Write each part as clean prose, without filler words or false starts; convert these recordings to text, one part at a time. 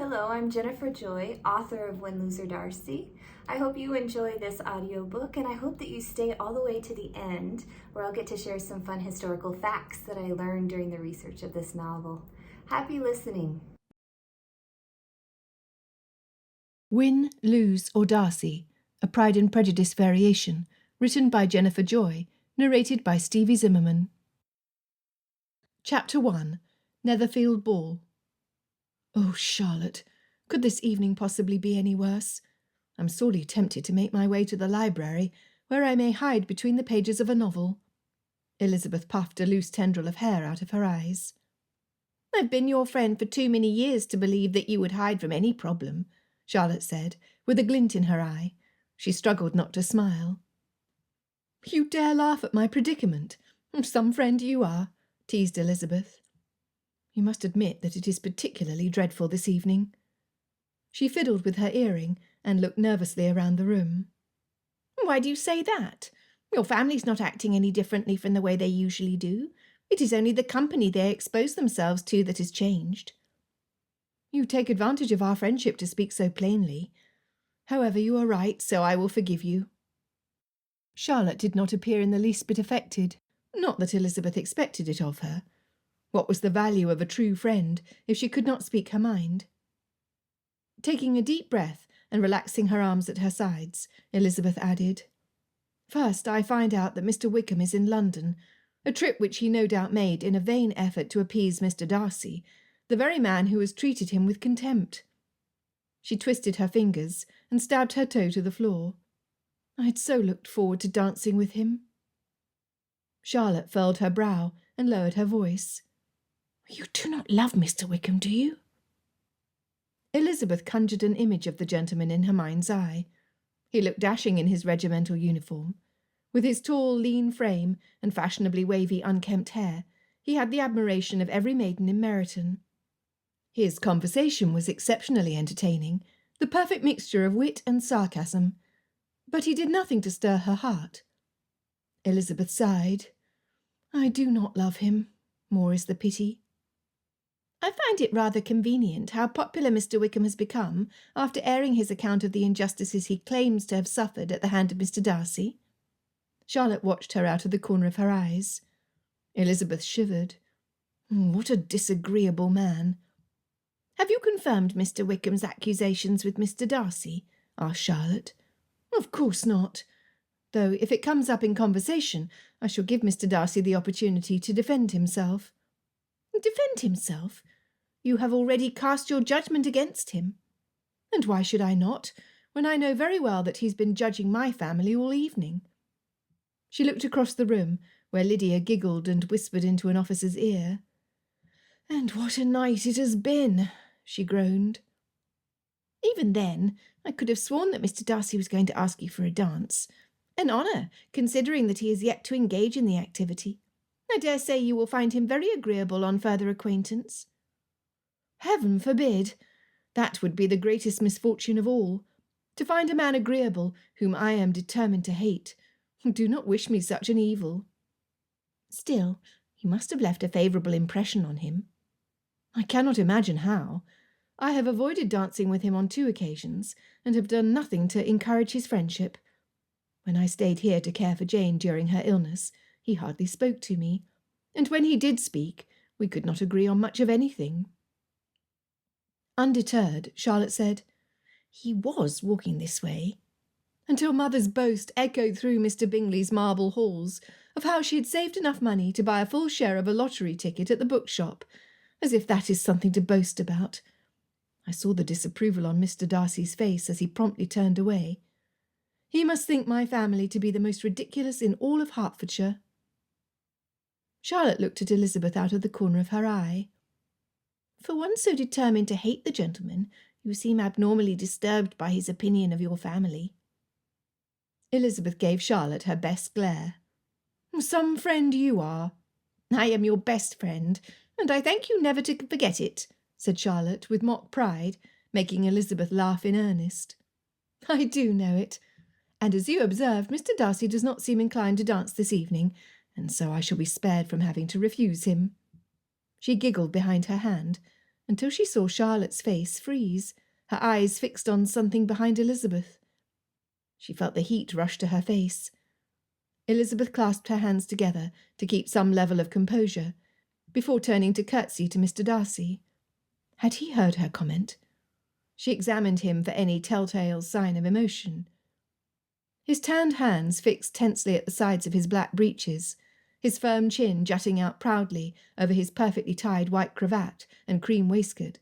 Hello, I'm Jennifer Joy, author of When Loser Darcy. I hope you enjoy this audiobook, and I hope that you stay all the way to the end, where I'll get to share some fun historical facts that I learned during the research of this novel. Happy listening. Win, Lose, or Darcy, a Pride and Prejudice variation, written by Jennifer Joy, narrated by Stevie Zimmerman. Chapter 1. Netherfield Ball. Oh, Charlotte, could this evening possibly be any worse? I'm sorely tempted to make my way to the library, where I may hide between the pages of a novel. Elizabeth puffed a loose tendril of hair out of her eyes. I've been your friend for too many years to believe that you would hide from any problem, Charlotte said, with a glint in her eye. She struggled not to smile. You dare laugh at my predicament. Some friend you are, teased Elizabeth. You must admit that it is particularly dreadful this evening. She fiddled with her earring and looked nervously around the room. Why do you say that? Your family's not acting any differently from the way they usually do. It is only the company they expose themselves to that has changed. You take advantage of our friendship to speak so plainly. However, you are right, so I will forgive you. Charlotte did not appear in the least bit affected, not that Elizabeth expected it of her. What was the value of a true friend if she could not speak her mind? Taking a deep breath and relaxing her arms at her sides, Elizabeth added, First, I find out that Mr. Wickham is in London, a trip which he no doubt made in a vain effort to appease Mr. Darcy, the very man who has treated him with contempt. She twisted her fingers and stabbed her toe to the floor. I had so looked forward to dancing with him. Charlotte furled her brow and lowered her voice. You do not love Mr. Wickham, do you? Elizabeth conjured an image of the gentleman in her mind's eye. He looked dashing in his regimental uniform. With his tall, lean frame and fashionably wavy, unkempt hair, he had the admiration of every maiden in Meryton. His conversation was exceptionally entertaining, the perfect mixture of wit and sarcasm, but he did nothing to stir her heart. Elizabeth sighed. I do not love him, more is the pity. I find it rather convenient how popular Mr. Wickham has become after airing his account of the injustices he claims to have suffered at the hand of Mr. Darcy. Charlotte watched her out of the corner of her eyes. Elizabeth shivered. What a disagreeable man. Have you confirmed Mr. Wickham's accusations with Mr. Darcy? Asked Charlotte. Of course not. Though if it comes up in conversation, I shall give Mr. Darcy the opportunity to defend himself. Defend himself? You have already cast your judgment against him. And why should I not, when I know very well that he's been judging my family all evening? She looked across the room, where Lydia giggled and whispered into an officer's ear. And what a night it has been, she groaned. Even then, I could have sworn that Mr. Darcy was going to ask you for a dance. An honour, considering that he is yet to engage in the activity. I dare say you will find him very agreeable on further acquaintance. Heaven forbid! That would be the greatest misfortune of all, to find a man agreeable whom I am determined to hate. Do not wish me such an evil. Still, you must have left a favourable impression on him. I cannot imagine how. I have avoided dancing with him on 2 occasions, and have done nothing to encourage his friendship. When I stayed here to care for Jane during her illness, he hardly spoke to me, and when he did speak, we could not agree on much of anything. Undeterred, Charlotte said, He was walking this way, until Mother's boast echoed through Mr. Bingley's marble halls of how she had saved enough money to buy a full share of a lottery ticket at the bookshop, as if that is something to boast about. I saw the disapproval on Mr. Darcy's face as he promptly turned away. He must think my family to be the most ridiculous in all of Hertfordshire. Charlotte looked at Elizabeth out of the corner of her eye. For one so determined to hate the gentleman, you seem abnormally disturbed by his opinion of your family. Elizabeth gave Charlotte her best glare. Some friend you are. I am your best friend, and I thank you never to forget it, said Charlotte with mock pride, making Elizabeth laugh in earnest. I do know it. And as you observed, Mr. Darcy does not seem inclined to dance this evening, and so I shall be spared from having to refuse him. She giggled behind her hand, until she saw Charlotte's face freeze, her eyes fixed on something behind Elizabeth. She felt the heat rush to her face. Elizabeth clasped her hands together to keep some level of composure, before turning to curtsy to Mr. Darcy. Had he heard her comment? She examined him for any telltale sign of emotion. His tanned hands fixed tensely at the sides of his black breeches, his firm chin jutting out proudly over his perfectly tied white cravat and cream waistcoat,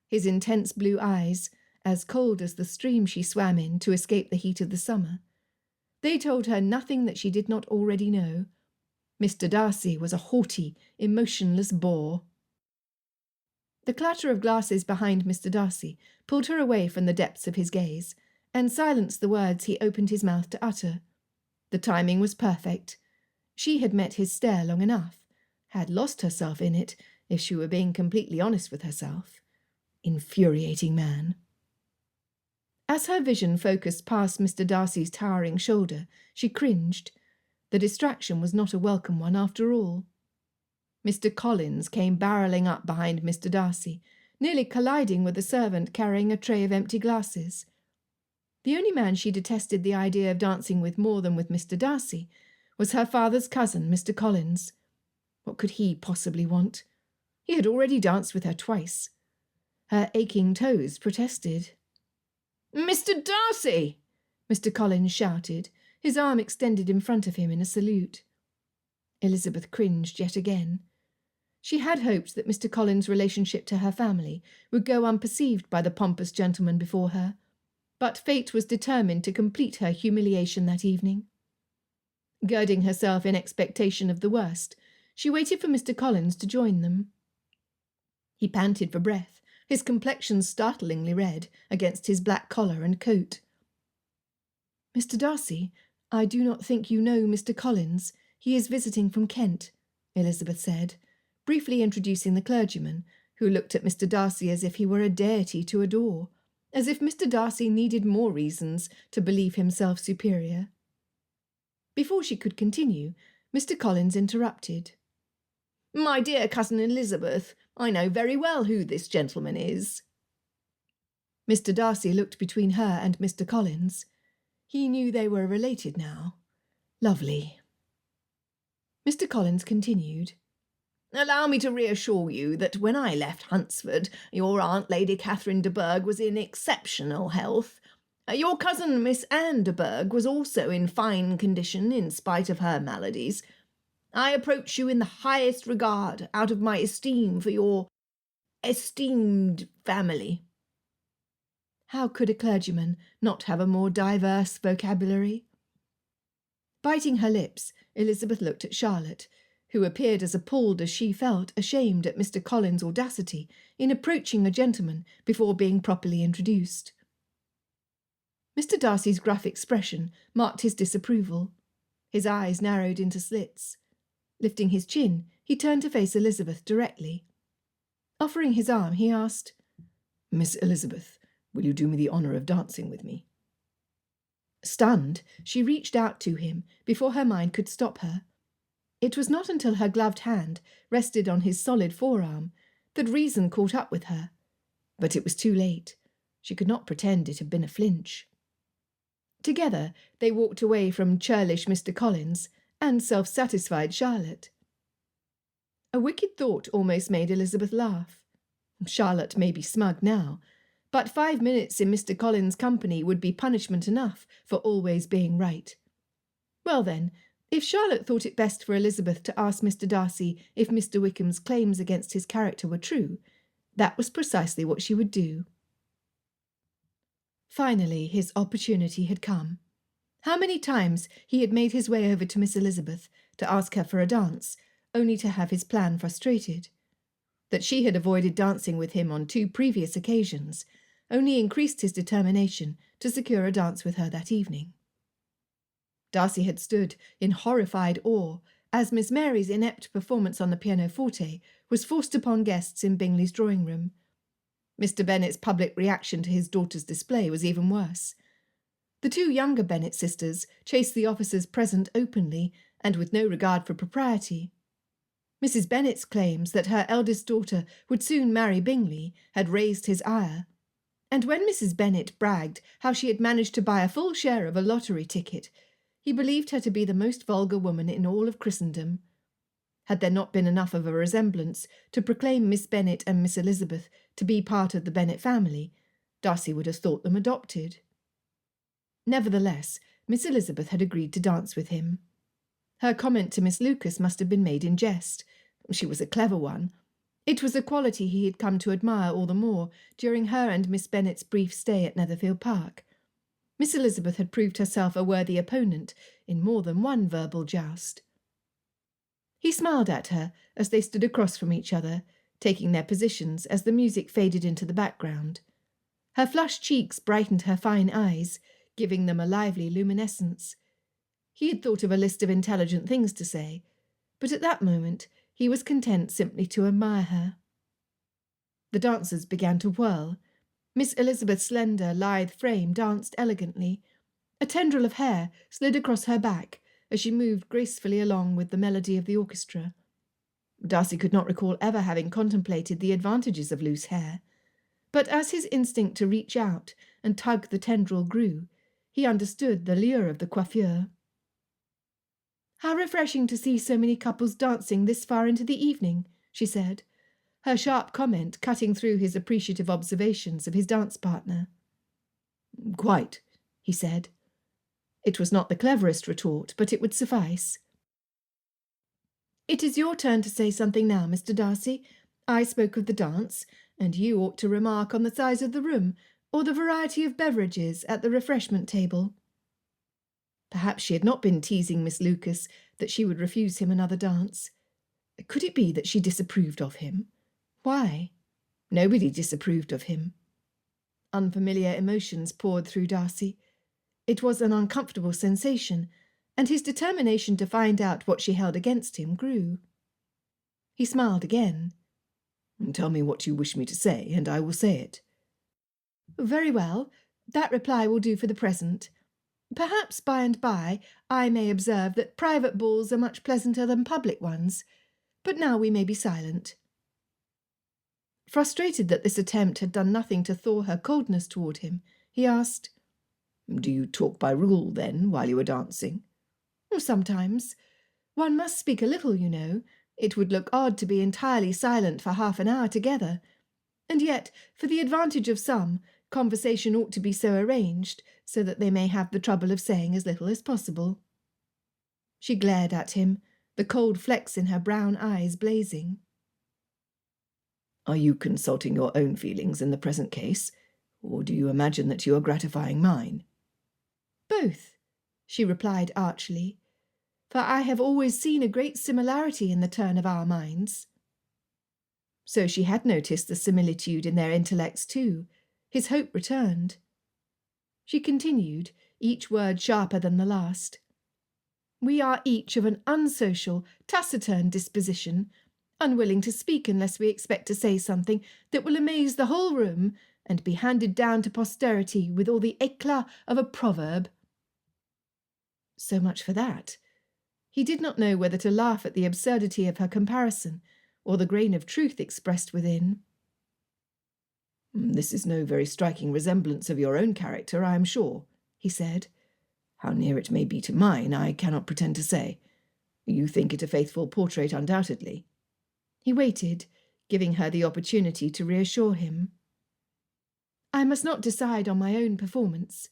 his intense blue eyes, as cold as the stream she swam in to escape the heat of the summer. They told her nothing that she did not already know. Mr. Darcy was a haughty, emotionless bore. The clatter of glasses behind Mr. Darcy pulled her away from the depths of his gaze, and silenced the words he opened his mouth to utter. The timing was perfect. She had met his stare long enough, had lost herself in it, if she were being completely honest with herself. Infuriating man. As her vision focused past Mr. Darcy's towering shoulder, she cringed. The distraction was not a welcome one after all. Mr. Collins came barrelling up behind Mr. Darcy, nearly colliding with a servant carrying a tray of empty glasses. The only man she detested the idea of dancing with more than with Mr. Darcy was her father's cousin, Mr. Collins. What could he possibly want? He had already danced with her twice. Her aching toes protested. "Mr. Darcy!" Mr. Collins shouted, his arm extended in front of him in a salute. Elizabeth cringed yet again. She had hoped that Mr. Collins' relationship to her family would go unperceived by the pompous gentleman before her, but fate was determined to complete her humiliation that evening. Girding herself in expectation of the worst, she waited for Mr. Collins to join them. He panted for breath, his complexion startlingly red against his black collar and coat. "Mr. Darcy, I do not think you know Mr. Collins. He is visiting from Kent," Elizabeth said, briefly introducing the clergyman, who looked at Mr. Darcy as if he were a deity to adore, as if Mr. Darcy needed more reasons to believe himself superior. Before she could continue, Mr. Collins interrupted. "My dear cousin Elizabeth, I know very well who this gentleman is." Mr. Darcy looked between her and Mr. Collins. He knew they were related now. Lovely. Mr. Collins continued. "Allow me to reassure you that when I left Hunsford, your aunt, Lady Catherine de Bourgh, was in exceptional health. Your cousin, Miss Anne de Bourgh, was also in fine condition in spite of her maladies. I approach you in the highest regard out of my esteem for your esteemed family." How could a clergyman not have a more diverse vocabulary? Biting her lips, Elizabeth looked at Charlotte, who appeared as appalled as she felt ashamed at Mr. Collins' audacity in approaching a gentleman before being properly introduced. Mr. Darcy's gruff expression marked his disapproval. His eyes narrowed into slits. Lifting his chin, he turned to face Elizabeth directly. Offering his arm, he asked, "Miss Elizabeth, will you do me the honour of dancing with me?" Stunned, she reached out to him before her mind could stop her. It was not until her gloved hand rested on his solid forearm that reason caught up with her. But it was too late. She could not pretend it had been a flinch. Together they walked away from churlish Mr. Collins and self-satisfied Charlotte. A wicked thought almost made Elizabeth laugh. Charlotte may be smug now, but 5 minutes in Mr. Collins' company would be punishment enough for always being right. Well then, if Charlotte thought it best for Elizabeth to ask Mr. Darcy if Mr. Wickham's claims against his character were true, that was precisely what she would do. Finally, his opportunity had come. How many times he had made his way over to Miss Elizabeth to ask her for a dance, only to have his plan frustrated. That she had avoided dancing with him on 2 previous occasions only increased his determination to secure a dance with her that evening. Darcy had stood in horrified awe as Miss Mary's inept performance on the pianoforte was forced upon guests in Bingley's drawing-room. Mr. Bennet's public reaction to his daughter's display was even worse. The 2 younger Bennet sisters chased the officers present openly and with no regard for propriety. Mrs. Bennet's claims that her eldest daughter would soon marry Bingley had raised his ire, and when Mrs. Bennet bragged how she had managed to buy a full share of a lottery ticket, he believed her to be the most vulgar woman in all of Christendom. Had there not been enough of a resemblance to proclaim Miss Bennet and Miss Elizabeth to be part of the Bennet family, Darcy would have thought them adopted. Nevertheless, Miss Elizabeth had agreed to dance with him. Her comment to Miss Lucas must have been made in jest. She was a clever one. It was a quality he had come to admire all the more during her and Miss Bennet's brief stay at Netherfield Park. Miss Elizabeth had proved herself a worthy opponent in more than one verbal joust. He smiled at her as they stood across from each other, taking their positions as the music faded into the background. Her flushed cheeks brightened her fine eyes, giving them a lively luminescence. He had thought of a list of intelligent things to say, but at that moment he was content simply to admire her. The dancers began to whirl. Miss Elizabeth's slender, lithe frame danced elegantly. A tendril of hair slid across her back as she moved gracefully along with the melody of the orchestra. Darcy could not recall ever having contemplated the advantages of loose hair, but as his instinct to reach out and tug the tendril grew, he understood the lure of the coiffure. "How refreshing to see so many couples dancing this far into the evening," she said, her sharp comment cutting through his appreciative observations of his dance partner. "Quite," he said. It was not the cleverest retort, but it would suffice. "It is your turn to say something now, Mr. Darcy. I spoke of the dance, and you ought to remark on the size of the room, or the variety of beverages at the refreshment table." Perhaps she had not been teasing Miss Lucas that she would refuse him another dance. Could it be that she disapproved of him? Why? Nobody disapproved of him. Unfamiliar emotions poured through Darcy. It was an uncomfortable sensation, and his determination to find out what she held against him grew. He smiled again. "Tell me what you wish me to say, and I will say it." "Very well. That reply will do for the present. Perhaps by and by I may observe that private balls are much pleasanter than public ones, but now we may be silent." Frustrated that this attempt had done nothing to thaw her coldness toward him, he asked, "Do you talk by rule, then, while you are dancing?" "Sometimes. One must speak a little, you know. It would look odd to be entirely silent for half an hour together. And yet, for the advantage of some, conversation ought to be so arranged so that they may have the trouble of saying as little as possible." She glared at him, the cold flecks in her brown eyes blazing. "Are you consulting your own feelings in the present case, or do you imagine that you are gratifying mine?" "Both," she replied archly, "for I have always seen a great similarity in the turn of our minds." So she had noticed the similitude in their intellects too. His hope returned. She continued, each word sharper than the last. "We are each of an unsocial, taciturn disposition, unwilling to speak unless we expect to say something that will amaze the whole room and be handed down to posterity with all the éclat of a proverb." So much for that. He did not know whether to laugh at the absurdity of her comparison or the grain of truth expressed within. "This is no very striking resemblance of your own character, I am sure," he said. "How near it may be to mine, I cannot pretend to say. You think it a faithful portrait, undoubtedly." He waited, giving her the opportunity to reassure him. "I must not decide on my own performance."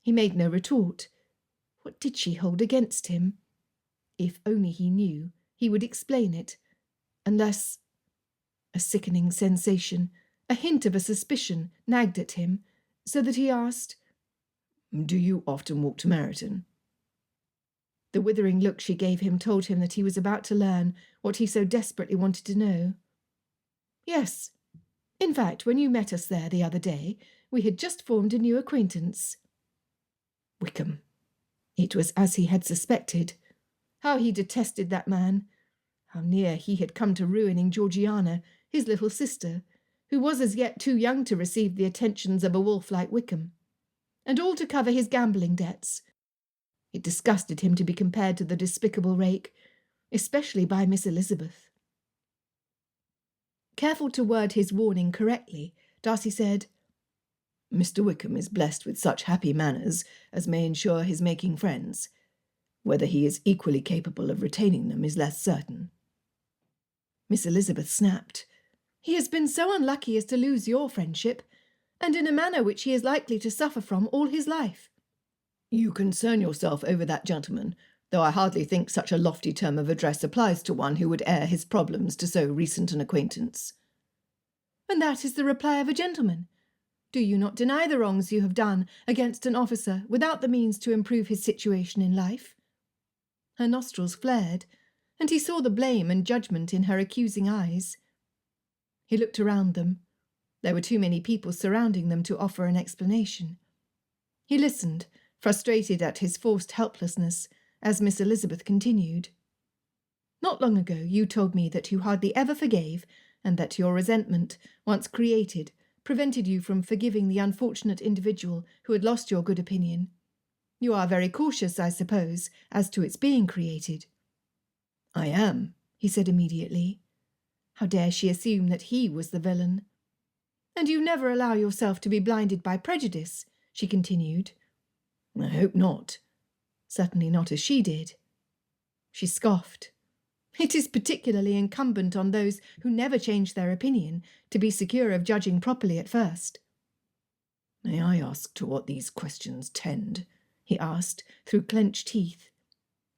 He made no retort. What did she hold against him? If only he knew, he would explain it. Unless... A sickening sensation, a hint of a suspicion, nagged at him, so that he asked, "Do you often walk to Meryton?" The withering look she gave him told him that he was about to learn what he so desperately wanted to know. "Yes. In fact, when you met us there the other day, we had just formed a new acquaintance." Wickham. It was as he had suspected. How he detested that man! How near he had come to ruining Georgiana, his little sister, who was as yet too young to receive the attentions of a wolf like Wickham, and all to cover his gambling debts. It disgusted him to be compared to the despicable rake, especially by Miss Elizabeth. Careful to word his warning correctly, Darcy said, Mr. Wickham is blessed with such happy manners as may ensure his making friends. Whether he is equally capable of retaining them is less certain. Miss Elizabeth snapped. He has been so unlucky as to lose your friendship, and in a manner which he is likely to suffer from all his life. You concern yourself over that gentleman, though I hardly think such a lofty term of address applies to one who would air his problems to so recent an acquaintance. And that is the reply of a gentleman. Do you not deny the wrongs you have done against an officer without the means to improve his situation in life? Her nostrils flared, and he saw the blame and judgment in her accusing eyes. He looked around them. There were too many people surrounding them to offer an explanation. He listened, frustrated at his forced helplessness, as Miss Elizabeth continued. Not long ago you told me that you hardly ever forgave, and that your resentment, once created, prevented you from forgiving the unfortunate individual who had lost your good opinion. You are very cautious, I suppose, as to its being created. I am, he said immediately. How dare she assume that he was the villain? And you never allow yourself to be blinded by prejudice, she continued. I hope not. Certainly not as she did. She scoffed. It is particularly incumbent on those who never change their opinion to be secure of judging properly at first. May I ask to what these questions tend? He asked, through clenched teeth.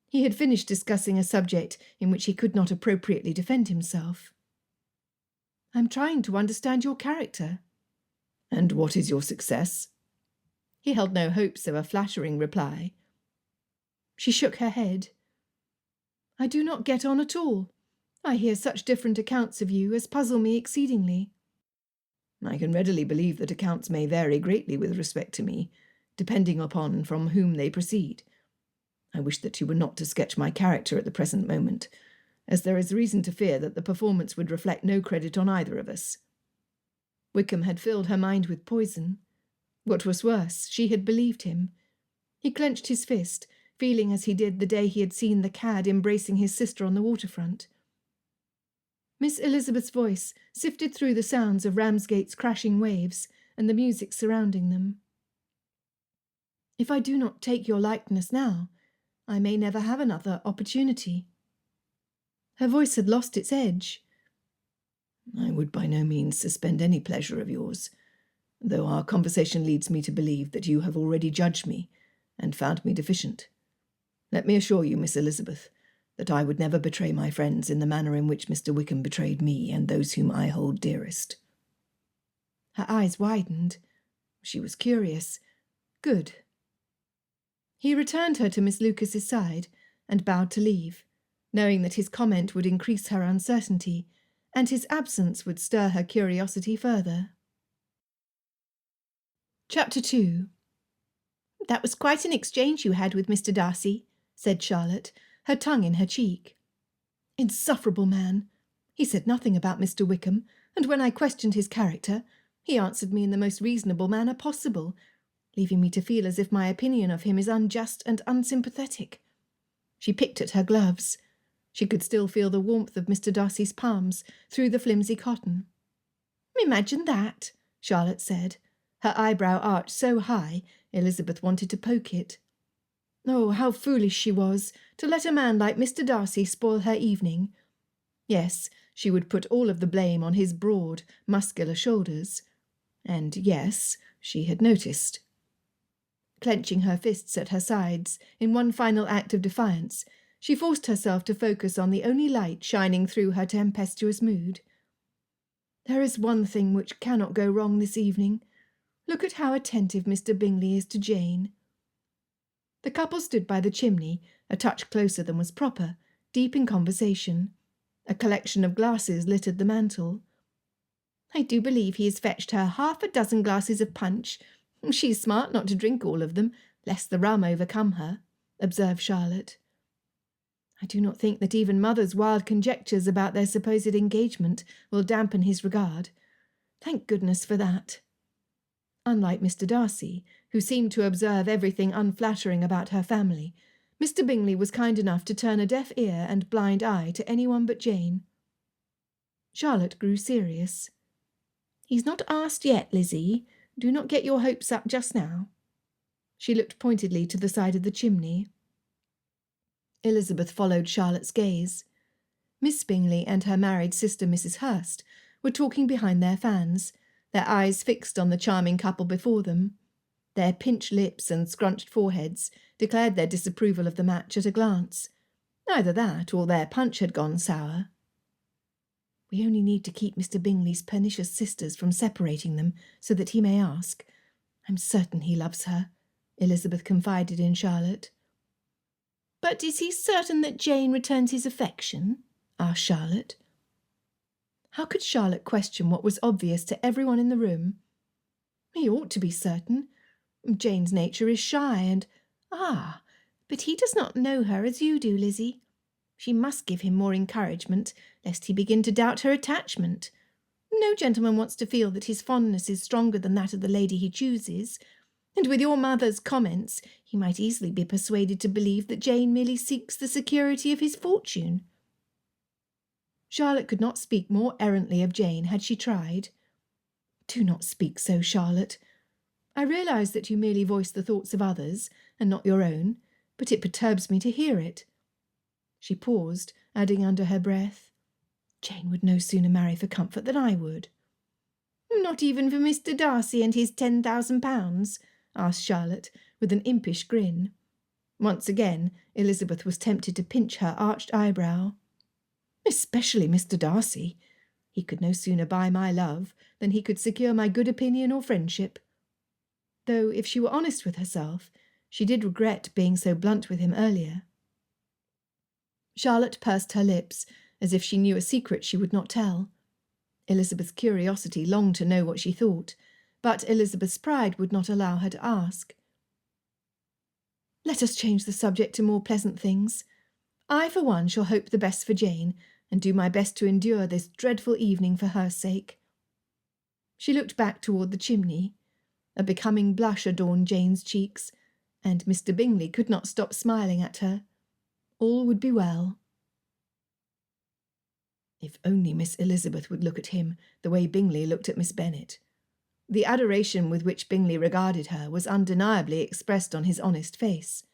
He had finished discussing a subject in which he could not appropriately defend himself. I'm trying to understand your character. And what is your success? He held no hopes of a flattering reply. She shook her head. I do not get on at all. I hear such different accounts of you as puzzle me exceedingly. I can readily believe that accounts may vary greatly with respect to me, depending upon from whom they proceed. I wish that you were not to sketch my character at the present moment, as there is reason to fear that the performance would reflect no credit on either of us. Wickham had filled her mind with poison. What was worse, she had believed him. He clenched his fist, feeling as he did the day he had seen the cad embracing his sister on the waterfront. Miss Elizabeth's voice sifted through the sounds of Ramsgate's crashing waves and the music surrounding them. If I do not take your likeness now, I may never have another opportunity. Her voice had lost its edge. I would by no means suspend any pleasure of yours, though our conversation leads me to believe that you have already judged me and found me deficient. Let me assure you, Miss Elizabeth, that I would never betray my friends in the manner in which Mr. Wickham betrayed me and those whom I hold dearest. Her eyes widened. She was curious. Good. He returned her to Miss Lucas's side and bowed to leave, knowing that his comment would increase her uncertainty, and his absence would stir her curiosity further. Chapter 2. That was quite an exchange you had with Mr. Darcy, said Charlotte, her tongue in her cheek. Insufferable man. He said nothing about Mr. Wickham, and when I questioned his character, he answered me in the most reasonable manner possible, leaving me to feel as if my opinion of him is unjust and unsympathetic. She picked at her gloves. She could still feel the warmth of Mr. Darcy's palms through the flimsy cotton. Imagine that, Charlotte said, her eyebrow arched so high Elizabeth wanted to poke it. Oh, how foolish she was to let a man like Mr. Darcy spoil her evening. Yes, she would put all of the blame on his broad, muscular shoulders. And yes, she had noticed. Clenching her fists at her sides in one final act of defiance, she forced herself to focus on the only light shining through her tempestuous mood. There is one thing which cannot go wrong this evening. Look at how attentive Mr. Bingley is to Jane. The couple stood by the chimney, a touch closer than was proper, deep in conversation. A collection of glasses littered the mantel. I do believe he has fetched her 6 glasses of punch. She's smart not to drink all of them, lest the rum overcome her, observed Charlotte. I do not think that even Mother's wild conjectures about their supposed engagement will dampen his regard. Thank goodness for that. Unlike Mr. Darcy, who seemed to observe everything unflattering about her family, Mr. Bingley was kind enough to turn a deaf ear and blind eye to anyone but Jane. Charlotte grew serious. "He's not asked yet, Lizzie. Do not get your hopes up just now." She looked pointedly to the side of the chimney. Elizabeth followed Charlotte's gaze. Miss Bingley and her married sister Mrs. Hurst were talking behind their fans, their eyes fixed on the charming couple before them. Their pinched lips and scrunched foreheads declared their disapproval of the match at a glance. Either that or their punch had gone sour. "We only need to keep Mr. Bingley's pernicious sisters from separating them so that he may ask. I'm certain he loves her," Elizabeth confided in Charlotte. "But is he certain that Jane returns his affection?" asked Charlotte. How could Charlotte question what was obvious to everyone in the room? He ought to be certain. Jane's nature is shy and— but he does not know her as you do, Lizzie. She must give him more encouragement, lest he begin to doubt her attachment. No gentleman wants to feel that his fondness is stronger than that of the lady he chooses, and with your mother's comments, he might easily be persuaded to believe that Jane merely seeks the security of his fortune. Charlotte could not speak more errantly of Jane had she tried. "Do not speak so, Charlotte. I realise that you merely voice the thoughts of others, and not your own, but it perturbs me to hear it." She paused, adding under her breath, "Jane would no sooner marry for comfort than I would." "Not even for Mr. Darcy and his £10,000? asked Charlotte, with an impish grin. Once again, Elizabeth was tempted to pinch her arched eyebrow. "Especially Mr. Darcy. He could no sooner buy my love than he could secure my good opinion or friendship." Though, if she were honest with herself, she did regret being so blunt with him earlier. Charlotte pursed her lips, as if she knew a secret she would not tell. Elizabeth's curiosity longed to know what she thought, but Elizabeth's pride would not allow her to ask. "Let us change the subject to more pleasant things. I, for one, shall hope the best for Jane, and do my best to endure this dreadful evening for her sake." She looked back toward the chimney. A becoming blush adorned Jane's cheeks, and Mr. Bingley could not stop smiling at her. All would be well. If only Miss Elizabeth would look at him the way Bingley looked at Miss Bennet. The adoration with which Bingley regarded her was undeniably expressed on his honest face.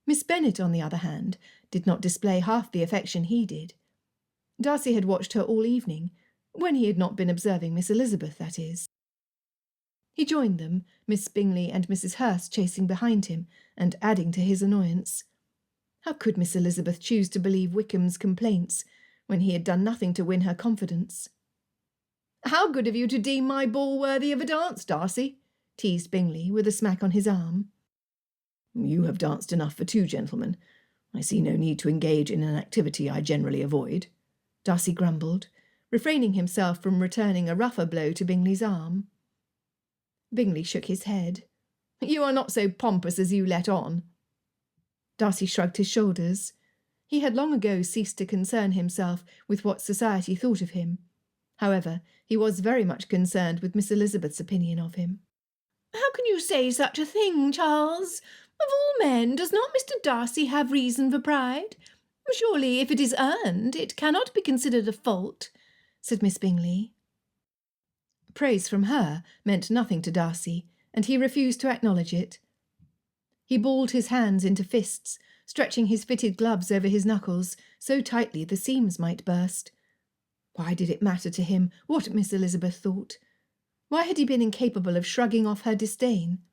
Miss Bennet, on the other hand, did not display half the affection he did. Darcy had watched her all evening, when he had not been observing Miss Elizabeth, that is. He joined them, Miss Bingley and Mrs. Hurst chasing behind him, and adding to his annoyance. How could Miss Elizabeth choose to believe Wickham's complaints, when he had done nothing to win her confidence? "How good of you to deem my ball worthy of a dance, Darcy," teased Bingley, with a smack on his arm. "You have danced enough for two gentlemen. I see no need to engage in an activity I generally avoid," Darcy grumbled, refraining himself from returning a rougher blow to Bingley's arm. Bingley shook his head. "You are not so pompous as you let on." Darcy shrugged his shoulders. He had long ago ceased to concern himself with what society thought of him. However, he was very much concerned with Miss Elizabeth's opinion of him. "How can you say such a thing, Charles? Of all men, does not Mr. Darcy have reason for pride? Surely, if it is earned, it cannot be considered a fault," said Miss Bingley. Praise from her meant nothing to Darcy, and he refused to acknowledge it. He balled his hands into fists, stretching his fitted gloves over his knuckles so tightly the seams might burst. Why did it matter to him what Miss Elizabeth thought? Why had he been incapable of shrugging off her disdain?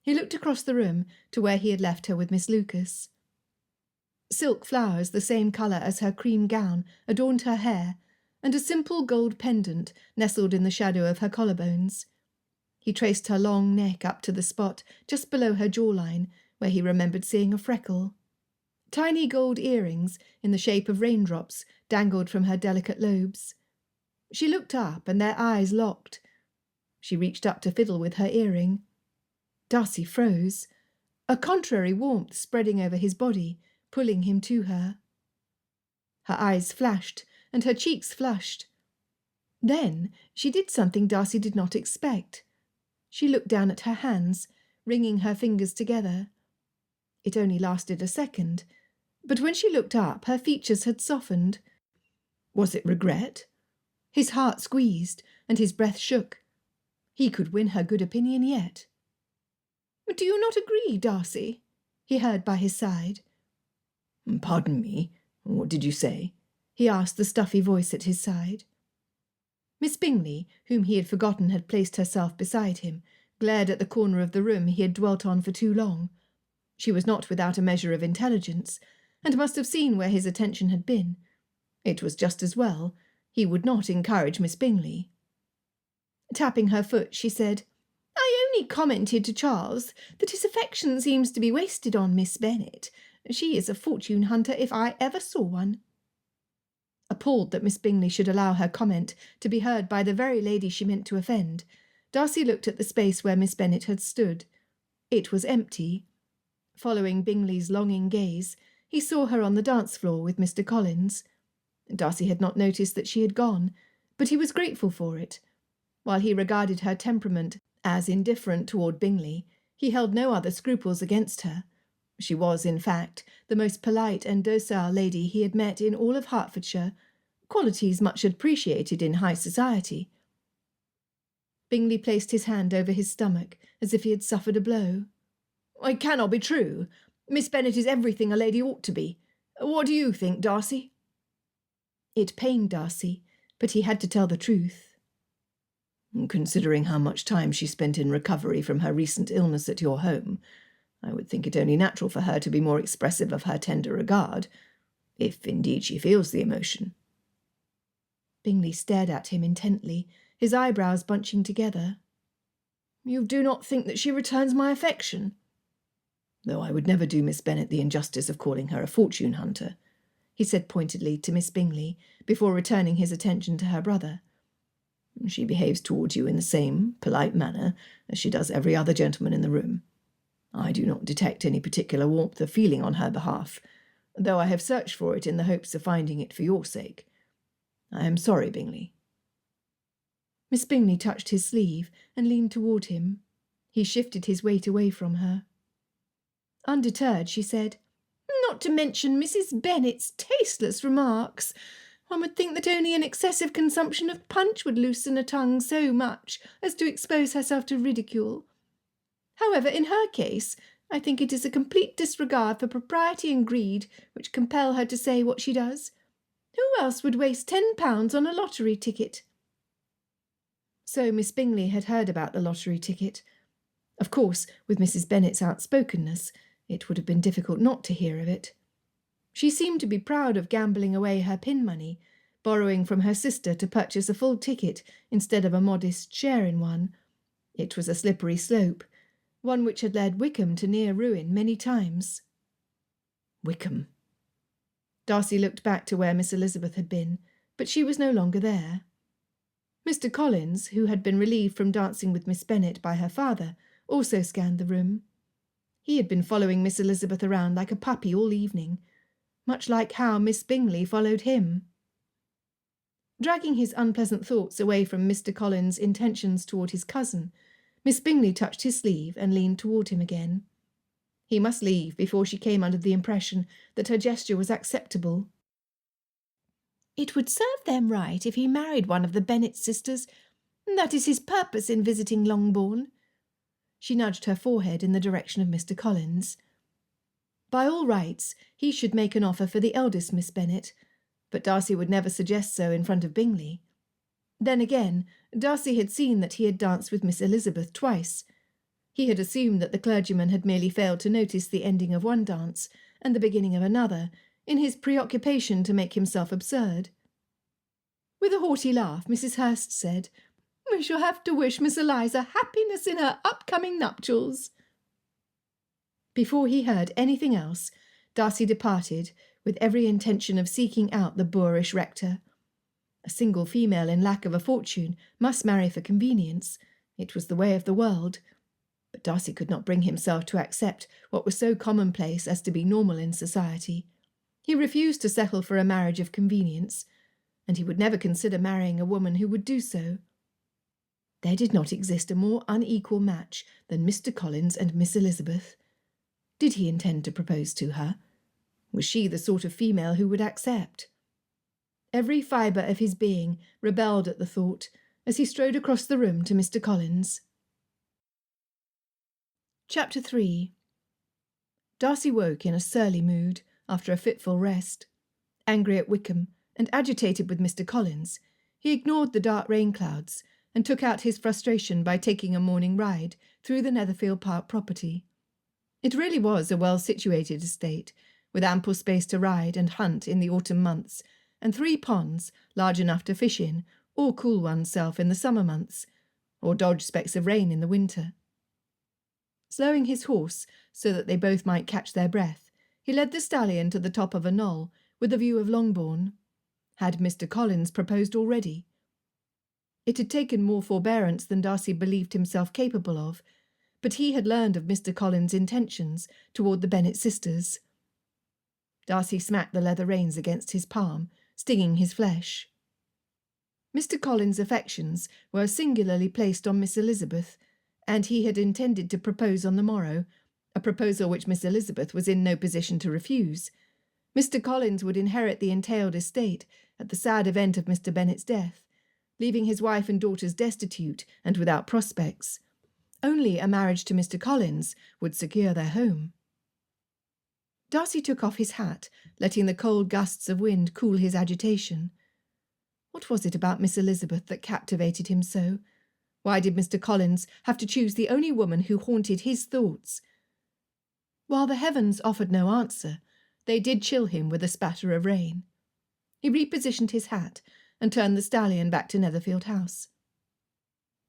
He looked across the room to where he had left her with Miss Lucas. Silk flowers, the same colour as her cream gown, adorned her hair, and a simple gold pendant nestled in the shadow of her collarbones. He traced her long neck up to the spot just below her jawline, where he remembered seeing a freckle. Tiny gold earrings, in the shape of raindrops, dangled from her delicate lobes. She looked up, and their eyes locked. She reached up to fiddle with her earring. Darcy froze, a contrary warmth spreading over his body, pulling him to her. Her eyes flashed, and her cheeks flushed. Then she did something Darcy did not expect. She looked down at her hands, wringing her fingers together. It only lasted a second, but when she looked up, her features had softened. Was it regret? His heart squeezed, and his breath shook. He could win her good opinion yet. "Do you not agree, Darcy?" he heard by his side. "Pardon me, what did you say?" he asked the stuffy voice at his side. Miss Bingley, whom he had forgotten had placed herself beside him, glared at the corner of the room he had dwelt on for too long. She was not without a measure of intelligence, and must have seen where his attention had been. It was just as well. He would not encourage Miss Bingley. Tapping her foot, she said, "I only commented to Charles that his affection seems to be wasted on Miss Bennet. She is a fortune hunter if I ever saw one." Appalled that Miss Bingley should allow her comment to be heard by the very lady she meant to offend, Darcy looked at the space where Miss Bennet had stood. It was empty. Following Bingley's longing gaze, he saw her on the dance-floor with Mr. Collins. Darcy had not noticed that she had gone, but he was grateful for it. While he regarded her temperament as indifferent toward Bingley, he held no other scruples against her. She was, in fact, the most polite and docile lady he had met in all of Hertfordshire, qualities much appreciated in high society. Bingley placed his hand over his stomach, as if he had suffered a blow. "It cannot be true. Miss Bennet is everything a lady ought to be. What do you think, Darcy?" It pained Darcy, but he had to tell the truth. "Considering how much time she spent in recovery from her recent illness at your home, I would think it only natural for her to be more expressive of her tender regard, if indeed she feels the emotion." Bingley stared at him intently, his eyebrows bunching together. "You do not think that she returns my affection?" "Though I would never do Miss Bennet the injustice of calling her a fortune hunter," he said pointedly to Miss Bingley, before returning his attention to her brother. "She behaves towards you in the same polite manner as she does every other gentleman in the room. I do not detect any particular warmth of feeling on her behalf, though I have searched for it in the hopes of finding it for your sake. I am sorry, Bingley." Miss Bingley touched his sleeve and leaned toward him. He shifted his weight away from her. Undeterred, she said, "Not to mention Mrs. Bennet's tasteless remarks. One would think that only an excessive consumption of punch would loosen a tongue so much as to expose herself to ridicule. However, in her case, I think it is a complete disregard for propriety and greed which compel her to say what she does. Who else would waste £10 on a lottery ticket?" So Miss Bingley had heard about the lottery ticket. Of course, with Mrs. Bennet's outspokenness, it would have been difficult not to hear of it. She seemed to be proud of gambling away her pin money, borrowing from her sister to purchase a full ticket instead of a modest share in one. It was a slippery slope, one which had led Wickham to near ruin many times. Wickham. Darcy looked back to where Miss Elizabeth had been, but she was no longer there. Mr. Collins, who had been relieved from dancing with Miss Bennet by her father, also scanned the room. He had been following Miss Elizabeth around like a puppy all evening, much like how Miss Bingley followed him. Dragging his unpleasant thoughts away from Mr. Collins' intentions toward his cousin, Miss Bingley touched his sleeve and leaned toward him again. He must leave before she came under the impression that her gesture was acceptable. "It would serve them right if he married one of the Bennet sisters. That is his purpose in visiting Longbourn." She nudged her forehead in the direction of Mr. Collins. By all rights, he should make an offer for the eldest Miss Bennet, but Darcy would never suggest so in front of Bingley. Then again, Darcy had seen that he had danced with Miss Elizabeth twice. He had assumed that the clergyman had merely failed to notice the ending of one dance and the beginning of another, in his preoccupation to make himself absurd. With a haughty laugh, Mrs. Hurst said, "We shall have to wish Miss Eliza happiness in her upcoming nuptials." Before he heard anything else, Darcy departed, with every intention of seeking out the boorish rector. A single female in lack of a fortune must marry for convenience. It was the way of the world. But Darcy could not bring himself to accept what was so commonplace as to be normal in society. He refused to settle for a marriage of convenience, and he would never consider marrying a woman who would do so. There did not exist a more unequal match than Mr. Collins and Miss Elizabeth. Did he intend to propose to her? Was she the sort of female who would accept? Every fibre of his being rebelled at the thought as he strode across the room to Mr. Collins. Chapter 3. Darcy woke in a surly mood after a fitful rest. Angry at Wickham and agitated with Mr. Collins, he ignored the dark rain clouds and took out his frustration by taking a morning ride through the Netherfield Park property. It really was a well-situated estate, with ample space to ride and hunt in the autumn months, and 3 ponds, large enough to fish in, or cool oneself in the summer months, or dodge specks of rain in the winter. Slowing his horse so that they both might catch their breath, he led the stallion to the top of a knoll with a view of Longbourn. Had Mr. Collins proposed already? It had taken more forbearance than Darcy believed himself capable of, but he had learned of Mr. Collins' intentions toward the Bennet sisters. Darcy smacked the leather reins against his palm, stinging his flesh. Mr. Collins' affections were singularly placed on Miss Elizabeth, and he had intended to propose on the morrow, a proposal which Miss Elizabeth was in no position to refuse. Mr. Collins would inherit the entailed estate at the sad event of Mr. Bennet's death, leaving his wife and daughters destitute and without prospects. Only a marriage to Mr. Collins would secure their home. Darcy took off his hat, letting the cold gusts of wind cool his agitation. What was it about Miss Elizabeth that captivated him so? Why did Mr. Collins have to choose the only woman who haunted his thoughts? While the heavens offered no answer, they did chill him with a spatter of rain. He repositioned his hat and turned the stallion back to Netherfield House.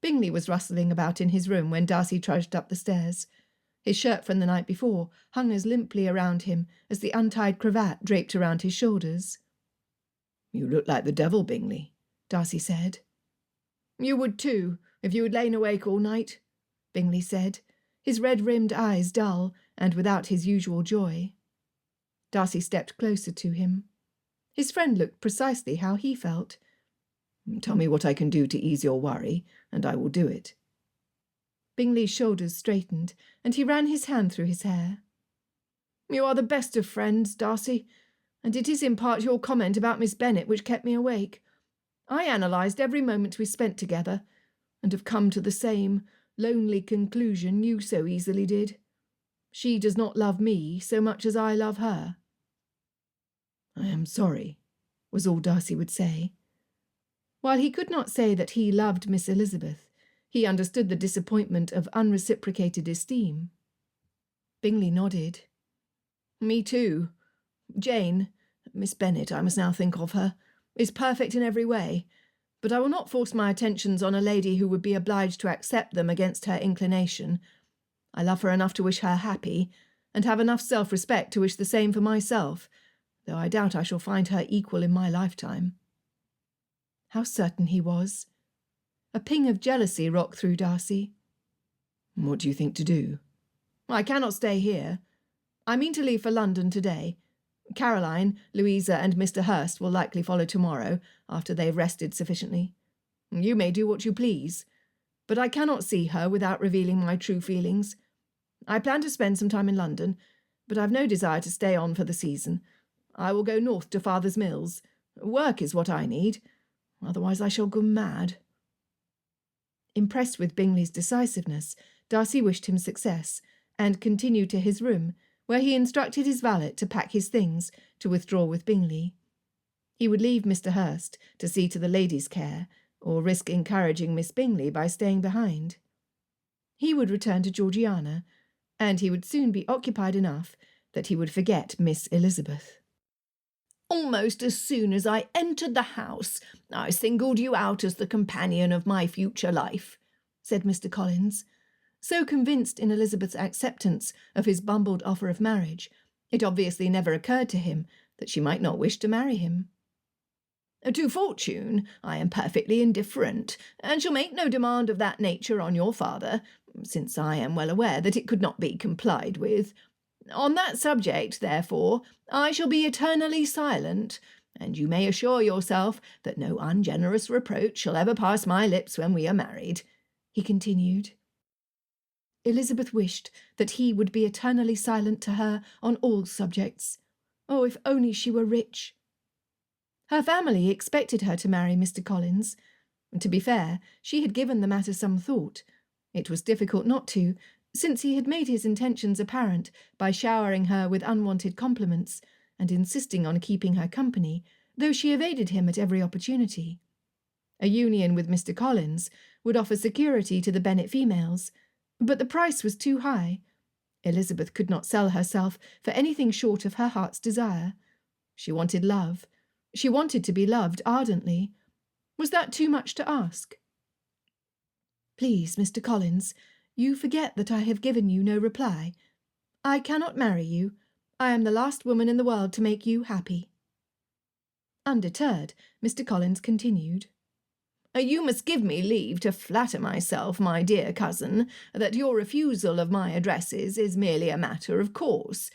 Bingley was rustling about in his room when Darcy trudged up the stairs. His shirt from the night before hung as limply around him as the untied cravat draped around his shoulders. "You look like the devil, Bingley," Darcy said. "You would too, if you had lain awake all night," Bingley said, his red-rimmed eyes dull and without his usual joy. Darcy stepped closer to him. His friend looked precisely how he felt. "Tell me what I can do to ease your worry, and I will do it." Bingley's shoulders straightened, and he ran his hand through his hair. "You are the best of friends, Darcy, and it is in part your comment about Miss Bennet which kept me awake. I analysed every moment we spent together, and have come to the same lonely conclusion you so easily did. She does not love me so much as I love her." "I am sorry," was all Darcy would say. While he could not say that he loved Miss Elizabeth, he understood the disappointment of unreciprocated esteem. Bingley nodded. "Me too. Jane, Miss Bennet, I must now think of her, is perfect in every way, but I will not force my attentions on a lady who would be obliged to accept them against her inclination. I love her enough to wish her happy, and have enough self-respect to wish the same for myself, though I doubt I shall find her equal in my lifetime." How certain he was. A ping of jealousy rocked through Darcy. "What do you think to do?" "I cannot stay here. I mean to leave for London today. Caroline, Louisa, and Mr. Hurst will likely follow tomorrow, after they have rested sufficiently. You may do what you please, but I cannot see her without revealing my true feelings. I plan to spend some time in London, but I've no desire to stay on for the season. I will go north to Father's Mills. Work is what I need. Otherwise I shall go mad." Impressed with Bingley's decisiveness, Darcy wished him success, and continued to his room, where he instructed his valet to pack his things to withdraw with Bingley. He would leave Mr. Hurst to see to the ladies' care, or risk encouraging Miss Bingley by staying behind. He would return to Georgiana, and he would soon be occupied enough that he would forget Miss Elizabeth. "Almost as soon as I entered the house, I singled you out as the companion of my future life," said Mr. Collins. So convinced in Elizabeth's acceptance of his bumbled offer of marriage, it obviously never occurred to him that she might not wish to marry him. "To fortune, I am perfectly indifferent, and shall make no demand of that nature on your father, since I am well aware that it could not be complied with. On that subject, therefore, I shall be eternally silent, and you may assure yourself that no ungenerous reproach shall ever pass my lips when we are married," he continued. Elizabeth wished that he would be eternally silent to her on all subjects. Oh, if only she were rich! Her family expected her to marry Mr. Collins. To be fair, she had given the matter some thought. It was difficult not to, since he had made his intentions apparent by showering her with unwanted compliments and insisting on keeping her company, though she evaded him at every opportunity. A union with Mr. Collins would offer security to the Bennet females, but the price was too high. Elizabeth could not sell herself for anything short of her heart's desire. She wanted love. She wanted to be loved ardently. Was that too much to ask? "Please, Mr. Collins, you forget that I have given you no reply. I cannot marry you. I am the last woman in the world to make you happy." Undeterred, Mr. Collins continued. "You must give me leave to flatter myself, my dear cousin, that your refusal of my addresses is merely a matter of course.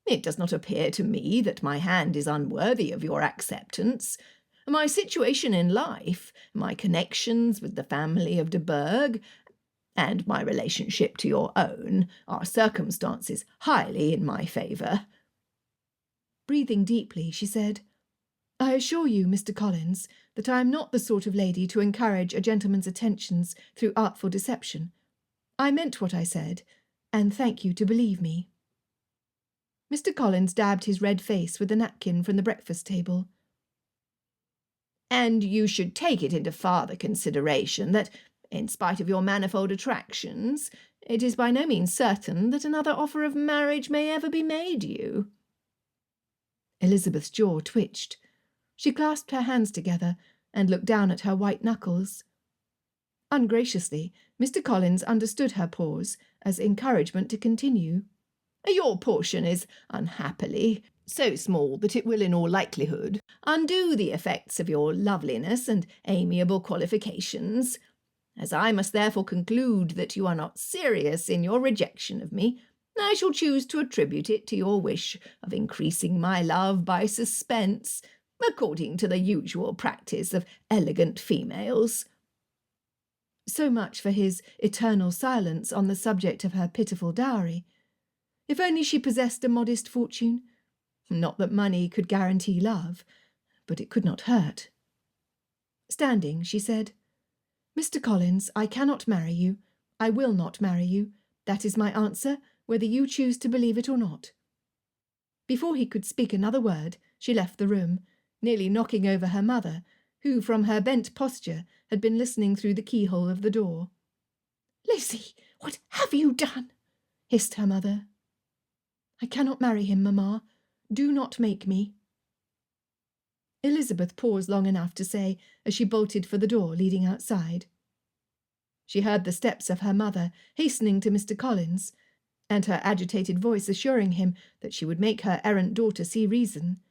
It does not appear to me that my hand is unworthy of your acceptance. My situation in life, my connections with the family of de Bourgh, and my relationship to your own are circumstances highly in my favour." Breathing deeply, she said, "I assure you, Mr. Collins, that I am not the sort of lady to encourage a gentleman's attentions through artful deception. I meant what I said, and thank you to believe me." Mr. Collins dabbed his red face with a napkin from the breakfast table. "And you should take it into farther consideration that, in spite of your manifold attractions, it is by no means certain that another offer of marriage may ever be made you." Elizabeth's jaw twitched. She clasped her hands together and looked down at her white knuckles. Ungraciously, Mr. Collins understood her pause as encouragement to continue. "Your portion is, unhappily, so small that it will in all likelihood undo the effects of your loveliness and amiable qualifications. As I must therefore conclude that you are not serious in your rejection of me, I shall choose to attribute it to your wish of increasing my love by suspense, according to the usual practice of elegant females." So much for his eternal silence on the subject of her pitiful dowry. If only she possessed a modest fortune. Not that money could guarantee love, but it could not hurt. Standing, she said, "Mr. Collins, I cannot marry you. I will not marry you. That is my answer, whether you choose to believe it or not." Before he could speak another word, she left the room, nearly knocking over her mother, who, from her bent posture, had been listening through the keyhole of the door. "Lizzie, what have you done?" hissed her mother. "I cannot marry him, mamma. Do not make me." Elizabeth paused long enough to say, as she bolted for the door leading outside. She heard the steps of her mother hastening to Mr. Collins, and her agitated voice assuring him that she would make her errant daughter see reason.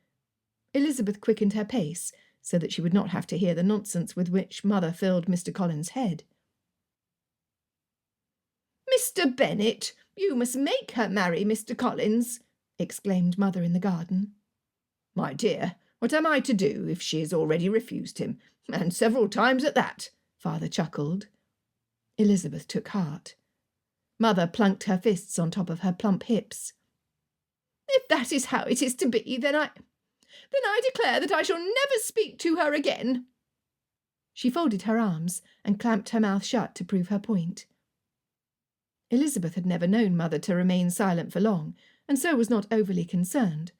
Elizabeth quickened her pace, so that she would not have to hear the nonsense with which mother filled Mr. Collins' head. "Mr. Bennet, you must make her marry Mr. Collins," exclaimed mother in the garden. "My dear, what am I to do if she has already refused him, and several times at that?" father chuckled. Elizabeth took heart. Mother plunked her fists on top of her plump hips. "If that is how it is to be, then I declare that I shall never speak to her again." She folded her arms and clamped her mouth shut to prove her point. Elizabeth had never known mother to remain silent for long, and so was not overly concerned.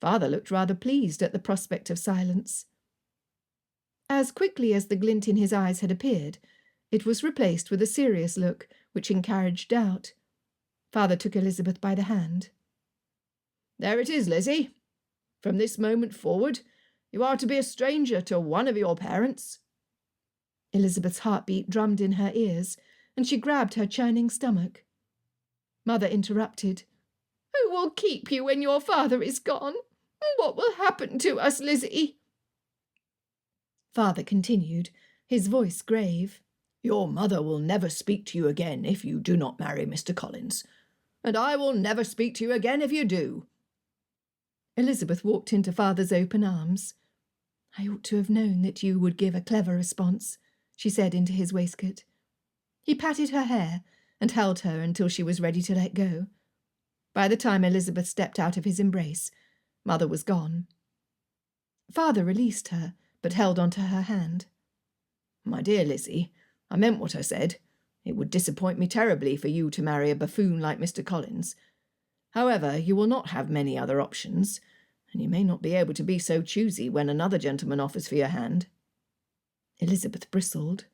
Father looked rather pleased at the prospect of silence. As quickly as the glint in his eyes had appeared, it was replaced with a serious look which encouraged doubt. Father took Elizabeth by the hand. "There it is, Lizzie. From this moment forward, you are to be a stranger to one of your parents." Elizabeth's heartbeat drummed in her ears, and she grabbed her churning stomach. Mother interrupted. "Who will keep you when your father is gone? What will happen to us, Lizzie?" Father continued, his voice grave. "Your mother will never speak to you again if you do not marry Mr. Collins, and I will never speak to you again if you do." Elizabeth walked into father's open arms. "I ought to have known that you would give a clever response," she said into his waistcoat. He patted her hair, and held her until she was ready to let go. By the time Elizabeth stepped out of his embrace, Mother was gone. Father released her, but held on to her hand. "My dear Lizzie, I meant what I said. It would disappoint me terribly for you to marry a buffoon like Mr. Collins. However, you will not have many other options, and you may not be able to be so choosy when another gentleman offers for your hand." Elizabeth bristled.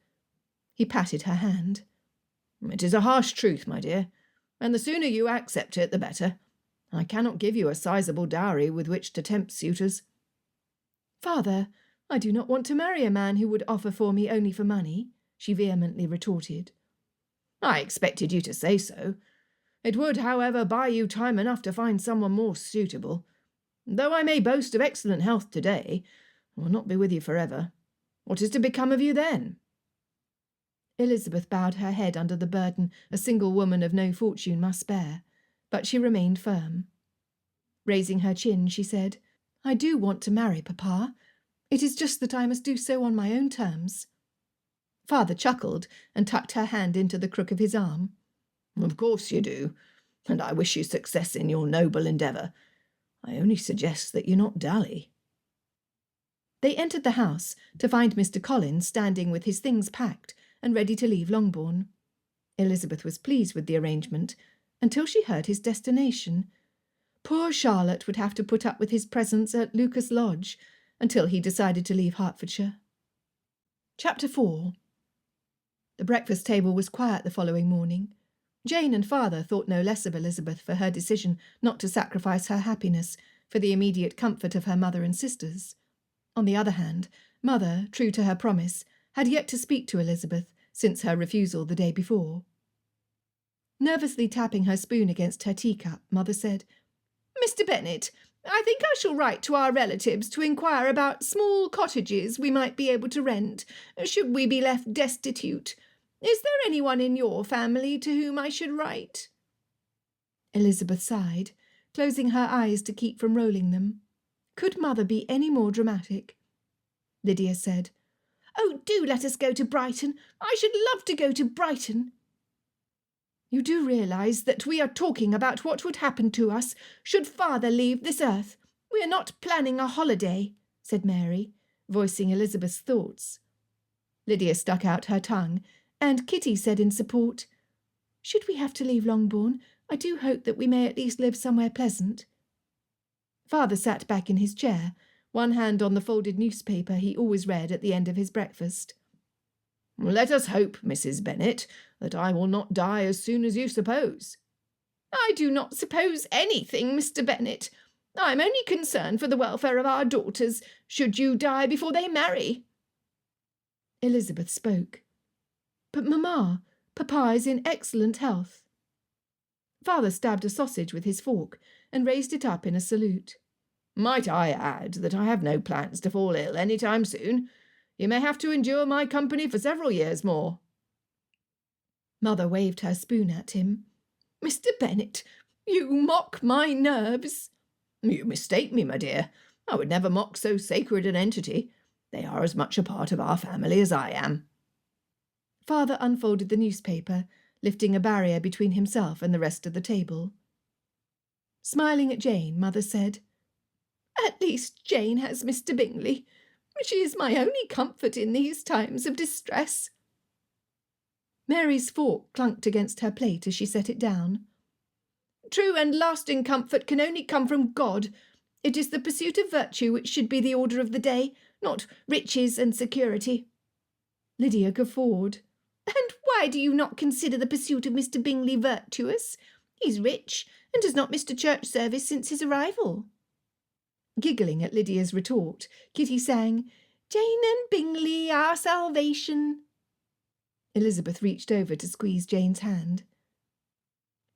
He patted her hand. "It is a harsh truth, my dear, and the sooner you accept it, the better. I cannot give you a sizable dowry with which to tempt suitors." "Father, I do not want to marry a man who would offer for me only for money," she vehemently retorted. "I expected you to say so. It would, however, buy you time enough to find someone more suitable. Though I may boast of excellent health today, I will not be with you forever. What is to become of you then?" Elizabeth bowed her head under the burden a single woman of no fortune must bear, but she remained firm. Raising her chin, she said, "I do want to marry, Papa. It is just that I must do so on my own terms." Father chuckled and tucked her hand into the crook of his arm. "Of course you do, and I wish you success in your noble endeavour. I only suggest that you not dally." They entered the house to find Mr. Collins standing with his things packed and ready to leave Longbourn. Elizabeth was pleased with the arrangement until she heard his destination. Poor Charlotte would have to put up with his presence at Lucas Lodge until he decided to leave Hertfordshire. Chapter 4. The breakfast table was quiet the following morning. Jane and Father thought no less of Elizabeth for her decision not to sacrifice her happiness for the immediate comfort of her mother and sisters. On the other hand, Mother, true to her promise, had yet to speak to Elizabeth since her refusal the day before. Nervously tapping her spoon against her teacup, Mother said, "Mr. Bennet, I think I shall write to our relatives to inquire about small cottages we might be able to rent, should we be left destitute. Is there anyone in your family to whom I should write?" Elizabeth sighed, closing her eyes to keep from rolling them. Could Mother be any more dramatic? Lydia said, "Oh, do let us go to Brighton. I should love to go to Brighton." "You do realise that we are talking about what would happen to us should Father leave this earth. We are not planning a holiday," said Mary, voicing Elizabeth's thoughts. Lydia stuck out her tongue, and Kitty said in support, "Should we have to leave Longbourn, I do hope that we may at least live somewhere pleasant." Father sat back in his chair, one hand on the folded newspaper he always read at the end of his breakfast. "Let us hope, Mrs. Bennet, that I will not die as soon as you suppose." "I do not suppose anything, Mr. Bennet. I am only concerned for the welfare of our daughters, should you die before they marry." Elizabeth spoke. "But, Mamma, Papa is in excellent health." Father stabbed a sausage with his fork and raised it up in a salute. "Might I add that I have no plans to fall ill any time soon? You may have to endure my company for several years more." Mother waved her spoon at him. "Mr. Bennet, you mock my nerves." "You mistake me, my dear. I would never mock so sacred an entity. They are as much a part of our family as I am." Father unfolded the newspaper, lifting a barrier between himself and the rest of the table. Smiling at Jane, Mother said, "At least Jane has Mr. Bingley. She is my only comfort in these times of distress." Mary's fork clunked against her plate as she set it down. "True and lasting comfort can only come from God. It is the pursuit of virtue which should be the order of the day, not riches and security." Lydia guffawed. "And why do you not consider the pursuit of Mr. Bingley virtuous? He's rich, and has not missed a church service since his arrival." Giggling at Lydia's retort, Kitty sang, "Jane and Bingley, our salvation." Elizabeth reached over to squeeze Jane's hand.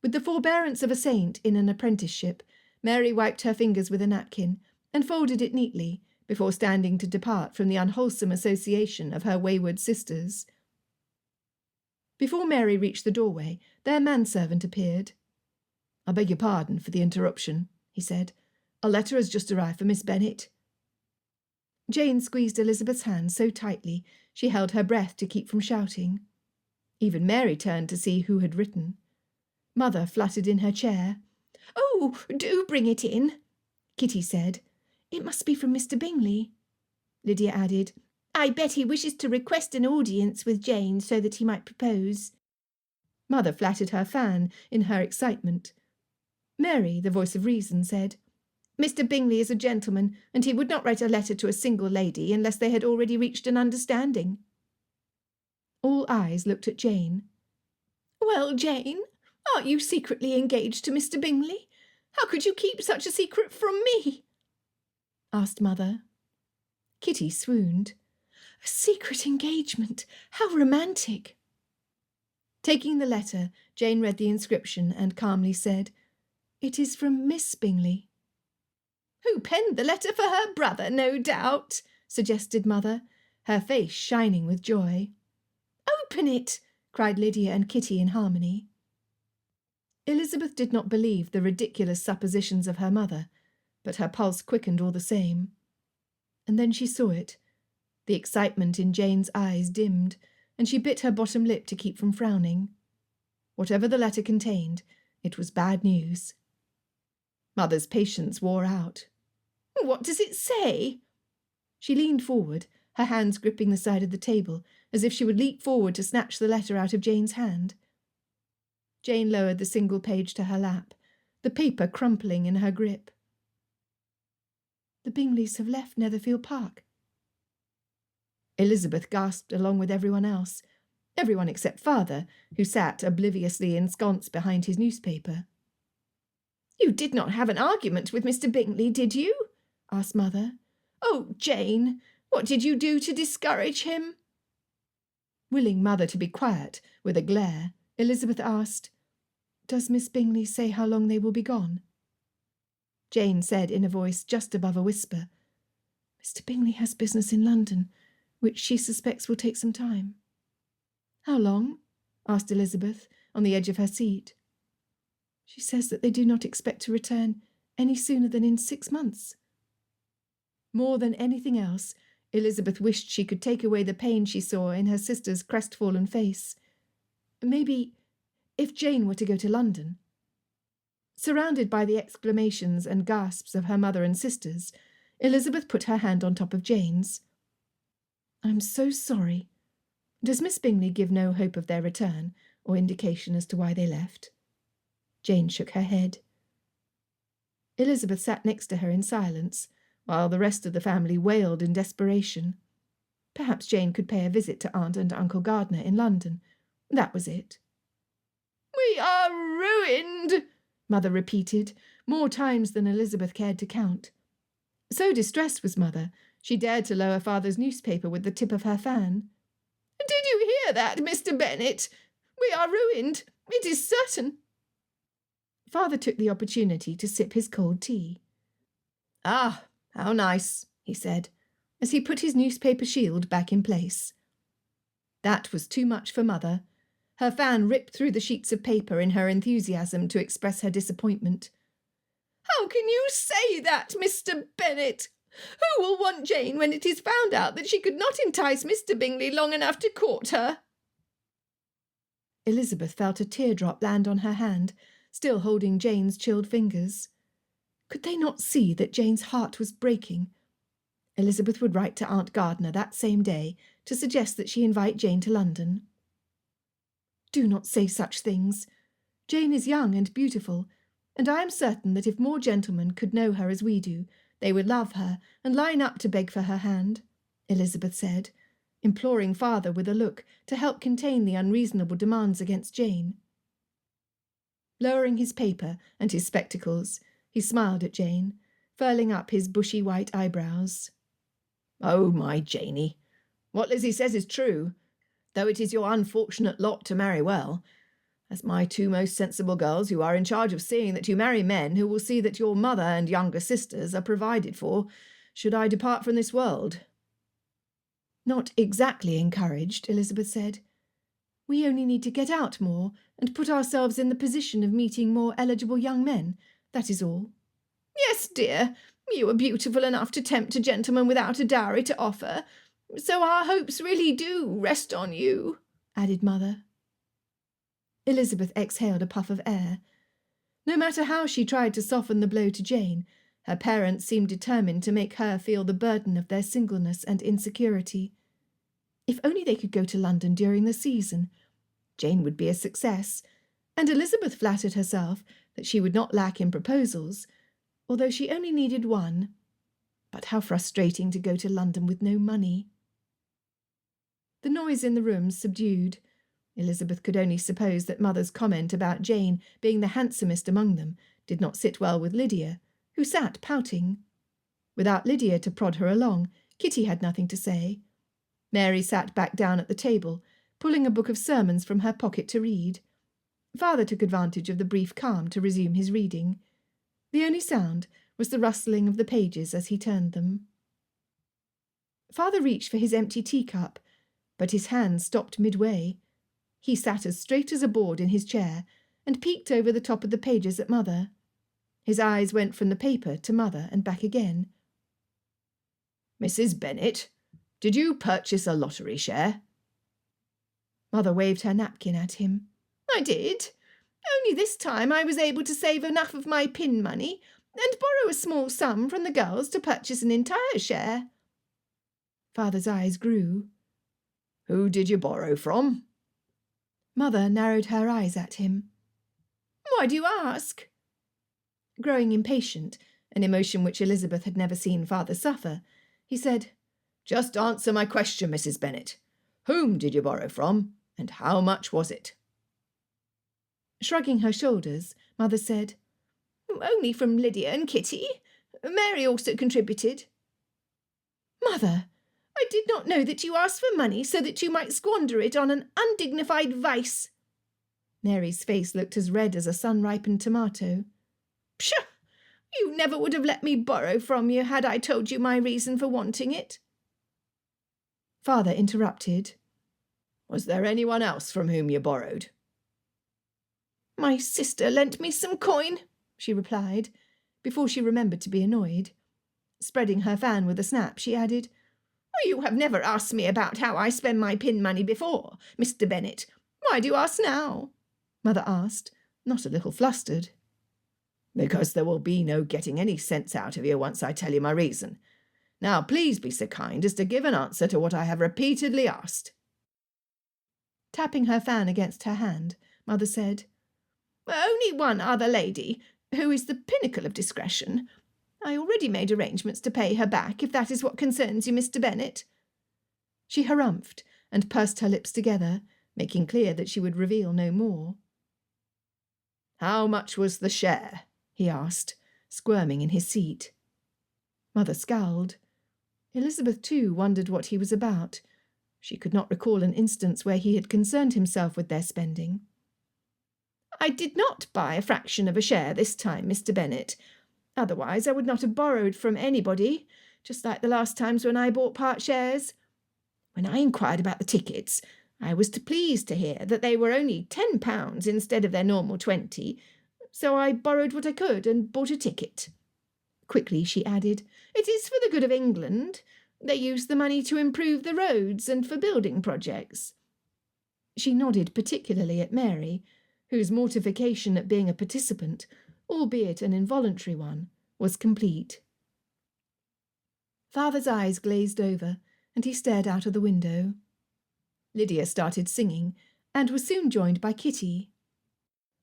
With the forbearance of a saint in an apprenticeship, Mary wiped her fingers with a napkin and folded it neatly before standing to depart from the unwholesome association of her wayward sisters. Before Mary reached the doorway, their manservant appeared. "I beg your pardon for the interruption," he said. "A letter has just arrived for Miss Bennet." Jane squeezed Elizabeth's hand so tightly she held her breath to keep from shouting. Even Mary turned to see who had written. Mother fluttered in her chair. "Oh, do bring it in," Kitty said. "It must be from Mr. Bingley." Lydia added, "I bet he wishes to request an audience with Jane so that he might propose." Mother flattered her fan in her excitement. Mary, the voice of reason, said, "Mr. Bingley is a gentleman, and he would not write a letter to a single lady unless they had already reached an understanding." All eyes looked at Jane. "Well, Jane, are you secretly engaged to Mr. Bingley? How could you keep such a secret from me?" asked Mother. Kitty swooned. "A secret engagement! How romantic!" Taking the letter, Jane read the inscription and calmly said, "It is from Miss Bingley." "Who penned the letter for her brother, no doubt," suggested Mother, her face shining with joy. "Open it!" cried Lydia and Kitty in harmony. Elizabeth did not believe the ridiculous suppositions of her mother, but her pulse quickened all the same. And then she saw it. The excitement in Jane's eyes dimmed, and she bit her bottom lip to keep from frowning. Whatever the letter contained, it was bad news. Mother's patience wore out. "What does it say?" She leaned forward, her hands gripping the side of the table, as if she would leap forward to snatch the letter out of Jane's hand. Jane lowered the single page to her lap, the paper crumpling in her grip. "The Bingleys have left Netherfield Park." Elizabeth gasped along with everyone else, everyone except Father, who sat obliviously ensconced behind his newspaper. "You did not have an argument with Mr. Bingley, did you?" asked Mother. "Oh, Jane, what did you do to discourage him?" Willing Mother to be quiet, with a glare, Elizabeth asked, "Does Miss Bingley say how long they will be gone?" Jane said in a voice just above a whisper, "Mr. Bingley has business in London, which she suspects will take some time." "How long?" asked Elizabeth, on the edge of her seat. "She says that they do not expect to return any sooner than in 6 months. More than anything else, Elizabeth wished she could take away the pain she saw in her sister's crestfallen face. Maybe, if Jane were to go to London. Surrounded by the exclamations and gasps of her mother and sisters, Elizabeth put her hand on top of Jane's. "I'm so sorry. Does Miss Bingley give no hope of their return, or indication as to why they left?" Jane shook her head. Elizabeth sat next to her in silence, while the rest of the family wailed in desperation. Perhaps Jane could pay a visit to Aunt and Uncle Gardner in London. That was it. "We are ruined," Mother repeated, more times than Elizabeth cared to count. So distressed was Mother, she dared to lower Father's newspaper with the tip of her fan. "Did you hear that, Mr. Bennet? We are ruined. It is certain." Father took the opportunity to sip his cold tea. "Ah, how nice," he said, as he put his newspaper shield back in place. That was too much for Mother. Her fan ripped through the sheets of paper in her enthusiasm to express her disappointment. "How can you say that, Mr. Bennet? Who will want Jane when it is found out that she could not entice Mr. Bingley long enough to court her?" Elizabeth felt a teardrop land on her hand, still holding Jane's chilled fingers. Could they not see that Jane's heart was breaking? Elizabeth would write to Aunt Gardner that same day to suggest that she invite Jane to London. "Do not say such things. Jane is young and beautiful, and I am certain that if more gentlemen could know her as we do, they would love her and line up to beg for her hand," Elizabeth said, imploring Father with a look to help contain the unreasonable demands against Jane. Lowering his paper and his spectacles, he smiled at Jane, furling up his bushy white eyebrows. "Oh, my Janey, what Lizzie says is true, though it is your unfortunate lot to marry well. As my two most sensible girls, you are in charge of seeing that you marry men who will see that your mother and younger sisters are provided for, should I depart from this world." "Not exactly encouraged," Elizabeth said. "We only need to get out more and put ourselves in the position of meeting more eligible young men, that is all." "Yes, dear, you are beautiful enough to tempt a gentleman without a dowry to offer, so our hopes really do rest on you," added Mother. Elizabeth exhaled a puff of air. No matter how she tried to soften the blow to Jane, her parents seemed determined to make her feel the burden of their singleness and insecurity. If only they could go to London during the season, Jane would be a success, and Elizabeth flattered herself that she would not lack in proposals, although she only needed one. But how frustrating to go to London with no money. The noise in the room subdued. Elizabeth could only suppose that Mother's comment about Jane being the handsomest among them did not sit well with Lydia, who sat pouting. Without Lydia to prod her along, Kitty had nothing to say. Mary sat back down at the table, pulling a book of sermons from her pocket to read. Father took advantage of the brief calm to resume his reading. The only sound was the rustling of the pages as he turned them. Father reached for his empty teacup, but his hand stopped midway. He sat as straight as a board in his chair and peeked over the top of the pages at Mother. His eyes went from the paper to Mother and back again. "Mrs. Bennet, did you purchase a lottery share?" Mother waved her napkin at him. "I did. Only this time I was able to save enough of my pin money and borrow a small sum from the girls to purchase an entire share." Father's eyes grew. "Who did you borrow from?" Mother narrowed her eyes at him. "Why do you ask?" Growing impatient, an emotion which Elizabeth had never seen Father suffer, he said, "Just answer my question, Mrs. Bennet. Whom did you borrow from, and how much was it?" Shrugging her shoulders, Mother said, "Only from Lydia and Kitty. Mary also contributed." "Mother, I did not know that you asked for money so that you might squander it on an undignified vice." Mary's face looked as red as a sun-ripened tomato. "Pshaw! You never would have let me borrow from you had I told you my reason for wanting it." Father interrupted. "Was there anyone else from whom you borrowed?" "My sister lent me some coin," she replied, before she remembered to be annoyed. Spreading her fan with a snap, she added, "You have never asked me about how I spend my pin money before, Mr. Bennet. Why do you ask now?" Mother asked, not a little flustered. "Because there will be no getting any sense out of you once I tell you my reason. Now please be so kind as to give an answer to what I have repeatedly asked." Tapping her fan against her hand, Mother said, "Only one other lady, who is the pinnacle of discretion. I already made arrangements to pay her back, if that is what concerns you, Mr. Bennet." She harumphed and pursed her lips together, making clear that she would reveal no more. "How much was the share?" he asked, squirming in his seat. Mother scowled. Elizabeth, too, wondered what he was about. She could not recall an instance where he had concerned himself with their spending. "I did not buy a fraction of a share this time, Mr. Bennet. Otherwise I would not have borrowed from anybody, just like the last times when I bought part shares. When I inquired about the tickets, I was pleased to hear that they were only £10 instead of their normal 20, so I borrowed what I could and bought a ticket." Quickly she added, "It is for the good of England. They use the money to improve the roads and for building projects." She nodded particularly at Mary, whose mortification at being a participant, albeit an involuntary one, was complete. Father's eyes glazed over, and he stared out of the window. Lydia started singing, and was soon joined by Kitty.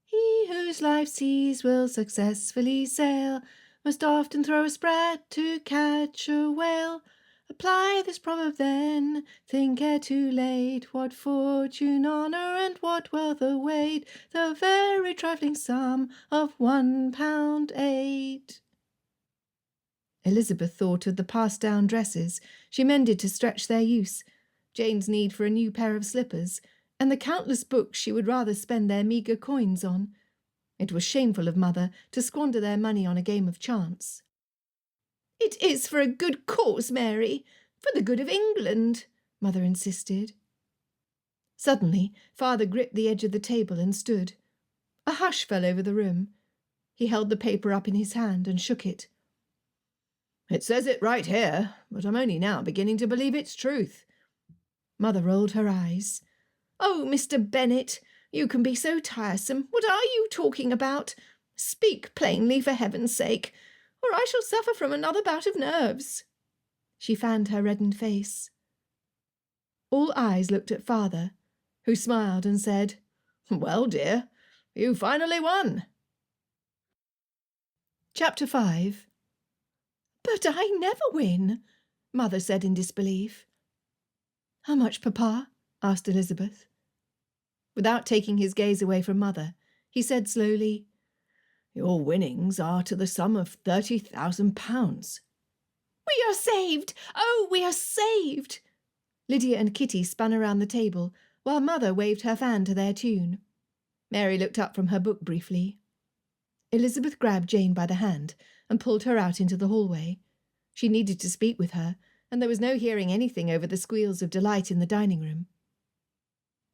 "He whose life seas will successfully sail must often throw a sprat to catch a whale. Apply this proverb then, think ere too late, what fortune, honour, and what wealth await the very trifling sum of £1.8. Elizabeth thought of the passed-down dresses she mended to stretch their use, Jane's need for a new pair of slippers, and the countless books she would rather spend their meagre coins on. It was shameful of Mother to squander their money on a game of chance. "It is for a good cause, Mary, for the good of England," Mother insisted. Suddenly, Father gripped the edge of the table and stood. A hush fell over the room. He held the paper up in his hand and shook it. "It says it right here, but I'm only now beginning to believe it's truth." Mother rolled her eyes. "Oh, Mr. Bennet, You can be so tiresome. What are you talking about? Speak plainly, for heaven's sake, or I shall suffer from another bout of nerves." She fanned her reddened face. All eyes looked at father, who smiled and said, "Well, dear, you finally won." Chapter 5. "But I never win," Mother said in disbelief. "How much, Papa?" asked Elizabeth. Without taking his gaze away from Mother, he said slowly, "Your winnings are to the sum of £30,000. "We are saved! Oh, we are saved!" Lydia and Kitty spun around the table, while Mother waved her fan to their tune. Mary looked up from her book briefly. Elizabeth grabbed Jane by the hand and pulled her out into the hallway. She needed to speak with her, and there was no hearing anything over the squeals of delight in the dining room.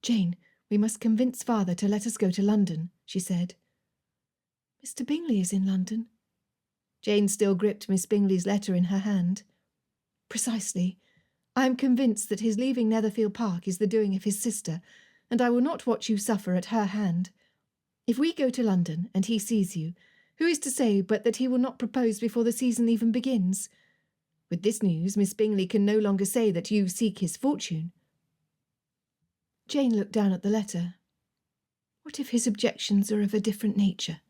"Jane, we must convince father to let us go to London," she said. "Mr. Bingley is in London." Jane still gripped Miss Bingley's letter in her hand. "Precisely. I am convinced that his leaving Netherfield Park is the doing of his sister, and I will not watch you suffer at her hand. If we go to London and he sees you, who is to say but that he will not propose before the season even begins? With this news, Miss Bingley can no longer say that you seek his fortune." Jane looked down at the letter. "What if his objections are of a different nature?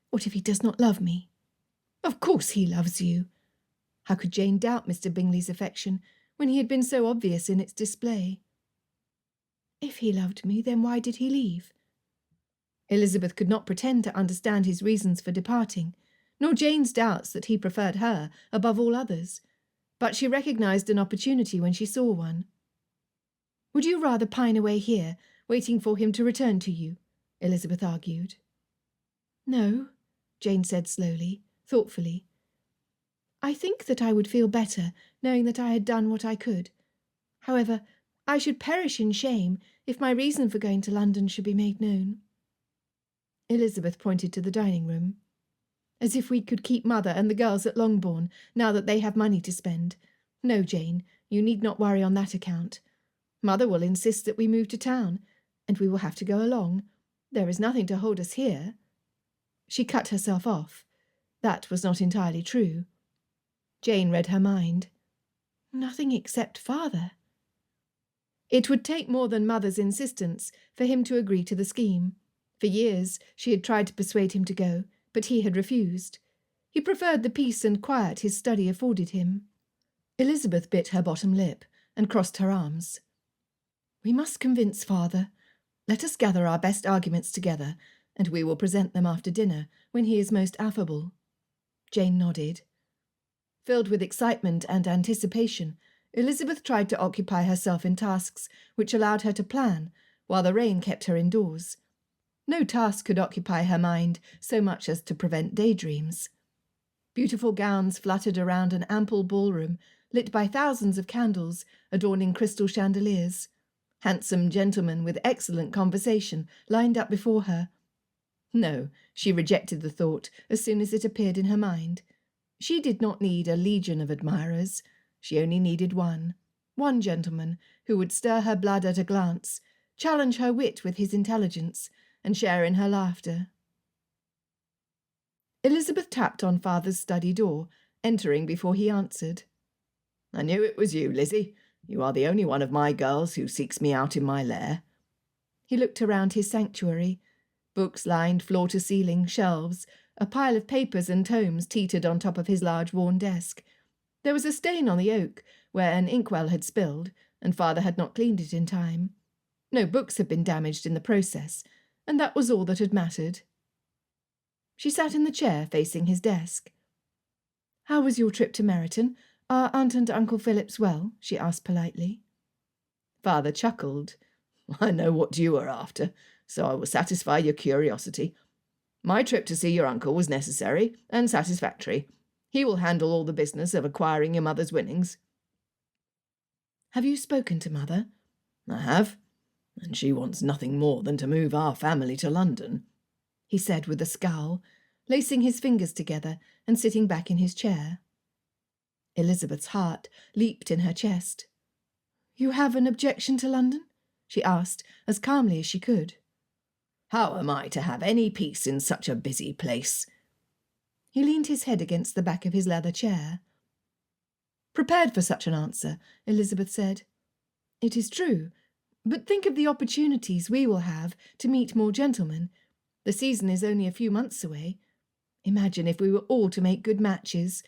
What if he does not love me?" "Of course he loves you." How could Jane doubt Mr. Bingley's affection when he had been so obvious in its display? "If he loved me, then why did he leave?" Elizabeth could not pretend to understand his reasons for departing, nor Jane's doubts that he preferred her above all others, but she recognised an opportunity when she saw one. "Would you rather pine away here, waiting for him to return to you?" Elizabeth argued. "No," Jane said slowly, thoughtfully. "I think that I would feel better knowing that I had done what I could. However, I should perish in shame if my reason for going to London should be made known." Elizabeth pointed to the dining room. "As if we could keep Mother and the girls at Longbourn, now that they have money to spend. No, Jane, you need not worry on that account. Mother will insist that we move to town, and we will have to go along. There is nothing to hold us here." She cut herself off. That was not entirely true. Jane read her mind. "Nothing except father." It would take more than Mother's insistence for him to agree to the scheme. For years she had tried to persuade him to go, but he had refused. He preferred the peace and quiet his study afforded him. Elizabeth bit her bottom lip and crossed her arms. "We must convince father. Let us gather our best arguments together, and we will present them after dinner, when he is most affable." Jane nodded. Filled with excitement and anticipation, Elizabeth tried to occupy herself in tasks which allowed her to plan, while the rain kept her indoors. No task could occupy her mind so much as to prevent daydreams. Beautiful gowns fluttered around an ample ballroom, lit by thousands of candles adorning crystal chandeliers. Handsome gentlemen with excellent conversation lined up before her. No, she rejected the thought as soon as it appeared in her mind. She did not need a legion of admirers. She only needed one gentleman who would stir her blood at a glance, challenge her wit with his intelligence, and share in her laughter. Elizabeth tapped on father's study door, entering before he answered. "I knew it was you, Lizzie. You are the only one of my girls who seeks me out in my lair." He looked around his sanctuary. Books lined floor to ceiling, shelves, a pile of papers and tomes teetered on top of his large worn desk. There was a stain on the oak, where an inkwell had spilled, and father had not cleaned it in time. No books had been damaged in the process, and that was all that had mattered. She sat in the chair facing his desk. "How was your trip to Meryton? Are Aunt and Uncle Phillips well?" she asked politely. Father chuckled. "I know what you are after, so I will satisfy your curiosity. My trip to see your uncle was necessary and satisfactory. He will handle all the business of acquiring your mother's winnings." "Have you spoken to Mother?" "I have, and she wants nothing more than to move our family to London," he said with a scowl, lacing his fingers together and sitting back in his chair. Elizabeth's heart leaped in her chest. "You have an objection to London?" she asked, as calmly as she could. How am I to have any peace in such a busy place?" He leaned his head against the back of his leather chair. Prepared for such an answer, Elizabeth said, "It is true, but think of the opportunities we will have to meet more gentlemen. The season is only a few months away. Imagine if we were all to make good matches.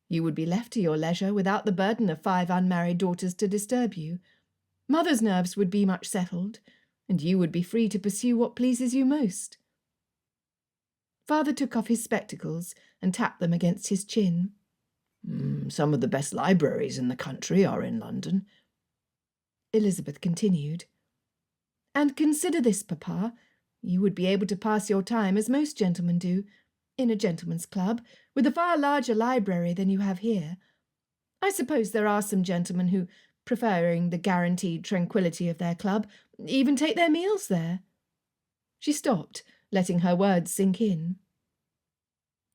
You would be left to your leisure without the burden of 5 unmarried daughters to disturb you. Mother's nerves would be much settled, and you would be free to pursue what pleases you most." Father took off his spectacles and tapped them against his chin. Some of the best libraries in the country are in London." Elizabeth continued. "And consider this, Papa. You would be able to pass your time as most gentlemen do, in a gentleman's club, with a far larger library than you have here. I suppose there are some gentlemen who, preferring the guaranteed tranquillity of their club, even take their meals there." She stopped, letting her words sink in.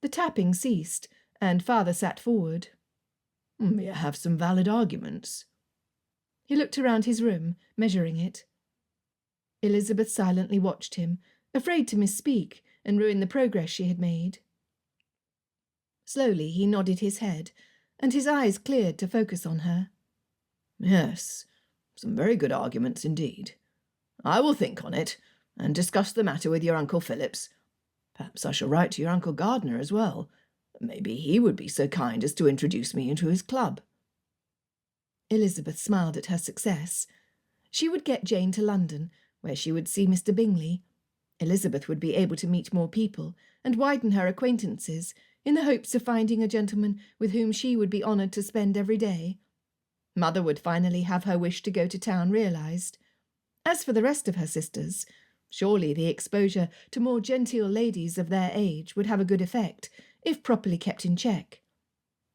The tapping ceased, and Father sat forward. "You have some valid arguments." He looked around his room, measuring it. Elizabeth silently watched him, afraid to misspeak and ruin the progress she had made. Slowly he nodded his head, and his eyes cleared to focus on her. "Yes, some very good arguments indeed. I will think on it, and discuss the matter with your Uncle Phillips. Perhaps I shall write to your Uncle Gardner as well. Maybe he would be so kind as to introduce me into his club." Elizabeth smiled at her success. She would get Jane to London, where she would see Mr. Bingley. Elizabeth would be able to meet more people and widen her acquaintances in the hopes of finding a gentleman with whom she would be honoured to spend every day. Mother would finally have her wish to go to town realised. As for the rest of her sisters, surely the exposure to more genteel ladies of their age would have a good effect, if properly kept in check.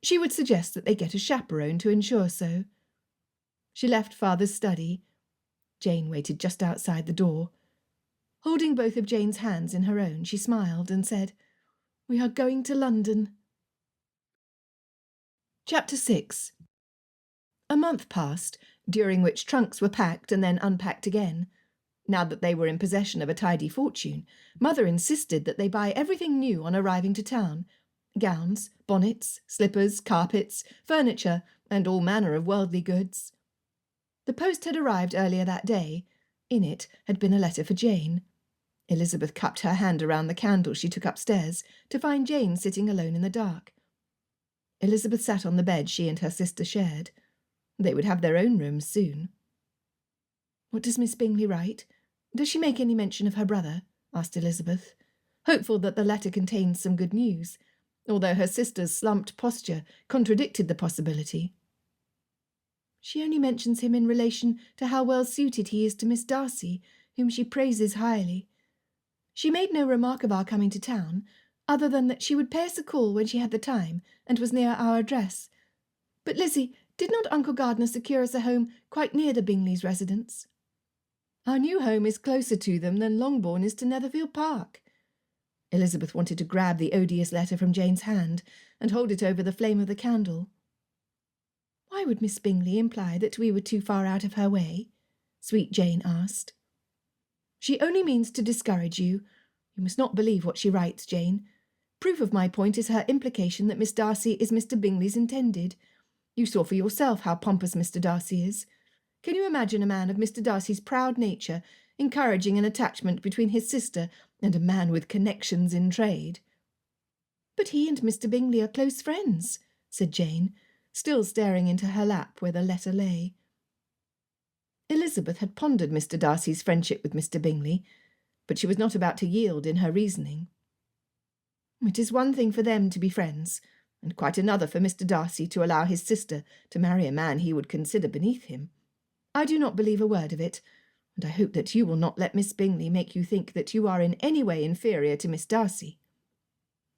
She would suggest that they get a chaperone to ensure so. She left Father's study. Jane waited just outside the door. Holding both of Jane's hands in her own, she smiled and said, "We are going to London." Chapter 6. A month passed, during which trunks were packed and then unpacked again. Now that they were in possession of a tidy fortune, Mother insisted that they buy everything new on arriving to town: gowns, bonnets, slippers, carpets, furniture, and all manner of worldly goods. The post had arrived earlier that day. In it had been a letter for Jane. Elizabeth cupped her hand around the candle she took upstairs to find Jane sitting alone in the dark. Elizabeth sat on the bed she and her sister shared. They would have their own rooms soon. "What does Miss Bingley write? Does she make any mention of her brother?" asked Elizabeth, hopeful that the letter contained some good news, although her sister's slumped posture contradicted the possibility. "She only mentions him in relation to how well suited he is to Miss Darcy, whom she praises highly. She made no remark of our coming to town, other than that she would pay us a call when she had the time and was near our address. But, Lizzie, did not Uncle Gardner secure us a home quite near the Bingleys' residence? Our new home is closer to them than Longbourn is to Netherfield Park." Elizabeth wanted to grab the odious letter from Jane's hand and hold it over the flame of the candle. "Why would Miss Bingley imply that we were too far out of her way?" sweet Jane asked. "She only means to discourage you. You must not believe what she writes, Jane. Proof of my point is her implication that Miss Darcy is Mr. Bingley's intended. You saw for yourself how pompous Mr. Darcy is. Can you imagine a man of Mr. Darcy's proud nature encouraging an attachment between his sister and a man with connections in trade?" "But he and Mr. Bingley are close friends," said Jane, still staring into her lap where the letter lay. Elizabeth had pondered Mr. Darcy's friendship with Mr. Bingley, but she was not about to yield in her reasoning. "It is one thing for them to be friends, and quite another for Mr. Darcy to allow his sister to marry a man he would consider beneath him. I do not believe a word of it, and I hope that you will not let Miss Bingley make you think that you are in any way inferior to Miss Darcy."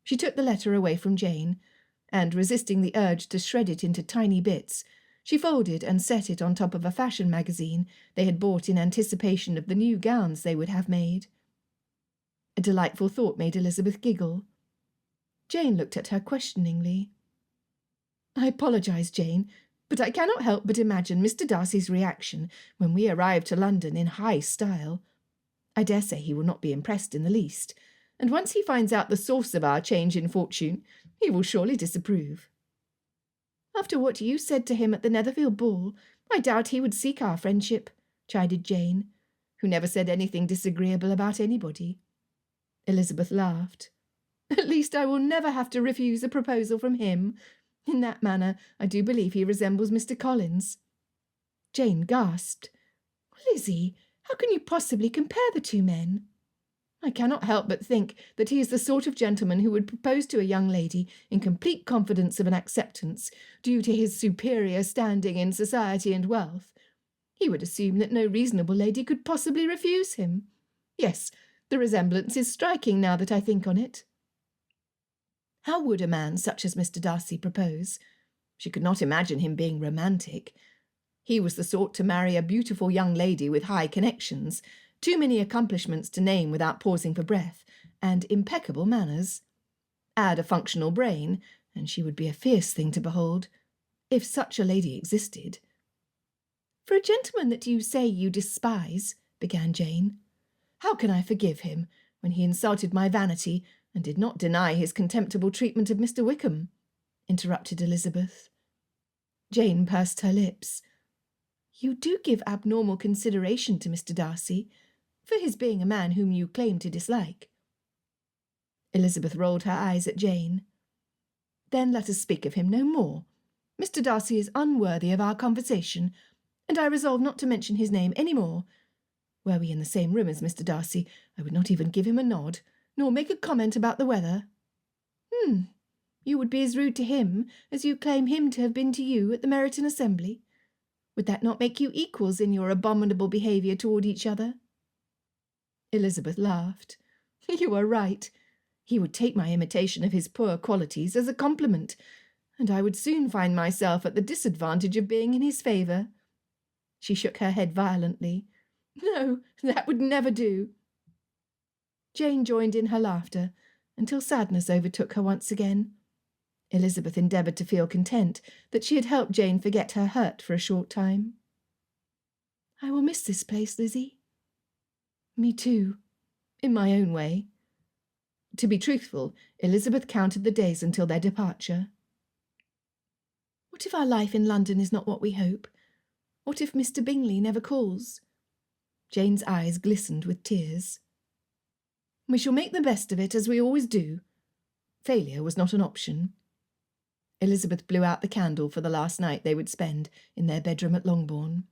She took the letter away from Jane, and, resisting the urge to shred it into tiny bits, she folded and set it on top of a fashion magazine they had bought in anticipation of the new gowns they would have made. A delightful thought made Elizabeth giggle. Jane looked at her questioningly. "I apologise, Jane, but I cannot help but imagine Mr. Darcy's reaction when we arrive to London in high style. I dare say he will not be impressed in the least, and once he finds out the source of our change in fortune, he will surely disapprove. After what you said to him at the Netherfield ball, I doubt he would seek our friendship, chided Jane, who never said anything disagreeable about anybody. Elizabeth laughed. At least I will never have to refuse a proposal from him. In that manner, I do believe he resembles Mr. Collins. Jane gasped. Lizzie, how can you possibly compare the two men? I cannot help but think that he is the sort of gentleman who would propose to a young lady in complete confidence of an acceptance, due to his superior standing in society and wealth. He would assume that no reasonable lady could possibly refuse him. Yes, the resemblance is striking now that I think on it. How would a man such as Mr. Darcy propose? She could not imagine him being romantic. He was the sort to marry a beautiful young lady with high connections, too many accomplishments to name without pausing for breath, and impeccable manners. Add a functional brain, and she would be a fierce thing to behold, if such a lady existed. For a gentleman that you say you despise, began Jane. How can I forgive him, when he insulted my vanity, and did not deny his contemptible treatment of Mr. Wickham? Interrupted Elizabeth. Jane pursed her lips. You do give abnormal consideration to Mr. Darcy, for his being a man whom you claim to dislike. Elizabeth rolled her eyes at Jane. Then let us speak of him no more. Mr. Darcy is unworthy of our conversation, and I resolve not to mention his name any more. Were we in the same room as Mr. Darcy, I would not even give him a nod, nor make a comment about the weather. You would be as rude to him as you claim him to have been to you at the Meryton Assembly. Would that not make you equals in your abominable behaviour toward each other? Elizabeth laughed. You are right. He would take my imitation of his poor qualities as a compliment, and I would soon find myself at the disadvantage of being in his favour. She shook her head violently. No, that would never do. Jane joined in her laughter, until sadness overtook her once again. Elizabeth endeavoured to feel content that she had helped Jane forget her hurt for a short time. I will miss this place, Lizzie. Me too, in my own way. To be truthful, Elizabeth counted the days until their departure. What if our life in London is not what we hope? What if Mr. Bingley never calls? Jane's eyes glistened with tears. We shall make the best of it, as we always do. Failure was not an option. Elizabeth blew out the candle for the last night they would spend in their bedroom at Longbourn.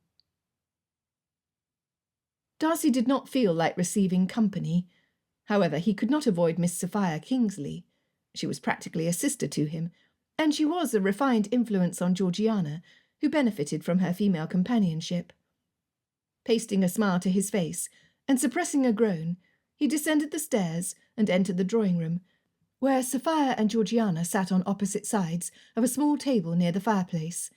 Darcy did not feel like receiving company. However, he could not avoid Miss Sophia Kingsley. She was practically a sister to him, and she was a refined influence on Georgiana, who benefited from her female companionship. Pasting a smile to his face, and suppressing a groan, he descended the stairs and entered the drawing-room, where Sophia and Georgiana sat on opposite sides of a small table near the fireplace.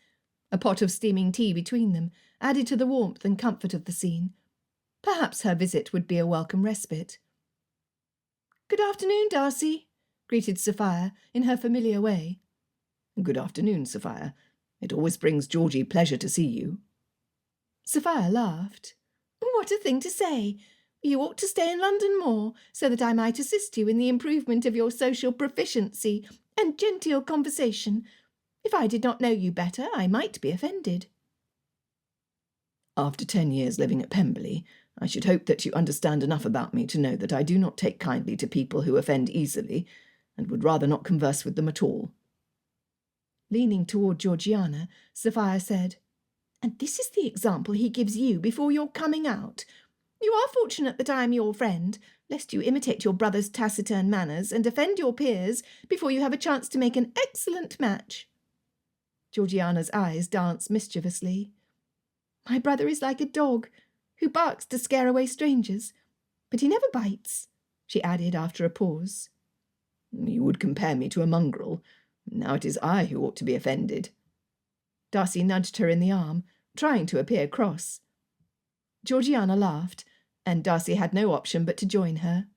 A pot of steaming tea between them added to the warmth and comfort of the scene. Perhaps her visit would be a welcome respite. Good afternoon, Darcy, greeted Sophia in her familiar way. Good afternoon, Sophia. It always brings Georgie pleasure to see you. Sophia laughed. What a thing to say! You ought to stay in London more, so that I might assist you in the improvement of your social proficiency and genteel conversation. If I did not know you better, I might be offended. After 10 years living at Pemberley, I should hope that you understand enough about me to know that I do not take kindly to people who offend easily, and would rather not converse with them at all. Leaning toward Georgiana, Sophia said, And this is the example he gives you before your coming out. You are fortunate that I am your friend, lest you imitate your brother's taciturn manners and offend your peers before you have a chance to make an excellent match. Georgiana's eyes danced mischievously. My brother is like a dog, who barks to scare away strangers, but he never bites, she added after a pause. You would compare me to a mongrel. Now it is I who ought to be offended. Darcy nudged her in the arm, trying to appear cross. Georgiana laughed, and Darcy had no option but to join her.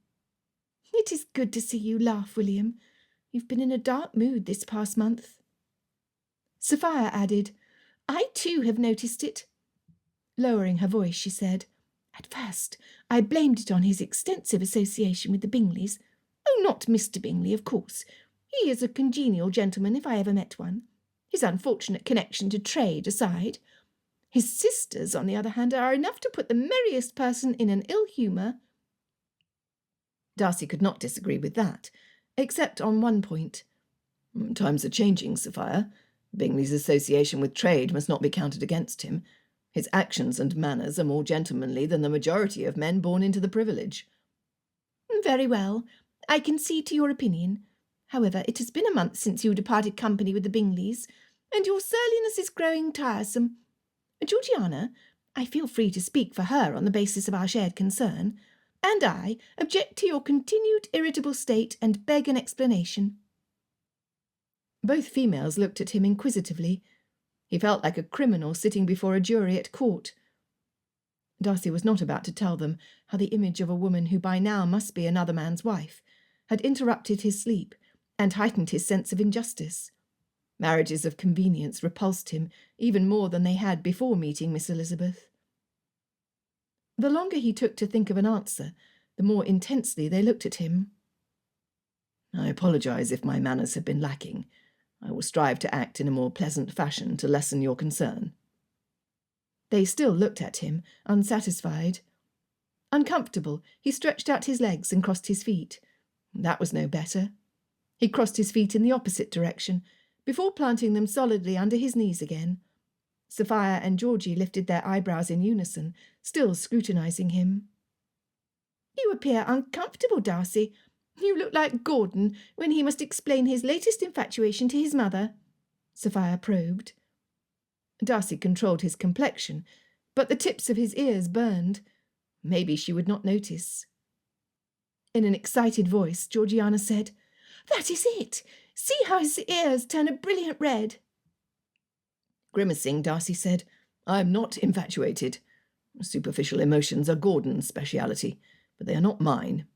It is good to see you laugh, William. You've been in a dark mood this past month. Sophia added, I too have noticed it. Lowering her voice, she said, I At first, I blamed it on his extensive association with the Bingleys. Oh, not Mr. Bingley, of course. He is a congenial gentleman if I ever met one. His unfortunate connection to trade aside. His sisters, on the other hand, are enough to put the merriest person in an ill humour. Darcy could not disagree with that, except on one point. Times are changing, Sophia. Bingley's association with trade must not be counted against him. His actions and manners are more gentlemanly than the majority of men born into the privilege. Very well. I concede to your opinion. However, it has been a month since you departed company with the Bingleys, and your surliness is growing tiresome. Georgiana, I feel free to speak for her on the basis of our shared concern, and I object to your continued irritable state and beg an explanation. Both females looked at him inquisitively. He felt like a criminal sitting before a jury at court. Darcy was not about to tell them how the image of a woman who by now must be another man's wife had interrupted his sleep and heightened his sense of injustice. Marriages of convenience repulsed him even more than they had before meeting Miss Elizabeth. The longer he took to think of an answer, the more intensely they looked at him. I apologise if my manners have been lacking. I will strive to act in a more pleasant fashion to lessen your concern. They still looked at him, unsatisfied. Uncomfortable, he stretched out his legs and crossed his feet. That was no better. He crossed his feet in the opposite direction, before planting them solidly under his knees again. Sophia and Georgie lifted their eyebrows in unison, still scrutinising him. You appear uncomfortable, Darcy. You look like Gordon when he must explain his latest infatuation to his mother, Sophia probed. Darcy controlled his complexion, but the tips of his ears burned. Maybe she would not notice. In an excited voice, Georgiana said, "That is it! See how his ears turn a brilliant red." Grimacing, Darcy said, "I am not infatuated. Superficial emotions are Gordon's speciality, but they are not mine."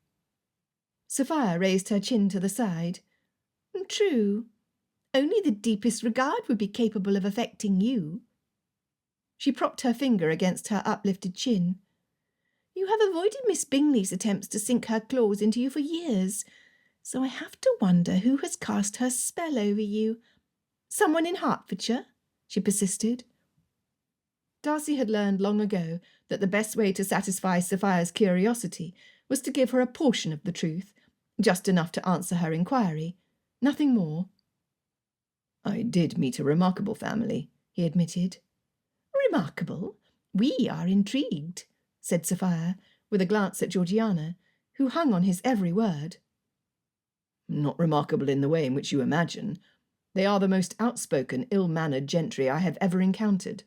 Sophia raised her chin to the side. "True. Only the deepest regard would be capable of affecting you." She propped her finger against her uplifted chin. "You have avoided Miss Bingley's attempts to sink her claws into you for years, so I have to wonder who has cast her spell over you. Someone in Hertfordshire?" she persisted. Darcy had learned long ago that the best way to satisfy Sophia's curiosity was to give her a portion of the truth, just enough to answer her inquiry, nothing more. "I did meet a remarkable family," he admitted. "Remarkable? We are intrigued," said Sophia, with a glance at Georgiana, who hung on his every word. "Not remarkable in the way in which you imagine. They are the most outspoken, ill-mannered gentry I have ever encountered."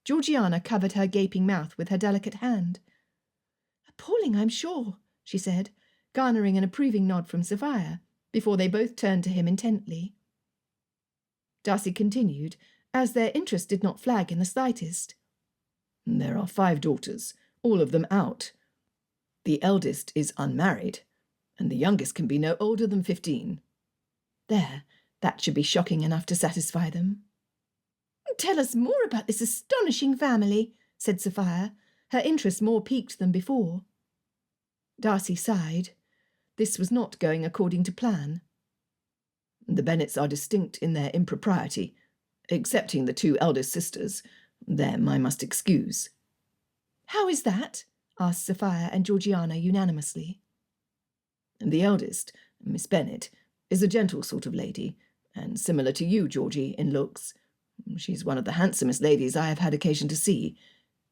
Georgiana covered her gaping mouth with her delicate hand. "Appalling, I'm sure," she said, garnering an approving nod from Sophia, before they both turned to him intently. Darcy continued, as their interest did not flag in the slightest. "There are 5 daughters, all of them out. The eldest is unmarried, and the youngest can be no older than 15. There, that should be shocking enough to satisfy them." "Tell us more about this astonishing family," said Sophia, her interest more piqued than before. Darcy sighed. This was not going according to plan. "The Bennets are distinct in their impropriety, excepting the 2 eldest sisters. Them I must excuse." "How is that?" asked Sophia and Georgiana unanimously. "The eldest, Miss Bennet, is a gentle sort of lady, and similar to you, Georgie, in looks. She's one of the handsomest ladies I have had occasion to see,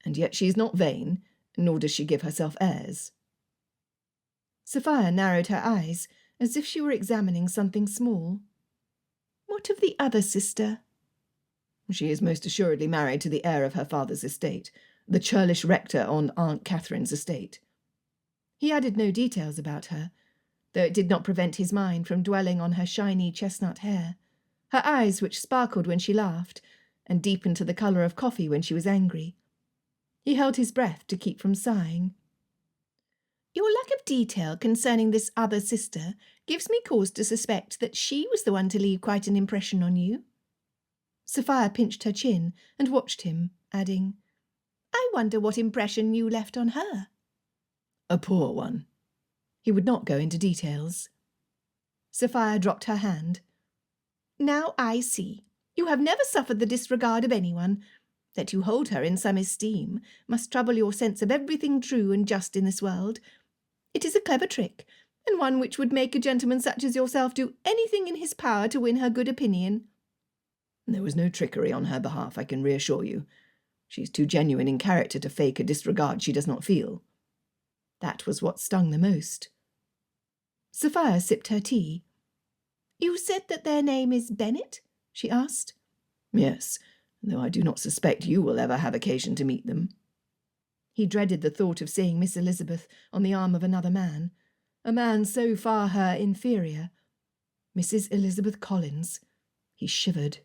and yet she is not vain, nor does she give herself airs." Sophia narrowed her eyes, as if she were examining something small. "What of the other sister?" "She is most assuredly married to the heir of her father's estate, the churlish rector on Aunt Catherine's estate." He added no details about her, though it did not prevent his mind from dwelling on her shiny chestnut hair, her eyes which sparkled when she laughed, and deepened to the colour of coffee when she was angry. He held his breath to keep from sighing. "Your lack of detail concerning this other sister gives me cause to suspect that she was the one to leave quite an impression on you." Sophia pinched her chin and watched him, adding, "I wonder what impression you left on her." A poor one. He would not go into details. Sophia dropped her hand. "Now I see. You have never suffered the disregard of anyone. That you hold her in some esteem must trouble your sense of everything true and just in this world. It is a clever trick, and one which would make a gentleman such as yourself do anything in his power to win her good opinion." There was no trickery on her behalf, I can reassure you. She's too genuine in character to fake a disregard she does not feel. That was what stung the most. Sophia sipped her tea. "You said that their name is Bennet?" she asked. "Yes, though I do not suspect you will ever have occasion to meet them." He dreaded the thought of seeing Miss Elizabeth on the arm of another man, a man so far her inferior. Mrs. Elizabeth Collins. He shivered.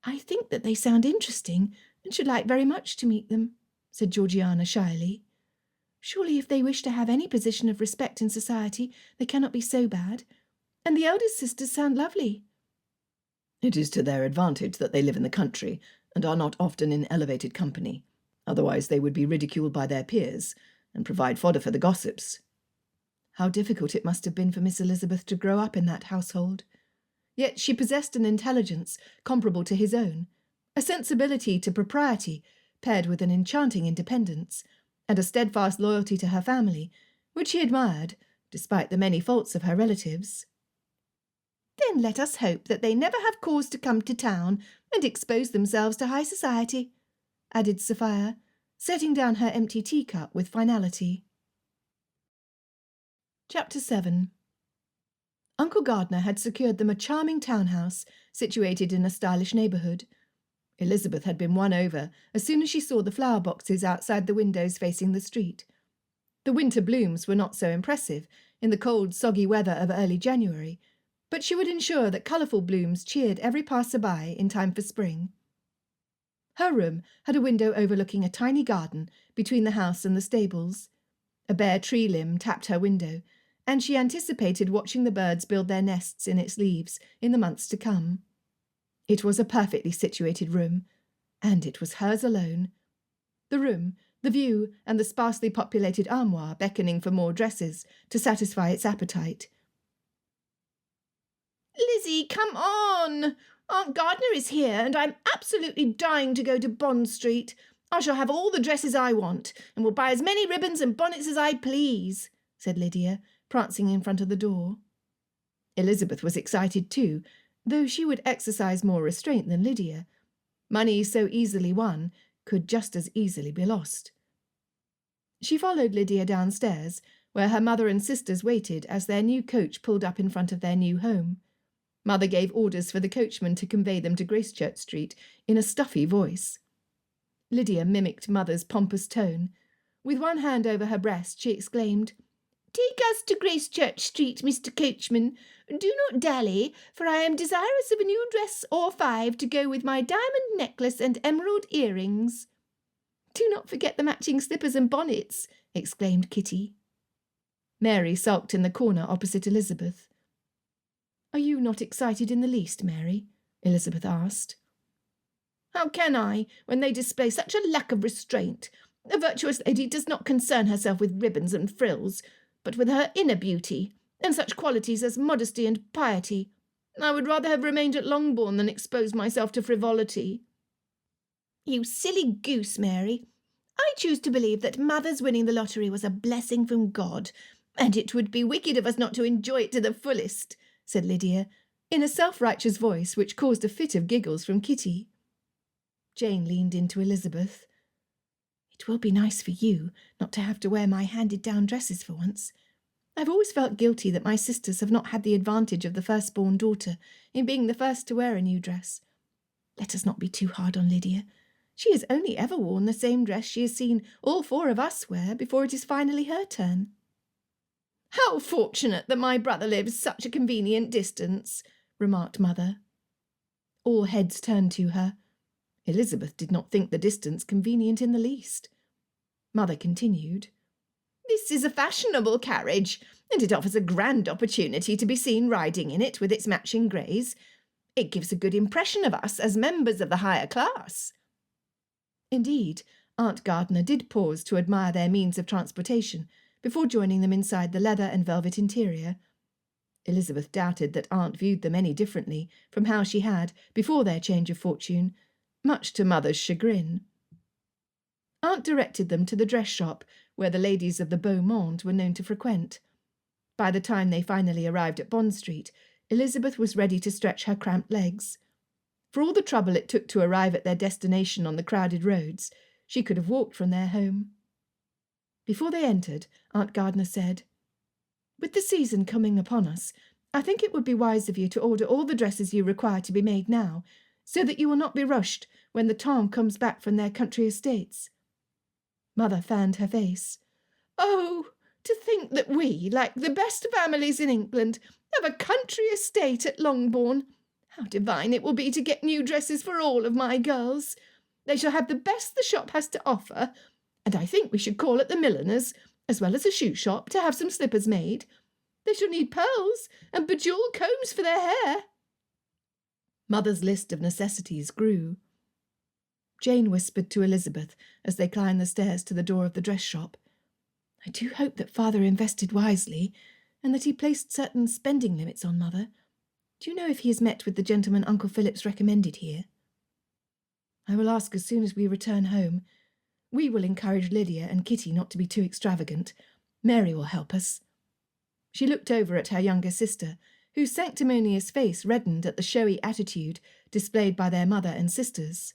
"I think that they sound interesting, and should like very much to meet them," said Georgiana shyly. "Surely if they wish to have any position of respect in society, they cannot be so bad. And the eldest sisters sound lovely." "It is to their advantage that they live in the country, and are not often in elevated company. Otherwise they would be ridiculed by their peers, and provide fodder for the gossips." How difficult it must have been for Miss Elizabeth to grow up in that household. Yet she possessed an intelligence comparable to his own, a sensibility to propriety paired with an enchanting independence, and a steadfast loyalty to her family, which he admired, despite the many faults of her relatives. "Then let us hope that they never have cause to come to town and expose themselves to high society," added Sophia, setting down her empty teacup with finality. Chapter 7. Uncle Gardner had secured them a charming townhouse situated in a stylish neighbourhood. Elizabeth had been won over as soon as she saw the flower boxes outside the windows facing the street. The winter blooms were not so impressive in the cold, soggy weather of early January, but she would ensure that colourful blooms cheered every passer-by in time for spring. Her room had a window overlooking a tiny garden between the house and the stables. A bare tree limb tapped her window, and she anticipated watching the birds build their nests in its leaves in the months to come. It was a perfectly situated room, and it was hers alone. The room, the view, and the sparsely populated armoire beckoning for more dresses to satisfy its appetite. "Lizzie, come on! Aunt Gardner is here, and I'm absolutely dying to go to Bond Street. I shall have all the dresses I want, and will buy as many ribbons and bonnets as I please," said Lydia, prancing in front of the door. Elizabeth was excited too, though she would exercise more restraint than Lydia. Money so easily won could just as easily be lost. She followed Lydia downstairs, where her mother and sisters waited as their new coach pulled up in front of their new home. Mother gave orders for the coachman to convey them to Gracechurch Street in a stuffy voice. Lydia mimicked Mother's pompous tone. With one hand over her breast, she exclaimed, "Take us to Gracechurch Street, Mr. Coachman. Do not dally, for I am desirous of a new dress or 5 to go with my diamond necklace and emerald earrings." "Do not forget the matching slippers and bonnets," exclaimed Kitty. Mary sulked in the corner opposite Elizabeth. "Are you not excited in the least, Mary?" Elizabeth asked. "How can I, when they display such a lack of restraint? A virtuous lady does not concern herself with ribbons and frills, but with her inner beauty, and such qualities as modesty and piety. I would rather have remained at Longbourn than expose myself to frivolity." "You silly goose, Mary. I choose to believe that Mother's winning the lottery was a blessing from God, and it would be wicked of us not to enjoy it to the fullest," said Lydia, in a self-righteous voice which caused a fit of giggles from Kitty. Jane leaned into Elizabeth. "It will be nice for you not to have to wear my handed-down dresses for once. I've always felt guilty that my sisters have not had the advantage of the first-born daughter in being the first to wear a new dress. Let us not be too hard on Lydia. She has only ever worn the same dress she has seen all 4 of us wear before it is finally her turn." "How fortunate that my brother lives such a convenient distance," remarked Mother. All heads turned to her. Elizabeth did not think the distance convenient in the least. Mother continued, "This is a fashionable carriage, and it offers a grand opportunity to be seen riding in it with its matching greys. It gives a good impression of us as members of the higher class." Indeed, Aunt Gardiner did pause to admire their means of transportation before joining them inside the leather and velvet interior. Elizabeth doubted that Aunt viewed them any differently from how she had before their change of fortune, much to Mother's chagrin. Aunt directed them to the dress shop where the ladies of the beau monde were known to frequent. By the time they finally arrived at Bond Street, Elizabeth was ready to stretch her cramped legs. For all the trouble it took to arrive at their destination on the crowded roads, she could have walked from their home. Before they entered, Aunt Gardiner said, "With the season coming upon us, I think it would be wise of you to order all the dresses you require to be made now, so that you will not be rushed when the Tom comes back from their country estates." Mother fanned her face. "Oh, to think that we, like the best families in England, have a country estate at Longbourn. How divine it will be to get new dresses for all of my girls. They shall have the best the shop has to offer, and I think we should call at the milliner's, as well as a shoe shop, to have some slippers made. They shall need pearls and bejewelled combs for their hair." Mother's list of necessities grew. Jane whispered to Elizabeth as they climbed the stairs to the door of the dress shop, "I do hope that Father invested wisely, and that he placed certain spending limits on Mother. Do you know if he has met with the gentleman Uncle Phillips recommended here?" "I will ask as soon as we return home. We will encourage Lydia and Kitty not to be too extravagant. Mary will help us." She looked over at her younger sister, whose sanctimonious face reddened at the showy attitude displayed by their mother and sisters.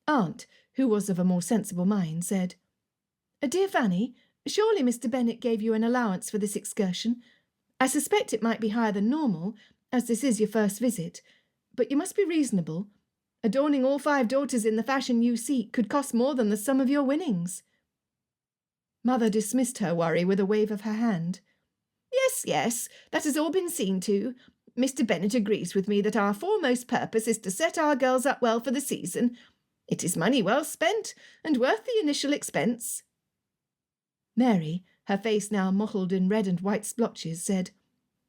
Aunt, who was of a more sensible mind, said, "Dear Fanny, surely Mr. Bennet gave you an allowance for this excursion. I suspect it might be higher than normal, as this is your first visit, but you must be reasonable. Adorning all 5 daughters in the fashion you seek could cost more than the sum of your winnings." Mother dismissed her worry with a wave of her hand. "Yes, yes, that has all been seen to. Mr. Bennet agrees with me that our foremost purpose is to set our girls up well for the season. It is money well spent, and worth the initial expense." Mary, her face now mottled in red and white splotches, said,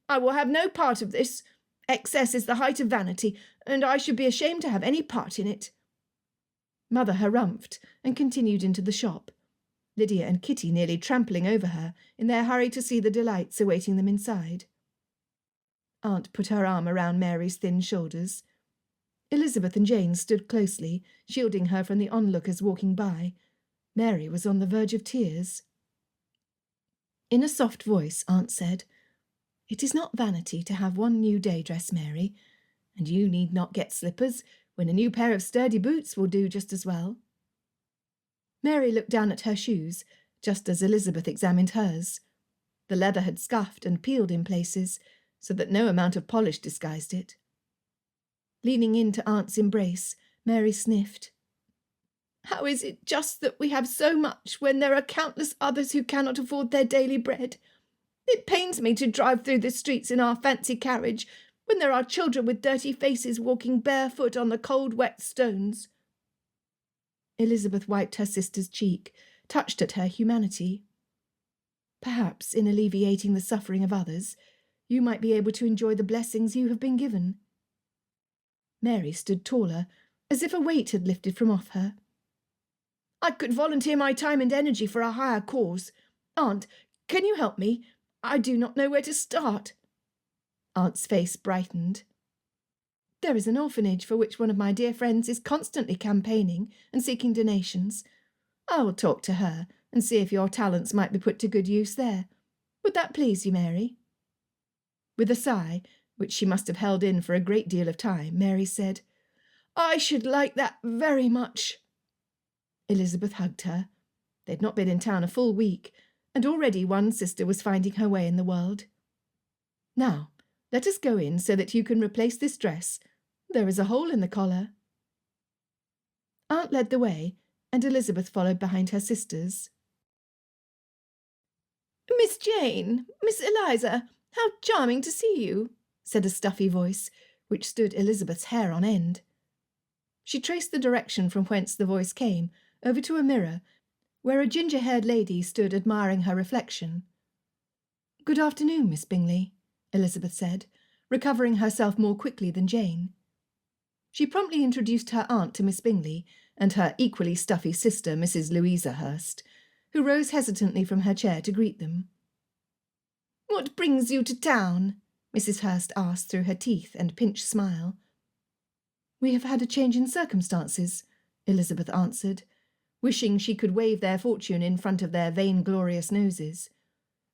"I will have no part of this. Excess is the height of vanity, and I should be ashamed to have any part in it." Mother harumphed and continued into the shop, Lydia and Kitty nearly trampling over her in their hurry to see the delights awaiting them inside. Aunt put her arm around Mary's thin shoulders. Elizabeth and Jane stood closely, shielding her from the onlookers walking by. Mary was on the verge of tears. In a soft voice, Aunt said, "It is not vanity to have one new day dress, Mary, and you need not get slippers when a new pair of sturdy boots will do just as well." Mary looked down at her shoes, just as Elizabeth examined hers. The leather had scuffed and peeled in places, so that no amount of polish disguised it. Leaning into Aunt's embrace, Mary sniffed. "How is it just that we have so much when there are countless others who cannot afford their daily bread? It pains me to drive through the streets in our fancy carriage when there are children with dirty faces walking barefoot on the cold, wet stones." Elizabeth wiped her sister's cheek, touched at her humanity. "Perhaps, in alleviating the suffering of others, you might be able to enjoy the blessings you have been given." Mary stood taller, as if a weight had lifted from off her. "I could volunteer my time and energy for a higher cause. Aunt, can you help me? I do not know where to start." Aunt's face brightened. "There is an orphanage for which one of my dear friends is constantly campaigning and seeking donations. I will talk to her and see if your talents might be put to good use there. Would that please you, Mary?" With a sigh, which she must have held in for a great deal of time, Mary said, "I should like that very much." Elizabeth hugged her. They'd not been in town a full week, and already one sister was finding her way in the world. "Now, let us go in so that you can replace this dress. There is a hole in the collar." Aunt led the way, and Elizabeth followed behind her sisters. "Miss Jane, Miss Eliza, how charming to see you," said a stuffy voice, which stood Elizabeth's hair on end. She traced the direction from whence the voice came over to a mirror, where a ginger-haired lady stood admiring her reflection. "Good afternoon, Miss Bingley," Elizabeth said, recovering herself more quickly than Jane. She promptly introduced her aunt to Miss Bingley, and her equally stuffy sister, Mrs. Louisa Hurst, who rose hesitantly from her chair to greet them. "What brings you to town?" Mrs. Hurst asked through her teeth and pinched smile. "We have had a change in circumstances," Elizabeth answered, wishing she could wave their fortune in front of their vainglorious noses.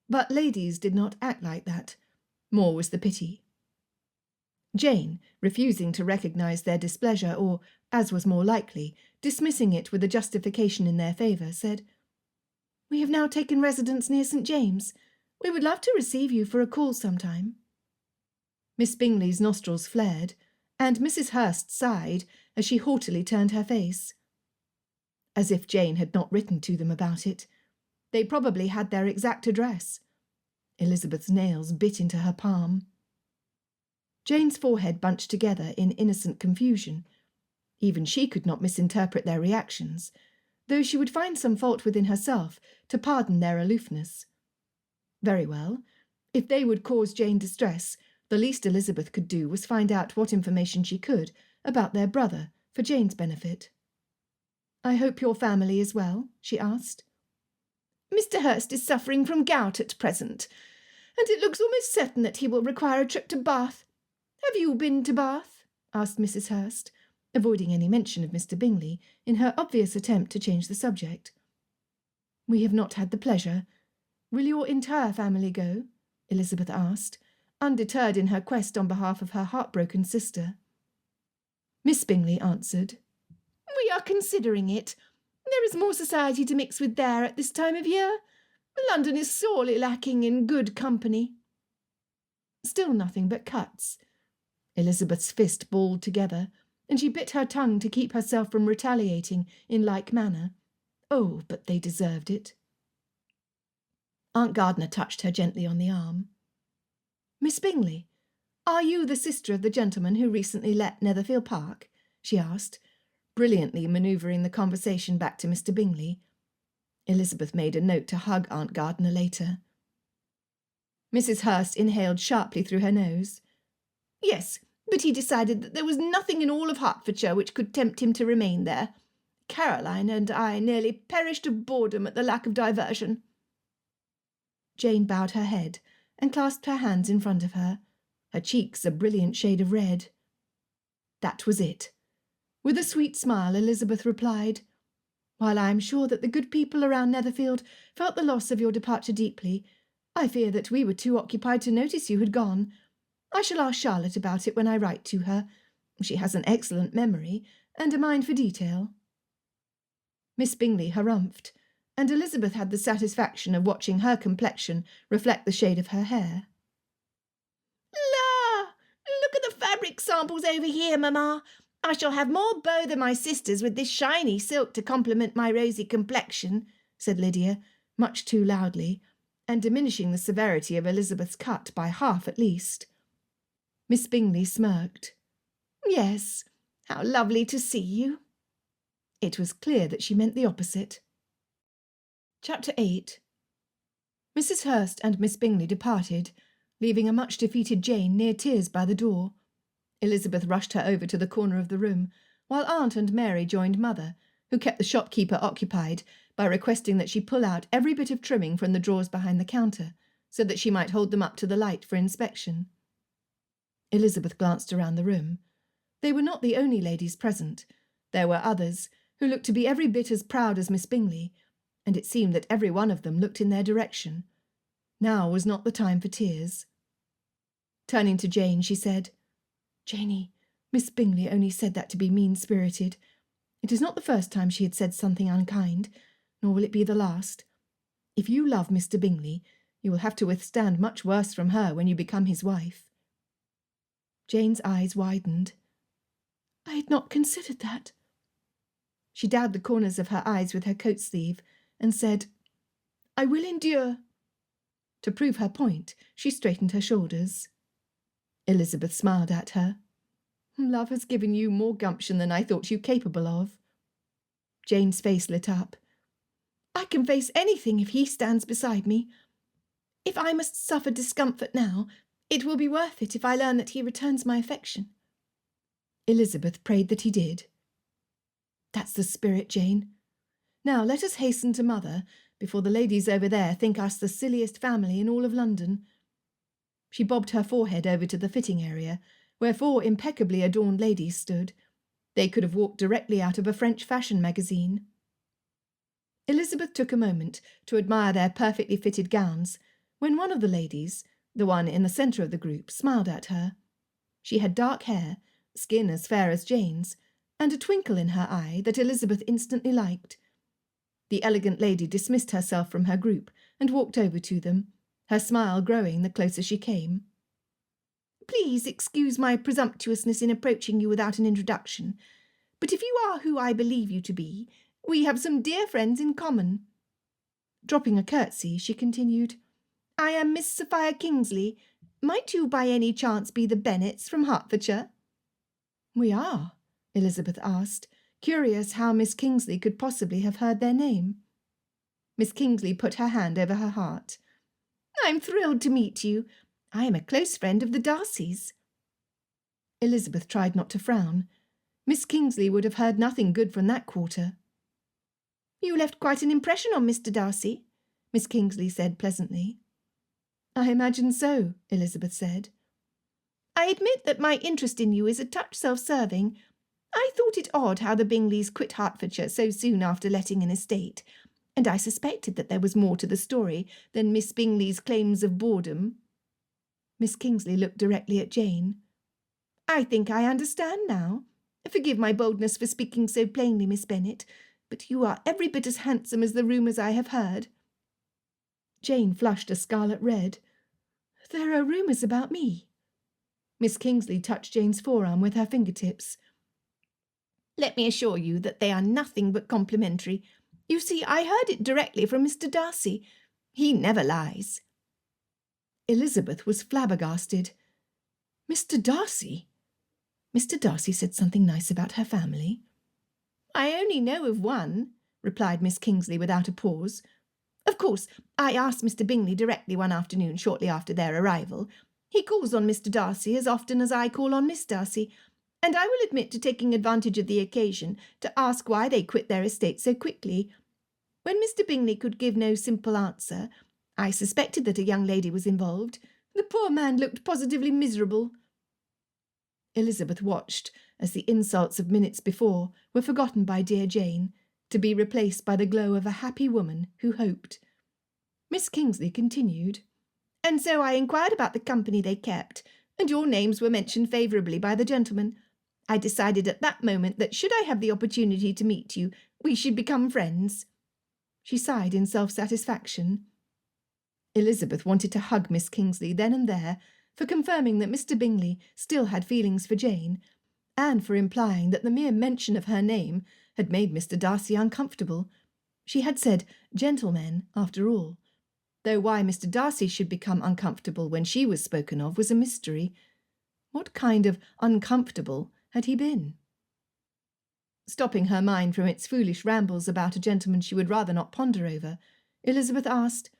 But ladies did not act like that. More was the pity. Jane, refusing to recognise their displeasure, or, as was more likely, dismissing it with a justification in their favour, said, "We have now taken residence near St. James. We would love to receive you for a call sometime." Miss Bingley's nostrils flared, and Mrs. Hurst sighed as she haughtily turned her face. As if Jane had not written to them about it. They probably had their exact address. Elizabeth's nails bit into her palm. Jane's forehead bunched together in innocent confusion. Even she could not misinterpret their reactions, though she would find some fault within herself to pardon their aloofness. Very well. If they would cause Jane distress, the least Elizabeth could do was find out what information she could about their brother for Jane's benefit. "I hope your family is well?" she asked. "Mr. Hurst is suffering from gout at present, and it looks almost certain that he will require a trip to Bath. Have you been to Bath?" asked Mrs. Hurst, avoiding any mention of Mr. Bingley in her obvious attempt to change the subject. "We have not had the pleasure. Will your entire family go?" Elizabeth asked, undeterred in her quest on behalf of her heartbroken sister. Miss Bingley answered, "We are considering it. There is more society to mix with there at this time of year. London is sorely lacking in good company." Still nothing but cuts. Elizabeth's fist balled together, and she bit her tongue to keep herself from retaliating in like manner. Oh, but they deserved it. Aunt Gardiner touched her gently on the arm. "Miss Bingley, are you the sister of the gentleman who recently let Netherfield Park?" she asked, brilliantly manoeuvring the conversation back to Mr. Bingley. Elizabeth made a note to hug Aunt Gardiner later. Mrs. Hurst inhaled sharply through her nose. "Yes, but he decided that there was nothing in all of Hertfordshire which could tempt him to remain there. Caroline and I nearly perished of boredom at the lack of diversion." Jane bowed her head and clasped her hands in front of her, her cheeks a brilliant shade of red. That was it. With a sweet smile, Elizabeth replied, "While I am sure that the good people around Netherfield felt the loss of your departure deeply, I fear that we were too occupied to notice you had gone. I shall ask Charlotte about it when I write to her. She has an excellent memory and a mind for detail." Miss Bingley harumphed, and Elizabeth had the satisfaction of watching her complexion reflect the shade of her hair. "La! Look at the fabric samples over here, mamma. I shall have more beau than my sisters with this shiny silk to complement my rosy complexion," said Lydia, much too loudly, and diminishing the severity of Elizabeth's cut by half at least. Miss Bingley smirked. "Yes, how lovely to see you." It was clear that she meant the opposite. Chapter 8. Mrs. Hurst and Miss Bingley departed, leaving a much defeated Jane near tears by the door. Elizabeth rushed her over to the corner of the room, while Aunt and Mary joined Mother, who kept the shopkeeper occupied by requesting that she pull out every bit of trimming from the drawers behind the counter, so that she might hold them up to the light for inspection. Elizabeth glanced around the room. They were not the only ladies present. There were others, who looked to be every bit as proud as Miss Bingley, and it seemed that every one of them looked in their direction. Now was not the time for tears. Turning to Jane, she said, "Janey, Miss Bingley only said that to be mean-spirited. It is not the first time she had said something unkind, nor will it be the last. If you love Mr. Bingley, you will have to withstand much worse from her when you become his wife." Jane's eyes widened. "I had not considered that." She dabbed the corners of her eyes with her coat sleeve and said, "I will endure." To prove her point, she straightened her shoulders. Elizabeth smiled at her. "Love has given you more gumption than I thought you capable of." Jane's face lit up. "I can face anything if he stands beside me. If I must suffer discomfort now, it will be worth it if I learn that he returns my affection." Elizabeth prayed that he did. That's the spirit, Jane. Now let us hasten to Mother, before the ladies over there think us the silliest family in all of London. She bobbed her forehead over to the fitting area, where 4 impeccably adorned ladies stood. They could have walked directly out of a French fashion magazine. Elizabeth took a moment to admire their perfectly fitted gowns, when one of the ladies, the one in the centre of the group, smiled at her. She had dark hair, skin as fair as Jane's, and a twinkle in her eye that Elizabeth instantly liked. The elegant lady dismissed herself from her group and walked over to them, her smile growing the closer she came. "Please excuse my presumptuousness in approaching you without an introduction, but if you are who I believe you to be, we have some dear friends in common." Dropping a curtsy, she continued, "I am Miss Sophia Kingsley. Might you by any chance be the Bennets from Hertfordshire?" "We are," Elizabeth asked, curious how Miss Kingsley could possibly have heard their name. Miss Kingsley put her hand over her heart. "I'm thrilled to meet you. I am a close friend of the Darcys." Elizabeth tried not to frown. Miss Kingsley would have heard nothing good from that quarter. "You left quite an impression on Mr. Darcy," Miss Kingsley said pleasantly. "I imagine so," Elizabeth said. "I admit that my interest in you is a touch self-serving. I thought it odd how the Bingleys quit Hertfordshire so soon after letting an estate, and I suspected that there was more to the story than Miss Bingley's claims of boredom." Miss Kingsley looked directly at Jane. "I think I understand now. Forgive my boldness for speaking so plainly, Miss Bennet, but you are every bit as handsome as the rumours I have heard." Jane flushed a scarlet red. "There are rumours about me?" Miss Kingsley touched Jane's forearm with her fingertips. "Let me assure you that they are nothing but complimentary. You see, I heard it directly from Mr. Darcy. He never lies." Elizabeth was flabbergasted. "Mr. Darcy? Mr. Darcy said something nice about her family?" "I only know of one," replied Miss Kingsley without a pause. "Of course, I asked Mr. Bingley directly one afternoon shortly after their arrival. He calls on Mr. Darcy as often as I call on Miss Darcy, and I will admit to taking advantage of the occasion to ask why they quit their estate so quickly. When Mr. Bingley could give no simple answer, I suspected that a young lady was involved. The poor man looked positively miserable." Elizabeth watched as the insults of minutes before were forgotten by dear Jane, to be replaced by the glow of a happy woman who hoped. Miss Kingsley continued, "And so I inquired about the company they kept, and your names were mentioned favourably by the gentleman. I decided at that moment that should I have the opportunity to meet you, we should become friends." She sighed in self-satisfaction. Elizabeth wanted to hug Miss Kingsley then and there for confirming that Mr. Bingley still had feelings for Jane, and for implying that the mere mention of her name had made Mr. Darcy uncomfortable. She had said gentlemen, after all, though why Mr. Darcy should become uncomfortable when she was spoken of was a mystery. What kind of uncomfortable had he been? Stopping her mind from its foolish rambles about a gentleman she would rather not ponder over, Elizabeth asked,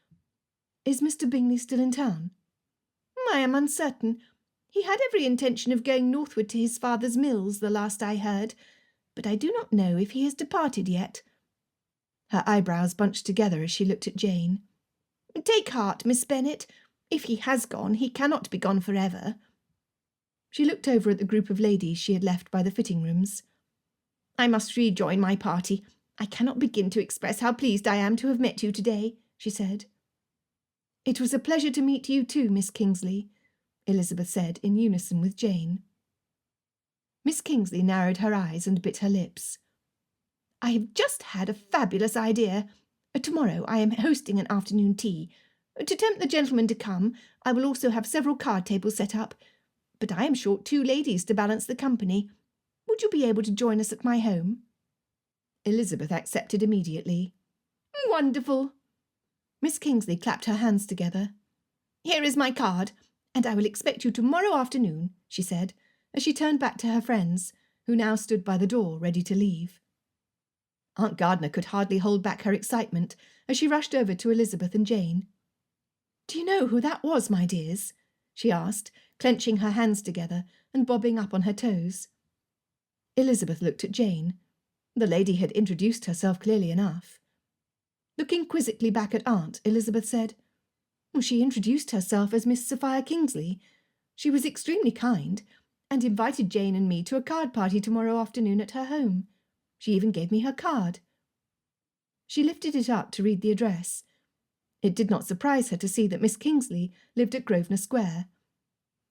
"Is Mr. Bingley still in town?" "I am uncertain. He had every intention of going northward to his father's mills, the last I heard, but I do not know if he has departed yet." Her eyebrows bunched together as she looked at Jane. "Take heart, Miss Bennet. If he has gone, he cannot be gone forever." She looked over at the group of ladies she had left by the fitting-rooms. "I must rejoin my party. I cannot begin to express how pleased I am to have met you today," she said. "It was a pleasure to meet you too, Miss Kingsley," Elizabeth said in unison with Jane. Miss Kingsley narrowed her eyes and bit her lips. "I have just had a fabulous idea. Tomorrow I am hosting an afternoon tea. To tempt the gentlemen to come, I will also have several card tables set up, but I am short 2 ladies to balance the company. Would you be able to join us at my home?" Elizabeth accepted immediately. "Wonderful!" Miss Kingsley clapped her hands together. "Here is my card, and I will expect you tomorrow afternoon," she said, as she turned back to her friends, who now stood by the door ready to leave. Aunt Gardner could hardly hold back her excitement as she rushed over to Elizabeth and Jane. "Do you know who that was, my dears?" she asked, clenching her hands together and bobbing up on her toes. Elizabeth looked at Jane. The lady had introduced herself clearly enough. Looking quizzically back at Aunt, Elizabeth said, "Well, she introduced herself as Miss Sophia Kingsley. She was extremely kind, and invited Jane and me to a card party tomorrow afternoon at her home. She even gave me her card." She lifted it up to read the address. It did not surprise her to see that Miss Kingsley lived at Grosvenor Square.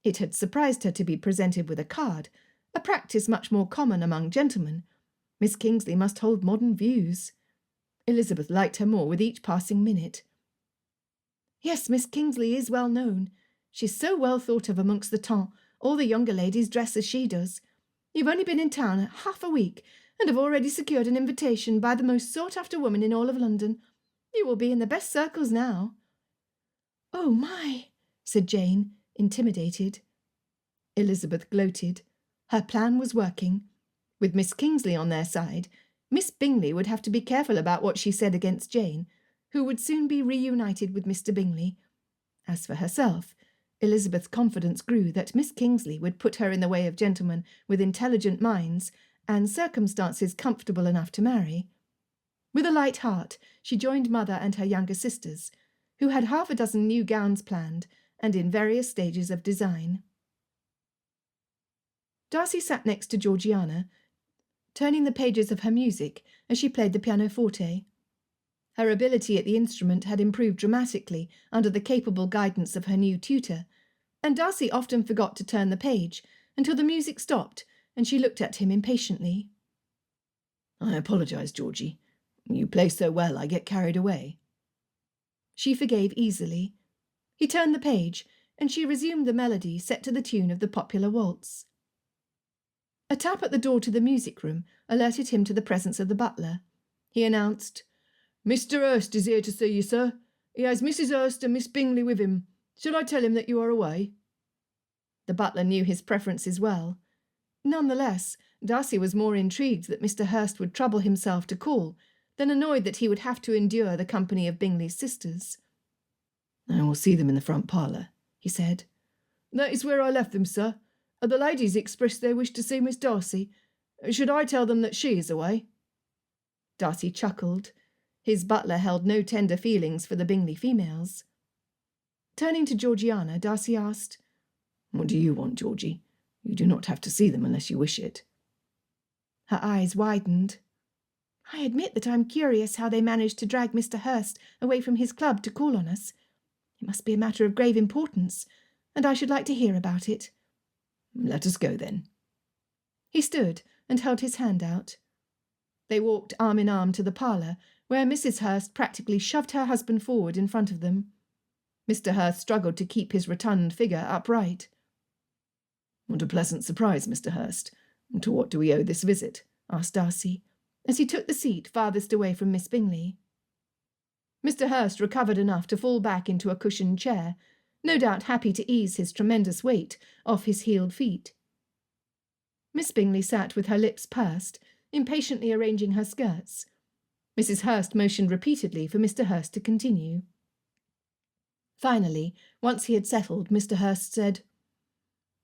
It had surprised her to be presented with a card, a practice much more common among gentlemen. Miss Kingsley must hold modern views. Elizabeth liked her more with each passing minute. "Yes, Miss Kingsley is well known. She's so well thought of amongst the temps. All the younger ladies dress as she does. You've only been in town half a week, and have already secured an invitation by the most sought-after woman in all of London. You will be in the best circles now." "Oh, my," said Jane, intimidated. Elizabeth gloated. Her plan was working. With Miss Kingsley on their side, Miss Bingley would have to be careful about what she said against Jane, who would soon be reunited with Mr. Bingley. As for herself, Elizabeth's confidence grew that Miss Kingsley would put her in the way of gentlemen with intelligent minds and circumstances comfortable enough to marry. With a light heart, she joined Mother and her younger sisters, who had half a dozen new gowns planned and in various stages of design. Darcy sat next to Georgiana, turning the pages of her music as she played the pianoforte. Her ability at the instrument had improved dramatically under the capable guidance of her new tutor, and Darcy often forgot to turn the page until the music stopped and she looked at him impatiently. "I apologise, Georgie. You play so well I get carried away." She forgave easily. He turned the page, and she resumed the melody set to the tune of the popular waltz. A tap at the door to the music-room alerted him to the presence of the butler. He announced, "Mr. Hurst is here to see you, sir. He has Mrs. Hurst and Miss Bingley with him. Shall I tell him that you are away?" The butler knew his preferences well. None the less, Darcy was more intrigued that Mr. Hurst would trouble himself to call than annoyed that he would have to endure the company of Bingley's sisters. "I will see them in the front parlour," he said. "That is where I left them, sir. The ladies expressed their wish to see Miss Darcy. Should I tell them that she is away?" Darcy chuckled. His butler held no tender feelings for the Bingley females. Turning to Georgiana, Darcy asked, "What do you want, Georgie? You do not have to see them unless you wish it." Her eyes widened. "I admit that I'm curious how they managed to drag Mr. Hurst away from his club to call on us. It must be a matter of grave importance, and I should like to hear about it." "Let us go, then." He stood and held his hand out. They walked arm in arm to the parlour, where Mrs. Hurst practically shoved her husband forward in front of them. Mr. Hurst struggled to keep his rotund figure upright. "What a pleasant surprise, Mr. Hurst. To what do we owe this visit?" asked Darcy, as he took the seat farthest away from Miss Bingley. Mr. Hurst recovered enough to fall back into a cushioned chair, no doubt happy to ease his tremendous weight off his heeled feet. Miss Bingley sat with her lips pursed, impatiently arranging her skirts. Mrs. Hurst motioned repeatedly for Mr. Hurst to continue. Finally, once he had settled, Mr. Hurst said,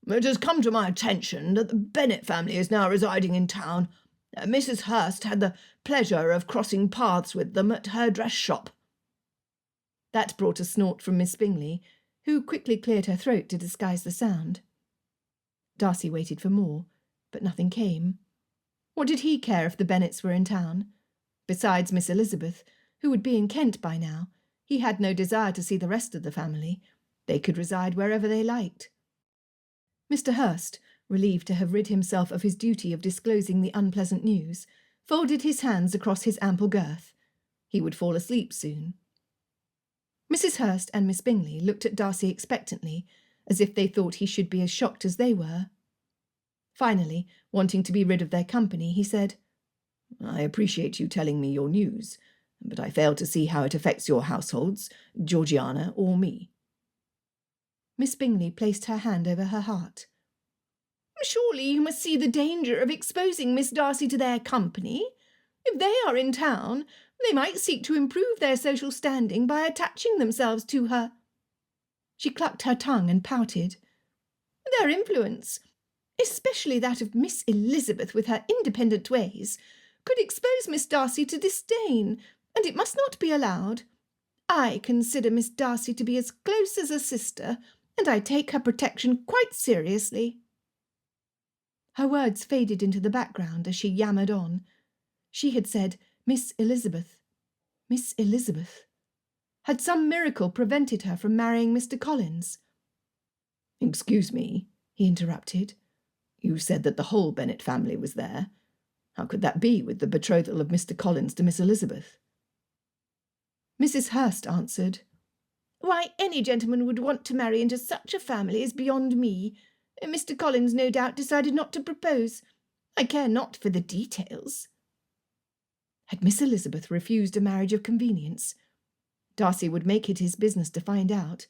"It has come to my attention that the Bennet family is now residing in town. Mrs. Hurst had the pleasure of crossing paths with them at her dress shop." That brought a snort from Miss Bingley, who quickly cleared her throat to disguise the sound. Darcy waited for more, but nothing came. What did he care if the Bennets were in town? Besides Miss Elizabeth, who would be in Kent by now, he had no desire to see the rest of the family. They could reside wherever they liked. Mr. Hurst, relieved to have rid himself of his duty of disclosing the unpleasant news, folded his hands across his ample girth. He would fall asleep soon. Mrs. Hurst and Miss Bingley looked at Darcy expectantly, as if they thought he should be as shocked as they were. Finally, wanting to be rid of their company, he said, "I appreciate you telling me your news, but I fail to see how it affects your households, Georgiana or me." Miss Bingley placed her hand over her heart. "Surely you must see the danger of exposing Miss Darcy to their company. If they are in town, they might seek to improve their social standing by attaching themselves to her." She clucked her tongue and pouted. "Their influence, especially that of Miss Elizabeth with her independent ways, could expose Miss Darcy to disdain, and it must not be allowed. I consider Miss Darcy to be as close as a sister, and I take her protection quite seriously." Her words faded into the background as she yammered on. She had said Miss Elizabeth. Miss Elizabeth. Had some miracle prevented her from marrying Mr. Collins? "Excuse me," he interrupted. "You said that the whole Bennet family was there. How could that be with the betrothal of Mr. Collins to Miss Elizabeth?" Mrs. Hurst answered, "Why any gentleman would want to marry into such a family is beyond me. Mr. Collins no doubt decided not to propose. I care not for the details." Had Miss Elizabeth refused a marriage of convenience? Darcy would make it his business to find out,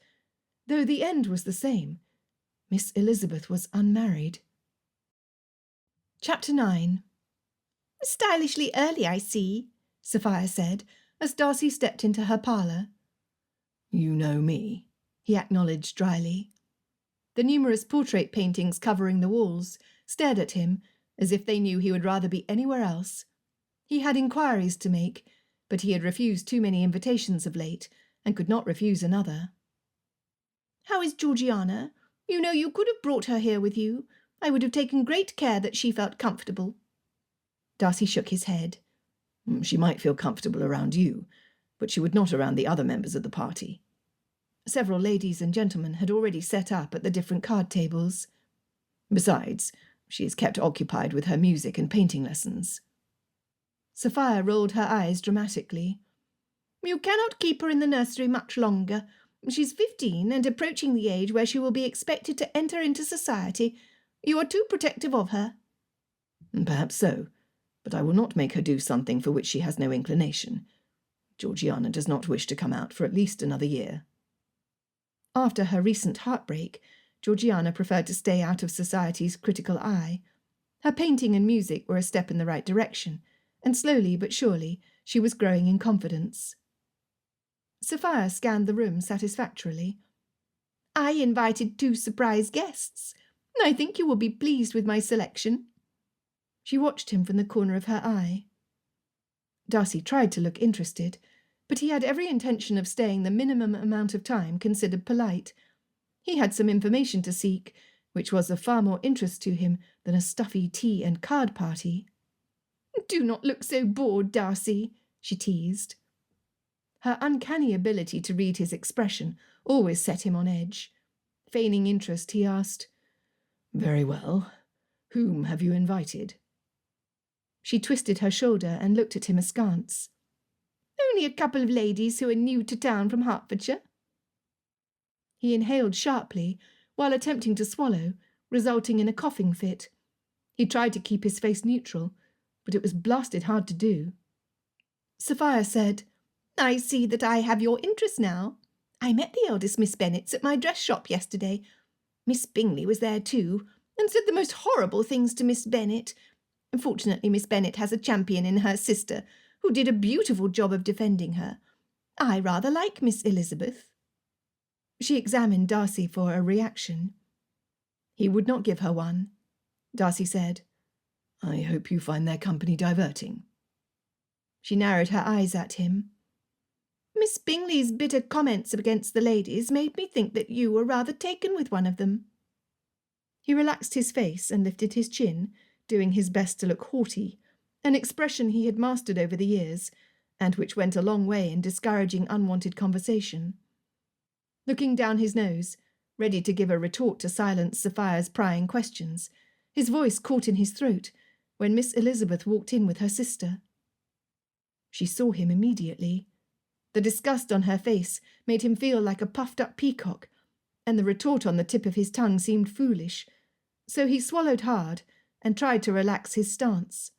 though the end was the same. Miss Elizabeth was unmarried. Chapter 9. "Stylishly early, I see," Sophia said, as Darcy stepped into her parlour. "You know me," he acknowledged dryly. The numerous portrait paintings covering the walls stared at him as if they knew he would rather be anywhere else. He had inquiries to make, but he had refused too many invitations of late, and could not refuse another. "How is Georgiana? You know you could have brought her here with you. I would have taken great care that she felt comfortable." Darcy shook his head. "She might feel comfortable around you, but she would not around the other members of the party." Several ladies and gentlemen had already set up at the different card tables. "Besides, she is kept occupied with her music and painting lessons." Sophia rolled her eyes dramatically. "You cannot keep her in the nursery much longer. She's 15 and approaching the age where she will be expected to enter into society. You are too protective of her." "Perhaps so, but I will not make her do something for which she has no inclination. Georgiana does not wish to come out for at least another year." After her recent heartbreak, Georgiana preferred to stay out of society's critical eye. Her painting and music were a step in the right direction, and slowly but surely she was growing in confidence. Sophia scanned the room satisfactorily. "I invited 2 surprise guests. I think you will be pleased with my selection." She watched him from the corner of her eye. Darcy tried to look interested, but he had every intention of staying the minimum amount of time considered polite. He had some information to seek, which was of far more interest to him than a stuffy tea and card party. "Do not look so bored, Darcy," she teased. Her uncanny ability to read his expression always set him on edge. Feigning interest, he asked, "Very well. Whom have you invited?" She twisted her shoulder and looked at him askance. "Only a couple of ladies who are new to town from Hertfordshire." He inhaled sharply while attempting to swallow, resulting in a coughing fit. He tried to keep his face neutral, but it was blasted hard to do. Sophia said, "I see that I have your interest now. I met the eldest Miss Bennets at my dress shop yesterday. Miss Bingley was there too, and said the most horrible things to Miss Bennet. Fortunately, Miss Bennet has a champion in her sister, who did a beautiful job of defending her. I rather like Miss Elizabeth." She examined Darcy for a reaction. He would not give her one. Darcy said, "I hope you find their company diverting." She narrowed her eyes at him. "Miss Bingley's bitter comments against the ladies made me think that you were rather taken with one of them." He relaxed his face and lifted his chin, doing his best to look haughty, an expression he had mastered over the years, and which went a long way in discouraging unwanted conversation. Looking down his nose, ready to give a retort to silence Sophia's prying questions, his voice caught in his throat when Miss Elizabeth walked in with her sister. She saw him immediately. The disgust on her face made him feel like a puffed-up peacock, and the retort on the tip of his tongue seemed foolish, so he swallowed hard and tried to relax his stance.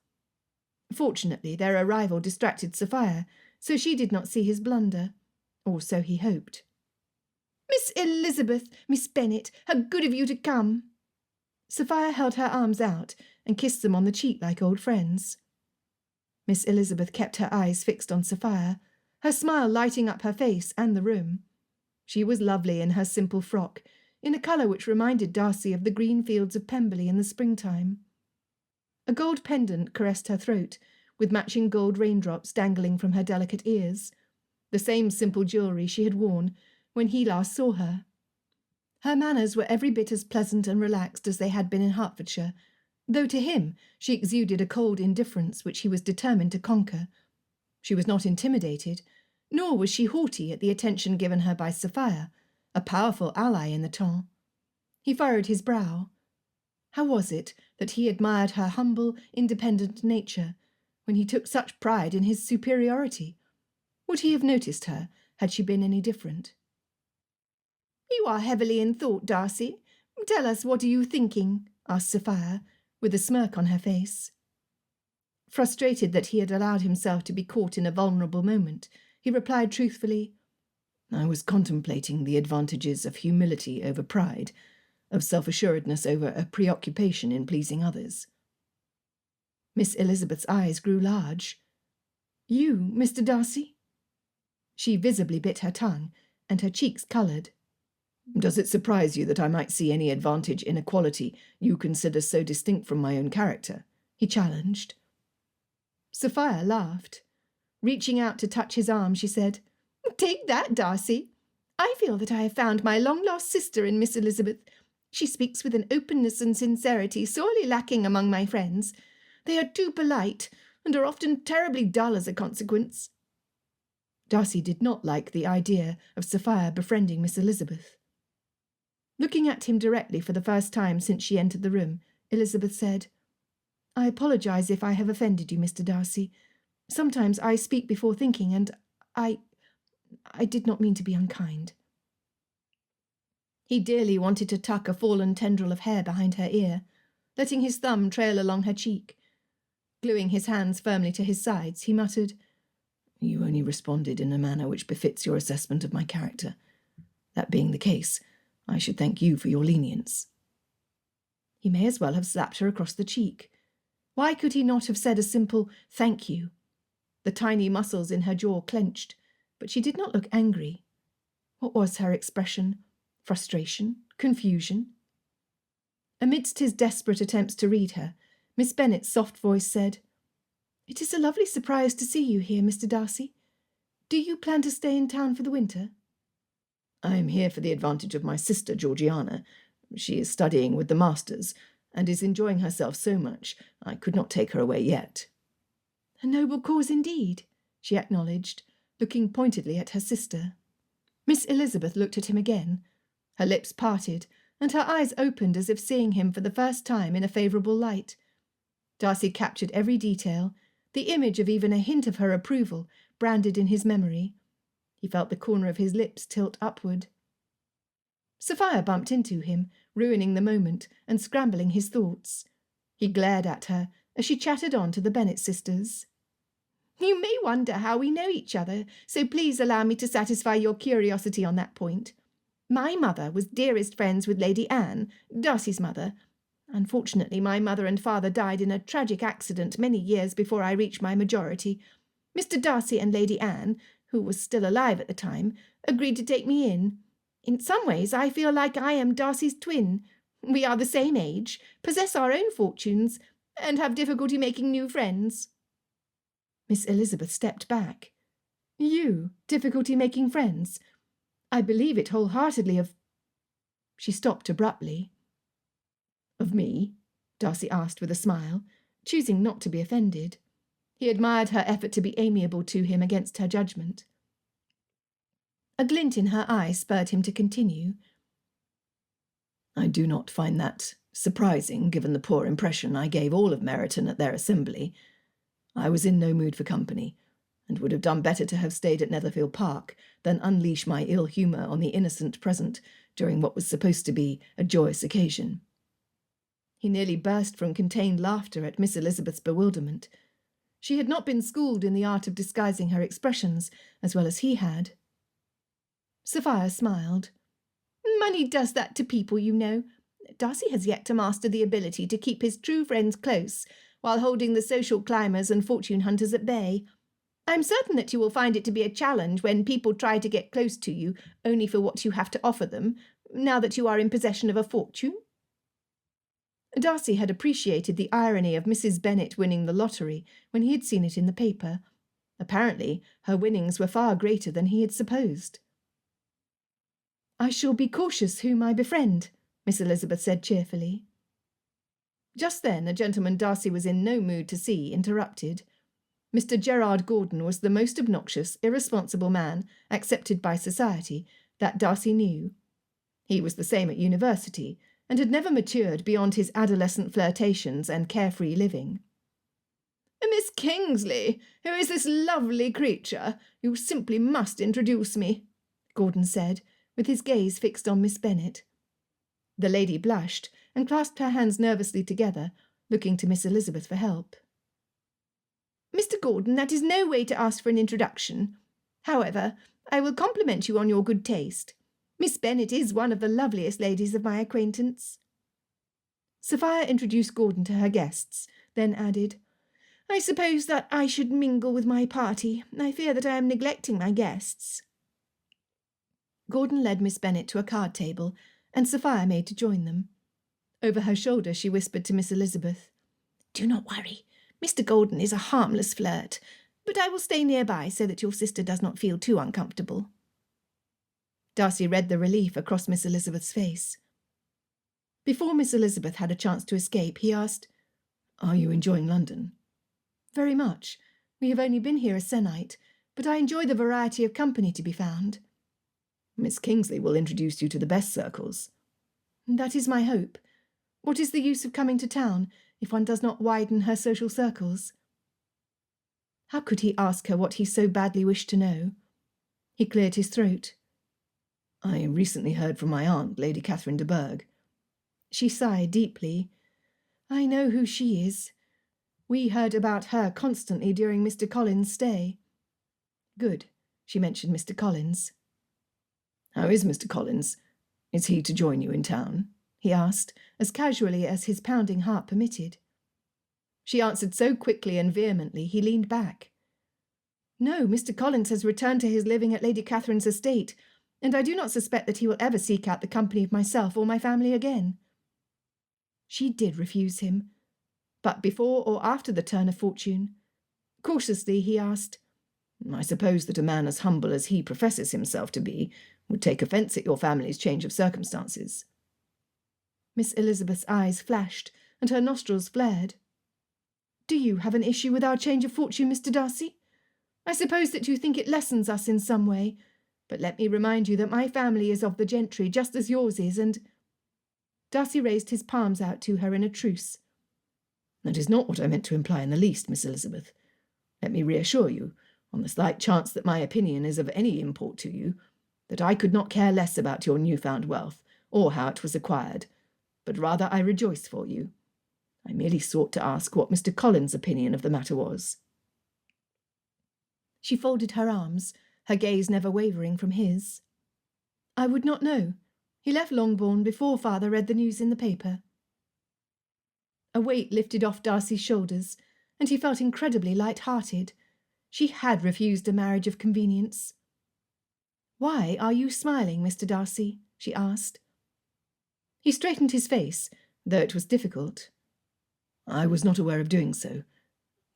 Fortunately, their arrival distracted Sophia, so she did not see his blunder, or so he hoped. "Miss Elizabeth, Miss Bennet, how good of you to come!" Sophia held her arms out and kissed them on the cheek like old friends. Miss Elizabeth kept her eyes fixed on Sophia, her smile lighting up her face and the room. She was lovely in her simple frock, in a colour which reminded Darcy of the green fields of Pemberley in the springtime. A gold pendant caressed her throat, with matching gold raindrops dangling from her delicate ears, the same simple jewellery she had worn when he last saw her. Her manners were every bit as pleasant and relaxed as they had been in Hertfordshire, though to him she exuded a cold indifference which he was determined to conquer. She was not intimidated, nor was she haughty at the attention given her by Sophia, a powerful ally in the ton. He furrowed his brow. How was it that he admired her humble, independent nature, when he took such pride in his superiority? Would he have noticed her, had she been any different? "You are heavily in thought, Darcy. Tell us, what are you thinking?" asked Sophia, with a smirk on her face. Frustrated that he had allowed himself to be caught in a vulnerable moment, he replied truthfully, "I was contemplating the advantages of humility over pride, of self-assuredness over a preoccupation in pleasing others." Miss Elizabeth's eyes grew large. "You, Mr. Darcy?" She visibly bit her tongue, and her cheeks coloured. "Does it surprise you that I might see any advantage in a quality you consider so distinct from my own character?" he challenged. Sophia laughed. Reaching out to touch his arm, she said, "Take that, Darcy. I feel that I have found my long-lost sister in Miss Elizabeth. She speaks with an openness and sincerity sorely lacking among my friends. They are too polite, and are often terribly dull as a consequence." Darcy did not like the idea of Sophia befriending Miss Elizabeth. Looking at him directly for the first time since she entered the room, Elizabeth said, "I apologise if I have offended you, Mr. Darcy. Sometimes I speak before thinking, and I did not mean to be unkind." He dearly wanted to tuck a fallen tendril of hair behind her ear, letting his thumb trail along her cheek. Gluing his hands firmly to his sides, he muttered, "You only responded in a manner which befits your assessment of my character. That being the case, I should thank you for your lenience." He may as well have slapped her across the cheek. Why could he not have said a simple "thank you"? The tiny muscles in her jaw clenched, but she did not look angry. What was her expression? Frustration? Confusion? Amidst his desperate attempts to read her, Miss Bennet's soft voice said, "It is a lovely surprise to see you here, Mr. Darcy. Do you plan to stay in town for the winter?" "I am here for the advantage of my sister Georgiana. She is studying with the masters, and is enjoying herself so much I could not take her away yet." "A noble cause indeed," she acknowledged, looking pointedly at her sister. Miss Elizabeth looked at him again. Her lips parted, and her eyes opened as if seeing him for the first time in a favourable light. Darcy captured every detail, the image of even a hint of her approval branded in his memory. He felt the corner of his lips tilt upward. Sophia bumped into him, ruining the moment and scrambling his thoughts. He glared at her as she chattered on to the Bennet sisters. "You may wonder how we know each other, so please allow me to satisfy your curiosity on that point. My mother was dearest friends with Lady Anne, Darcy's mother. Unfortunately, my mother and father died in a tragic accident many years before I reached my majority. Mr. Darcy and Lady Anne, who was still alive at the time, agreed to take me in. In some ways, I feel like I am Darcy's twin. We are the same age, possess our own fortunes, and have difficulty making new friends." Miss Elizabeth stepped back. "You, difficulty making friends? I believe it wholeheartedly of—" She stopped abruptly. "Of me?" Darcy asked with a smile, choosing not to be offended. He admired her effort to be amiable to him against her judgment. A glint in her eye spurred him to continue. "I do not find that surprising, given the poor impression I gave all of Meryton at their assembly. I was in no mood for company, and would have done better to have stayed at Netherfield Park than unleash my ill humour on the innocent present during what was supposed to be a joyous occasion." He nearly burst from contained laughter at Miss Elizabeth's bewilderment. She had not been schooled in the art of disguising her expressions as well as he had. Sophia smiled. "Money does that to people, you know. Darcy has yet to master the ability to keep his true friends close, while holding the social climbers and fortune hunters at bay. I'm certain that you will find it to be a challenge when people try to get close to you only for what you have to offer them, now that you are in possession of a fortune." Darcy had appreciated the irony of Mrs. Bennet winning the lottery when he had seen it in the paper. Apparently, her winnings were far greater than he had supposed. "I shall be cautious whom I befriend," Miss Elizabeth said cheerfully. Just then a gentleman Darcy was in no mood to see interrupted. Mr. Gerard Gordon was the most obnoxious, irresponsible man, accepted by society, that Darcy knew. He was the same at university, and had never matured beyond his adolescent flirtations and carefree living. "Miss Kingsley, who is this lovely creature? You simply must introduce me," Gordon said, with his gaze fixed on Miss Bennet. The lady blushed and clasped her hands nervously together, looking to Miss Elizabeth for help. "Mr. Gordon, that is no way to ask for an introduction. However, I will compliment you on your good taste. Miss Bennet is one of the loveliest ladies of my acquaintance." Sophia introduced Gordon to her guests, then added, "I suppose that I should mingle with my party. I fear that I am neglecting my guests." Gordon led Miss Bennet to a card table, and Sophia made to join them. Over her shoulder she whispered to Miss Elizabeth, "Do not worry. Mr. Gordon is a harmless flirt, but I will stay nearby so that your sister does not feel too uncomfortable." Darcy read the relief across Miss Elizabeth's face. Before Miss Elizabeth had a chance to escape, he asked, "Are you enjoying London?" "Very much. We have only been here a se'nnight, but I enjoy the variety of company to be found." "Miss Kingsley will introduce you to the best circles." "That is my hope. What is the use of coming to town if one does not widen her social circles?" How could he ask her what he so badly wished to know? He cleared his throat. "I recently heard from my aunt, Lady Catherine de Bourgh." She sighed deeply. "I know who she is. We heard about her constantly during Mr. Collins' stay." "Good." She mentioned Mr. Collins. "How is Mr. Collins? Is he to join you in town?" he asked, as casually as his pounding heart permitted. She answered so quickly and vehemently he leaned back. "No, Mr. Collins has returned to his living at Lady Catherine's estate, and I do not suspect that he will ever seek out the company of myself or my family again." She did refuse him, but before or after the turn of fortune? Cautiously he asked, "I suppose that a man as humble as he professes himself to be would take offence at your family's change of circumstances." Miss Elizabeth's eyes flashed and her nostrils flared. "Do you have an issue with our change of fortune, Mr. Darcy? I suppose that you think it lessens us in some way, but let me remind you that my family is of the gentry just as yours is, and—" Darcy raised his palms out to her in a truce. "That is not what I meant to imply in the least, Miss Elizabeth. Let me reassure you, on the slight chance that my opinion is of any import to you, that I could not care less about your newfound wealth, or how it was acquired, but rather I rejoice for you. I merely sought to ask what Mr. Collins' opinion of the matter was." She folded her arms, her gaze never wavering from his. "I would not know. He left Longbourn before father read the news in the paper." A weight lifted off Darcy's shoulders, and he felt incredibly light-hearted. She had refused a marriage of convenience. "Why are you smiling, Mr. Darcy?" she asked. He straightened his face, though it was difficult. "I was not aware of doing so.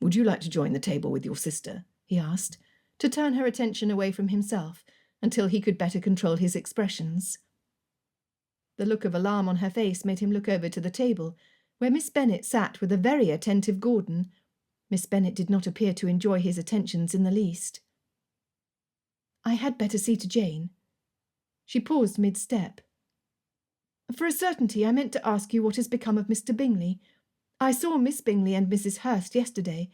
Would you like to join the table with your sister?" he asked, to turn her attention away from himself until he could better control his expressions. The look of alarm on her face made him look over to the table, where Miss Bennet sat with a very attentive Gordon. Miss Bennet did not appear to enjoy his attentions in the least. "I had better see to Jane." She paused mid-step. "For a certainty, I meant to ask you what has become of Mr. Bingley. I saw Miss Bingley and Mrs. Hurst yesterday,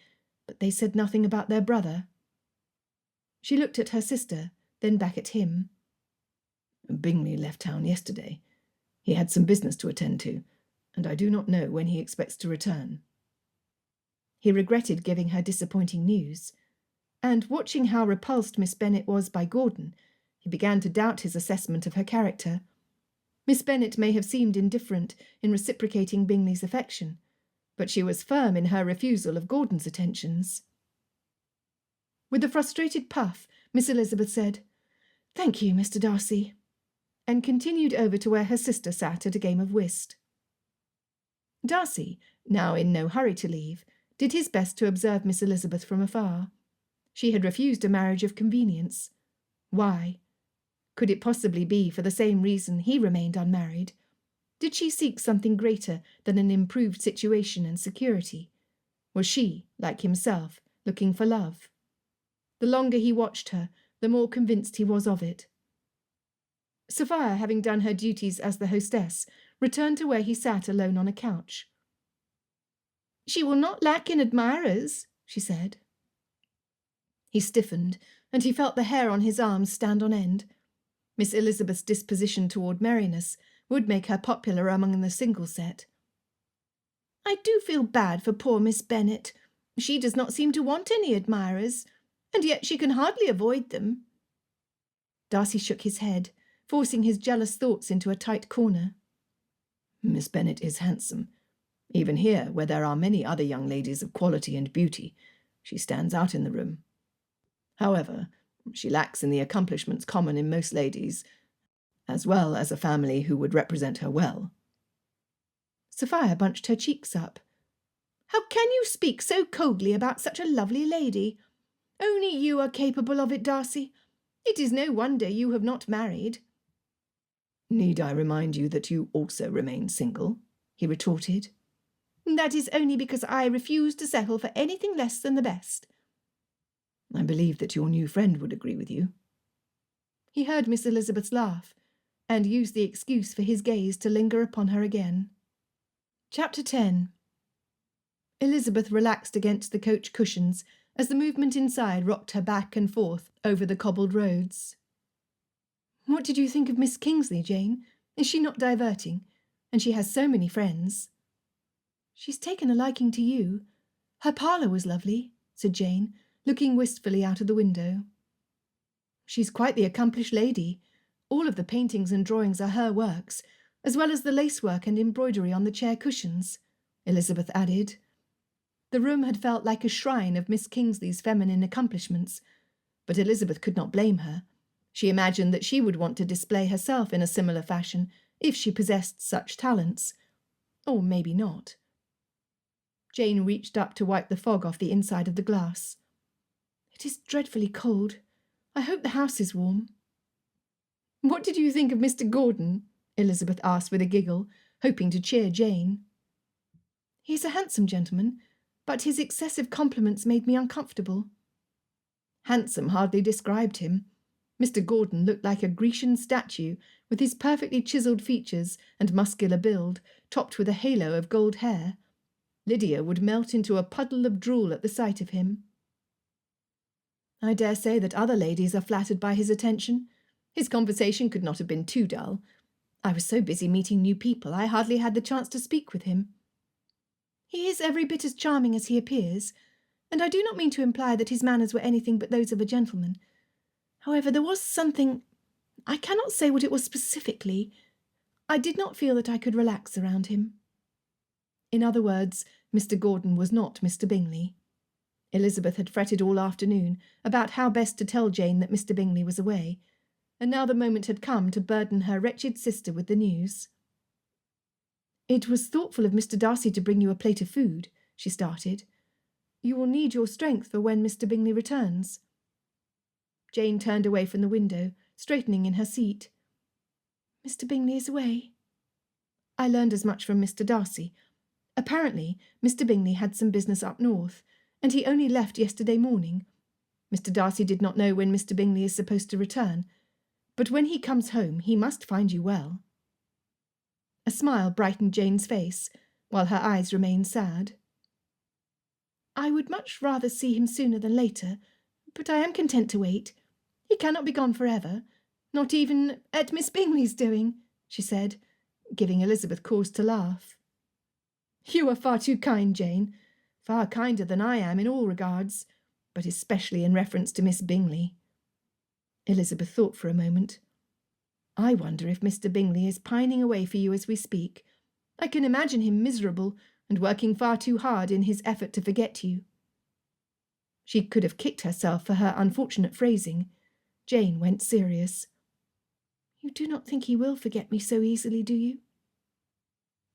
but they said nothing about their brother." She looked at her sister, then back at him. "Bingley left town yesterday. He had some business to attend to, and I do not know when he expects to return." He regretted giving her disappointing news, and watching how repulsed Miss Bennet was by Gordon, he began to doubt his assessment of her character. Miss Bennet may have seemed indifferent in reciprocating Bingley's affection, but she was firm in her refusal of Gordon's attentions. With a frustrated puff, Miss Elizabeth said, "Thank you, Mr. Darcy," and continued over to where her sister sat at a game of whist. Darcy, now in no hurry to leave, did his best to observe Miss Elizabeth from afar. She had refused a marriage of convenience. Why? Could it possibly be for the same reason he remained unmarried? Did she seek something greater than an improved situation and security? Was she, like himself, looking for love? The longer he watched her, the more convinced he was of it. Sophia, having done her duties as the hostess, returned to where he sat alone on a couch. "She will not lack in admirers," she said. He stiffened, and he felt the hair on his arms stand on end. Miss Elizabeth's disposition toward merriness would make her popular among the single set. "I do feel bad for poor Miss Bennet. She does not seem to want any admirers, and yet she can hardly avoid them." Darcy shook his head, forcing his jealous thoughts into a tight corner. "Miss Bennet is handsome. Even here, where there are many other young ladies of quality and beauty, she stands out in the room. However, she lacks in the accomplishments common in most ladies, as well as a family who would represent her well." Sophia bunched her cheeks up. "How can you speak so coldly about such a lovely lady? Only you are capable of it, Darcy. It is no wonder you have not married." "Need I remind you that you also remain single?" he retorted. "That is only because I refuse to settle for anything less than the best." "I believe that your new friend would agree with you." He heard Miss Elizabeth's laugh, and used the excuse for his gaze to linger upon her again. Chapter 10. Elizabeth relaxed against the coach cushions as the movement inside rocked her back and forth over the cobbled roads. "What did you think of Miss Kingsley, Jane? Is she not diverting? And she has so many friends." "She's taken a liking to you. Her parlour was lovely," said Jane, looking wistfully out of the window. "She's quite the accomplished lady. All of the paintings and drawings are her works, as well as the lacework and embroidery on the chair cushions," Elizabeth added. The room had felt like a shrine of Miss Kingsley's feminine accomplishments, but Elizabeth could not blame her. She imagined that she would want to display herself in a similar fashion if she possessed such talents. Or maybe not. Jane reached up to wipe the fog off the inside of the glass. "It is dreadfully cold. I hope the house is warm." "What did you think of Mr. Gordon?" Elizabeth asked with a giggle, hoping to cheer Jane. "He is a handsome gentleman, but his excessive compliments made me uncomfortable." Handsome hardly described him. Mr. Gordon looked like a Grecian statue, with his perfectly chiselled features and muscular build, topped with a halo of gold hair. Lydia would melt into a puddle of drool at the sight of him. "I dare say that other ladies are flattered by his attention. His conversation could not have been too dull. I was so busy meeting new people, I hardly had the chance to speak with him." "He is every bit as charming as he appears, and I do not mean to imply that his manners were anything but those of a gentleman. However, there was something, I cannot say what it was specifically. I did not feel that I could relax around him." In other words, Mr. Gordon was not Mr. Bingley. Elizabeth had fretted all afternoon about how best to tell Jane that Mr. Bingley was away, and now the moment had come to burden her wretched sister with the news. "It was thoughtful of Mr. Darcy to bring you a plate of food," she started. "You will need your strength for when Mr. Bingley returns." Jane turned away from the window, straightening in her seat. "Mr. Bingley is away." "I learned as much from Mr. Darcy. Apparently, Mr. Bingley had some business up north, and he only left yesterday morning. Mr. Darcy did not know when Mr. Bingley is supposed to return, but when he comes home he must find you well." A smile brightened Jane's face, while her eyes remained sad. "I would much rather see him sooner than later, but I am content to wait. He cannot be gone forever, not even at Miss Bingley's doing," she said, giving Elizabeth cause to laugh. "You are far too kind, Jane, far kinder than I am in all regards, but especially in reference to Miss Bingley." Elizabeth thought for a moment. "I wonder if Mr. Bingley is pining away for you as we speak. I can imagine him miserable and working far too hard in his effort to forget you." She could have kicked herself for her unfortunate phrasing. Jane went serious. "You do not think he will forget me so easily, do you?"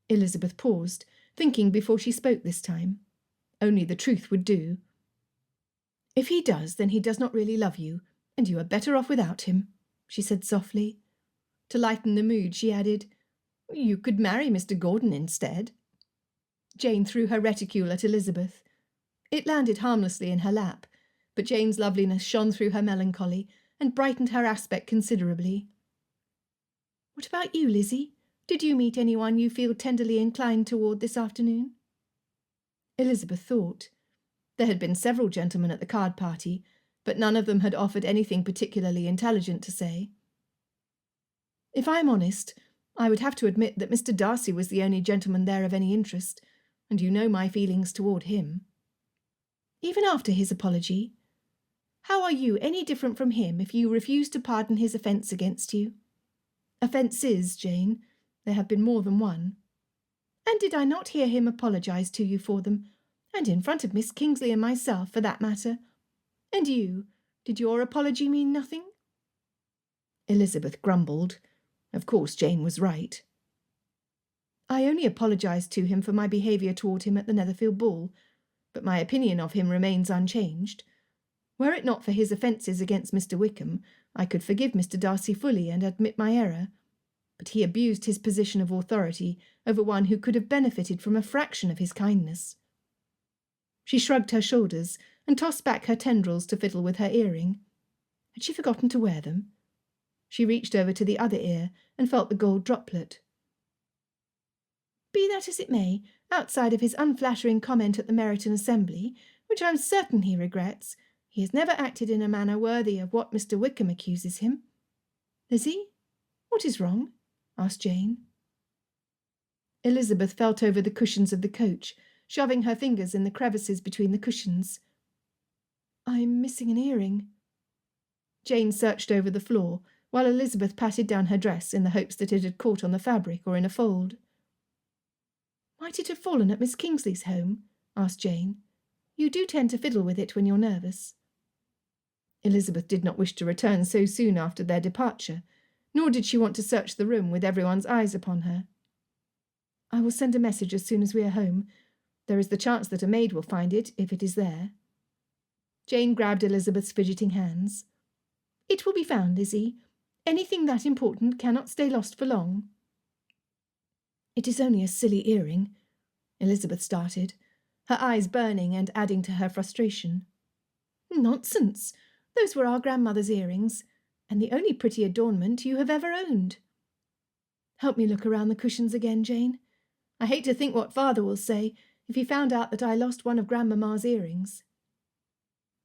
Elizabeth paused, thinking before she spoke this time. Only the truth would do. "If he does, then he does not really love you, and you are better off without him," she said softly. To lighten the mood, she added, "You could marry Mr. Gordon instead." Jane threw her reticule at Elizabeth. It landed harmlessly in her lap, but Jane's loveliness shone through her melancholy and brightened her aspect considerably. "What about you, Lizzie? Did you meet anyone you feel tenderly inclined toward this afternoon?" Elizabeth thought. There had been several gentlemen at the card party, but none of them had offered anything particularly intelligent to say. "If I am honest, I would have to admit that Mr. Darcy was the only gentleman there of any interest, and you know my feelings toward him." "Even after his apology? How are you any different from him if you refuse to pardon his offence against you?" "Offences, Jane. There have been more than one." "And did I not hear him apologise to you for them, and in front of Miss Kingsley and myself, for that matter? And you, did your apology mean nothing?" Elizabeth grumbled. Of course Jane was right. "I only apologised to him for my behaviour toward him at the Netherfield ball, but my opinion of him remains unchanged. Were it not for his offences against Mr. Wickham, I could forgive Mr. Darcy fully and admit my error. But he abused his position of authority over one who could have benefited from a fraction of his kindness." She shrugged her shoulders and tossed back her tendrils to fiddle with her earring. Had she forgotten to wear them? She reached over to the other ear and felt the gold droplet. "Be that as it may, outside of his unflattering comment at the Meryton Assembly, which I am certain he regrets, he has never acted in a manner worthy of what Mr. Wickham accuses him. Lizzie, what is wrong?" asked Jane. Elizabeth felt over the cushions of the coach, shoving her fingers in the crevices between the cushions. "I'm missing an earring." Jane searched over the floor, while Elizabeth patted down her dress in the hopes that it had caught on the fabric or in a fold. "Might it have fallen at Miss Kingsley's home?" asked Jane. "You do tend to fiddle with it when you're nervous." Elizabeth did not wish to return so soon after their departure, nor did she want to search the room with everyone's eyes upon her. "I will send a message as soon as we are home. There is the chance that a maid will find it, if it is there." Jane grabbed Elizabeth's fidgeting hands. "It will be found, Lizzie. Anything that important cannot stay lost for long." "It is only a silly earring," Elizabeth started, her eyes burning and adding to her frustration. "Nonsense! Those were our grandmother's earrings, and the only pretty adornment you have ever owned." "Help me look around the cushions again, Jane. I hate to think what father will say if he found out that I lost one of Grandmamma's earrings."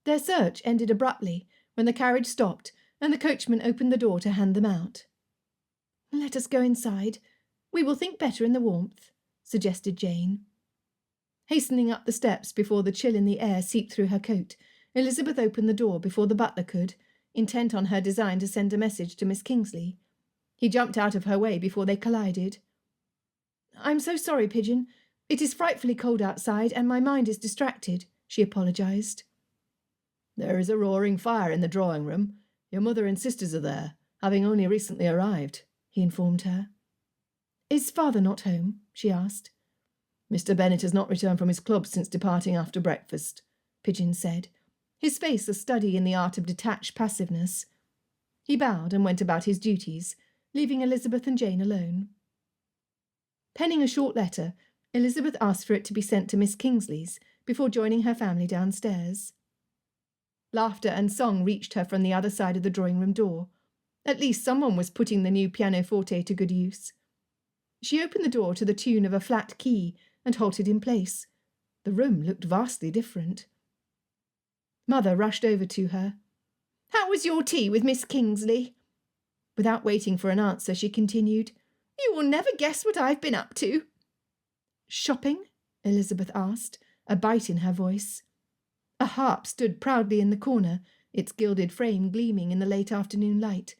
Their search ended abruptly when the carriage stopped and the coachman opened the door to hand them out. "Let us go inside. We will think better in the warmth," suggested Jane. Hastening up the steps before the chill in the air seeped through her coat, Elizabeth opened the door before the butler could, intent on her design to send a message to Miss Kingsley. He jumped out of her way before they collided. "I'm so sorry, Pigeon. It is frightfully cold outside, and my mind is distracted," she apologised. "There is a roaring fire in the drawing-room. Your mother and sisters are there, having only recently arrived," he informed her. "Is father not home?" she asked. "Mr. Bennet has not returned from his club since departing after breakfast," Pigeon said, his face a study in the art of detached passiveness. He bowed and went about his duties, leaving Elizabeth and Jane alone. Penning a short letter, Elizabeth asked for it to be sent to Miss Kingsley's before joining her family downstairs. Laughter and song reached her from the other side of the drawing-room door. At least someone was putting the new pianoforte to good use. She opened the door to the tune of a flat key and halted in place. The room looked vastly different. Mother rushed over to her. "How was your tea with Miss Kingsley?" Without waiting for an answer, she continued, "You will never guess what I've been up to." "Shopping?" Elizabeth asked, a bite in her voice. A harp stood proudly in the corner, its gilded frame gleaming in the late afternoon light.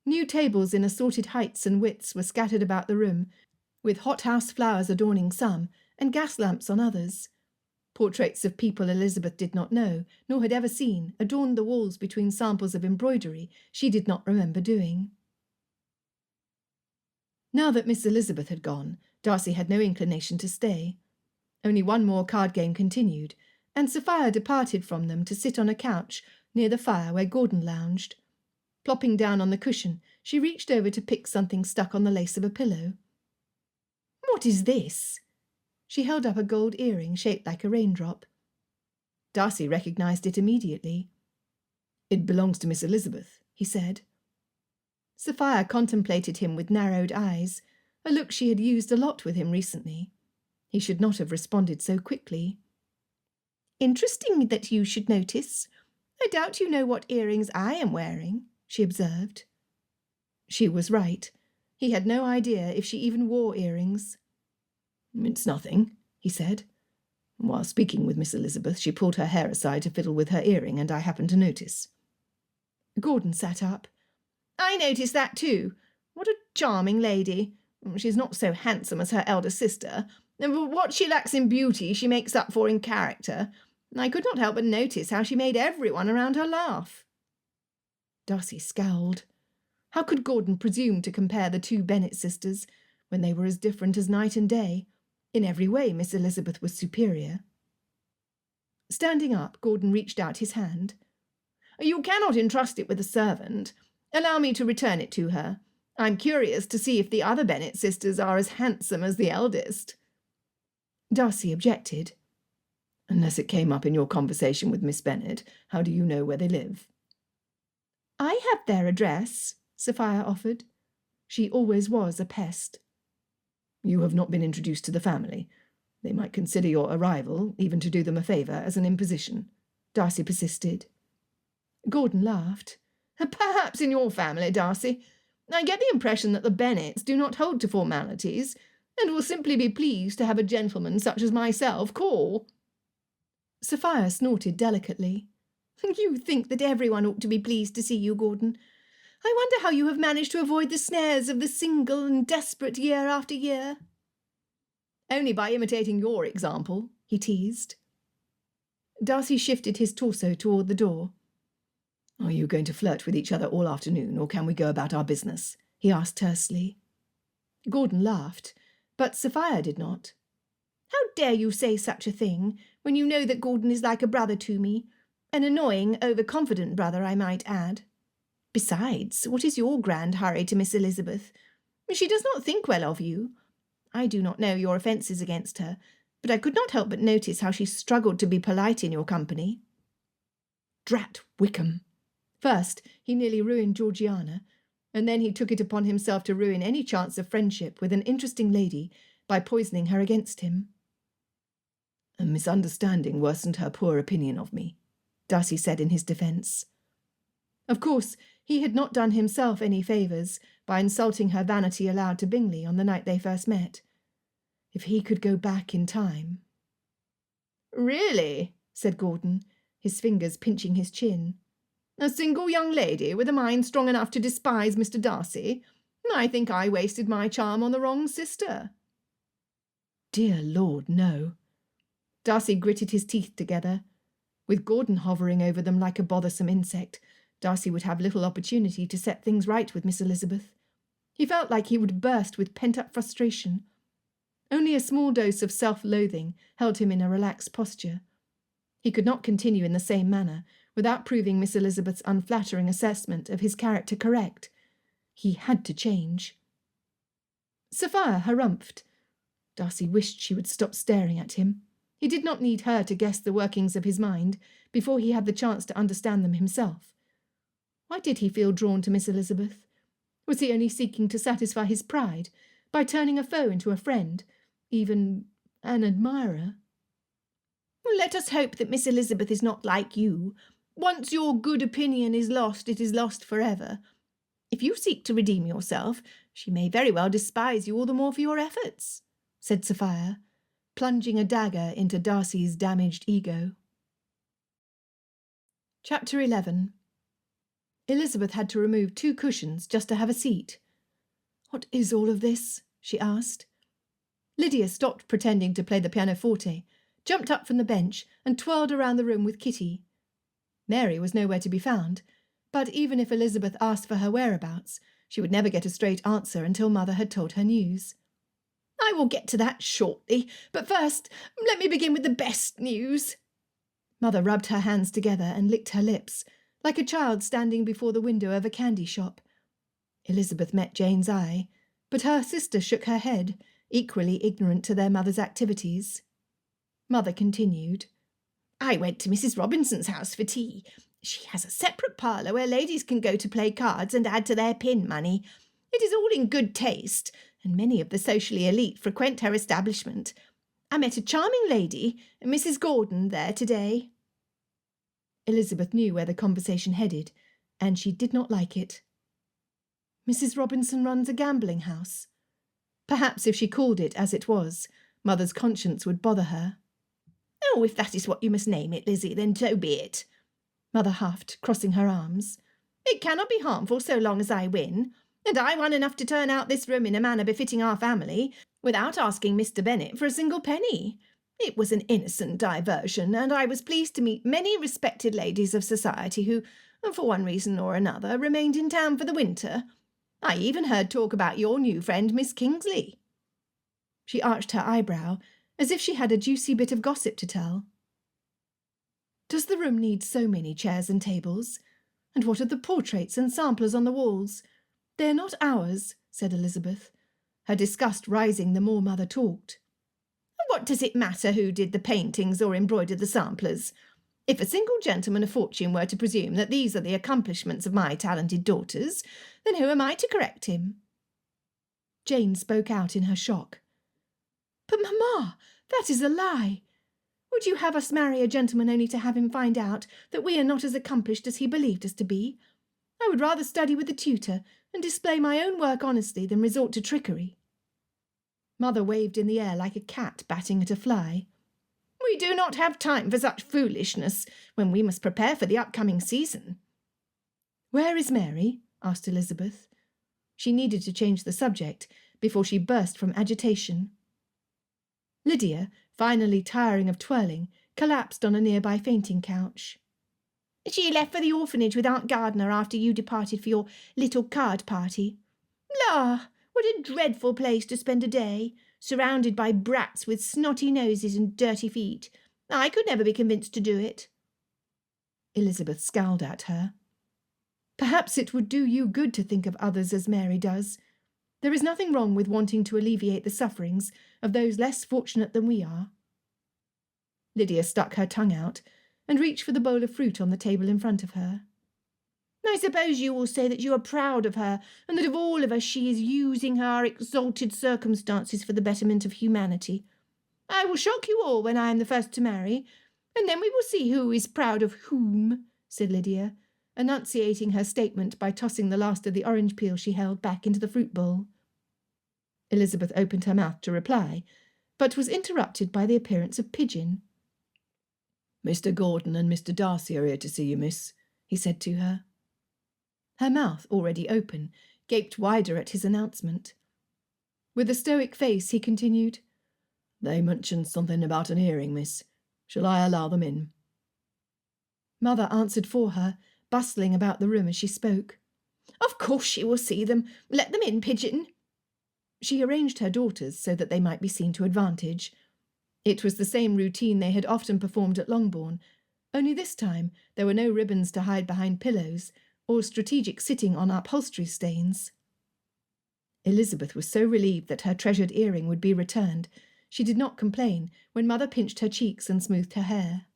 New tables in assorted heights and widths were scattered about the room, with hothouse flowers adorning some, and gas lamps on others. Portraits of people Elizabeth did not know, nor had ever seen, adorned the walls between samples of embroidery she did not remember doing. Now that Miss Elizabeth had gone, Darcy had no inclination to stay. Only one more card game continued, and Sophia departed from them to sit on a couch near the fire where Gordon lounged. Plopping down on the cushion, she reached over to pick something stuck on the lace of a pillow. "What is this?" She held up a gold earring shaped like a raindrop. Darcy recognised it immediately. "It belongs to Miss Elizabeth," he said. Sophia contemplated him with narrowed eyes, a look she had used a lot with him recently. He should not have responded so quickly. "Interesting that you should notice. I doubt you know what earrings I am wearing," she observed. She was right. He had no idea if she even wore earrings. "It's nothing," he said. "While speaking with Miss Elizabeth, she pulled her hair aside to fiddle with her earring, and I happened to notice." Gordon sat up. "I noticed that too. What a charming lady. She's not so handsome as her elder sister, but what she lacks in beauty she makes up for in character. I could not help but notice how she made everyone around her laugh." Darcy scowled. How could Gordon presume to compare the two Bennet sisters when they were as different as night and day? In every way, Miss Elizabeth was superior. Standing up, Gordon reached out his hand. "You cannot entrust it with a servant. Allow me to return it to her. I'm curious to see if the other Bennet sisters are as handsome as the eldest." Darcy objected. "Unless it came up in your conversation with Miss Bennet, how do you know where they live?" "I have their address," Sophia offered. She always was a pest. "You have not been introduced to the family. They might consider your arrival, even to do them a favour, as an imposition," Darcy persisted. Gordon laughed. "Perhaps in your family, Darcy. I get the impression that the Bennets do not hold to formalities, and will simply be pleased to have a gentleman such as myself call." Sophia snorted delicately. "You think that everyone ought to be pleased to see you, Gordon. I wonder how you have managed to avoid the snares of the single and desperate year after year." "Only by imitating your example," he teased. Darcy shifted his torso toward the door. "Are you going to flirt with each other all afternoon, or can we go about our business?" he asked tersely. Gordon laughed, but Sophia did not. "How dare you say such a thing, when you know that Gordon is like a brother to me? An annoying, over-confident brother, I might add. Besides, what is your grand hurry to Miss Elizabeth? She does not think well of you. I do not know your offences against her, but I could not help but notice how she struggled to be polite in your company." Drat Wickham! First, he nearly ruined Georgiana, and then he took it upon himself to ruin any chance of friendship with an interesting lady by poisoning her against him. "A misunderstanding worsened her poor opinion of me," Darcy said in his defence. Of course, he had not done himself any favours by insulting her vanity aloud to Bingley on the night they first met. If he could go back in time— "Really," said Gordon, his fingers pinching his chin. "A single young lady with a mind strong enough to despise Mr. Darcy? I think I wasted my charm on the wrong sister." Dear Lord, no. Darcy gritted his teeth together. With Gordon hovering over them like a bothersome insect, Darcy would have little opportunity to set things right with Miss Elizabeth. He felt like he would burst with pent-up frustration. Only a small dose of self-loathing held him in a relaxed posture. He could not continue in the same manner without proving Miss Elizabeth's unflattering assessment of his character correct. He had to change. Sophia harumphed. Darcy wished she would stop staring at him. He did not need her to guess the workings of his mind before he had the chance to understand them himself. Why did he feel drawn to Miss Elizabeth? Was he only seeking to satisfy his pride by turning a foe into a friend, even an admirer? "Let us hope that Miss Elizabeth is not like you. Once your good opinion is lost, it is lost forever. If you seek to redeem yourself, she may very well despise you all the more for your efforts," said Sophia, plunging a dagger into Darcy's damaged ego. Chapter 11. Elizabeth had to remove 2 cushions just to have a seat. "What is all of this?" she asked. Lydia stopped pretending to play the pianoforte, jumped up from the bench, and twirled around the room with Kitty. Mary was nowhere to be found, but even if Elizabeth asked for her whereabouts, She would never get a straight answer until Mother had told her news. "I will get to that shortly, but first let me begin with the best news." Mother rubbed her hands together and licked her lips, like a child standing before the window of a candy shop. Elizabeth met Jane's eye, but her sister shook her head, equally ignorant to their mother's activities. Mother continued. "I went to Mrs. Robinson's house for tea. She has a separate parlour where ladies can go to play cards and add to their pin money. It is all in good taste, and many of the socially elite frequent her establishment. I met a charming lady, Mrs. Gordon, there today." Elizabeth knew where the conversation headed, and she did not like it. Mrs. Robinson runs a gambling house. Perhaps if she called it as it was, Mother's conscience would bother her. "Oh, if that is what you must name it, Lizzie, then so be it," Mother huffed, crossing her arms. "It cannot be harmful so long as I win, and I won enough to turn out this room in a manner befitting our family, without asking Mr. Bennet for a single penny. It was an innocent diversion, and I was pleased to meet many respected ladies of society who, for one reason or another, remained in town for the winter. I even heard talk about your new friend, Miss Kingsley." She arched her eyebrow, as if she had a juicy bit of gossip to tell. "Does the room need so many chairs and tables? And what of the portraits and samplers on the walls? They are not ours," said Elizabeth, her disgust rising the more Mother talked. "What does it matter who did the paintings or embroidered the samplers? If a single gentleman of fortune were to presume that these are the accomplishments of my talented daughters, then who am I to correct him?" Jane spoke out in her shock. "But, Mamma, that is a lie. Would you have us marry a gentleman only to have him find out that we are not as accomplished as he believed us to be? I would rather study with a tutor and display my own work honestly than resort to trickery." Mother waved in the air like a cat batting at a fly. "We do not have time for such foolishness when we must prepare for the upcoming season." "Where is Mary?" asked Elizabeth. She needed to change the subject before she burst from agitation. Lydia, finally tiring of twirling, collapsed on a nearby fainting couch. "She left for the orphanage with Aunt Gardner after you departed for your little card party. La, what a dreadful place to spend a day, surrounded by brats with snotty noses and dirty feet. I could never be convinced to do it." Elizabeth scowled at her. "Perhaps it would do you good to think of others as Mary does. There is nothing wrong with wanting to alleviate the sufferings of those less fortunate than we are." Lydia stuck her tongue out and reached for the bowl of fruit on the table in front of her. "I suppose you will say that you are proud of her, and that of all of us she is using her exalted circumstances for the betterment of humanity. I will shock you all when I am the first to marry, and then we will see who is proud of whom," said Lydia, enunciating her statement by tossing the last of the orange peel she held back into the fruit bowl. Elizabeth opened her mouth to reply, but was interrupted by the appearance of Pigeon. "Mr. Gordon and Mr. Darcy are here to see you, miss," he said to her. Her mouth, already open, gaped wider at his announcement. With a stoic face, he continued, "They mentioned something about an hearing, miss. Shall I allow them in?" Mother answered for her, bustling about the room as she spoke. "Of course she will see them. Let them in, Pigeon." She arranged her daughters so that they might be seen to advantage. It was the same routine they had often performed at Longbourn, only this time there were no ribbons to hide behind pillows, or strategic sitting on upholstery stains. Elizabeth was so relieved that her treasured earring would be returned, she did not complain when Mother pinched her cheeks and smoothed her hair.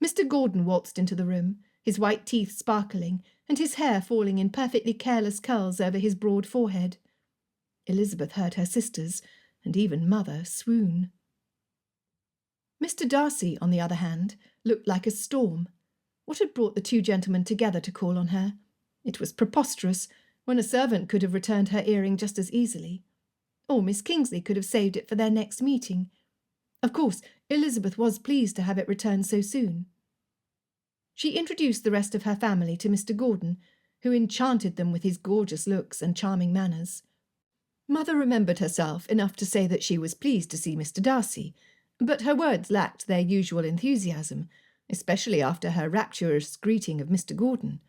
Mr. Gordon waltzed into the room, his white teeth sparkling, and his hair falling in perfectly careless curls over his broad forehead. Elizabeth heard her sisters, and even Mother, swoon. Mr. Darcy, on the other hand, looked like a storm. What had brought the two gentlemen together to call on her? It was preposterous, when a servant could have returned her earring just as easily. Or Miss Kingsley could have saved it for their next meeting. Of course, Elizabeth was pleased to have it returned so soon. She introduced the rest of her family to Mr. Gordon, who enchanted them with his gorgeous looks and charming manners. Mother remembered herself enough to say that she was pleased to see Mr. Darcy, but her words lacked their usual enthusiasm, especially after her rapturous greeting of Mr. Gordon.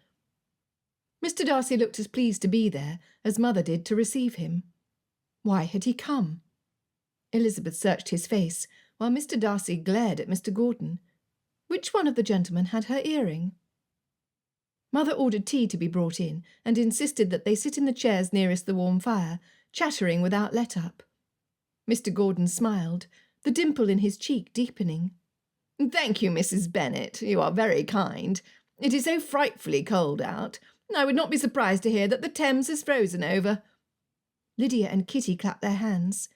Mr. Darcy looked as pleased to be there as Mother did to receive him. Why had he come? Elizabeth searched his face, while Mr. Darcy glared at Mr. Gordon. Which one of the gentlemen had her earring? Mother ordered tea to be brought in, and insisted that they sit in the chairs nearest the warm fire, chattering without let-up. Mr. Gordon smiled, the dimple in his cheek deepening. "Thank you, Mrs. Bennet. You are very kind. It is so frightfully cold out. I would not be surprised to hear that the Thames is frozen over." Lydia and Kitty clapped their hands.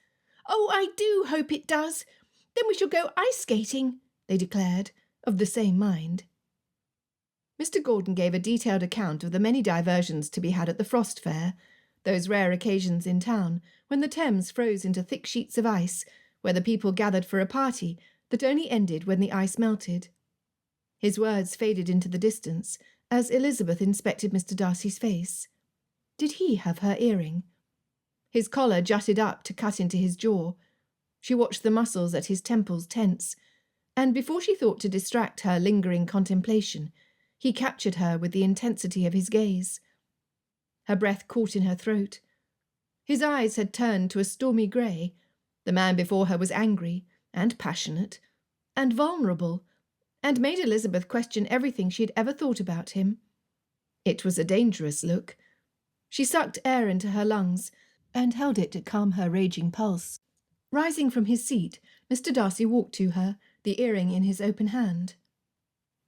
"Oh, I do hope it does. Then we shall go ice-skating," they declared, of the same mind. Mr. Gordon gave a detailed account of the many diversions to be had at the Frost Fair, those rare occasions in town when the Thames froze into thick sheets of ice, where the people gathered for a party that only ended when the ice melted. His words faded into the distance as Elizabeth inspected Mr. Darcy's face. Did he have her earring? His collar jutted up to cut into his jaw. She watched the muscles at his temples tense, and before she thought to distract her lingering contemplation, he captured her with the intensity of his gaze. Her breath caught in her throat. His eyes had turned to a stormy grey. The man before her was angry and passionate and vulnerable, and made Elizabeth question everything she had ever thought about him. It was a dangerous look. She sucked air into her lungs and held it to calm her raging pulse. Rising from his seat, Mr. Darcy walked to her, the earring in his open hand.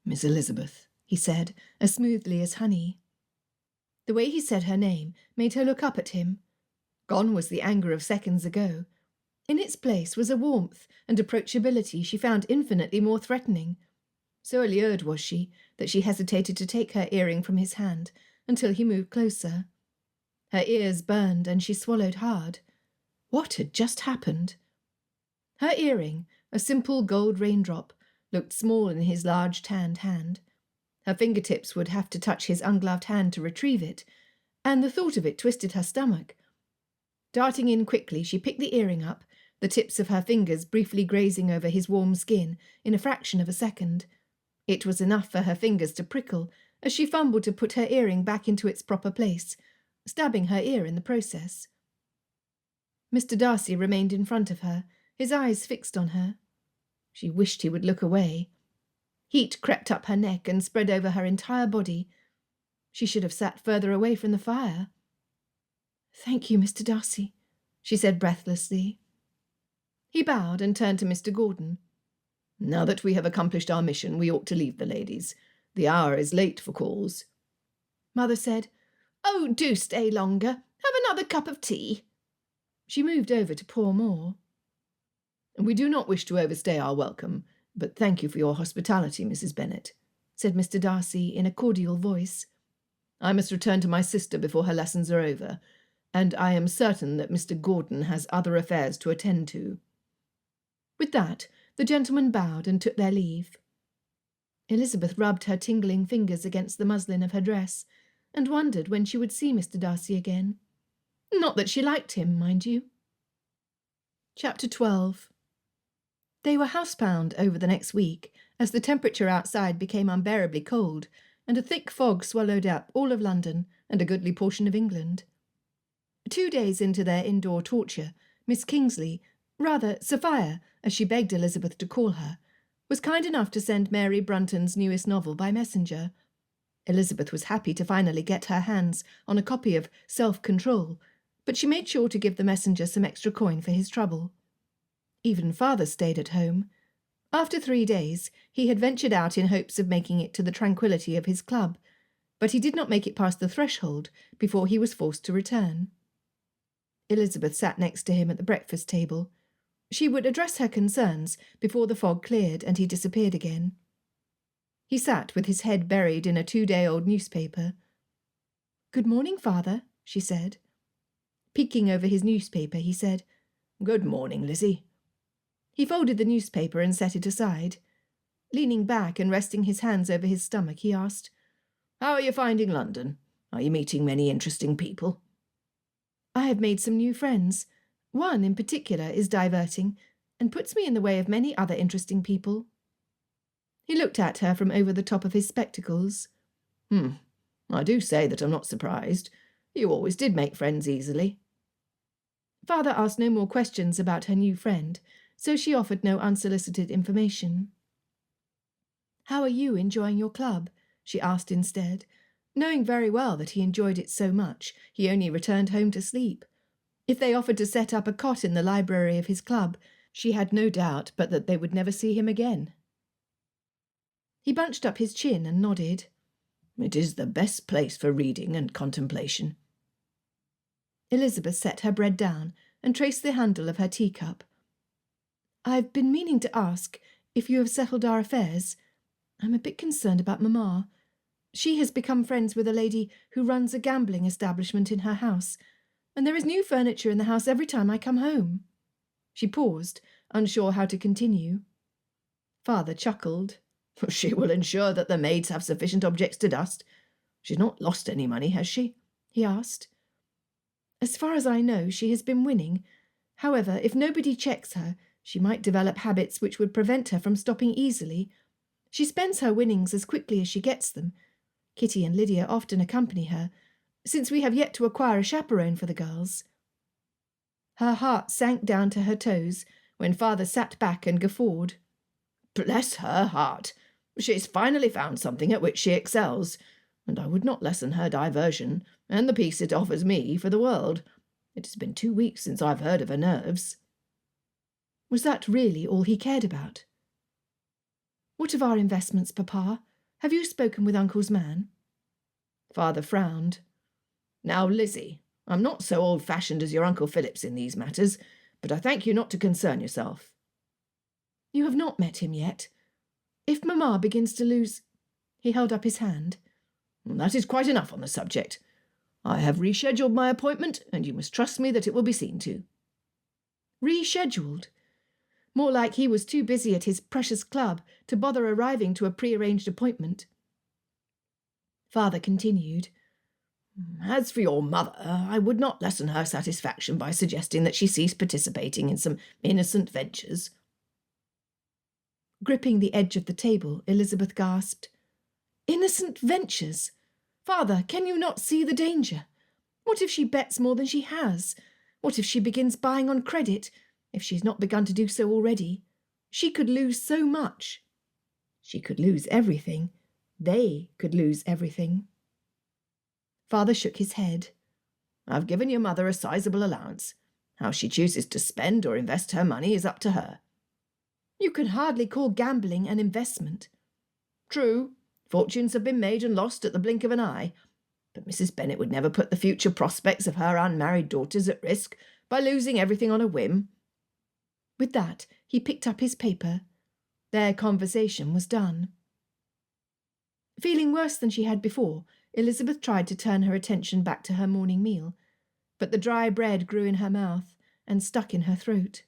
"Miss Elizabeth," he said, as smoothly as honey. The way he said her name made her look up at him. Gone was the anger of seconds ago. In its place was a warmth and approachability she found infinitely more threatening. So allured was she that she hesitated to take her earring from his hand until he moved closer. Her ears burned and she swallowed hard. What had just happened? Her earring, a simple gold raindrop, looked small in his large tanned hand. Her fingertips would have to touch his ungloved hand to retrieve it, and the thought of it twisted her stomach. Darting in quickly, she picked the earring up, the tips of her fingers briefly grazing over his warm skin in a fraction of a second. It was enough for her fingers to prickle as she fumbled to put her earring back into its proper place, stabbing her ear in the process. Mr. Darcy remained in front of her, his eyes fixed on her. She wished he would look away. Heat crept up her neck and spread over her entire body. She should have sat further away from the fire. "Thank you, Mr. Darcy," she said breathlessly. He bowed and turned to Mr. Gordon. "Now that we have accomplished our mission, we ought to leave the ladies. The hour is late for calls." Mother said, "Oh, do stay longer. Have another cup of tea." She moved over to pour more. "We do not wish to overstay our welcome, but thank you for your hospitality, Mrs. Bennet," said Mr. Darcy in a cordial voice. "I must return to my sister before her lessons are over, and I am certain that Mr. Gordon has other affairs to attend to." With that, the gentlemen bowed and took their leave. Elizabeth rubbed her tingling fingers against the muslin of her dress, and wondered when she would see Mr. Darcy again. Not that she liked him, mind you. Chapter 12. They were housebound over the next week, as the temperature outside became unbearably cold, and a thick fog swallowed up all of London and a goodly portion of England. 2 days into their indoor torture, Miss Kingsley, rather Sophia, as she begged Elizabeth to call her, was kind enough to send Mary Brunton's newest novel by messenger. Elizabeth was happy to finally get her hands on a copy of Self-Control, but she made sure to give the messenger some extra coin for his trouble. Even father stayed at home. After 3 days, he had ventured out in hopes of making it to the tranquillity of his club, but he did not make it past the threshold before he was forced to return. Elizabeth sat next to him at the breakfast table. She would address her concerns before the fog cleared and he disappeared again. He sat with his head buried in a 2-day-old newspaper. "Good morning, father," she said. Peeking over his newspaper, he said, "Good morning, Lizzie." He folded the newspaper and set it aside. Leaning back and resting his hands over his stomach, he asked, "How are you finding London? Are you meeting many interesting people?" "I have made some new friends. One in particular is diverting, and puts me in the way of many other interesting people." He looked at her from over the top of his spectacles. I do say that I'm not surprised. You always did make friends easily. Father asked no more questions about her new friend, so she offered no unsolicited information. "How are you enjoying your club?" she asked instead. Knowing very well that he enjoyed it so much, he only returned home to sleep. If they offered to set up a cot in the library of his club, she had no doubt but that they would never see him again. He bunched up his chin and nodded. It is the best place for reading and contemplation. Elizabeth set her bread down and traced the handle of her teacup. "I've been meaning to ask if you have settled our affairs. I'm a bit concerned about Mamma. She has become friends with a lady who runs a gambling establishment in her house, and there is new furniture in the house every time I come home." She paused, unsure how to continue. Father chuckled. She will ensure that the maids have sufficient objects to dust. She's not lost any money, has she? He asked. "As far as I know, she has been winning. However, if nobody checks her, she might develop habits which would prevent her from stopping easily. She spends her winnings as quickly as she gets them. Kitty and Lydia often accompany her, since we have yet to acquire a chaperone for the girls." Her heart sank down to her toes when Father sat back and guffawed. "Bless her heart! She's finally found something at which she excels, and I would not lessen her diversion, and the peace it offers me, for the world. It has been 2 weeks since I've heard of her nerves." Was that really all he cared about? "What of our investments, Papa? Have you spoken with Uncle's man?" Father frowned. "Now, Lizzie, I'm not so old-fashioned as your Uncle Phillips in these matters, but I thank you not to concern yourself." "You have not met him yet. If Mamma begins to lose—" He held up his hand. "That is quite enough on the subject. I have rescheduled my appointment, and you must trust me that it will be seen to." Rescheduled? More like he was too busy at his precious club to bother arriving to a prearranged appointment. Father continued. "As for your mother, I would not lessen her satisfaction by suggesting that she cease participating in some innocent ventures." Gripping the edge of the table, Elizabeth gasped, "Innocent ventures? Father, can you not see the danger? What if she bets more than she has? What if she begins buying on credit, if she has not begun to do so already? She could lose so much." She could lose everything. They could lose everything. Father shook his head. "I've given your mother a sizable allowance. How she chooses to spend or invest her money is up to her." "You can hardly call gambling an investment." "True. Fortunes have been made and lost at the blink of an eye. But Mrs. Bennet would never put the future prospects of her unmarried daughters at risk by losing everything on a whim." With that, he picked up his paper. Their conversation was done. Feeling worse than she had before, Elizabeth tried to turn her attention back to her morning meal, but the dry bread grew in her mouth and stuck in her throat.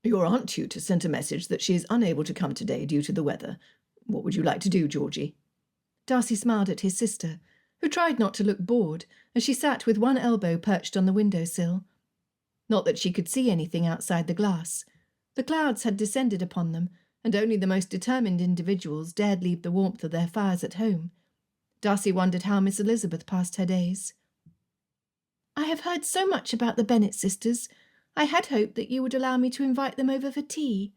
"Your Aunt Tutor sent a message that she is unable to come today due to the weather. What would you like to do, Georgie?" Darcy smiled at his sister, who tried not to look bored as she sat with one elbow perched on the window-sill. Not that she could see anything outside the glass. The clouds had descended upon them, and only the most determined individuals dared leave the warmth of their fires at home. Darcy wondered how Miss Elizabeth passed her days. "I have heard so much about the Bennet sisters. I had hoped that you would allow me to invite them over for tea."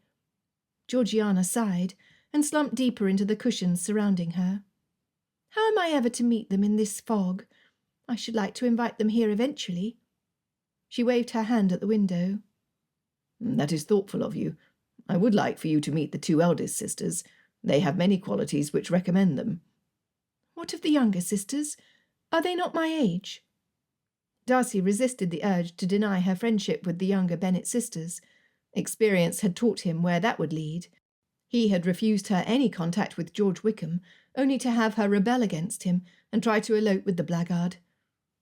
Georgiana sighed and slumped deeper into the cushions surrounding her. "How am I ever to meet them in this fog? I should like to invite them here eventually." She waved her hand at the window. "That is thoughtful of you. I would like for you to meet the 2 eldest sisters. They have many qualities which recommend them." "What of the younger sisters? Are they not my age?" Darcy resisted the urge to deny her friendship with the younger Bennet sisters. Experience had taught him where that would lead. He had refused her any contact with George Wickham, only to have her rebel against him and try to elope with the blackguard.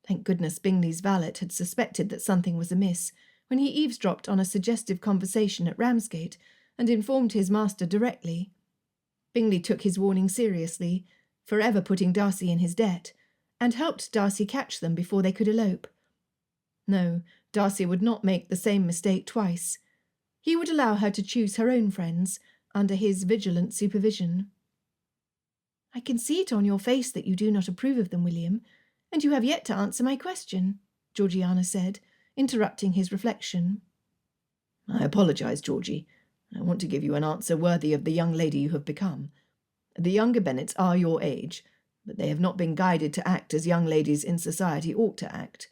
Thank goodness Bingley's valet had suspected that something was amiss when he eavesdropped on a suggestive conversation at Ramsgate and informed his master directly. Bingley took his warning seriously, forever putting Darcy in his debt, and helped Darcy catch them before they could elope. No, Darcy would not make the same mistake twice. He would allow her to choose her own friends, under his vigilant supervision. I can see it on your face that you do not approve of them, William, and you have yet to answer my question, Georgiana said, interrupting his reflection. I apologise, Georgie. I want to give you an answer worthy of the young lady you have become. The younger Bennets are your age, but they have not been guided to act as young ladies in society ought to act.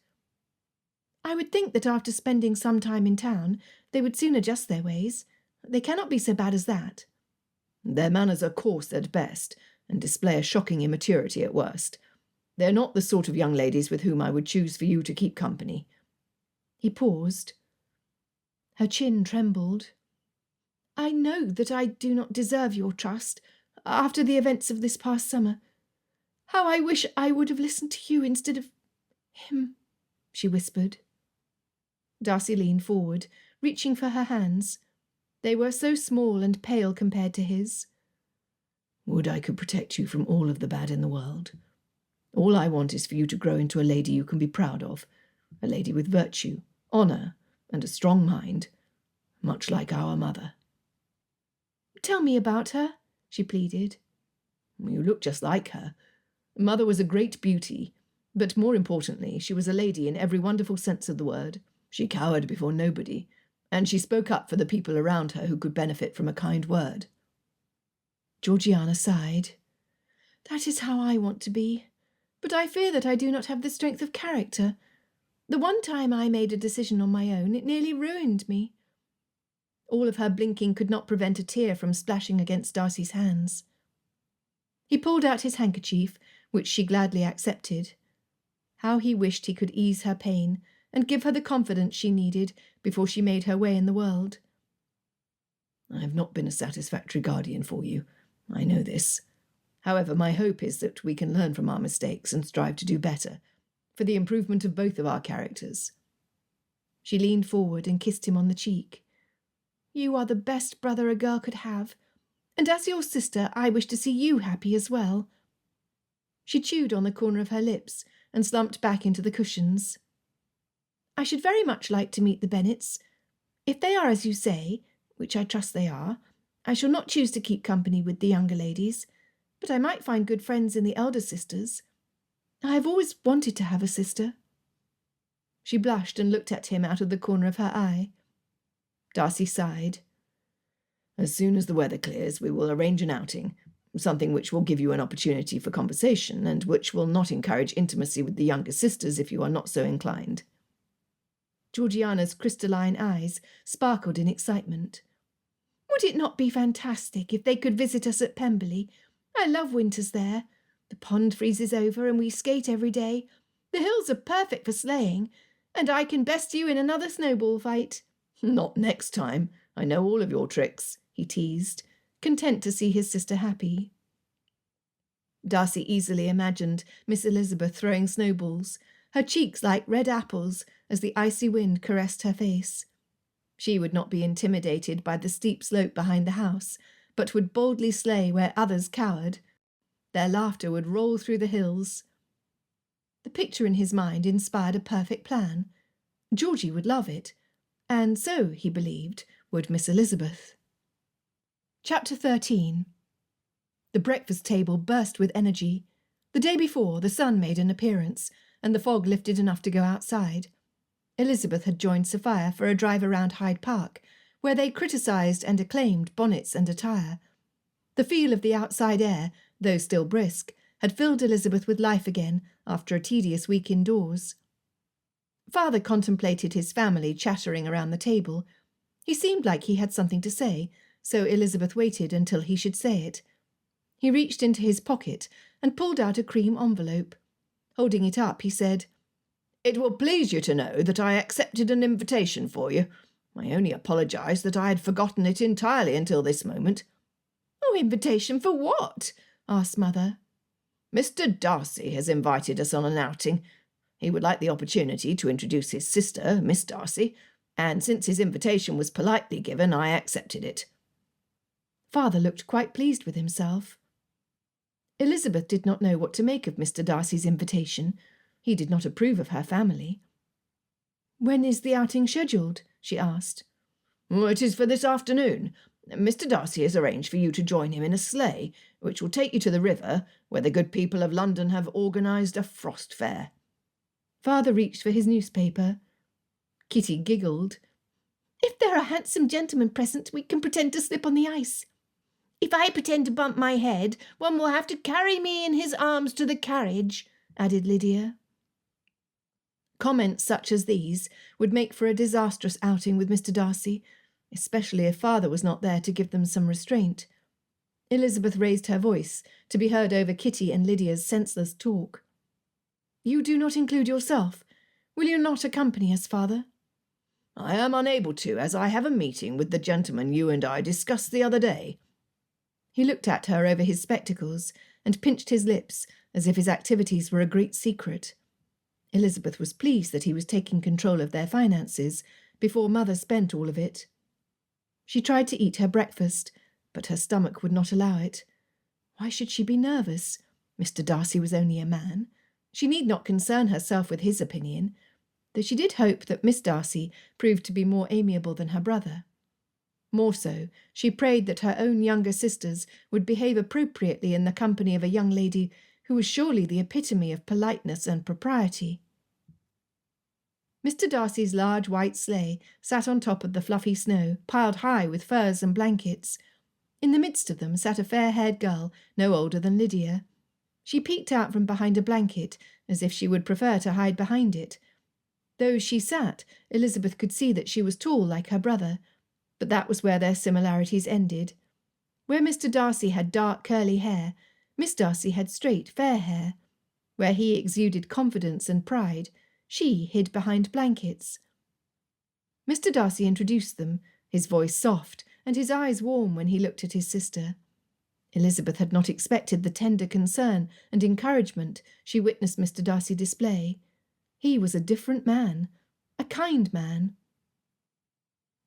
I would think that after spending some time in town, they would soon adjust their ways. They cannot be so bad as that. Their manners are coarse at best, and display a shocking immaturity at worst. They are not the sort of young ladies with whom I would choose for you to keep company. He paused. Her chin trembled. I know that I do not deserve your trust, after the events of this past summer. How I wish I would have listened to you instead of him, she whispered. Darcy leaned forward, reaching for her hands. They were so small and pale compared to his. Would I could protect you from all of the bad in the world. All I want is for you to grow into a lady you can be proud of, a lady with virtue, honour, and a strong mind, much like our mother. Tell me about her, she pleaded. You look just like her. Mother was a great beauty, but more importantly, she was a lady in every wonderful sense of the word. She cowered before nobody, and she spoke up for the people around her who could benefit from a kind word. Georgiana sighed. That is how I want to be, but I fear that I do not have the strength of character. The one time I made a decision on my own, it nearly ruined me. All of her blinking could not prevent a tear from splashing against Darcy's hands. He pulled out his handkerchief, which she gladly accepted. How he wished he could ease her pain and give her the confidence she needed before she made her way in the world. I have not been a satisfactory guardian for you. I know this. However, my hope is that we can learn from our mistakes and strive to do better, for the improvement of both of our characters. She leaned forward and kissed him on the cheek. You are the best brother a girl could have, and as your sister, I wish to see you happy as well. She chewed on the corner of her lips and slumped back into the cushions. I should very much like to meet the Bennets. If they are as you say, which I trust they are, I shall not choose to keep company with the younger ladies, but I might find good friends in the elder sisters. I have always wanted to have a sister. She blushed and looked at him out of the corner of her eye. Darcy sighed. As soon as the weather clears, we will arrange an outing, something which will give you an opportunity for conversation and which will not encourage intimacy with the younger sisters if you are not so inclined. Georgiana's crystalline eyes sparkled in excitement. Would it not be fantastic if they could visit us at Pemberley? I love winters there. The pond freezes over and we skate every day. The hills are perfect for sleighing, and I can best you in another snowball fight. Not next time. I know all of your tricks, he teased, content to see his sister happy. Darcy easily imagined Miss Elizabeth throwing snowballs, her cheeks like red apples as the icy wind caressed her face. She would not be intimidated by the steep slope behind the house, but would boldly sleigh where others cowered. Their laughter would roll through the hills. The picture in his mind inspired a perfect plan. Georgie would love it, and so, he believed, would Miss Elizabeth. Chapter 13. The breakfast table burst with energy. The day before, the sun made an appearance, and the fog lifted enough to go outside. Elizabeth had joined Sophia for a drive around Hyde Park, where they criticised and acclaimed bonnets and attire. The feel of the outside air, though still brisk, had filled Elizabeth with life again after a tedious week indoors. Father contemplated his family chattering around the table. He seemed like he had something to say, so Elizabeth waited until he should say it. He reached into his pocket and pulled out a cream envelope. Holding it up, he said, "It will please you to know that I accepted an invitation for you. I only apologise that I had forgotten it entirely until this moment." "Oh, invitation for what?" asked Mother. "Mr. Darcy has invited us on an outing. He would like the opportunity to introduce his sister, Miss Darcy, and since his invitation was politely given, I accepted it." Father looked quite pleased with himself. Elizabeth did not know what to make of Mr. Darcy's invitation. He did not approve of her family. "When is the outing scheduled?" she asked. "It is for this afternoon. Mr. Darcy has arranged for you to join him in a sleigh, which will take you to the river, where the good people of London have organised a frost fair." Father reached for his newspaper. Kitty giggled. "If there are handsome gentlemen present, we can pretend to slip on the ice. If I pretend to bump my head, one will have to carry me in his arms to the carriage," added Lydia. Comments such as these would make for a disastrous outing with Mr. Darcy, especially if father was not there to give them some restraint. Elizabeth raised her voice to be heard over Kitty and Lydia's senseless talk. "You do not include yourself. Will you not accompany us, father?" "I am unable to, as I have a meeting with the gentleman you and I discussed the other day." He looked at her over his spectacles and pinched his lips as if his activities were a great secret. Elizabeth was pleased that he was taking control of their finances before mother spent all of it. She tried to eat her breakfast, but her stomach would not allow it. Why should she be nervous? Mr. Darcy was only a man. She need not concern herself with his opinion, though she did hope that Miss Darcy proved to be more amiable than her brother. More so, she prayed that her own younger sisters would behave appropriately in the company of a young lady who was surely the epitome of politeness and propriety. Mr. Darcy's large white sleigh sat on top of the fluffy snow, piled high with furs and blankets. In the midst of them sat a fair-haired girl, no older than Lydia. She peeked out from behind a blanket, as if she would prefer to hide behind it. Though as she sat, Elizabeth could see that she was tall like her brother, but that was where their similarities ended. Where Mr. Darcy had dark curly hair, Miss Darcy had straight fair hair. Where he exuded confidence and pride, she hid behind blankets. Mr. Darcy introduced them, his voice soft and his eyes warm when he looked at his sister. Elizabeth had not expected the tender concern and encouragement she witnessed Mr. Darcy display. He was a different man, a kind man.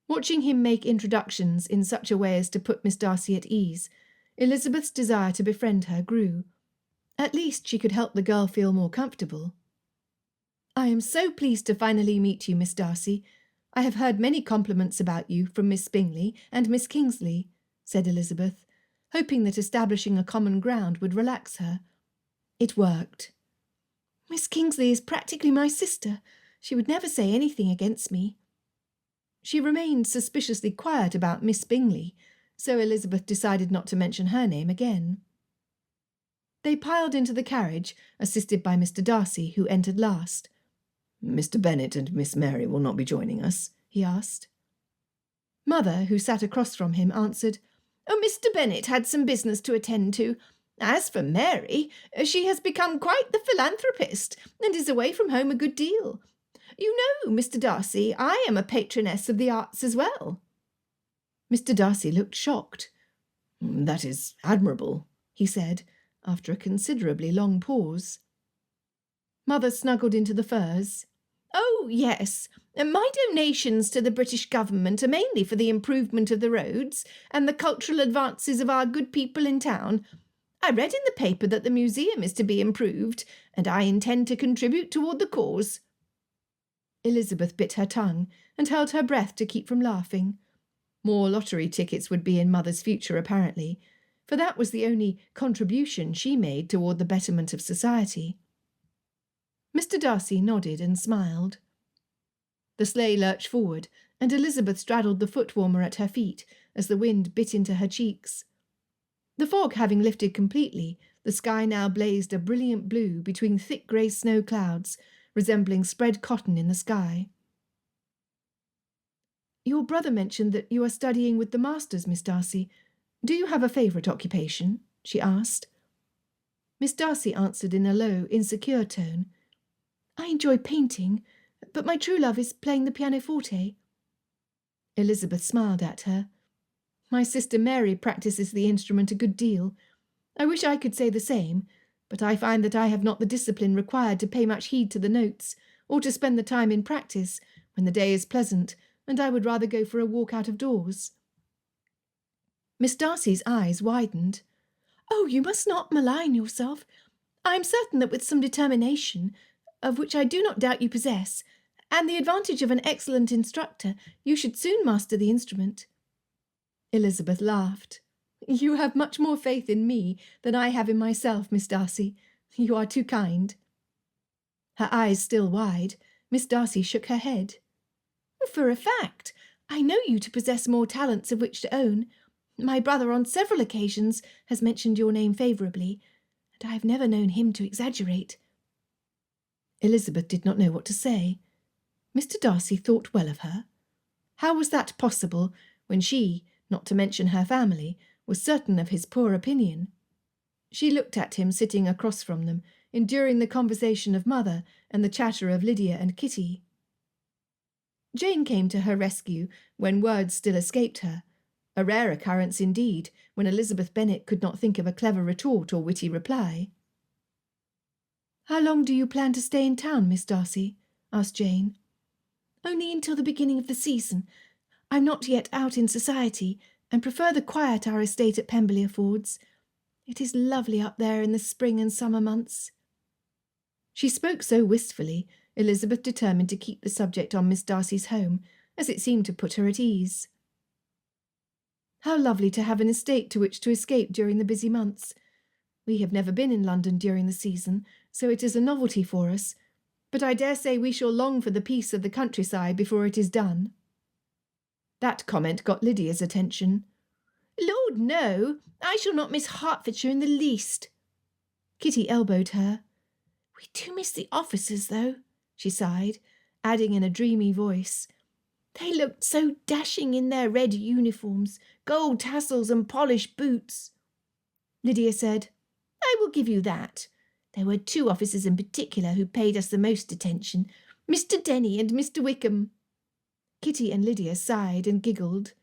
Watching him make introductions in such a way as to put Miss Darcy at ease, Elizabeth's desire to befriend her grew. At least she could help the girl feel more comfortable. "I am so pleased to finally meet you, Miss Darcy. I have heard many compliments about you from Miss Bingley and Miss Kingsley," said Elizabeth, hoping that establishing a common ground would relax her. It worked. "Miss Kingsley is practically my sister. She would never say anything against me." She remained suspiciously quiet about Miss Bingley, so Elizabeth decided not to mention her name again. They piled into the carriage, assisted by Mr. Darcy, who entered last. "Mr. Bennet and Miss Mary will not be joining us?" he asked. Mother, who sat across from him, answered, "Oh, Mr. Bennet had some business to attend to. As for Mary, she has become quite the philanthropist, and is away from home a good deal. You know, Mr. Darcy, I am a patroness of the arts as well." Mr. Darcy looked shocked. "That is admirable," he said, after a considerably long pause. Mother snuggled into the furs. "Oh, yes. My donations to the British government are mainly for the improvement of the roads and the cultural advances of our good people in town. I read in the paper that the museum is to be improved, and I intend to contribute toward the cause." Elizabeth bit her tongue and held her breath to keep from laughing. More lottery tickets would be in Mother's future, apparently, for that was the only contribution she made toward the betterment of society. Mr. Darcy nodded and smiled. The sleigh lurched forward, and Elizabeth straddled the foot-warmer at her feet as the wind bit into her cheeks. The fog having lifted completely, the sky now blazed a brilliant blue between thick grey snow clouds, resembling spread cotton in the sky. "Your brother mentioned that you are studying with the masters, Miss Darcy. Do you have a favourite occupation?" she asked. Miss Darcy answered in a low, insecure tone. "I enjoy painting, but my true love is playing the pianoforte." Elizabeth smiled at her. "My sister Mary practices the instrument a good deal. I wish I could say the same, but I find that I have not the discipline required to pay much heed to the notes, or to spend the time in practice when the day is pleasant, and I would rather go for a walk out of doors." Miss Darcy's eyes widened. "Oh, you must not malign yourself. I am certain that with some determination, of which I do not doubt you possess, and the advantage of an excellent instructor, you should soon master the instrument." Elizabeth laughed. "You have much more faith in me than I have in myself, Miss Darcy. You are too kind." Her eyes still wide, Miss Darcy shook her head. "For a fact, I know you to possess more talents of which to own. My brother on several occasions has mentioned your name favourably, and I have never known him to exaggerate." Elizabeth did not know what to say. Mr. Darcy thought well of her. How was that possible when she, not to mention her family, was certain of his poor opinion? She looked at him sitting across from them, enduring the conversation of mother and the chatter of Lydia and Kitty. Jane came to her rescue when words still escaped her, a rare occurrence indeed when Elizabeth Bennet could not think of a clever retort or witty reply. "How long do you plan to stay in town, Miss Darcy?" asked Jane. "Only until the beginning of the season. I'm not yet out in society, and prefer the quiet our estate at Pemberley affords. It is lovely up there in the spring and summer months." She spoke so wistfully, Elizabeth determined to keep the subject on Miss Darcy's home, as it seemed to put her at ease. "How lovely to have an estate to which to escape during the busy months. We have never been in London during the season, so it is a novelty for us, but I dare say we shall long for the peace of the countryside before it is done." That comment got Lydia's attention. "Lord, no! I shall not miss Hertfordshire in the least." Kitty elbowed her. "We do miss the officers, though," she sighed, adding in a dreamy voice, "They looked so dashing in their red uniforms, gold tassels and polished boots." Lydia said, "I will give you that. There were two officers in particular who paid us the most attention, Mr. Denny and Mr. Wickham." Kitty and Lydia sighed and giggled.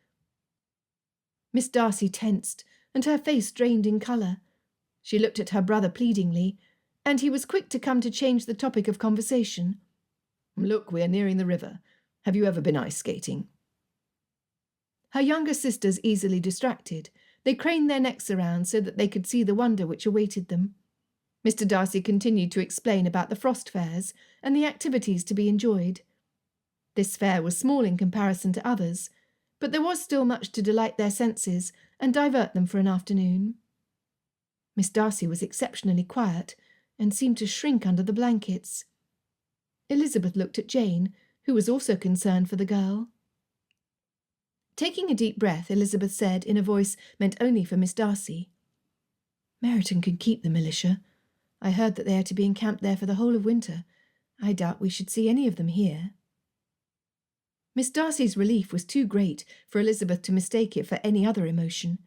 Miss Darcy tensed, and her face drained in colour. She looked at her brother pleadingly, and he was quick to come to change the topic of conversation. "Look, we are nearing the river. Have you ever been ice skating?" Her younger sisters easily distracted. They craned their necks around so that they could see the wonder which awaited them. Mr. Darcy continued to explain about the frost fairs and the activities to be enjoyed. This fair was small in comparison to others, but there was still much to delight their senses and divert them for an afternoon. Miss Darcy was exceptionally quiet and seemed to shrink under the blankets. Elizabeth looked at Jane, who was also concerned for the girl. Taking a deep breath, Elizabeth said in a voice meant only for Miss Darcy, "Meryton can keep the militia. I heard that they are to be encamped there for the whole of winter. I doubt we should see any of them here." Miss Darcy's relief was too great for Elizabeth to mistake it for any other emotion.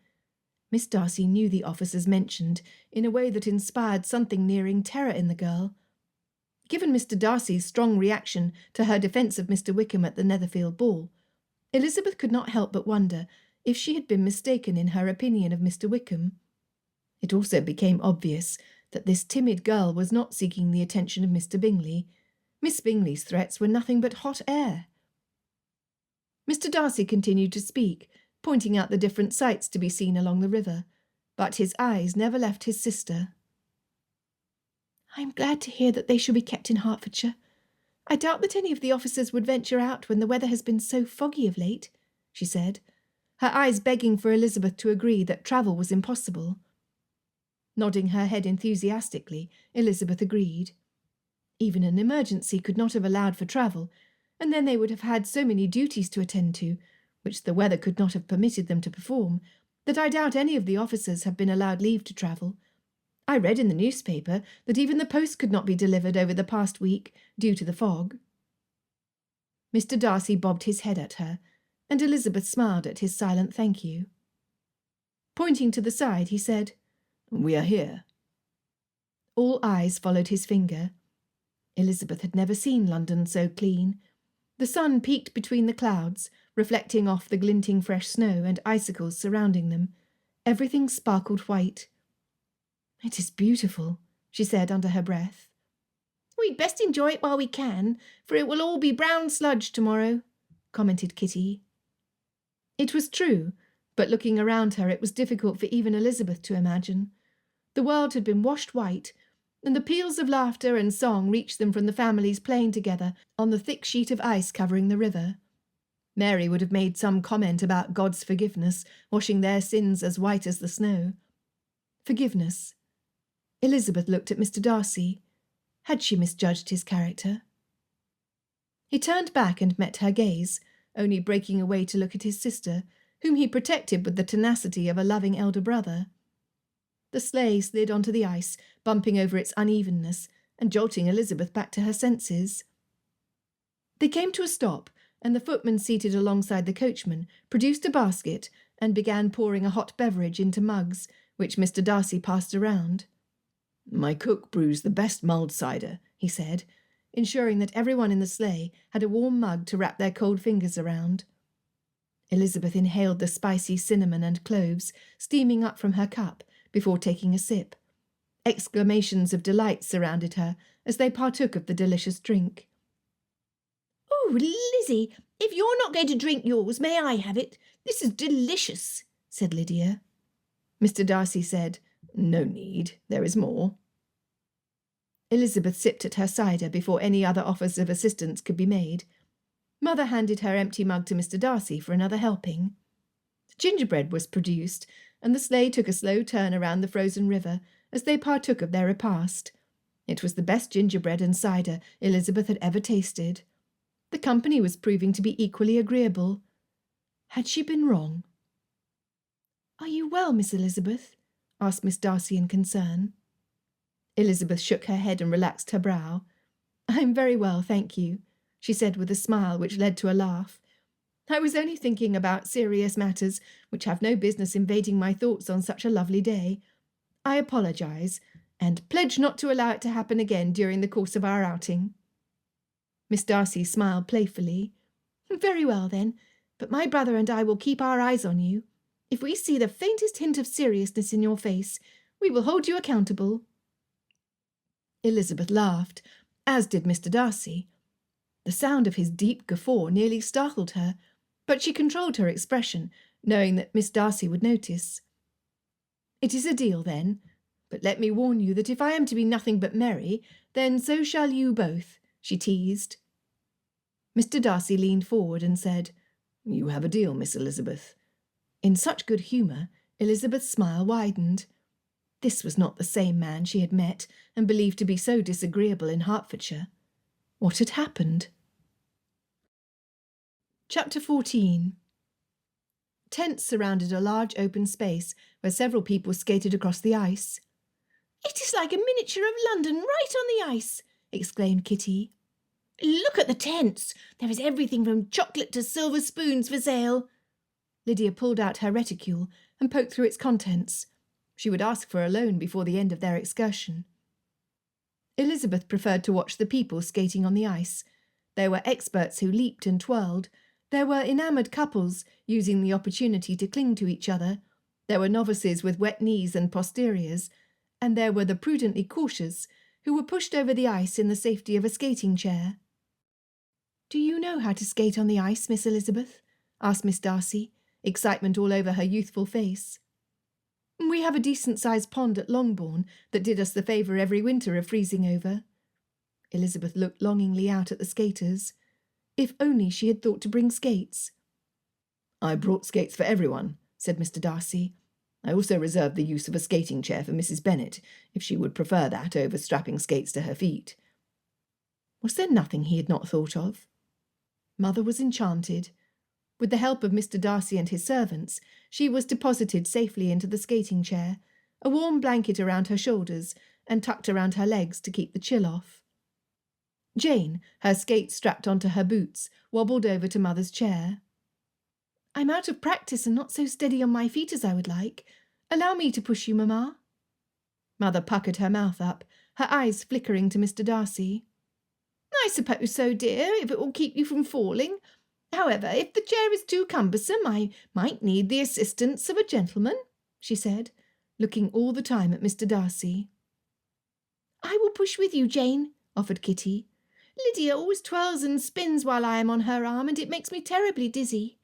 Miss Darcy knew the officers mentioned in a way that inspired something nearing terror in the girl. Given Mr. Darcy's strong reaction to her defence of Mr. Wickham at the Netherfield ball, Elizabeth could not help but wonder if she had been mistaken in her opinion of Mr. Wickham. It also became obvious that this timid girl was not seeking the attention of Mr. Bingley. Miss Bingley's threats were nothing but hot air. Mr. Darcy continued to speak, pointing out the different sights to be seen along the river, but his eyes never left his sister. "I am glad to hear that they shall be kept in Hertfordshire. I doubt that any of the officers would venture out when the weather has been so foggy of late," she said, her eyes begging for Elizabeth to agree that travel was impossible. Nodding her head enthusiastically, Elizabeth agreed. Even an emergency could not have allowed for travel, and then they would have had so many duties to attend to, which the weather could not have permitted them to perform, that I doubt any of the officers have been allowed leave to travel. I read in the newspaper that even the post could not be delivered over the past week, due to the fog. Mr. Darcy bobbed his head at her, and Elizabeth smiled at his silent thank you. Pointing to the side, he said, "We are here." All eyes followed his finger. Elizabeth had never seen London so clean. The sun peeked between the clouds, reflecting off the glinting fresh snow and icicles surrounding them. Everything sparkled white. "It is beautiful," she said under her breath. "We'd best enjoy it while we can, for it will all be brown sludge tomorrow," commented Kitty. It was true, but looking around her it was difficult for even Elizabeth to imagine. The world had been washed white, and the peals of laughter and song reached them from the families playing together on the thick sheet of ice covering the river. Mary would have made some comment about God's forgiveness, washing their sins as white as the snow. Forgiveness. Elizabeth looked at Mr. Darcy. Had she misjudged his character? He turned back and met her gaze, only breaking away to look at his sister, whom he protected with the tenacity of a loving elder brother. The sleigh slid onto the ice, bumping over its unevenness, and jolting Elizabeth back to her senses. They came to a stop, and the footman seated alongside the coachman produced a basket and began pouring a hot beverage into mugs, which Mr. Darcy passed around. "My cook brews the best mulled cider," he said, ensuring that everyone in the sleigh had a warm mug to wrap their cold fingers around. Elizabeth inhaled the spicy cinnamon and cloves steaming up from her cup before taking a sip. Exclamations of delight surrounded her as they partook of the delicious drink. "Oh, Lizzie, if you're not going to drink yours, may I have it? This is delicious," said Lydia. Mr. Darcy said, "No need, there is more." Elizabeth sipped at her cider before any other offers of assistance could be made. Mother handed her empty mug to Mr. Darcy for another helping. Gingerbread was produced, and the sleigh took a slow turn around the frozen river as they partook of their repast. It was the best gingerbread and cider Elizabeth had ever tasted. The company was proving to be equally agreeable. Had she been wrong? "Are you well, Miss Elizabeth?" asked Miss Darcy in concern. Elizabeth shook her head and relaxed her brow. "I'm very well, thank you," she said with a smile which led to a laugh. "I was only thinking about serious matters which have no business invading my thoughts on such a lovely day. I apologise, and pledge not to allow it to happen again during the course of our outing." Miss Darcy smiled playfully. "Very well, then, but my brother and I will keep our eyes on you. If we see the faintest hint of seriousness in your face, we will hold you accountable." Elizabeth laughed, as did Mr. Darcy. The sound of his deep guffaw nearly startled her, but she controlled her expression, knowing that Miss Darcy would notice. "It is a deal, then, but let me warn you that if I am to be nothing but merry, then so shall you both," she teased. Mr. Darcy leaned forward and said, "You have a deal, Miss Elizabeth." In such good humour, Elizabeth's smile widened. This was not the same man she had met and believed to be so disagreeable in Hertfordshire. What had happened? Chapter 14. Tents surrounded a large open space where several people skated across the ice. "It is like a miniature of London right on the ice," exclaimed Kitty. "Look at the tents. There is everything from chocolate to silver spoons for sale." Lydia pulled out her reticule and poked through its contents. She would ask for a loan before the end of their excursion. Elizabeth preferred to watch the people skating on the ice. There were experts who leaped and twirled. There were enamoured couples using the opportunity to cling to each other. There were novices with wet knees and posteriors. And there were the prudently cautious who were pushed over the ice in the safety of a skating chair. "Do you know how to skate on the ice, Miss Elizabeth?" asked Miss Darcy, excitement all over her youthful face. "We have a decent-sized pond at Longbourn that did us the favour every winter of freezing over." Elizabeth looked longingly out at the skaters. If only she had thought to bring skates. "I brought skates for everyone," said Mr. Darcy. "I also reserved the use of a skating chair for Mrs. Bennet, if she would prefer that over strapping skates to her feet." Was there nothing he had not thought of? Mother was enchanted. With the help of Mr. Darcy and his servants, she was deposited safely into the skating chair, a warm blanket around her shoulders and tucked around her legs to keep the chill off. Jane, her skates strapped onto her boots, wobbled over to Mother's chair. "I'm out of practice and not so steady on my feet as I would like. Allow me to push you, Mamma." Mother puckered her mouth up, her eyes flickering to Mr. Darcy. "I suppose so, dear, if it will keep you from falling. However, if the chair is too cumbersome, I might need the assistance of a gentleman," she said, looking all the time at Mr. Darcy. "I will push with you, Jane," offered Kitty. "Lydia always twirls and spins while I am on her arm, and it makes me terribly dizzy."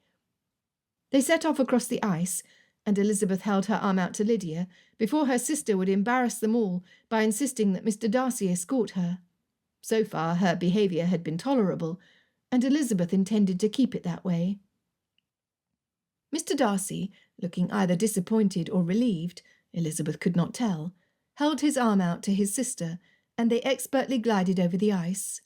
They set off across the ice, and Elizabeth held her arm out to Lydia before her sister would embarrass them all by insisting that Mr. Darcy escort her. So far her behaviour had been tolerable, and Elizabeth intended to keep it that way. Mr. Darcy, looking either disappointed or relieved, Elizabeth could not tell, held his arm out to his sister, and they expertly glided over the ice.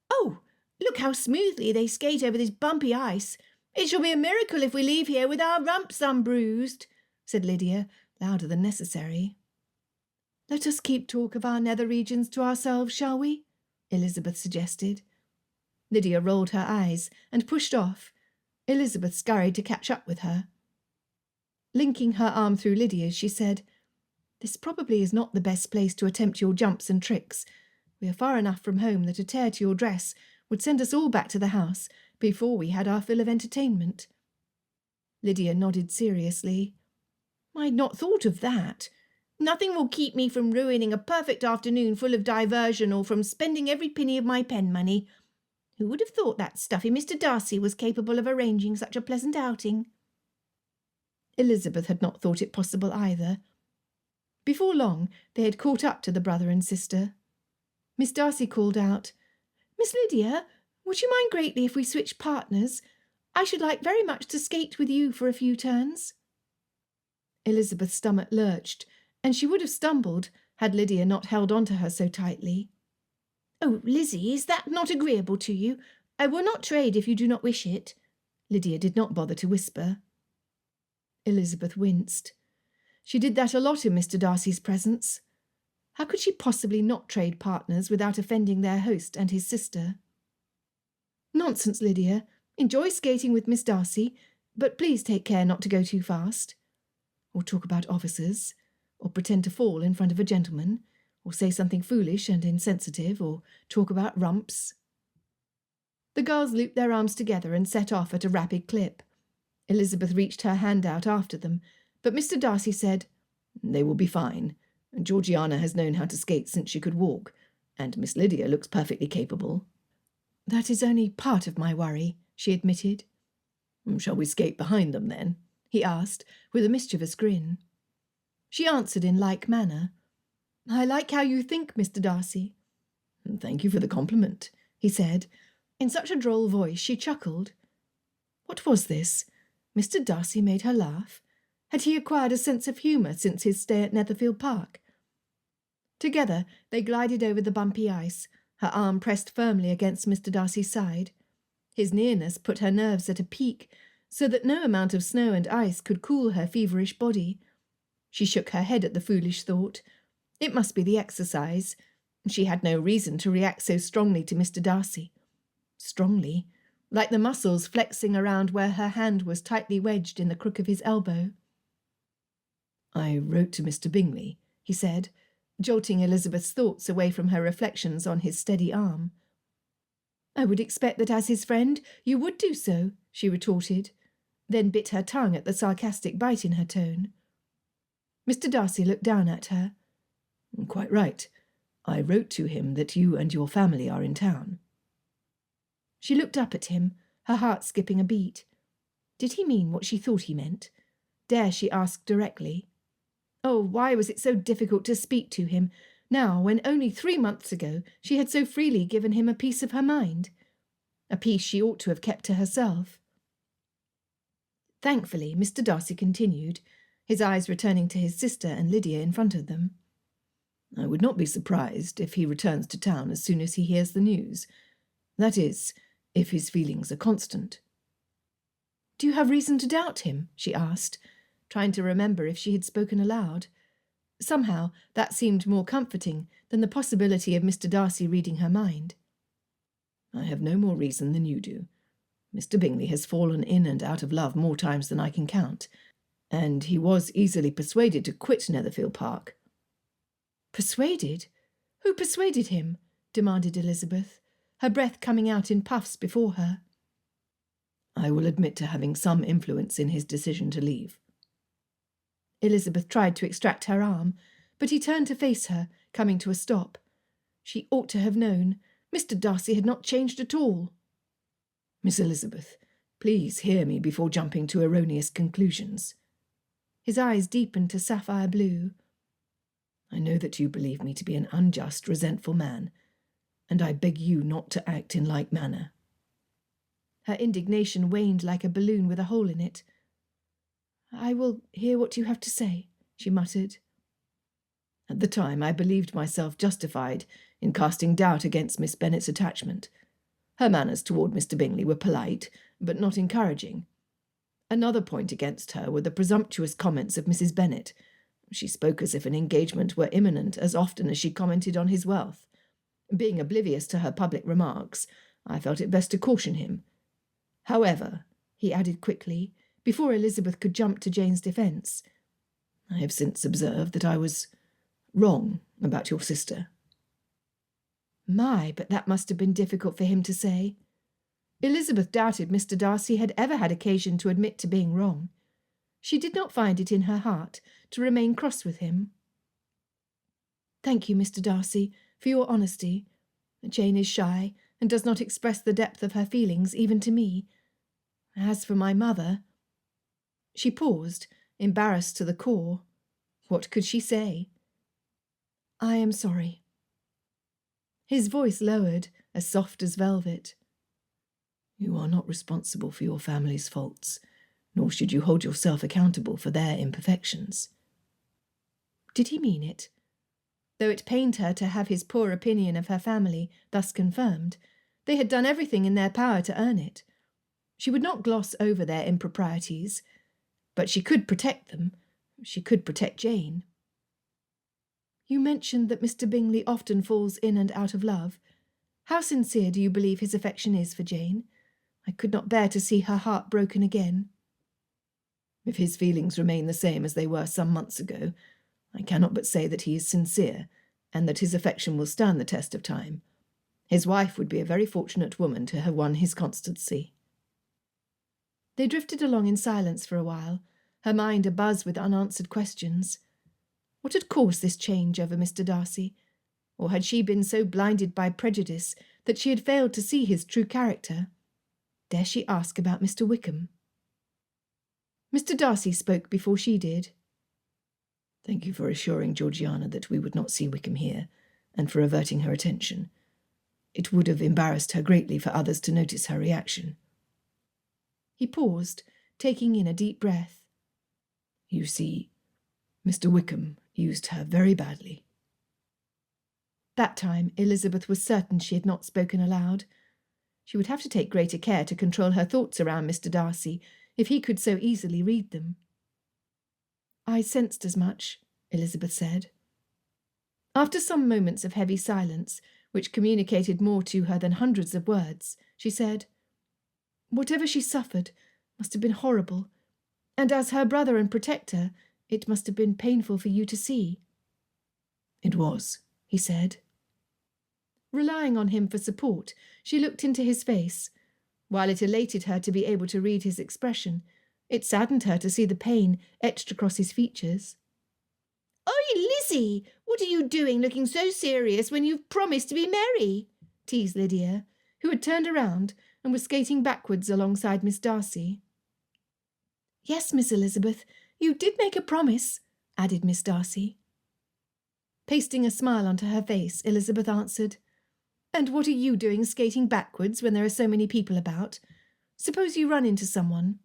"Oh, look how smoothly they skate over this bumpy ice. It shall be a miracle if we leave here with our rumps unbruised," said Lydia, louder than necessary. "Let us keep talk of our nether regions to ourselves, shall we?" Elizabeth suggested. Lydia rolled her eyes and pushed off. Elizabeth scurried to catch up with her. Linking her arm through Lydia's, she said, "This probably is not the best place to attempt your jumps and tricks. We are far enough from home that a tear to your dress would send us all back to the house before we had our fill of entertainment." Lydia nodded seriously. "I'd not thought of that. Nothing will keep me from ruining a perfect afternoon full of diversion or from spending every penny of my pen money. Who would have thought that stuffy Mr. Darcy was capable of arranging such a pleasant outing?" Elizabeth had not thought it possible either. Before long, they had caught up to the brother and sister. Miss Darcy called out, "Miss Lydia, would you mind greatly if we switched partners? I should like very much to skate with you for a few turns." Elizabeth's stomach lurched, and she would have stumbled had Lydia not held on to her so tightly. "Oh, Lizzie, is that not agreeable to you? I will not trade if you do not wish it." Lydia did not bother to whisper. Elizabeth winced. She did that a lot in Mr. Darcy's presence. How could she possibly not trade partners without offending their host and his sister? "Nonsense, Lydia. Enjoy skating with Miss Darcy, but please take care not to go too fast. Or talk about officers, or pretend to fall in front of a gentleman, or say something foolish and insensitive, or talk about rumps." The girls looped their arms together and set off at a rapid clip. Elizabeth reached her hand out after them, but Mr. Darcy said, "They will be fine. Georgiana has known how to skate since she could walk, and Miss Lydia looks perfectly capable." "That is only part of my worry," she admitted. "Shall we skate behind them, then?" he asked, with a mischievous grin. She answered in like manner. "I like how you think, Mr. Darcy." "Thank you for the compliment," he said. In such a droll voice she chuckled. What was this? Mr. Darcy made her laugh? Had he acquired a sense of humour since his stay at Netherfield Park? Together they glided over the bumpy ice, her arm pressed firmly against Mr. Darcy's side. His nearness put her nerves at a peak, so that no amount of snow and ice could cool her feverish body. She shook her head at the foolish thought. It must be the exercise. She had no reason to react so strongly to Mr. Darcy. Strongly, like the muscles flexing around where her hand was tightly wedged in the crook of his elbow. "I wrote to Mr. Bingley," he said, jolting Elizabeth's thoughts away from her reflections on his steady arm. "I would expect that as his friend you would do so," she retorted, then bit her tongue at the sarcastic bite in her tone. Mr. Darcy looked down at her. "Quite right. I wrote to him that you and your family are in town." She looked up at him, her heart skipping a beat. Did he mean what she thought he meant? Dare she ask directly? Oh, why was it so difficult to speak to him, now when only 3 months ago she had so freely given him a piece of her mind? A piece she ought to have kept to herself. Thankfully, Mr. Darcy continued, his eyes returning to his sister and Lydia in front of them. "I would not be surprised if he returns to town as soon as he hears the news. That is, if his feelings are constant." "Do you have reason to doubt him?" she asked, trying to remember if she had spoken aloud. Somehow that seemed more comforting than the possibility of Mr. Darcy reading her mind. "I have no more reason than you do. Mr. Bingley has fallen in and out of love more times than I can count, and he was easily persuaded to quit Netherfield Park." "Persuaded? Who persuaded him?" demanded Elizabeth, her breath coming out in puffs before her. "I will admit to having some influence in his decision to leave." Elizabeth tried to extract her arm, but he turned to face her, coming to a stop. She ought to have known. Mr. Darcy had not changed at all. "Miss Elizabeth, please hear me before jumping to erroneous conclusions." His eyes deepened to sapphire blue. "I know that you believe me to be an unjust, resentful man, and I beg you not to act in like manner." Her indignation waned like a balloon with a hole in it. "I will hear what you have to say," she muttered. At the time, I believed myself justified in casting doubt against Miss Bennet's attachment. Her manners toward Mr. Bingley were polite, but not encouraging. Another point against her were the presumptuous comments of Mrs. Bennet. She spoke as if an engagement were imminent as often as she commented on his wealth. Being oblivious to her public remarks, I felt it best to caution him. However, he added quickly, before Elizabeth could jump to Jane's defence, I have since observed that I was wrong about your sister. My, but that must have been difficult for him to say. Elizabeth doubted Mr. Darcy had ever had occasion to admit to being wrong. She did not find it in her heart to remain cross with him. "Thank you, Mr. Darcy, for your honesty. Jane is shy, and does not express the depth of her feelings even to me. As for my mother—" She paused, embarrassed to the core. What could she say? "I am sorry." His voice lowered, as soft as velvet. You are not responsible for your family's faults, nor should you hold yourself accountable for their imperfections. Did he mean it? Though it pained her to have his poor opinion of her family thus confirmed, they had done everything in their power to earn it. She would not gloss over their improprieties, but she could protect them. She could protect Jane. "You mentioned that Mr. Bingley often falls in and out of love. How sincere do you believe his affection is for Jane? I could not bear to see her heart broken again." If his feelings remain the same as they were some months ago, I cannot but say that he is sincere, and that his affection will stand the test of time. His wife would be a very fortunate woman to have won his constancy. They drifted along in silence for a while, her mind abuzz with unanswered questions. What had caused this change over Mr. Darcy? Or had she been so blinded by prejudice that she had failed to see his true character? Dare she ask about Mr. Wickham? Mr. Darcy spoke before she did. Thank you for assuring Georgiana that we would not see Wickham here, and for averting her attention. It would have embarrassed her greatly for others to notice her reaction. He paused, taking in a deep breath. You see, Mr. Wickham used her very badly. That time Elizabeth was certain she had not spoken aloud. She would have to take greater care to control her thoughts around Mr. Darcy, if he could so easily read them. "I sensed as much," Elizabeth said. After some moments of heavy silence, which communicated more to her than hundreds of words, she said, "Whatever she suffered must have been horrible, and as her brother and protector, it must have been painful for you to see." "It was," he said. Relying on him for support, she looked into his face. While it elated her to be able to read his expression, it saddened her to see the pain etched across his features. "Oi, Lizzie! What are you doing looking so serious when you've promised to be merry?" teased Lydia, who had turned around and was skating backwards alongside Miss Darcy. "Yes, Miss Elizabeth, you did make a promise," added Miss Darcy. Pasting a smile onto her face, Elizabeth answered, "And what are you doing skating backwards when there are so many people about? Suppose you run into someone."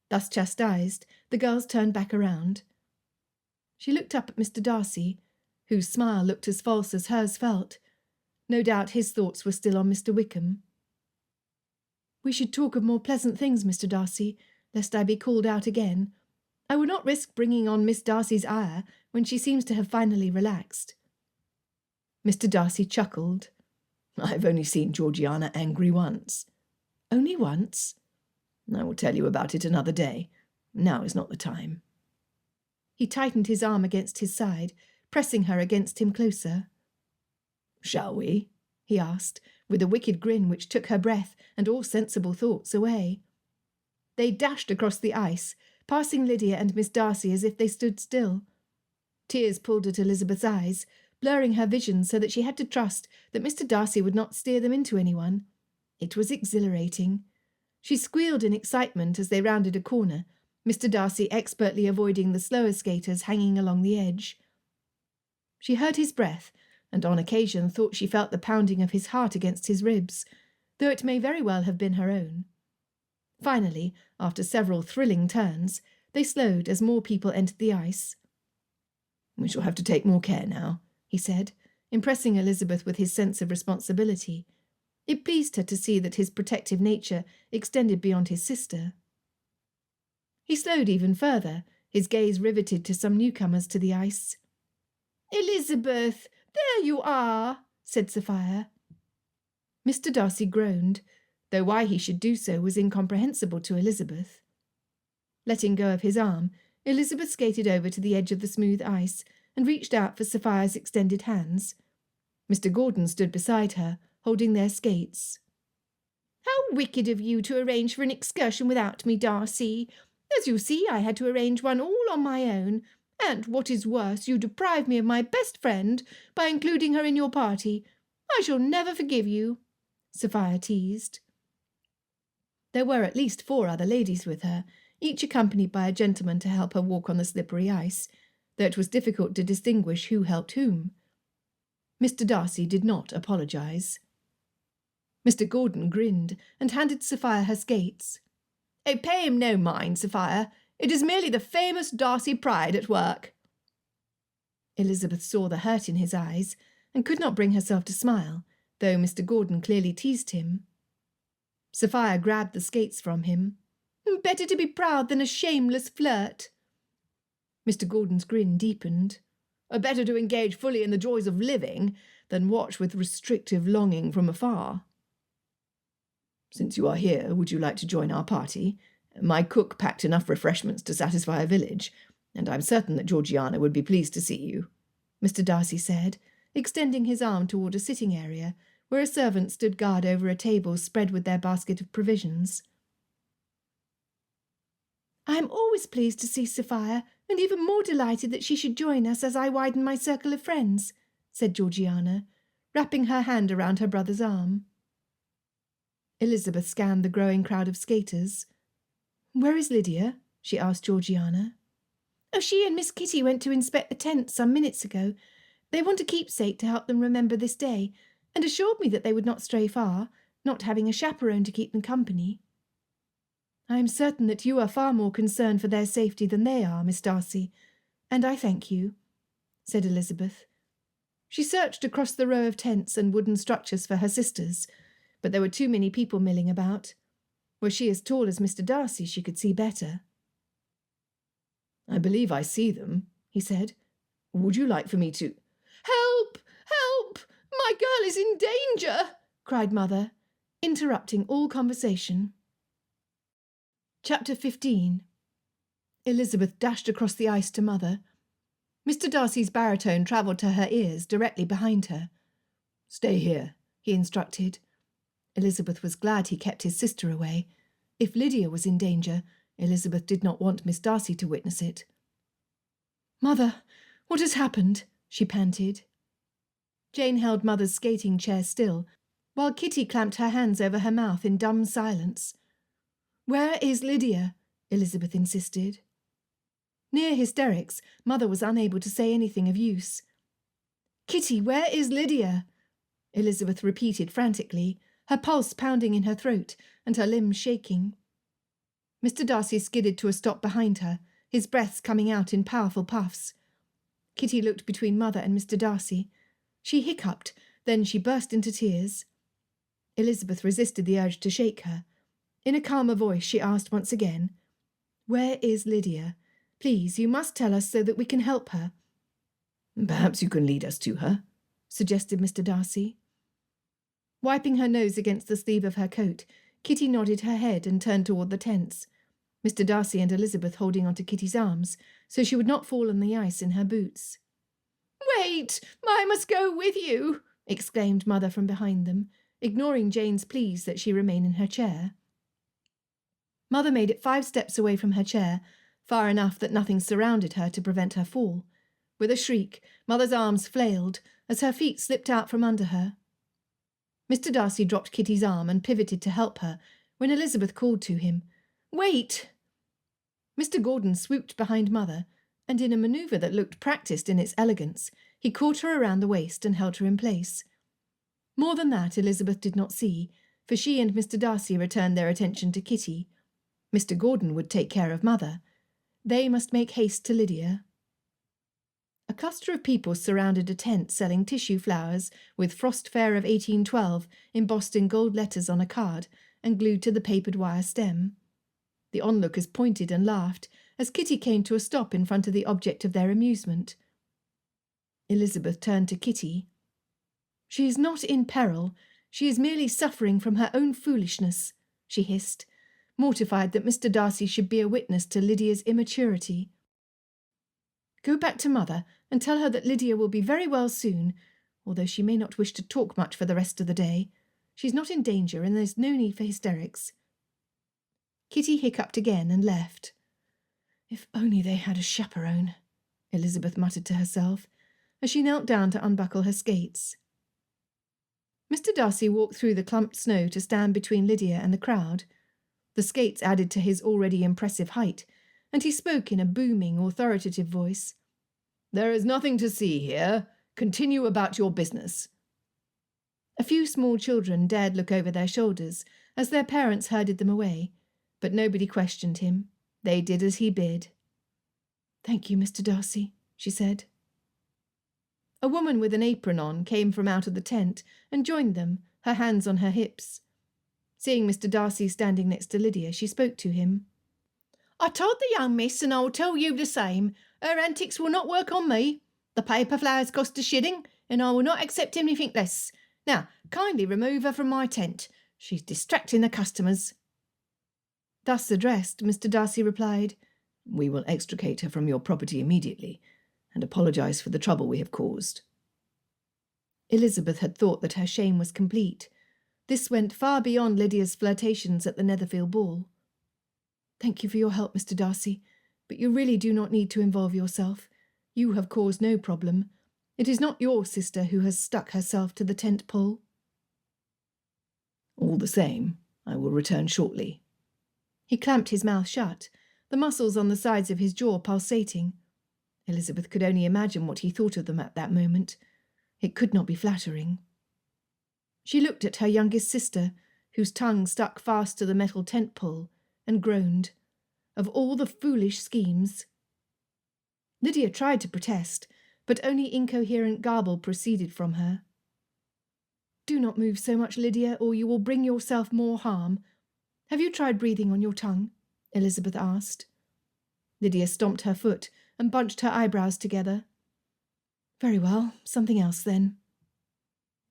Thus chastised, the girls turned back around. She looked up at Mr. Darcy, whose smile looked as false as hers felt. No doubt his thoughts were still on Mr. Wickham. "We should talk of more pleasant things, Mr. Darcy, lest I be called out again. I would not risk bringing on Miss Darcy's ire when she seems to have finally relaxed." Mr. Darcy chuckled. "I've only seen Georgiana angry once." "Only once?" "I will tell you about it another day. Now is not the time." He tightened his arm against his side, pressing her against him closer. "Shall we?" he asked, with a wicked grin which took her breath and all sensible thoughts away. They dashed across the ice, passing Lydia and Miss Darcy as if they stood still. Tears pulled at Elizabeth's eyes, blurring her vision so that she had to trust that Mr. Darcy would not steer them into anyone. It was exhilarating. She squealed in excitement as they rounded a corner, Mr. Darcy expertly avoiding the slower skaters hanging along the edge. She heard his breath, and on occasion thought she felt the pounding of his heart against his ribs, though it may very well have been her own. Finally, after several thrilling turns, they slowed as more people entered the ice. "We shall have to take more care now," he said, impressing Elizabeth with his sense of responsibility. It pleased her to see that his protective nature extended beyond his sister. He slowed even further, his gaze riveted to some newcomers to the ice. "Elizabeth, there you are," said Sophia. Mr. Darcy groaned, though why he should do so was incomprehensible to Elizabeth. Letting go of his arm, Elizabeth skated over to the edge of the smooth ice and reached out for Sophia's extended hands. Mr. Gordon stood beside her, holding their skates. "How wicked of you to arrange for an excursion without me, Darcy. As you see, I had to arrange one all on my own, and, what is worse, you deprived me of my best friend by including her in your party. I shall never forgive you," Sophia teased. There were at least 4 other ladies with her, each accompanied by a gentleman to help her walk on the slippery ice, though it was difficult to distinguish who helped whom. Mr. Darcy did not apologise. Mr. Gordon grinned and handed Sophia her skates. "Oh, pay him no mind, Sophia. It is merely the famous Darcy pride at work." Elizabeth saw the hurt in his eyes and could not bring herself to smile, though Mr. Gordon clearly teased him. Sophia grabbed the skates from him. "Better to be proud than a shameless flirt." Mr. Gordon's grin deepened. "Better to engage fully in the joys of living than watch with restrictive longing from afar." "Since you are here, would you like to join our party? My cook packed enough refreshments to satisfy a village, and I'm certain that Georgiana would be pleased to see you," Mr. Darcy said, extending his arm toward a sitting area where a servant stood guard over a table spread with their basket of provisions. "I am always pleased to see Sophia, and even more delighted that she should join us as I widen my circle of friends," said Georgiana, wrapping her hand around her brother's arm. Elizabeth scanned the growing crowd of skaters. "Where is Lydia?" she asked Georgiana. "Oh, she and Miss Kitty went to inspect the tents some minutes ago. They want a keepsake to help them remember this day, and assured me that they would not stray far, not having a chaperone to keep them company." "I am certain that you are far more concerned for their safety than they are, Miss Darcy, and I thank you," said Elizabeth. She searched across the row of tents and wooden structures for her sisters, but there were too many people milling about. Were she as tall as Mr. Darcy, she could see better. "I believe I see them," he said. "Would you like for me to—" "Help! Help! My girl is in danger!" cried Mother, interrupting all conversation. Chapter 15. Elizabeth dashed across the ice to Mother. Mr. Darcy's baritone travelled to her ears directly behind her. "Stay here," he instructed. Elizabeth was glad he kept his sister away. If Lydia was in danger, Elizabeth did not want Miss Darcy to witness it. "Mother, what has happened?" she panted. Jane held Mother's skating chair still, while Kitty clamped her hands over her mouth in dumb silence. "Where is Lydia?" Elizabeth insisted. Near hysterics, Mother was unable to say anything of use. "Kitty, where is Lydia?" Elizabeth repeated frantically, her pulse pounding in her throat and her limbs shaking. Mr. Darcy skidded to a stop behind her, his breaths coming out in powerful puffs. Kitty looked between Mother and Mr. Darcy. She hiccuped, then she burst into tears. Elizabeth resisted the urge to shake her. In a calmer voice, she asked once again, "Where is Lydia? Please, you must tell us so that we can help her." "Perhaps you can lead us to her," suggested Mr. Darcy. Wiping her nose against the sleeve of her coat, Kitty nodded her head and turned toward the tents, Mr. Darcy and Elizabeth holding on to Kitty's arms so she would not fall on the ice in her boots. "Wait! I must go with you!" exclaimed Mother from behind them, ignoring Jane's pleas that she remain in her chair. Mother made it 5 steps away from her chair, far enough that nothing surrounded her to prevent her fall. With a shriek, Mother's arms flailed as her feet slipped out from under her. Mr. Darcy dropped Kitty's arm and pivoted to help her when Elizabeth called to him, "Wait!" Mr. Gordon swooped behind Mother, and in a manoeuvre that looked practised in its elegance, he caught her around the waist and held her in place. More than that Elizabeth did not see, for she and Mr. Darcy returned their attention to Kitty. Mr. Gordon would take care of Mother. They must make haste to Lydia. A cluster of people surrounded a tent selling tissue flowers with Frost Fair of 1812 embossed in gold letters on a card and glued to the papered wire stem. The onlookers pointed and laughed as Kitty came to a stop in front of the object of their amusement. Elizabeth turned to Kitty. "She is not in peril. She is merely suffering from her own foolishness," she hissed, mortified that Mr. Darcy should be a witness to Lydia's immaturity. "Go back to Mother and tell her that Lydia will be very well soon, although she may not wish to talk much for the rest of the day. She's not in danger and there's no need for hysterics." Kitty hiccuped again and left. "If only they had a chaperone," Elizabeth muttered to herself, as she knelt down to unbuckle her skates. Mr. Darcy walked through the clumped snow to stand between Lydia and the crowd. The skates added to his already impressive height, and he spoke in a booming, authoritative voice. "There is nothing to see here. Continue about your business." A few small children dared look over their shoulders as their parents herded them away, but nobody questioned him. They did as he bid. "Thank you, Mr. Darcy," she said. A woman with an apron on came from out of the tent and joined them, her hands on her hips. Seeing Mr. Darcy standing next to Lydia, she spoke to him. "I told the young miss, and I will tell you the same, her antics will not work on me. The paper flowers cost a shilling, and I will not accept anything less. Now, kindly remove her from my tent. She's distracting the customers." Thus addressed, Mr. Darcy replied, "We will extricate her from your property immediately, and apologise for the trouble we have caused." Elizabeth had thought that her shame was complete. This went far beyond Lydia's flirtations at the Netherfield ball. "Thank you for your help, Mr. Darcy, but you really do not need to involve yourself. You have caused no problem. It is not your sister who has stuck herself to the tent pole." "All the same, I will return shortly." He clamped his mouth shut, the muscles on the sides of his jaw pulsating. Elizabeth could only imagine what he thought of them at that moment. It could not be flattering. She looked at her youngest sister, whose tongue stuck fast to the metal tent pole, and groaned. Of all the foolish schemes! Lydia tried to protest, but only incoherent garble proceeded from her. "Do not move so much, Lydia, or you will bring yourself more harm. Have you tried breathing on your tongue?" Elizabeth asked. Lydia stomped her foot and bunched her eyebrows together. "Very well, something else then."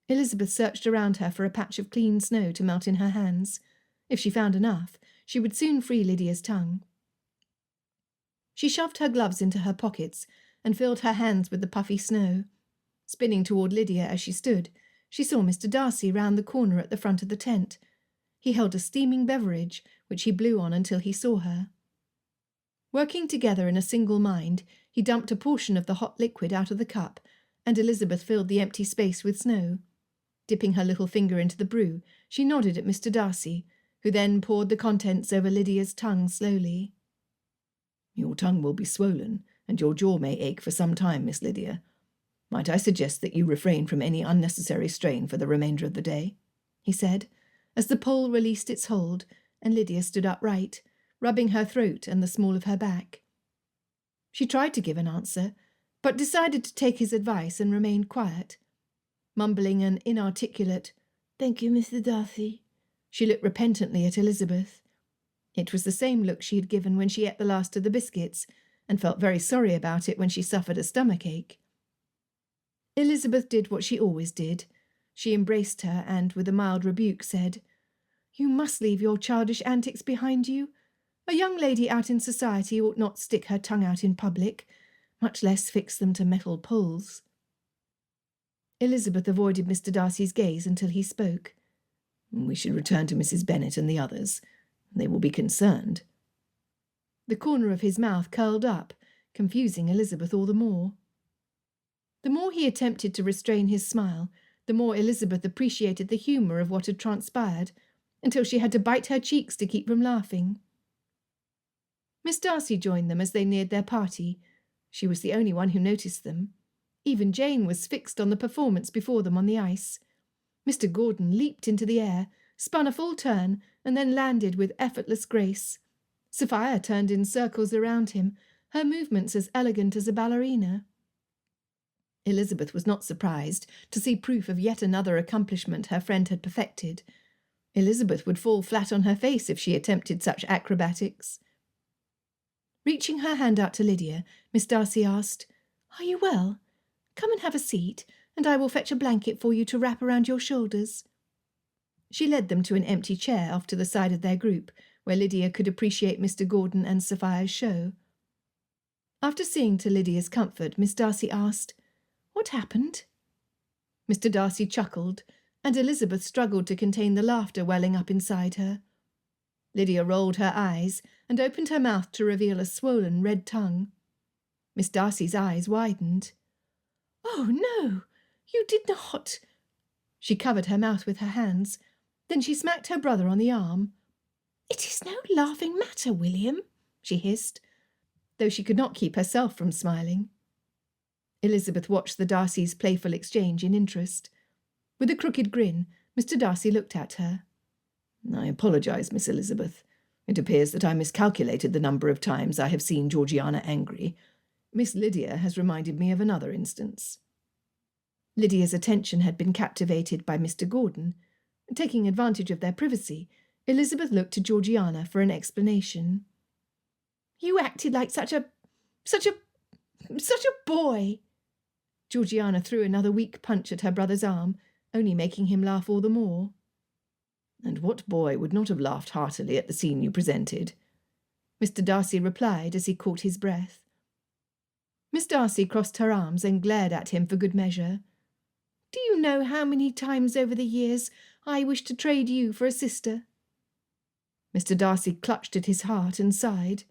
Elizabeth searched around her for a patch of clean snow to melt in her hands. If she found enough, she would soon free Lydia's tongue. She shoved her gloves into her pockets and filled her hands with the puffy snow. Spinning toward Lydia as she stood, she saw Mr. Darcy round the corner at the front of the tent. He held a steaming beverage, which he blew on until he saw her. Working together in a single mind, he dumped a portion of the hot liquid out of the cup, and Elizabeth filled the empty space with snow. Dipping her little finger into the brew, she nodded at Mr. Darcy, who then poured the contents over Lydia's tongue slowly. "Your tongue will be swollen, and your jaw may ache for some time, Miss Lydia. Might I suggest that you refrain from any unnecessary strain for the remainder of the day?" he said, as the pole released its hold, and Lydia stood upright, rubbing her throat and the small of her back. She tried to give an answer, but decided to take his advice and remained quiet. Mumbling an inarticulate, "Thank you, Mr. Darcy," she looked repentantly at Elizabeth. It was the same look she had given when she ate the last of the biscuits, and felt very sorry about it when she suffered a stomachache. Elizabeth did what she always did. She embraced her and, with a mild rebuke, said, "You must leave your childish antics behind you. A young lady out in society ought not stick her tongue out in public, much less fix them to metal poles." Elizabeth avoided Mr. Darcy's gaze until he spoke. "We should return to Mrs. Bennet and the others. They will be concerned." The corner of his mouth curled up, confusing Elizabeth all the more. The more he attempted to restrain his smile, the more Elizabeth appreciated the humour of what had transpired, until she had to bite her cheeks to keep from laughing. Miss Darcy joined them as they neared their party. She was the only one who noticed them. Even Jane was fixed on the performance before them on the ice. Mr. Gordon leaped into the air, spun a full turn, and then landed with effortless grace. Sophia turned in circles around him, her movements as elegant as a ballerina. Elizabeth was not surprised to see proof of yet another accomplishment her friend had perfected. Elizabeth would fall flat on her face if she attempted such acrobatics. Reaching her hand out to Lydia, Miss Darcy asked, "Are you well? Come and have a seat, and I will fetch a blanket for you to wrap around your shoulders." She led them to an empty chair off to the side of their group, where Lydia could appreciate Mr. Gordon and Sophia's show. After seeing to Lydia's comfort, Miss Darcy asked, "What happened?" Mr. Darcy chuckled, and Elizabeth struggled to contain the laughter welling up inside her. Lydia rolled her eyes and opened her mouth to reveal a swollen red tongue. Miss Darcy's eyes widened. "Oh, no, you did not." She covered her mouth with her hands. Then she smacked her brother on the arm. "It is no laughing matter, William," she hissed, though she could not keep herself from smiling. Elizabeth watched the Darcys' playful exchange in interest. With a crooked grin, Mr. Darcy looked at her. "I apologise, Miss Elizabeth. It appears that I miscalculated the number of times I have seen Georgiana angry. Miss Lydia has reminded me of another instance." Lydia's attention had been captivated by Mr. Gordon. Taking advantage of their privacy, Elizabeth looked to Georgiana for an explanation. "You acted like such a boy." Georgiana threw another weak punch at her brother's arm, only making him laugh all the more. "And what boy would not have laughed heartily at the scene you presented?" Mr. Darcy replied as he caught his breath. Miss Darcy crossed her arms and glared at him for good measure. "Do you know how many times over the years I wished to trade you for a sister?" Mr. Darcy clutched at his heart and sighed.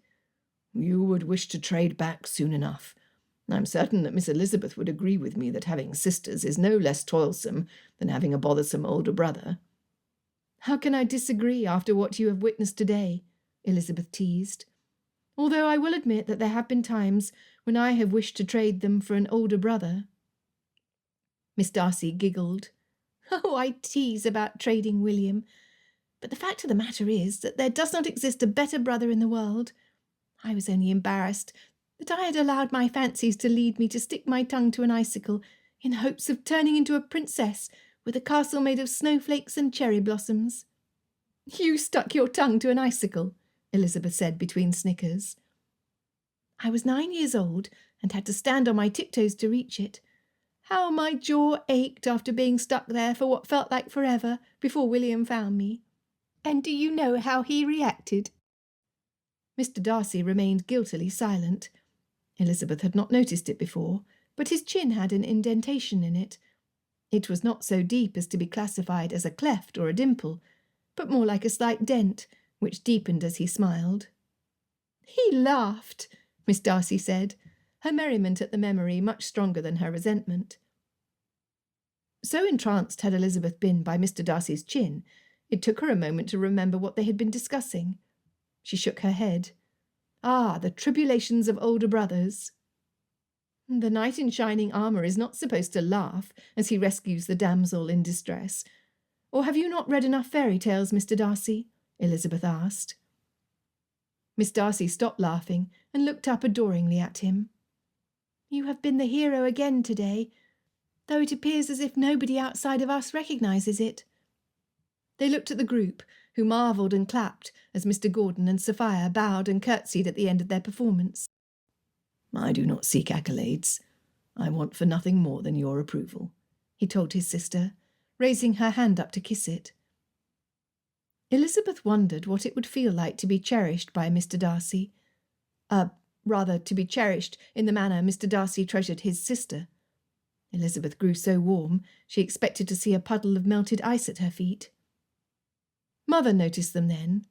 "You would wish to trade back soon enough. I'm certain that Miss Elizabeth would agree with me that having sisters is no less toilsome than having a bothersome older brother." "How can I disagree after what you have witnessed today?" Elizabeth teased. "Although I will admit that there have been times when I have wished to trade them for an older brother." Miss Darcy giggled. "Oh, I tease about trading, William. But the fact of the matter is that there does not exist a better brother in the world. I was only embarrassed that I had allowed my fancies to lead me to stick my tongue to an icicle in hopes of turning into a princess with a castle made of snowflakes and cherry blossoms." "You stuck your tongue to an icicle," Elizabeth said between snickers. "I was 9 years old and had to stand on my tiptoes to reach it. How my jaw ached after being stuck there for what felt like forever before William found me. And do you know how he reacted?" Mr. Darcy remained guiltily silent. Elizabeth had not noticed it before, but his chin had an indentation in it. It was not so deep as to be classified as a cleft or a dimple, but more like a slight dent, which deepened as he smiled. "He laughed," Miss Darcy said, her merriment at the memory much stronger than her resentment. So entranced had Elizabeth been by Mr. Darcy's chin, it took her a moment to remember what they had been discussing. She shook her head. Ah, the tribulations of older brothers. "The knight in shining armour is not supposed to laugh as he rescues the damsel in distress. Or have you not read enough fairy tales, Mr. Darcy?" Elizabeth asked. Miss Darcy stopped laughing and looked up adoringly at him. "You have been the hero again today, though it appears as if nobody outside of us recognises it." They looked at the group, who marvelled and clapped as Mr. Gordon and Sophia bowed and curtsied at the end of their performance. "I do not seek accolades. I want for nothing more than your approval," he told his sister, raising her hand up to kiss it. Elizabeth wondered what it would feel like to be cherished by Mr. Darcy. Rather, to be cherished in the manner Mr. Darcy treasured his sister. Elizabeth grew so warm she expected to see a puddle of melted ice at her feet. Mother noticed them then.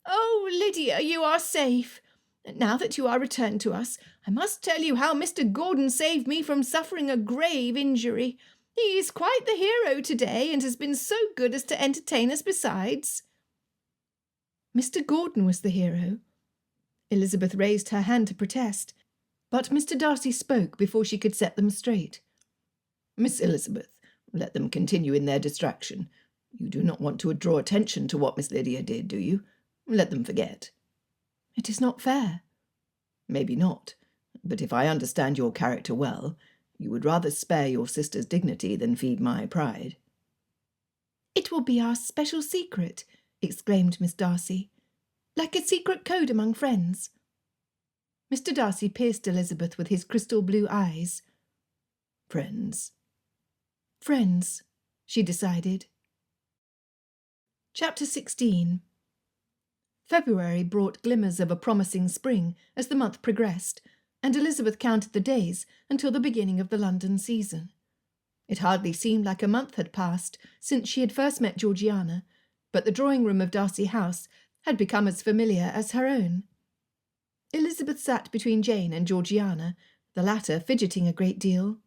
"Oh, Lydia, you are safe. Now that you are returned to us, I must tell you how Mr. Gordon saved me from suffering a grave injury. He is quite the hero today and has been so good as to entertain us besides." Mr. Gordon was the hero. Elizabeth raised her hand to protest, but Mr. Darcy spoke before she could set them straight. "Miss Elizabeth, let them continue in their distraction. You do not want to draw attention to what Miss Lydia did, do you? Let them forget. It is not fair. Maybe not, but if I understand your character well, you would rather spare your sister's dignity than feed my pride. It will be our special secret, exclaimed Miss Darcy, like a secret code among friends. Mr. Darcy pierced Elizabeth with his crystal blue eyes. Friends. Friends, she decided. Chapter 16. February brought glimmers of a promising spring as the month progressed, and Elizabeth counted the days until the beginning of the London season. It hardly seemed like a month had passed since she had first met Georgiana, but the drawing-room of Darcy House had become as familiar as her own. Elizabeth sat between Jane and Georgiana, the latter fidgeting a great deal.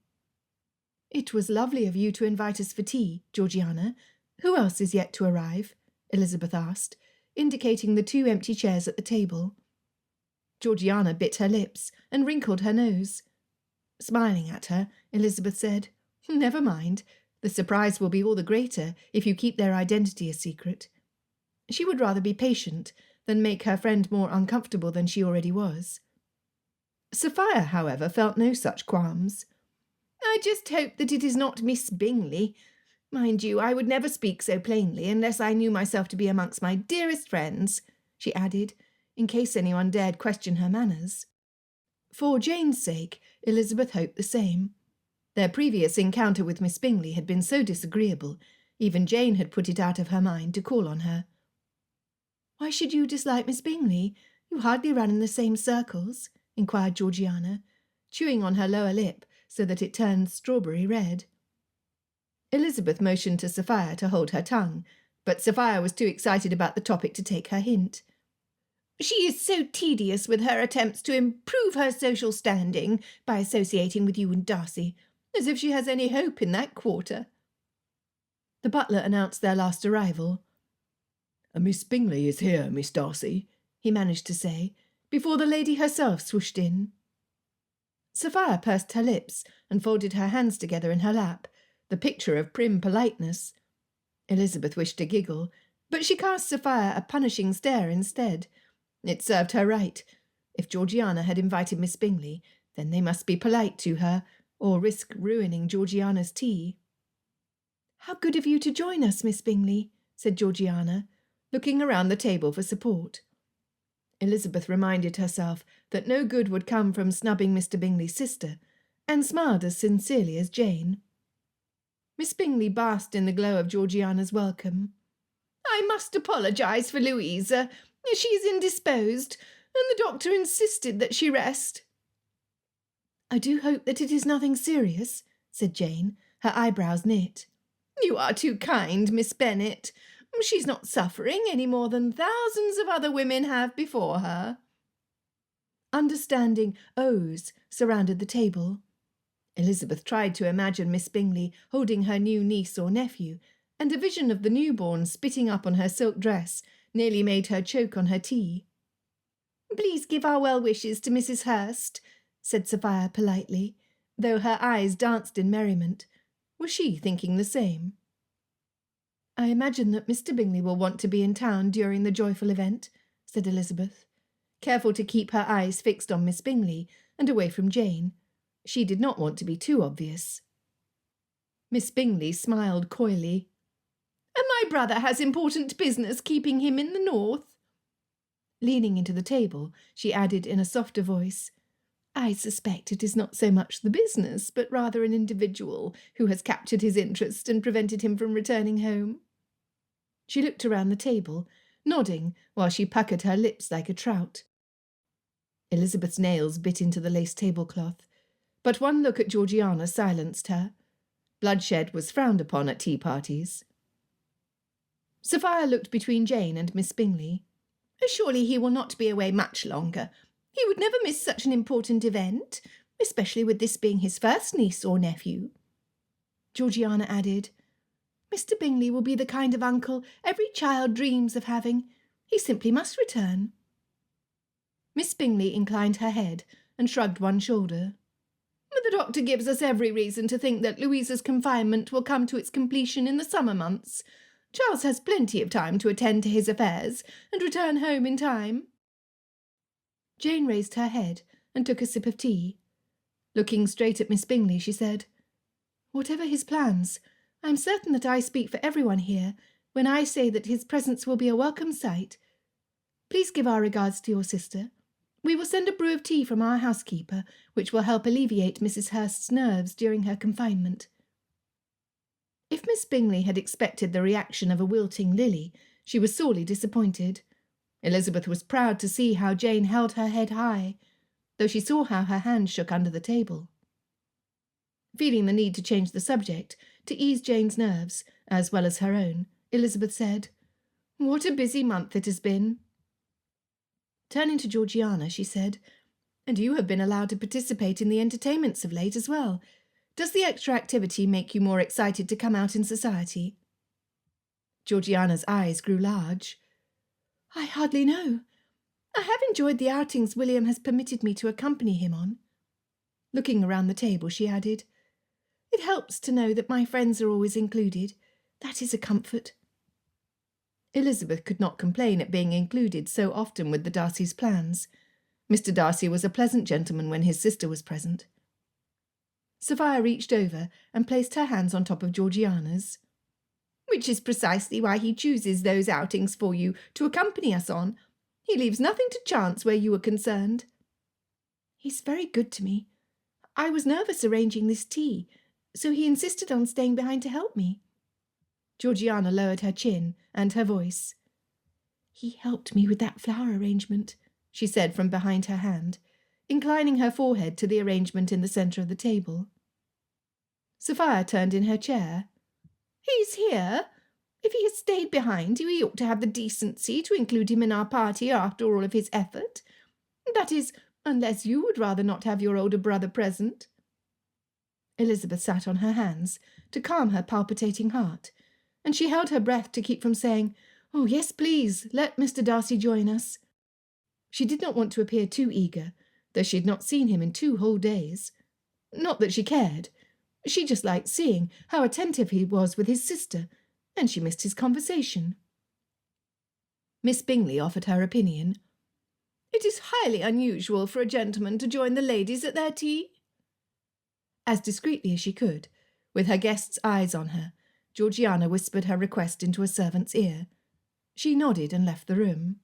"It was lovely of you to invite us for tea, Georgiana. Who else is yet to arrive?" Elizabeth asked, indicating the 2 empty chairs at the table. Georgiana bit her lips and wrinkled her nose. Smiling at her, Elizabeth said, "Never mind. The surprise will be all the greater if you keep their identity a secret." She would rather be patient than make her friend more uncomfortable than she already was. Sophia, however, felt no such qualms. "I just hope that it is not Miss Bingley. Mind you, I would never speak so plainly unless I knew myself to be amongst my dearest friends," she added, in case anyone dared question her manners. For Jane's sake, Elizabeth hoped the same. Their previous encounter with Miss Bingley had been so disagreeable, even Jane had put it out of her mind to call on her. "Why should you dislike Miss Bingley? You hardly run in the same circles," inquired Georgiana, chewing on her lower lip so that it turned strawberry red. Elizabeth motioned to Sophia to hold her tongue, but Sophia was too excited about the topic to take her hint. "She is so tedious with her attempts to improve her social standing by associating with you and Darcy, as if she has any hope in that quarter." The butler announced their last arrival. "Miss Bingley is here, Miss Darcy," he managed to say, before the lady herself swooshed in. Sophia pursed her lips and folded her hands together in her lap, the picture of prim politeness. Elizabeth wished to giggle, but she cast Sophia a punishing stare instead. It served her right. If Georgiana had invited Miss Bingley, then they must be polite to her, or risk ruining Georgiana's tea. "How good of you to join us, Miss Bingley," said Georgiana, looking around the table for support. Elizabeth reminded herself that no good would come from snubbing Mr. Bingley's sister, and smiled as sincerely as Jane. Miss Bingley basked in the glow of Georgiana's welcome. "I must apologise for Louisa. She is indisposed, and the doctor insisted that she rest." "I do hope that it is nothing serious," said Jane, her eyebrows knit. "You are too kind, Miss Bennet. She's not suffering any more than thousands of other women have before her." Understanding O's surrounded the table. Elizabeth tried to imagine Miss Bingley holding her new niece or nephew, and a vision of the newborn spitting up on her silk dress nearly made her choke on her tea. "Please give our well wishes to Mrs. Hurst," said Sophia politely, though her eyes danced in merriment. Was she thinking the same? "I imagine that Mr. Bingley will want to be in town during the joyful event," said Elizabeth, careful to keep her eyes fixed on Miss Bingley and away from Jane. She did not want to be too obvious. Miss Bingley smiled coyly. "And my brother has important business keeping him in the north." Leaning into the table, she added in a softer voice, "I suspect it is not so much the business, but rather an individual who has captured his interest and prevented him from returning home." She looked around the table, nodding while she puckered her lips like a trout. Elizabeth's nails bit into the lace tablecloth, but one look at Georgiana silenced her. Bloodshed was frowned upon at tea parties. Sophia looked between Jane and Miss Bingley. "Surely he will not be away much longer. He would never miss such an important event, especially with this being his first niece or nephew." Georgiana added, "Mr. Bingley will be the kind of uncle every child dreams of having. He simply must return." Miss Bingley inclined her head and shrugged one shoulder. "The doctor gives us every reason to think that Louisa's confinement will come to its completion in the summer months. Charles has plenty of time to attend to his affairs and return home in time." Jane raised her head and took a sip of tea. Looking straight at Miss Bingley, she said, "Whatever his plans, I am certain that I speak for everyone here when I say that his presence will be a welcome sight. Please give our regards to your sister. We will send a brew of tea from our housekeeper, which will help alleviate Mrs. Hurst's nerves during her confinement." If Miss Bingley had expected the reaction of a wilting lily, she was sorely disappointed. Elizabeth was proud to see how Jane held her head high, though she saw how her hand shook under the table. Feeling the need to change the subject, to ease Jane's nerves, as well as her own, Elizabeth said, "What a busy month it has been." Turning to Georgiana, she said, "And you have been allowed to participate in the entertainments of late as well. Does the extra activity make you more excited to come out in society?" Georgiana's eyes grew large. "I hardly know. I have enjoyed the outings William has permitted me to accompany him on." Looking around the table, she added, "It helps to know that my friends are always included. That is a comfort." Elizabeth could not complain at being included so often with the Darcys' plans. Mr. Darcy was a pleasant gentleman when his sister was present. Sophia reached over and placed her hands on top of Georgiana's. "Which is precisely why he chooses those outings for you to accompany us on. He leaves nothing to chance where you are concerned." "He's very good to me. I was nervous arranging this tea, so he insisted on staying behind to help me." Georgiana lowered her chin and her voice. "He helped me with that flower arrangement," she said from behind her hand, inclining her forehead to the arrangement in the centre of the table. Sophia turned in her chair. "He's here. If he has stayed behind, we ought to have the decency to include him in our party after all of his effort. That is, unless you would rather not have your older brother present." Elizabeth sat on her hands to calm her palpitating heart, and she held her breath to keep from saying, "Oh, yes, please, let Mr. Darcy join us." She did not want to appear too eager, though she had not seen him in 2 whole days. Not that she cared. She just liked seeing how attentive he was with his sister, and she missed his conversation. Miss Bingley offered her opinion. "It is highly unusual for a gentleman to join the ladies at their tea." As discreetly as she could, with her guest's eyes on her, Georgiana whispered her request into a servant's ear. She nodded and left the room.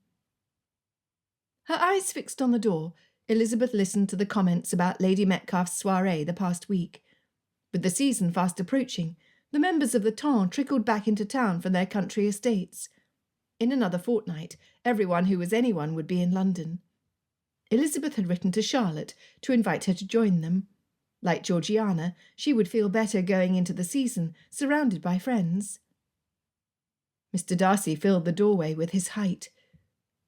Her eyes fixed on the door, Elizabeth listened to the comments about Lady Metcalfe's soirée the past week. With the season fast approaching, the members of the ton trickled back into town from their country estates. In another fortnight, everyone who was anyone would be in London. Elizabeth had written to Charlotte to invite her to join them. Like Georgiana, she would feel better going into the season, surrounded by friends. Mr. Darcy filled the doorway with his height.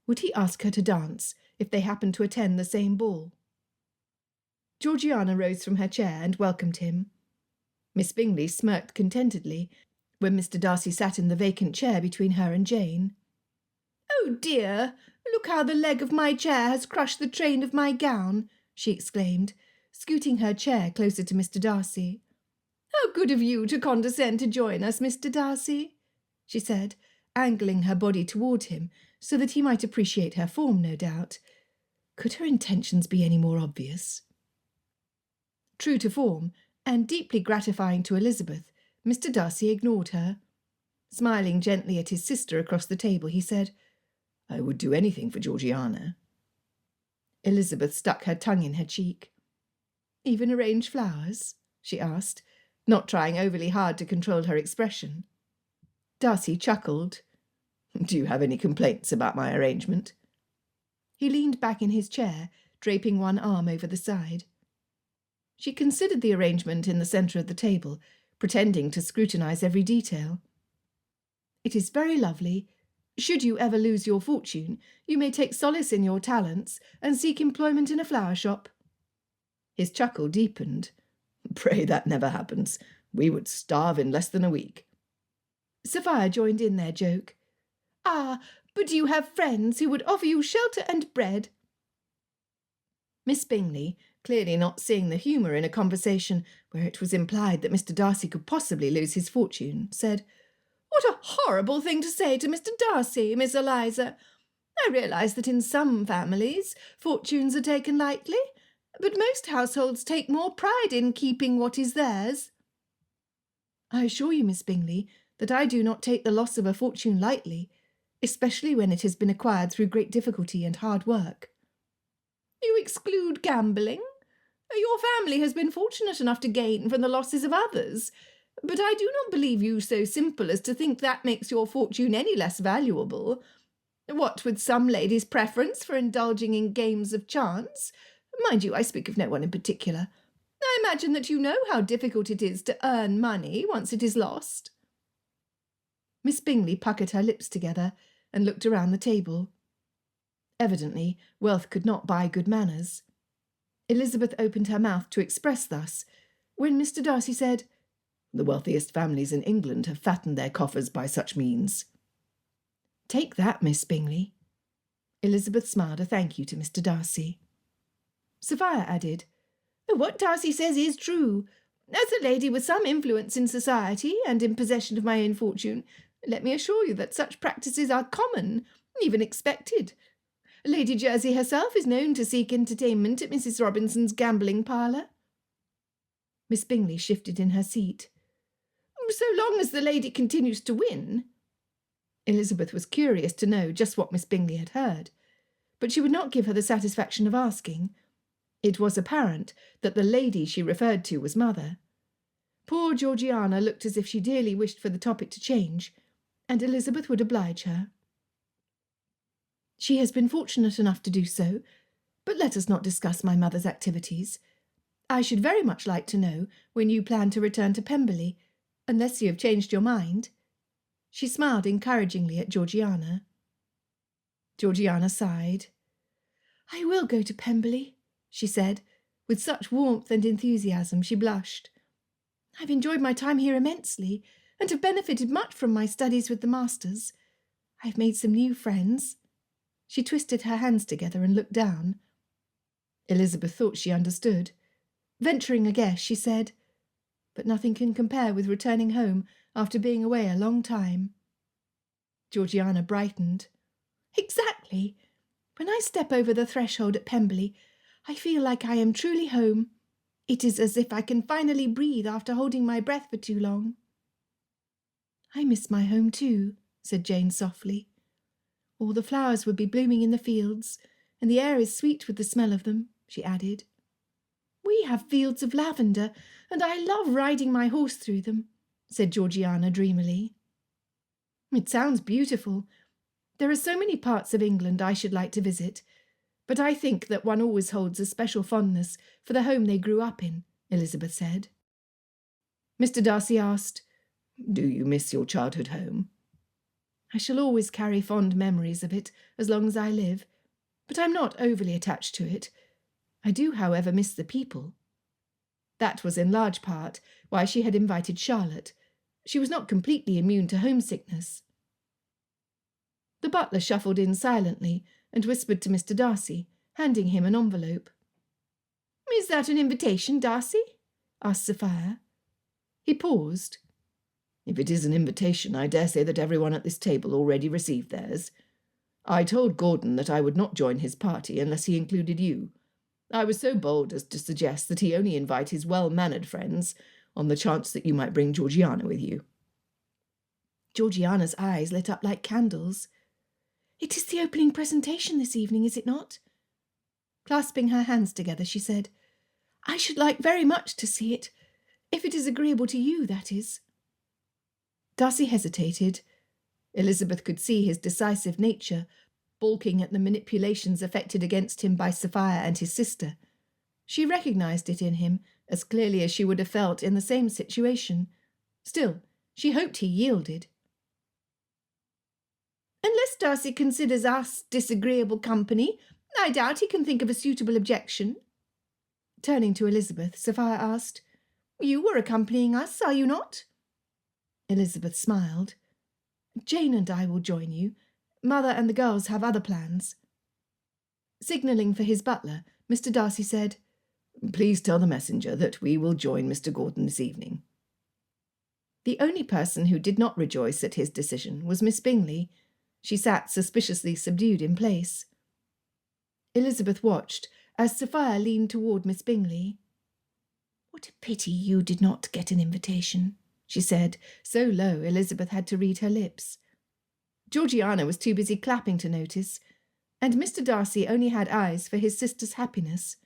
Would he ask her to dance if they happened to attend the same ball? Georgiana rose from her chair and welcomed him. Miss Bingley smirked contentedly when Mr. Darcy sat in the vacant chair between her and Jane. "Oh dear, look how the leg of my chair has crushed the train of my gown," she exclaimed, scooting her chair closer to Mr. Darcy. "How good of you to condescend to join us, Mr. Darcy," she said, angling her body toward him so that he might appreciate her form, no doubt. Could her intentions be any more obvious? True to form, and deeply gratifying to Elizabeth, Mr. Darcy ignored her. Smiling gently at his sister across the table, he said, "I would do anything for Georgiana." Elizabeth stuck her tongue in her cheek. "Even arrange flowers?" she asked, not trying overly hard to control her expression. Darcy chuckled. "Do you have any complaints about my arrangement?" He leaned back in his chair, draping one arm over the side. She considered the arrangement in the centre of the table, pretending to scrutinize every detail. "It is very lovely. Should you ever lose your fortune, you may take solace in your talents and seek employment in a flower shop." His chuckle deepened. "Pray that never happens. We would starve in less than a week." Sophia joined in their joke. "Ah, but you have friends who would offer you shelter and bread." Miss Bingley, clearly not seeing the humour in a conversation where it was implied that Mr. Darcy could possibly lose his fortune, said, What a horrible thing to say to Mr. Darcy, Miss Eliza. I realise that in some families fortunes are taken lightly, but most households take more pride in keeping what is theirs. I assure you, Miss Bingley, that I do not take the loss of a fortune lightly, especially when it has been acquired through great difficulty and hard work. You exclude gambling? Your family has been fortunate enough to gain from the losses of others, but I do not believe you so simple as to think that makes your fortune any less valuable. What with some ladies' preference for indulging in games of chance, mind you, I speak of no one in particular, I imagine that you know how difficult it is to earn money once it is lost. Miss Bingley puckered her lips together and looked around the table. Evidently, wealth could not buy good manners. Elizabeth opened her mouth to express thus, when Mr. Darcy said, "The wealthiest families in England have fattened their coffers by such means." "Take that, Miss Bingley." Elizabeth smiled a thank you to Mr. Darcy. Sophia added, "What Darcy says is true. As a lady with some influence in society and in possession of my own fortune, let me assure you that such practices are common, even expected. Lady Jersey herself is known to seek entertainment at Mrs. Robinson's gambling parlour." Miss Bingley shifted in her seat. "So long as the lady continues to win." Elizabeth was curious to know just what Miss Bingley had heard, but she would not give her the satisfaction of asking. It was apparent that the lady she referred to was mother. Poor Georgiana looked as if she dearly wished for the topic to change, and Elizabeth would oblige her. "She has been fortunate enough to do so, but let us not discuss my mother's activities. I should very much like to know when you plan to return to Pemberley, unless you have changed your mind." She smiled encouragingly at Georgiana. Georgiana sighed. "I will go to Pemberley," she said, with such warmth and enthusiasm she blushed. "I've enjoyed my time here immensely, and have benefited much from my studies with the masters. I've made some new friends." She twisted her hands together and looked down. Elizabeth thought she understood. Venturing a guess, she said, "But nothing can compare with returning home after being away a long time." Georgiana brightened. "Exactly. When I step over the threshold at Pemberley, I feel like I am truly home. It is as if I can finally breathe after holding my breath for too long." "I miss my home too," said Jane softly. "All the flowers would be blooming in the fields, and the air is sweet with the smell of them," she added. "We have fields of lavender, and I love riding my horse through them," said Georgiana dreamily. "It sounds beautiful. There are so many parts of England I should like to visit, but I think that one always holds a special fondness for the home they grew up in," Elizabeth said. Mr. Darcy asked, "Do you miss your childhood home?" "I shall always carry fond memories of it as long as I live, but I'm not overly attached to it. I do, however, miss the people." That was in large part why she had invited Charlotte. She was not completely immune to homesickness. The butler shuffled in silently and whispered to Mr. Darcy, handing him an envelope. "Is that an invitation, Darcy?" asked Sophia. He paused. "If it is an invitation, I dare say that everyone at this table already received theirs. I told Gordon that I would not join his party unless he included you. I was so bold as to suggest that he only invite his well-mannered friends on the chance that you might bring Georgiana with you." Georgiana's eyes lit up like candles. "It is the opening presentation this evening, is it not?" Clasping her hands together, she said, "I should like very much to see it, if it is agreeable to you, that is." Darcy hesitated. Elizabeth could see his decisive nature, balking at the manipulations effected against him by Sophia and his sister. She recognised it in him as clearly as she would have felt in the same situation. Still, she hoped he yielded. "Unless Darcy considers us disagreeable company, I doubt he can think of a suitable objection." Turning to Elizabeth, Sophia asked, "You were accompanying us, are you not?" Elizabeth smiled. "Jane and I will join you. Mother and the girls have other plans." Signalling for his butler, Mr. Darcy said, "Please tell the messenger that we will join Mr. Gordon this evening." The only person who did not rejoice at his decision was Miss Bingley. She sat suspiciously subdued in place. Elizabeth watched as Sophia leaned toward Miss Bingley. "What a pity you did not get an invitation," she said, so low Elizabeth had to read her lips. Georgiana was too busy clapping to notice, and Mr. Darcy only had eyes for his sister's happiness.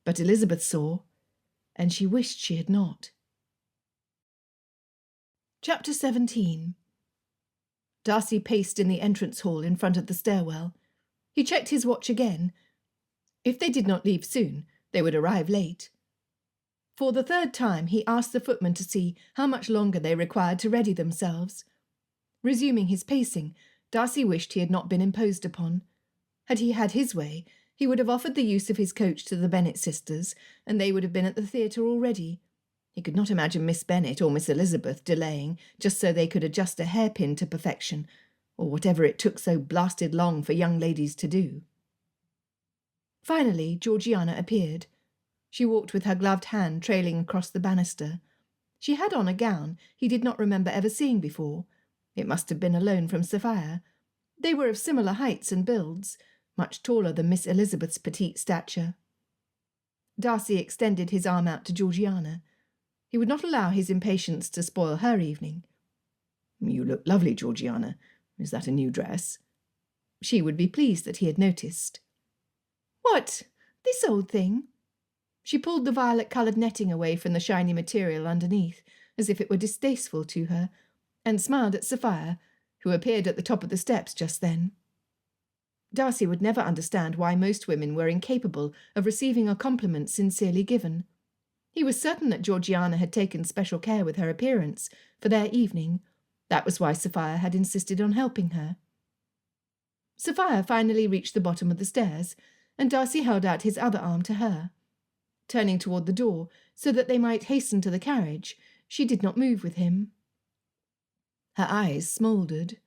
But Elizabeth saw, and she wished she had not. Chapter 17. Darcy paced in the entrance hall in front of the stairwell. He checked his watch again. If they did not leave soon, they would arrive late. For the third time he asked the footman to see how much longer they required to ready themselves. Resuming his pacing, Darcy wished he had not been imposed upon. Had he had his way, he would have offered the use of his coach to the Bennet sisters, and they would have been at the theatre already. He could not imagine Miss Bennet or Miss Elizabeth delaying just so they could adjust a hairpin to perfection, or whatever it took so blasted long for young ladies to do. Finally, Georgiana appeared. She walked with her gloved hand trailing across the banister. She had on a gown he did not remember ever seeing before. It must have been a loan from Sophia. They were of similar heights and builds, much taller than Miss Elizabeth's petite stature. Darcy extended his arm out to Georgiana. He would not allow his impatience to spoil her evening. "You look lovely, Georgiana. Is that a new dress?" She would be pleased that he had noticed. "What, this old thing?" She pulled the violet-coloured netting away from the shiny material underneath, as if it were distasteful to her, and smiled at Sophia, who appeared at the top of the steps just then. Darcy would never understand why most women were incapable of receiving a compliment sincerely given. He was certain that Georgiana had taken special care with her appearance for their evening. That was why Sophia had insisted on helping her. Sophia finally reached the bottom of the stairs, and Darcy held out his other arm to her. Turning toward the door, so that they might hasten to the carriage, she did not move with him. Her eyes smouldered.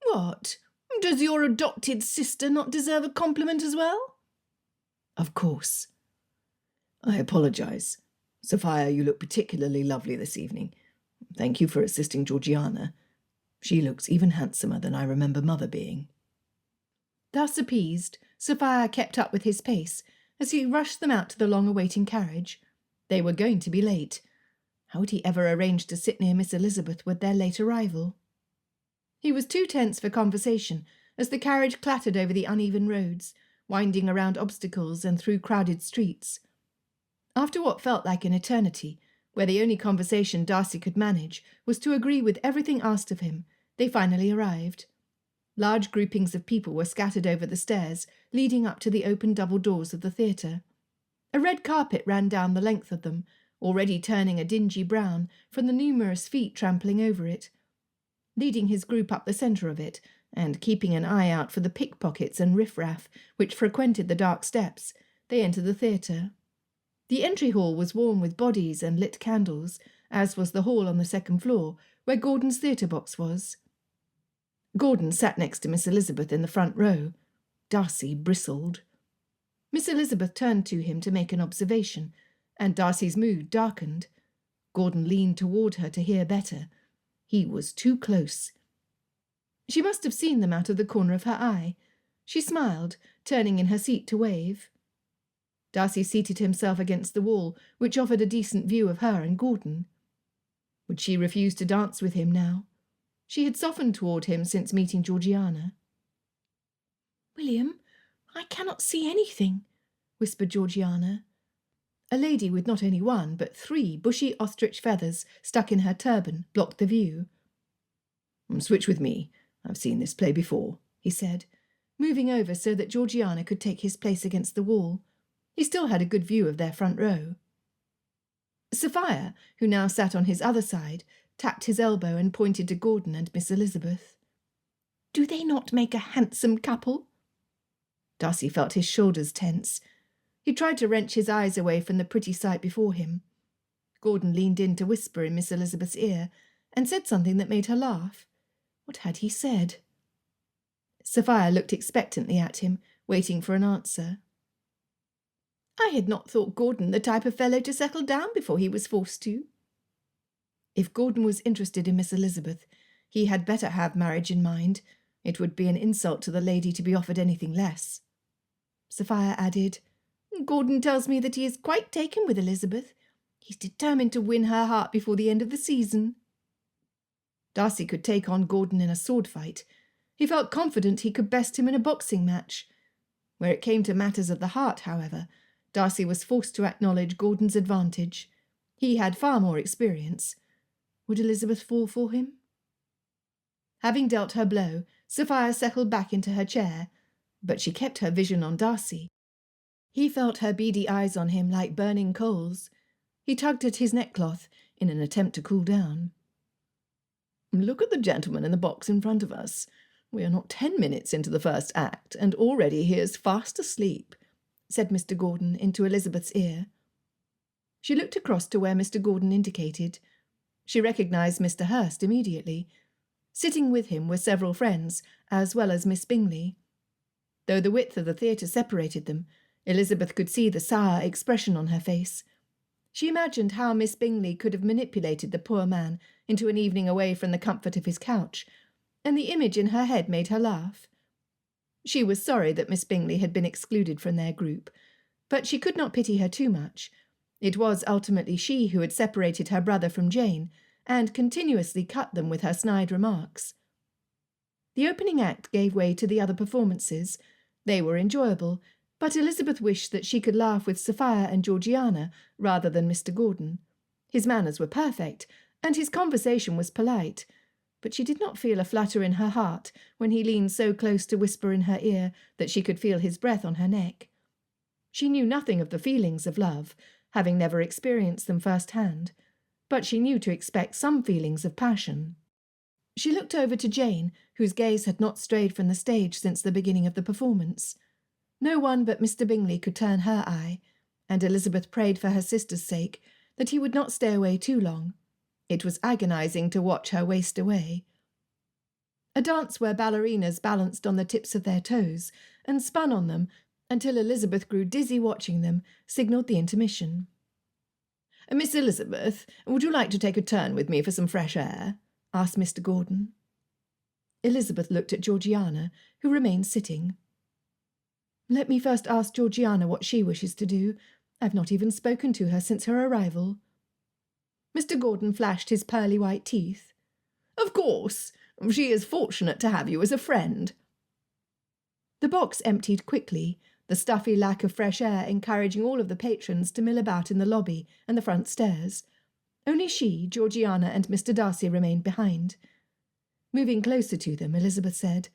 "What? Does your adopted sister not deserve a compliment as well?" "Of course." "I apologize. Sophia, you look particularly lovely this evening. Thank you for assisting Georgiana. She looks even handsomer than I remember Mother being." Thus appeased, Sophia kept up with his pace as he rushed them out to the long-awaiting carriage. They were going to be late. How would he ever arrange to sit near Miss Elizabeth with their late arrival? He was too tense for conversation as the carriage clattered over the uneven roads, winding around obstacles and through crowded streets. After what felt like an eternity, where the only conversation Darcy could manage was to agree with everything asked of him, they finally arrived. Large groupings of people were scattered over the stairs, leading up to the open double doors of the theatre. A red carpet ran down the length of them, already turning a dingy brown from the numerous feet trampling over it. Leading his group up the centre of it, and keeping an eye out for the pickpockets and riffraff which frequented the dark steps, they entered the theatre. The entry hall was warm with bodies and lit candles, as was the hall on the second floor, where Gordon's theatre box was. Gordon sat next to Miss Elizabeth in the front row. Darcy bristled. Miss Elizabeth turned to him to make an observation, and Darcy's mood darkened. Gordon leaned toward her to hear better. He was too close. She must have seen them out of the corner of her eye. She smiled, turning in her seat to wave. Darcy seated himself against the wall, which offered a decent view of her and Gordon. Would she refuse to dance with him now? She had softened toward him since meeting Georgiana. "William, I cannot see anything," whispered Georgiana. A lady with not only one, but 3 bushy ostrich feathers stuck in her turban blocked the view. "Switch with me. I've seen this play before," he said, moving over so that Georgiana could take his place against the wall. He still had a good view of their front row. Sophia, who now sat on his other side, tapped his elbow and pointed to Gordon and Miss Elizabeth. "Do they not make a handsome couple?" Darcy felt his shoulders tense. He tried to wrench his eyes away from the pretty sight before him. Gordon leaned in to whisper in Miss Elizabeth's ear, and said something that made her laugh. What had he said? Sophia looked expectantly at him, waiting for an answer. "I had not thought Gordon the type of fellow to settle down before he was forced to." If Gordon was interested in Miss Elizabeth, he had better have marriage in mind. It would be an insult to the lady to be offered anything less. Sophia added, Gordon tells me that he is quite taken with Elizabeth. He's determined to win her heart before the end of the season. Darcy could take on Gordon in a sword fight. He felt confident he could best him in a boxing match. Where it came to matters of the heart, however, Darcy was forced to acknowledge Gordon's advantage. He had far more experience. Would Elizabeth fall for him? Having dealt her blow, Sophia settled back into her chair, but she kept her vision on Darcy. He felt her beady eyes on him like burning coals. He tugged at his neckcloth in an attempt to cool down. Look at the gentleman in the box in front of us. We are not 10 minutes into the first act, and already he is fast asleep, said Mr. Gordon into Elizabeth's ear. She looked across to where Mr. Gordon indicated. She recognised Mr. Hurst immediately. Sitting with him were several friends, as well as Miss Bingley. Though the width of the theatre separated them, Elizabeth could see the sour expression on her face. She imagined how Miss Bingley could have manipulated the poor man into an evening away from the comfort of his couch, and the image in her head made her laugh. She was sorry that Miss Bingley had been excluded from their group, but she could not pity her too much. It was ultimately she who had separated her brother from Jane, and continuously cut them with her snide remarks. The opening act gave way to the other performances. They were enjoyable, but Elizabeth wished that she could laugh with Sophia and Georgiana rather than Mr. Gordon. His manners were perfect, and his conversation was polite, but she did not feel a flutter in her heart when he leaned so close to whisper in her ear that she could feel his breath on her neck. She knew nothing of the feelings of love, having never experienced them first-hand, but she knew to expect some feelings of passion. She looked over to Jane, whose gaze had not strayed from the stage since the beginning of the performance. No one but Mr. Bingley could turn her eye, and Elizabeth prayed for her sister's sake that he would not stay away too long. It was agonizing to watch her waste away. A dance where ballerinas balanced on the tips of their toes and spun on them until Elizabeth grew dizzy watching them signalled the intermission. Miss Elizabeth, would you like to take a turn with me for some fresh air? Asked Mr. Gordon. Elizabeth looked at Georgiana, who remained sitting. Let me first ask Georgiana what she wishes to do. I've not even spoken to her since her arrival. Mr. Gordon flashed his pearly white teeth. Of course. She is fortunate to have you as a friend. The box emptied quickly, the stuffy lack of fresh air encouraging all of the patrons to mill about in the lobby and the front stairs. Only she, Georgiana, and Mr. Darcy remained behind. Moving closer to them, Elizabeth said,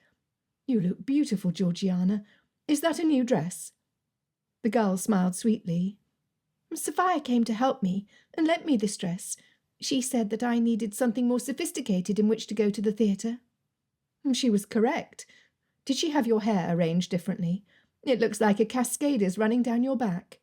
You look beautiful, Georgiana. Is that a new dress? The girl smiled sweetly. Sophia came to help me and lent me this dress. She said that I needed something more sophisticated in which to go to the theatre. She was correct. Did she have your hair arranged differently? It looks like a cascade is running down your back.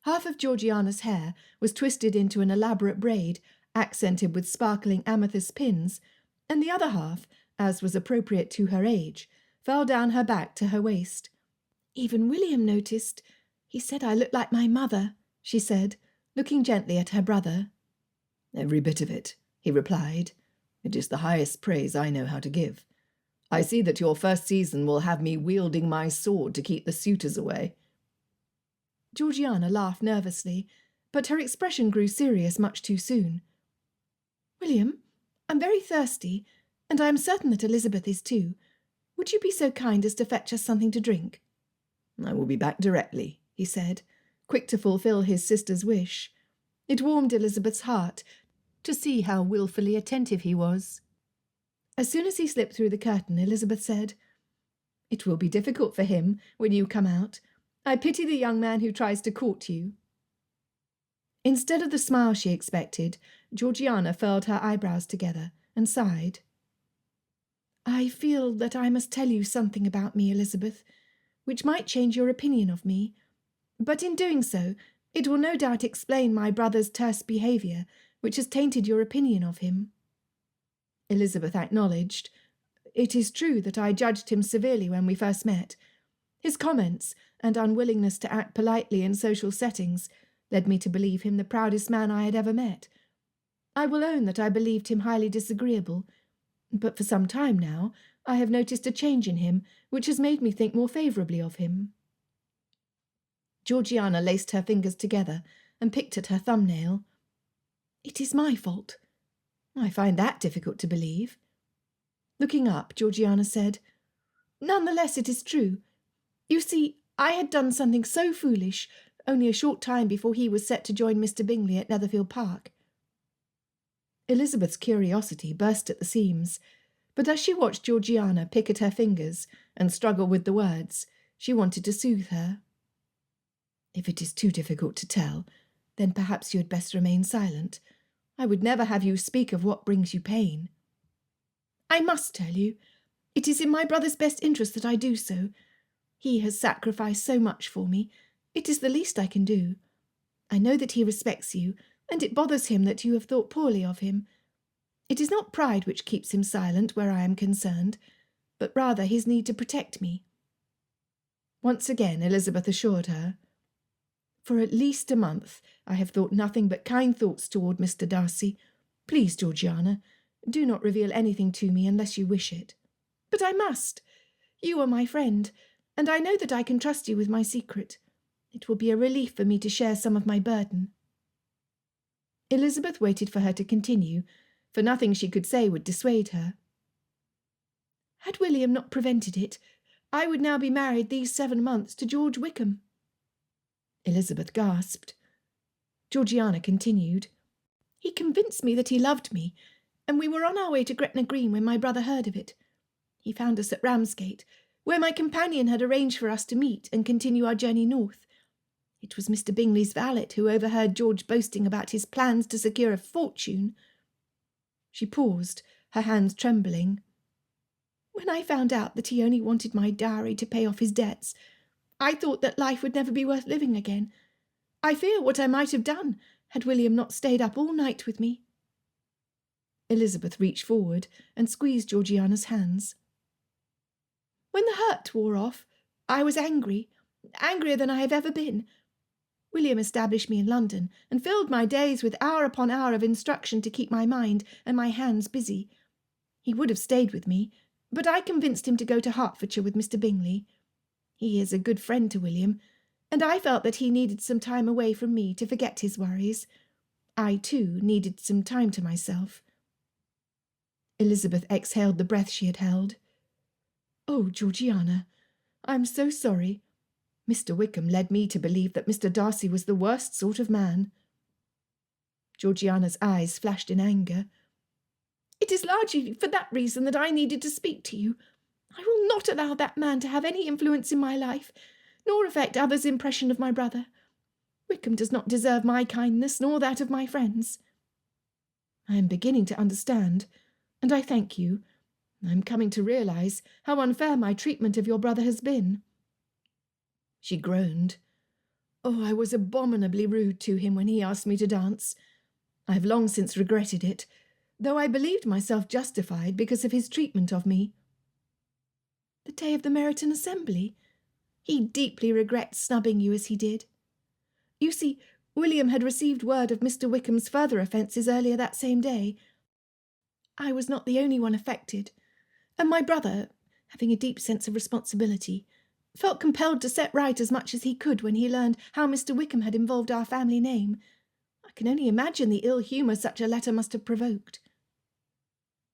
Half of Georgiana's hair was twisted into an elaborate braid, accented with sparkling amethyst pins, and the other half, as was appropriate to her age, fell down her back to her waist. Even William noticed. He said I looked like my mother, she said, looking gently at her brother. Every bit of it, he replied. It is the highest praise I know how to give. I see that your first season will have me wielding my sword to keep the suitors away. Georgiana laughed nervously, but her expression grew serious much too soon. William, I'm very thirsty, and I am certain that Elizabeth is too. Would you be so kind as to fetch us something to drink? I will be back directly, he said, quick to fulfil his sister's wish. It warmed Elizabeth's heart to see how wilfully attentive he was. As soon as he slipped through the curtain, Elizabeth said, It will be difficult for him when you come out. I pity the young man who tries to court you. Instead of the smile she expected, Georgiana furled her eyebrows together and sighed. I feel that I must tell you something about me, Elizabeth, which might change your opinion of me. But in doing so, it will no doubt explain my brother's terse behaviour, which has tainted your opinion of him. Elizabeth acknowledged. It is true that I judged him severely when we first met. His comments and unwillingness to act politely in social settings led me to believe him the proudest man I had ever met. I will own that I believed him highly disagreeable, but for some time now I have noticed a change in him which has made me think more favourably of him." Georgiana laced her fingers together and picked at her thumbnail. "It is my fault. I find that difficult to believe." Looking up, Georgiana said, "None the less it is true. You see, I had done something so foolish only a short time before he was set to join Mr. Bingley at Netherfield Park." Elizabeth's curiosity burst at the seams, but as she watched Georgiana pick at her fingers and struggle with the words, she wanted to soothe her. "If it is too difficult to tell, then perhaps you had best remain silent. I would never have you speak of what brings you pain." "I must tell you. It is in my brother's best interest that I do so. He has sacrificed so much for me. It is the least I can do. I know that he respects you, and it bothers him that you have thought poorly of him. It is not pride which keeps him silent where I am concerned, but rather his need to protect me." Once again Elizabeth assured her, "For at least a month I have thought nothing but kind thoughts toward Mr. Darcy. Please, Georgiana, do not reveal anything to me unless you wish it." "But I must. You are my friend, and I know that I can trust you with my secret. It will be a relief for me to share some of my burden." Elizabeth waited for her to continue, for nothing she could say would dissuade her. "Had William not prevented it, I would now be married these 7 months to George Wickham." Elizabeth gasped. Georgiana continued, "He convinced me that he loved me, and we were on our way to Gretna Green when my brother heard of it. He found us at Ramsgate, where my companion had arranged for us to meet and continue our journey north. It was Mr. Bingley's valet who overheard George boasting about his plans to secure a fortune." She paused, her hands trembling. "When I found out that he only wanted my dowry to pay off his debts, I thought that life would never be worth living again. I fear what I might have done had William not stayed up all night with me." Elizabeth reached forward and squeezed Georgiana's hands. "When the hurt wore off, I was angry, angrier than I have ever been. William established me in London and filled my days with hour upon hour of instruction to keep my mind and my hands busy. He would have stayed with me, but I convinced him to go to Hertfordshire with Mr. Bingley. He is a good friend to William, and I felt that he needed some time away from me to forget his worries. I, too, needed some time to myself." Elizabeth exhaled the breath she had held. "Oh, Georgiana, I am so sorry. Mr. Wickham led me to believe that Mr. Darcy was the worst sort of man." Georgiana's eyes flashed in anger. "It is largely for that reason that I needed to speak to you. I will not allow that man to have any influence in my life, nor affect others' impression of my brother. Wickham does not deserve my kindness, nor that of my friends." "I am beginning to understand, and I thank you. I am coming to realise how unfair my treatment of your brother has been." She groaned. "Oh, I was abominably rude to him when he asked me to dance. I have long since regretted it, though I believed myself justified because of his treatment of me." "The day of the Meryton Assembly? He deeply regrets snubbing you as he did. You see, William had received word of Mr. Wickham's further offences earlier that same day. I was not the only one affected, and my brother, having a deep sense of responsibility, felt compelled to set right as much as he could when he learned how Mr. Wickham had involved our family name. I can only imagine the ill humour such a letter must have provoked."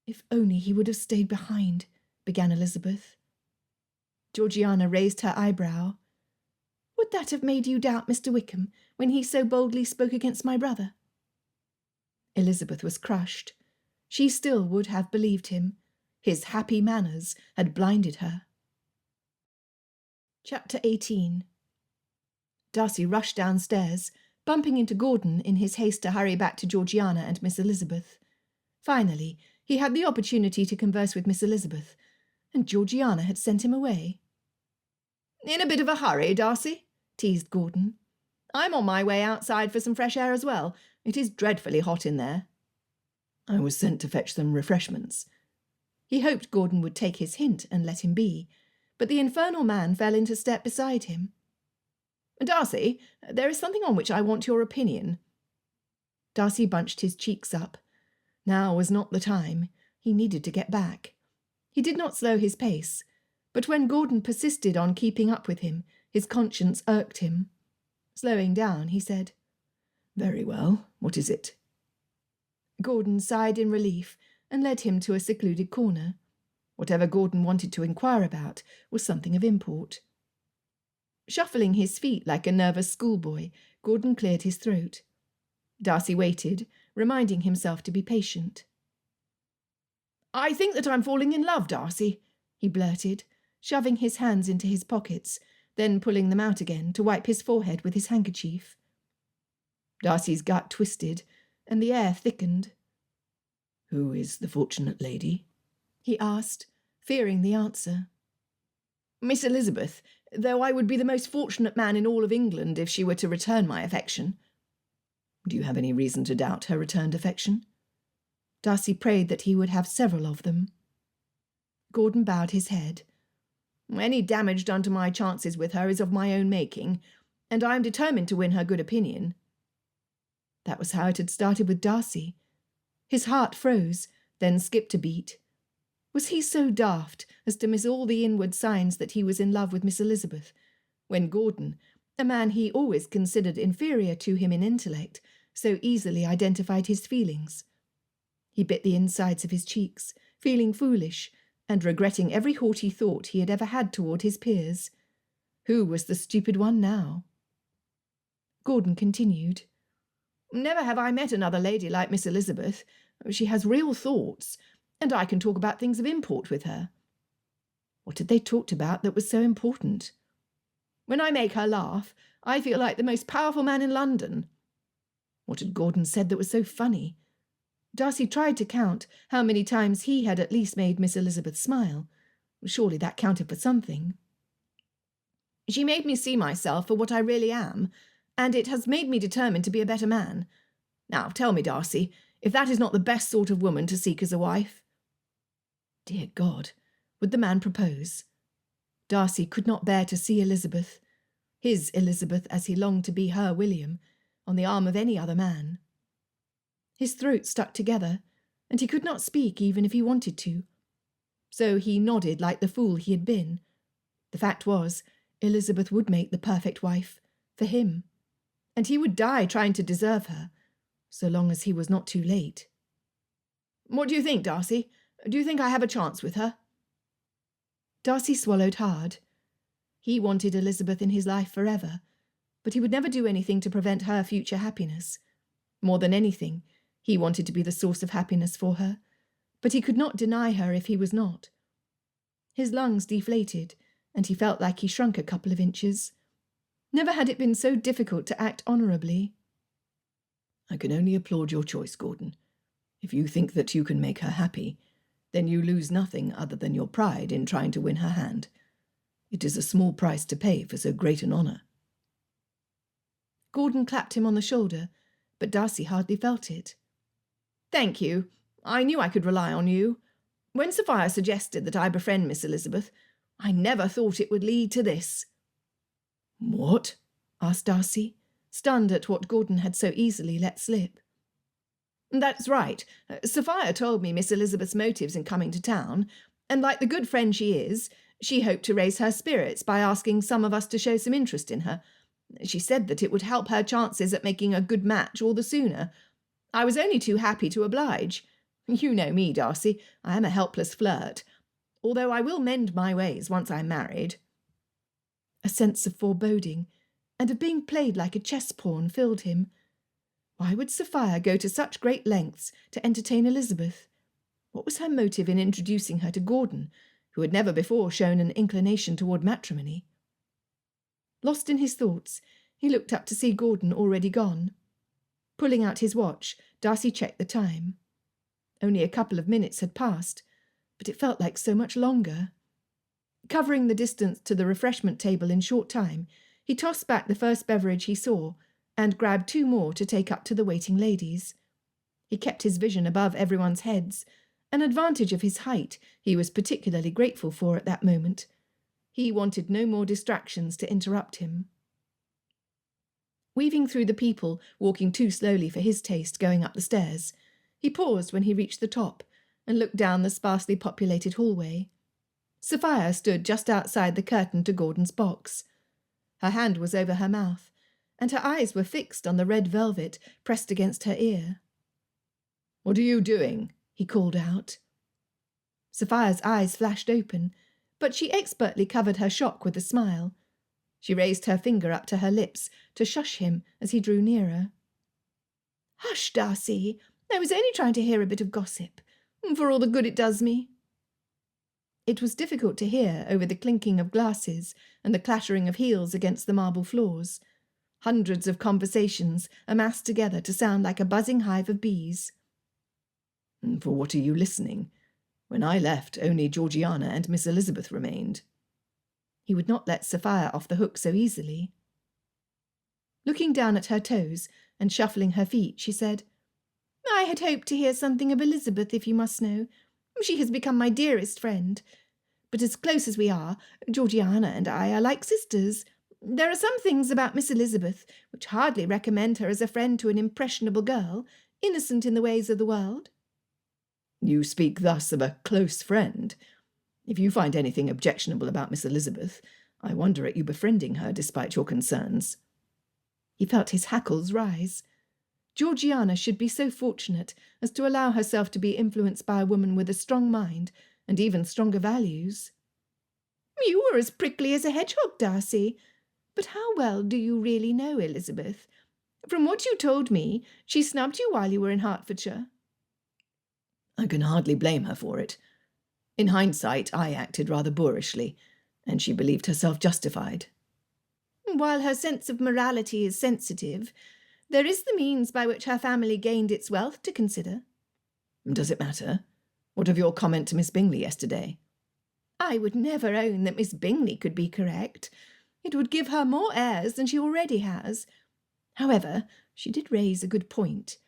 "If only he would have stayed behind," began Elizabeth. Georgiana raised her eyebrow. "Would that have made you doubt Mr. Wickham when he so boldly spoke against my brother?" Elizabeth was crushed. She still would have believed him. His happy manners had blinded her. Chapter 18. Darcy rushed downstairs, bumping into Gordon in his haste to hurry back to Georgiana and Miss Elizabeth. Finally, he had the opportunity to converse with Miss Elizabeth, and Georgiana had sent him away. "In a bit of a hurry, Darcy?" teased Gordon. "I'm on my way outside for some fresh air as well. It is dreadfully hot in there." "I was sent to fetch some refreshments." He hoped Gordon would take his hint and let him be, but the infernal man fell into step beside him. "Darcy, there is something on which I want your opinion." Darcy bunched his cheeks up, Now was not the time. He needed to get back. He did not slow his pace, but when Gordon persisted on keeping up with him, his conscience irked him. Slowing down, he said, "Very well. What is it?" Gordon sighed in relief and led him to a secluded corner. Whatever Gordon wanted to inquire about was something of import. Shuffling his feet like a nervous schoolboy, Gordon cleared his throat. Darcy waited, reminding himself to be patient. "I think that I'm falling in love, Darcy," he blurted, shoving his hands into his pockets, then pulling them out again to wipe his forehead with his handkerchief. Darcy's gut twisted, and the air thickened. "Who is the fortunate lady?" he asked, fearing the answer. "Miss Elizabeth, though I would be the most fortunate man in all of England if she were to return my affection." "Do you have any reason to doubt her returned affection?" Darcy prayed that he would have several of them. Gordon bowed his head. "Any damage done to my chances with her is of my own making, and I am determined to win her good opinion." That was how it had started with Darcy. His heart froze, then skipped a beat. Was he so daft as to miss all the inward signs that he was in love with Miss Elizabeth, when Gordon, a man he always considered inferior to him in intellect, so easily identified his feelings? He bit the insides of his cheeks, feeling foolish, and regretting every haughty thought he had ever had toward his peers. Who was the stupid one now? Gordon continued. "Never have I met another lady like Miss Elizabeth. She has real thoughts, and I can talk about things of import with her." What had they talked about that was so important? "When I make her laugh, I feel like the most powerful man in London." What had Gordon said that was so funny? Darcy tried to count how many times he had at least made Miss Elizabeth smile. Surely that counted for something. "She made me see myself for what I really am, and it has made me determined to be a better man. Now, tell me, Darcy, if that is not the best sort of woman to seek as a wife." Dear God, would the man propose? Darcy could not bear to see Elizabeth, his Elizabeth as he longed to be her William, on the arm of any other man. His throat stuck together, and he could not speak even if he wanted to. So he nodded like the fool he had been. The fact was, Elizabeth would make the perfect wife, for him, and he would die trying to deserve her, so long as he was not too late. "What do you think, Darcy? Do you think I have a chance with her?" Darcy swallowed hard. He wanted Elizabeth in his life forever, but he would never do anything to prevent her future happiness. More than anything, he wanted to be the source of happiness for her, but he could not deny her if he was not. His lungs deflated, and he felt like he shrunk a couple of inches. Never had it been so difficult to act honourably. "I can only applaud your choice, Gordon. If you think that you can make her happy, then you lose nothing other than your pride in trying to win her hand. It is a small price to pay for so great an honour." Gordon clapped him on the shoulder, but Darcy hardly felt it. "Thank you. I knew I could rely on you. When Sophia suggested that I befriend Miss Elizabeth, I never thought it would lead to this." "What?" asked Darcy, stunned at what Gordon had so easily let slip. "That's right. Sophia told me Miss Elizabeth's motives in coming to town, and like the good friend she is, she hoped to raise her spirits by asking some of us to show some interest in her. She said that it would help her chances at making a good match all the sooner. I was only too happy to oblige. You know me, Darcy, I am a helpless flirt, although I will mend my ways once I'm married." A sense of foreboding and of being played like a chess pawn filled him. Why would Sophia go to such great lengths to entertain Elizabeth? What was her motive in introducing her to Gordon, who had never before shown an inclination toward matrimony? Lost in his thoughts, he looked up to see Gordon already gone. Pulling out his watch, Darcy checked the time. Only a couple of minutes had passed, but it felt like so much longer. Covering the distance to the refreshment table in short time, he tossed back the first beverage he saw and grabbed 2 more to take up to the waiting ladies. He kept his vision above everyone's heads, an advantage of his height he was particularly grateful for at that moment. He wanted no more distractions to interrupt him. Weaving through the people, walking too slowly for his taste going up the stairs, He paused when he reached the top and looked down the sparsely populated hallway. Sophia stood just outside the curtain to Gordon's box. Her hand was over her mouth, and her eyes were fixed on the red velvet pressed against her ear. "What are you doing?" he called out. Sophia's eyes flashed open, but she expertly covered her shock with a smile. She raised her finger up to her lips to shush him as he drew nearer. "Hush, Darcy. I was only trying to hear a bit of gossip, for all the good it does me." It was difficult to hear over the clinking of glasses and the clattering of heels against the marble floors. Hundreds of conversations amassed together to sound like a buzzing hive of bees. "For what are you listening? When I left, only Georgiana and Miss Elizabeth remained." He would not let Sophia off the hook so easily. Looking down at her toes and shuffling her feet, she said, "I had hoped to hear something of Elizabeth, if you must know. She has become my dearest friend. But as close as we are, Georgiana and I are like sisters. There are some things about Miss Elizabeth which hardly recommend her as a friend to an impressionable girl, innocent in the ways of the world." "You speak thus of a close friend. If you find anything objectionable about Miss Elizabeth, I wonder at you befriending her despite your concerns." He felt his hackles rise. Georgiana should be so fortunate as to allow herself to be influenced by a woman with a strong mind and even stronger values. "You were as prickly as a hedgehog, Darcy. But how well do you really know Elizabeth? From what you told me, she snubbed you while you were in Hertfordshire." "I can hardly blame her for it. In hindsight, I acted rather boorishly, and she believed herself justified." "While her sense of morality is sensitive, there is the means by which her family gained its wealth to consider." "Does it matter? What of your comment to Miss Bingley yesterday?" "I would never own that Miss Bingley could be correct. It would give her more airs than she already has. However, she did raise a good point.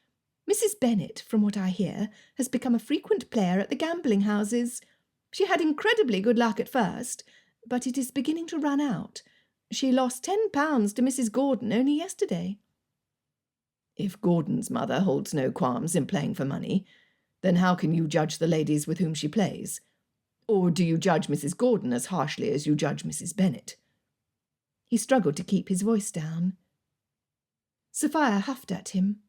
Mrs. Bennet, from what I hear, has become a frequent player at the gambling houses. She had incredibly good luck at first, but it is beginning to run out. She lost £10 to Mrs. Gordon only yesterday." "If Gordon's mother holds no qualms in playing for money, then how can you judge the ladies with whom she plays? Or do you judge Mrs. Gordon as harshly as you judge Mrs. Bennet?" He struggled to keep his voice down. Sophia huffed at him.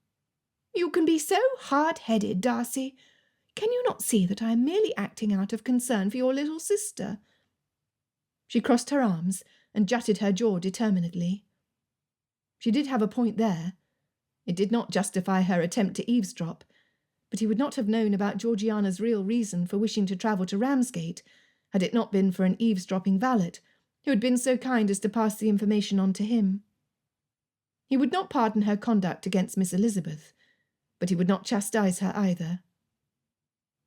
"You can be so hard-headed, Darcy. Can you not see that I am merely acting out of concern for your little sister?" She crossed her arms and jutted her jaw determinedly. She did have a point there. It did not justify her attempt to eavesdrop, but he would not have known about Georgiana's real reason for wishing to travel to Ramsgate had it not been for an eavesdropping valet who had been so kind as to pass the information on to him. He would not pardon her conduct against Miss Elizabeth, but he would not chastise her either.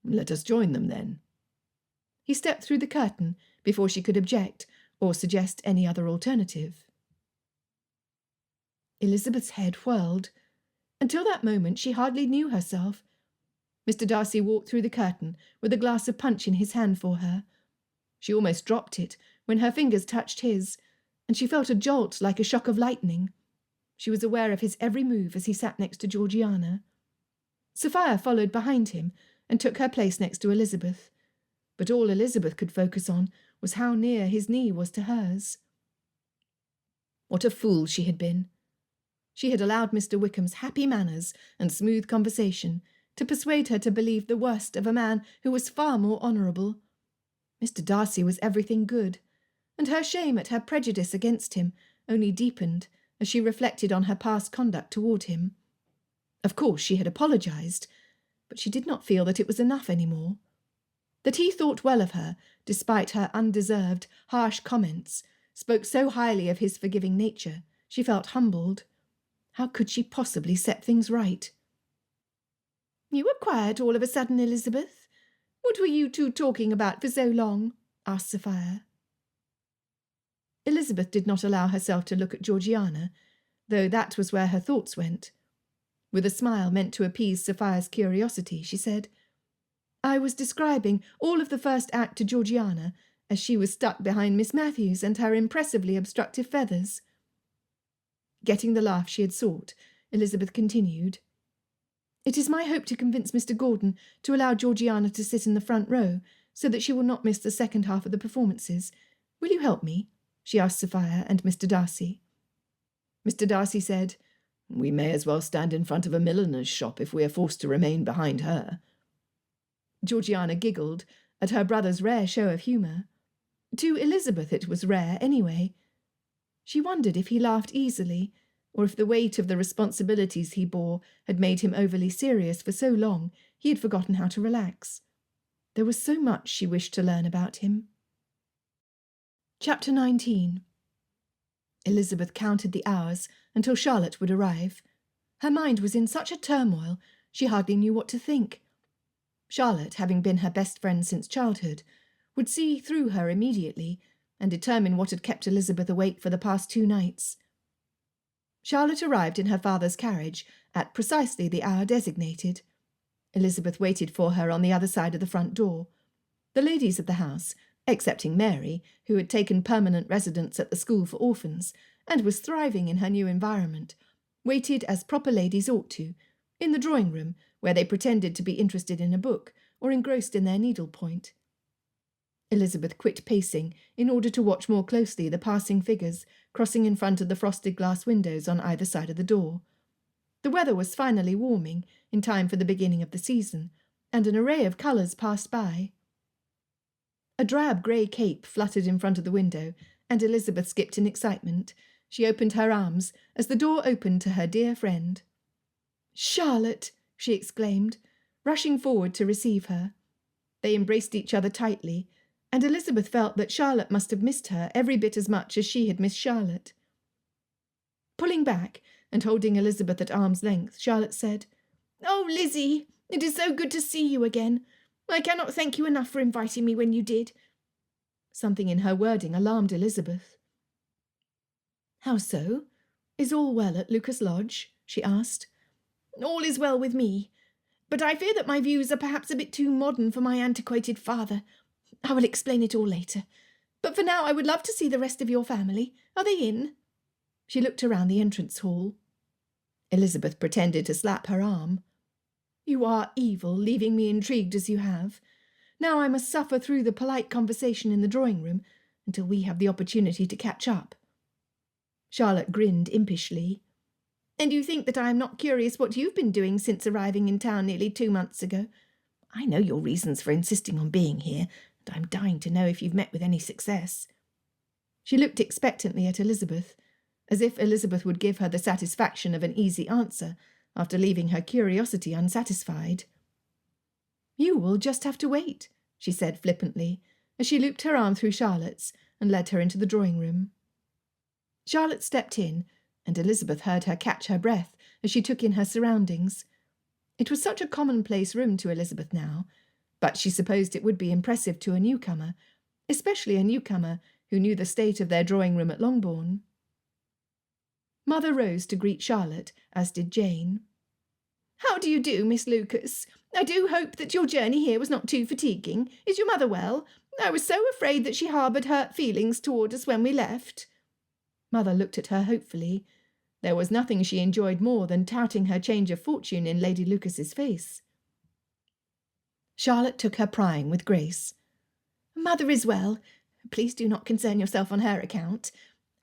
"Let us join them, then." He stepped through the curtain before she could object or suggest any other alternative. Elizabeth's head whirled. Until that moment she hardly knew herself. Mr. Darcy walked through the curtain with a glass of punch in his hand for her. She almost dropped it when her fingers touched his, and she felt a jolt like a shock of lightning. She was aware of his every move as he sat next to Georgiana. Sophia followed behind him and took her place next to Elizabeth, but all Elizabeth could focus on was how near his knee was to hers. What a fool she had been! She had allowed Mr. Wickham's happy manners and smooth conversation to persuade her to believe the worst of a man who was far more honourable. Mr. Darcy was everything good, and her shame at her prejudice against him only deepened as she reflected on her past conduct toward him. Of course she had apologised, but she did not feel that it was enough any more. That he thought well of her, despite her undeserved, harsh comments, spoke so highly of his forgiving nature, she felt humbled. How could she possibly set things right? "You were quiet all of a sudden, Elizabeth. What were you two talking about for so long?" asked Sophia. Elizabeth did not allow herself to look at Georgiana, though that was where her thoughts went. With a smile meant to appease Sophia's curiosity, she said, "I was describing all of the first act to Georgiana as she was stuck behind Miss Matthews and her impressively obstructive feathers." Getting the laugh she had sought, Elizabeth continued, It is my hope to convince Mr. Gordon to allow Georgiana to sit in the front row, so that she will not miss the second half of the performances. Will you help me?" she asked Sophia and Mr. Darcy. Mr. Darcy said, "We may as well stand in front of a milliner's shop if we are forced to remain behind her." Georgiana giggled at her brother's rare show of humour. To Elizabeth it was rare, anyway. She wondered if he laughed easily, or if the weight of the responsibilities he bore had made him overly serious for so long he had forgotten how to relax. There was so much she wished to learn about him. Chapter 19. Elizabeth counted the hours until Charlotte would arrive. Her mind was in such a turmoil she hardly knew what to think. Charlotte, having been her best friend since childhood, would see through her immediately and determine what had kept Elizabeth awake for the past 2 nights. Charlotte arrived in her father's carriage at precisely the hour designated. Elizabeth waited for her on the other side of the front door. The ladies of the house, excepting Mary, who had taken permanent residence at the school for orphans and was thriving in her new environment, waited as proper ladies ought to, in the drawing-room, where they pretended to be interested in a book or engrossed in their needlepoint. Elizabeth quit pacing in order to watch more closely the passing figures crossing in front of the frosted glass windows on either side of the door. The weather was finally warming, in time for the beginning of the season, and an array of colours passed by. A drab grey cape fluttered in front of the window, and Elizabeth skipped in excitement. She opened her arms as the door opened to her dear friend. "Charlotte!" she exclaimed, rushing forward to receive her. They embraced each other tightly, and Elizabeth felt that Charlotte must have missed her every bit as much as she had missed Charlotte. Pulling back and holding Elizabeth at arm's length, Charlotte said, "Oh, Lizzie, it is so good to see you again. I cannot thank you enough for inviting me when you did." Something in her wording alarmed Elizabeth. "How so? Is all well at Lucas Lodge?" she asked. "All is well with me, but I fear that my views are perhaps a bit too modern for my antiquated father. I will explain it all later. But for now I would love to see the rest of your family. Are they in?" She looked around the entrance hall. Elizabeth pretended to slap her arm. "You are evil, leaving me intrigued as you have. Now I must suffer through the polite conversation in the drawing-room until we have the opportunity to catch up." Charlotte grinned impishly. "And you think that I am not curious what you've been doing since arriving in town nearly 2 months ago? I know your reasons for insisting on being here, and I'm dying to know if you've met with any success." She looked expectantly at Elizabeth, as if Elizabeth would give her the satisfaction of an easy answer after leaving her curiosity unsatisfied. "You will just have to wait," she said flippantly, as she looped her arm through Charlotte's and led her into the drawing-room. Charlotte stepped in, and Elizabeth heard her catch her breath as she took in her surroundings. It was such a commonplace room to Elizabeth now, but she supposed it would be impressive to a newcomer, especially a newcomer who knew the state of their drawing-room at Longbourn. Mother rose to greet Charlotte, as did Jane. "How do you do, Miss Lucas? I do hope that your journey here was not too fatiguing. Is your mother well? I was so afraid that she harboured hurt feelings toward us when we left." Mother looked at her hopefully. There was nothing she enjoyed more than touting her change of fortune in Lady Lucas's face. Charlotte took her prying with grace. "Mother is well. Please do not concern yourself on her account.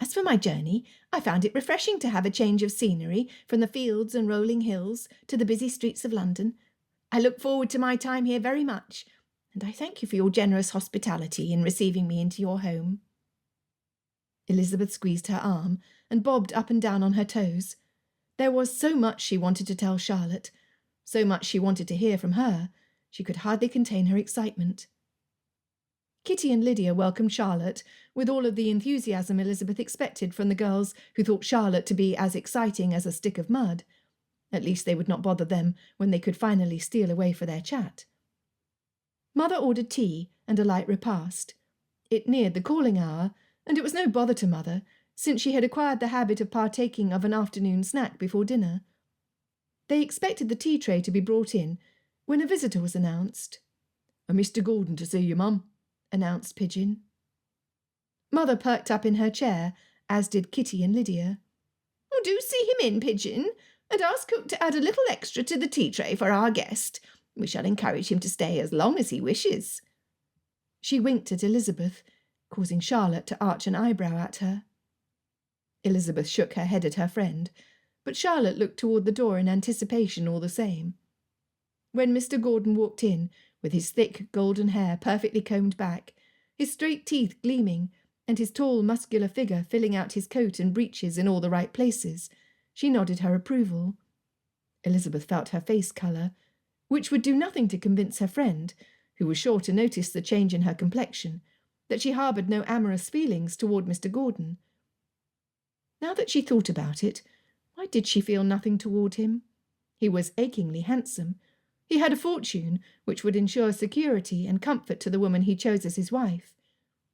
As for my journey, I found it refreshing to have a change of scenery from the fields and rolling hills to the busy streets of London. I look forward to my time here very much, and I thank you for your generous hospitality in receiving me into your home." Elizabeth squeezed her arm and bobbed up and down on her toes. There was so much she wanted to tell Charlotte, so much she wanted to hear from her, she could hardly contain her excitement. Kitty and Lydia welcomed Charlotte with all of the enthusiasm Elizabeth expected from the girls who thought Charlotte to be as exciting as a stick of mud. At least they would not bother them when they could finally steal away for their chat. Mother ordered tea and a light repast. It neared the calling hour, and it was no bother to Mother, since she had acquired the habit of partaking of an afternoon snack before dinner. They expected the tea tray to be brought in when a visitor was announced. "A Mr. Gordon to see you, Mum," announced Pigeon. Mother perked up in her chair, as did Kitty and Lydia. "Oh, do see him in, Pigeon. and ask cook to add a little extra to the tea tray for our guest. We shall encourage him to stay as long as he wishes." She winked at Elizabeth, causing Charlotte to arch an eyebrow at her. Elizabeth shook her head at her friend, but Charlotte looked toward the door in anticipation all the same. When Mr. Gordon walked in, with his thick golden hair perfectly combed back, his straight teeth gleaming, and his tall muscular figure filling out his coat and breeches in all the right places, she nodded her approval. Elizabeth felt her face colour, which would do nothing to convince her friend, who was sure to notice the change in her complexion, that she harboured no amorous feelings toward Mr. Gordon. Now that she thought about it, why did she feel nothing toward him? He was achingly handsome. He had a fortune which would ensure security and comfort to the woman he chose as his wife.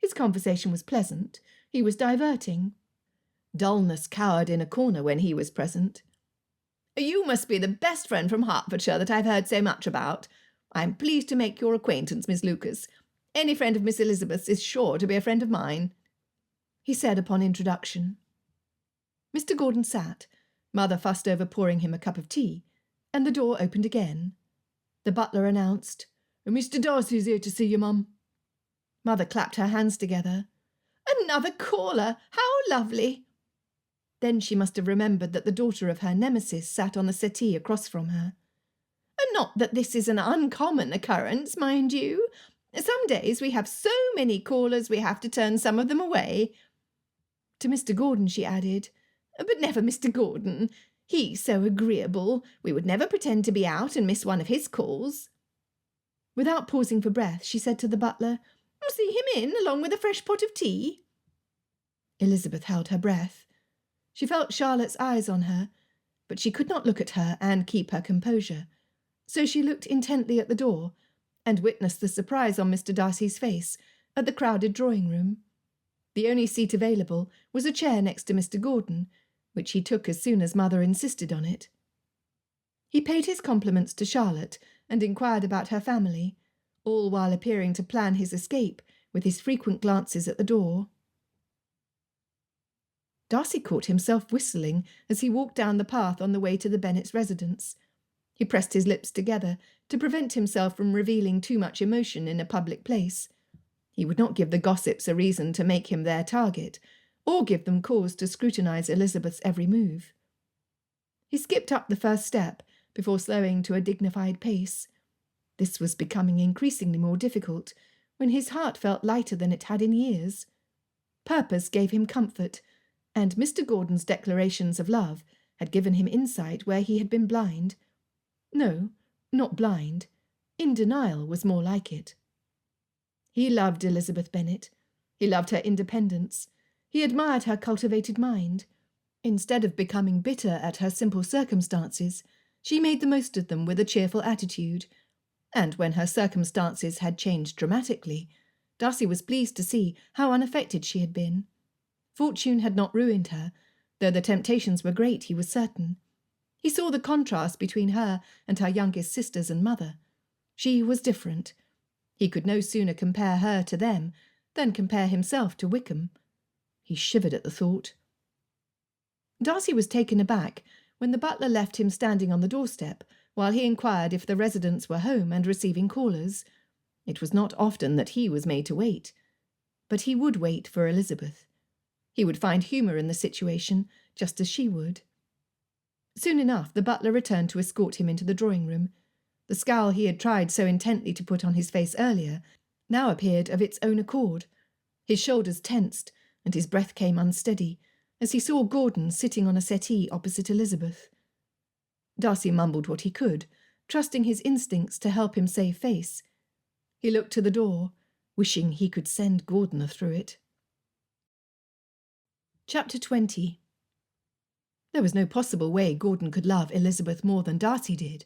His conversation was pleasant. He was diverting. Dullness cowered in a corner when he was present. "You must be the best friend from Hertfordshire that I've heard so much about. I'm pleased to make your acquaintance, Miss Lucas. Any friend of Miss Elizabeth's is sure to be a friend of mine," he said upon introduction. Mr. Gordon sat. Mother fussed over pouring him a cup of tea, and the door opened again. The butler announced, "Mr. Darcy's here to see you, Mum." Mother clapped her hands together. "Another caller! How lovely!" Then she must have remembered that the daughter of her nemesis sat on the settee across from her. "Not that this is an uncommon occurrence, mind you. Some days we have so many callers we have to turn some of them away." To Mr. Gordon she added, "But never Mr. Gordon. He's so agreeable. We would never pretend to be out and miss one of his calls." Without pausing for breath, she said to the butler, "See him in, along with a fresh pot of tea." Elizabeth held her breath. She felt Charlotte's eyes on her, but she could not look at her and keep her composure, so she looked intently at the door, and witnessed the surprise on Mr. Darcy's face at the crowded drawing-room. The only seat available was a chair next to Mr. Gordon, which he took as soon as Mother insisted on it. He paid his compliments to Charlotte and inquired about her family, all while appearing to plan his escape with his frequent glances at the door. Darcy caught himself whistling as he walked down the path on the way to the Bennets' residence. He pressed his lips together to prevent himself from revealing too much emotion in a public place. He would not give the gossips a reason to make him their target, or give them cause to scrutinize Elizabeth's every move. He skipped up the first step before slowing to a dignified pace. This was becoming increasingly more difficult, when his heart felt lighter than it had in years. Purpose gave him comfort, and Mr. Gordon's declarations of love had given him insight where he had been blind. No, not blind. In denial was more like it. He loved Elizabeth Bennet. He loved her independence. He admired her cultivated mind. Instead of becoming bitter at her simple circumstances, she made the most of them with a cheerful attitude. And when her circumstances had changed dramatically, Darcy was pleased to see how unaffected she had been. Fortune had not ruined her, though the temptations were great, he was certain. He saw the contrast between her and her youngest sisters and mother. She was different. He could no sooner compare her to them than compare himself to Wickham. He shivered at the thought. Darcy was taken aback when the butler left him standing on the doorstep while he inquired if the residents were home and receiving callers. It was not often that he was made to wait. But he would wait for Elizabeth. He would find humour in the situation, just as she would. Soon enough the butler returned to escort him into the drawing-room. The scowl he had tried so intently to put on his face earlier now appeared of its own accord. His shoulders tensed, and his breath came unsteady, as he saw Gordon sitting on a settee opposite Elizabeth. Darcy mumbled what he could, trusting his instincts to help him save face. He looked to the door, wishing he could send Gordon through it. Chapter 20. There was no possible way Gordon could love Elizabeth more than Darcy did.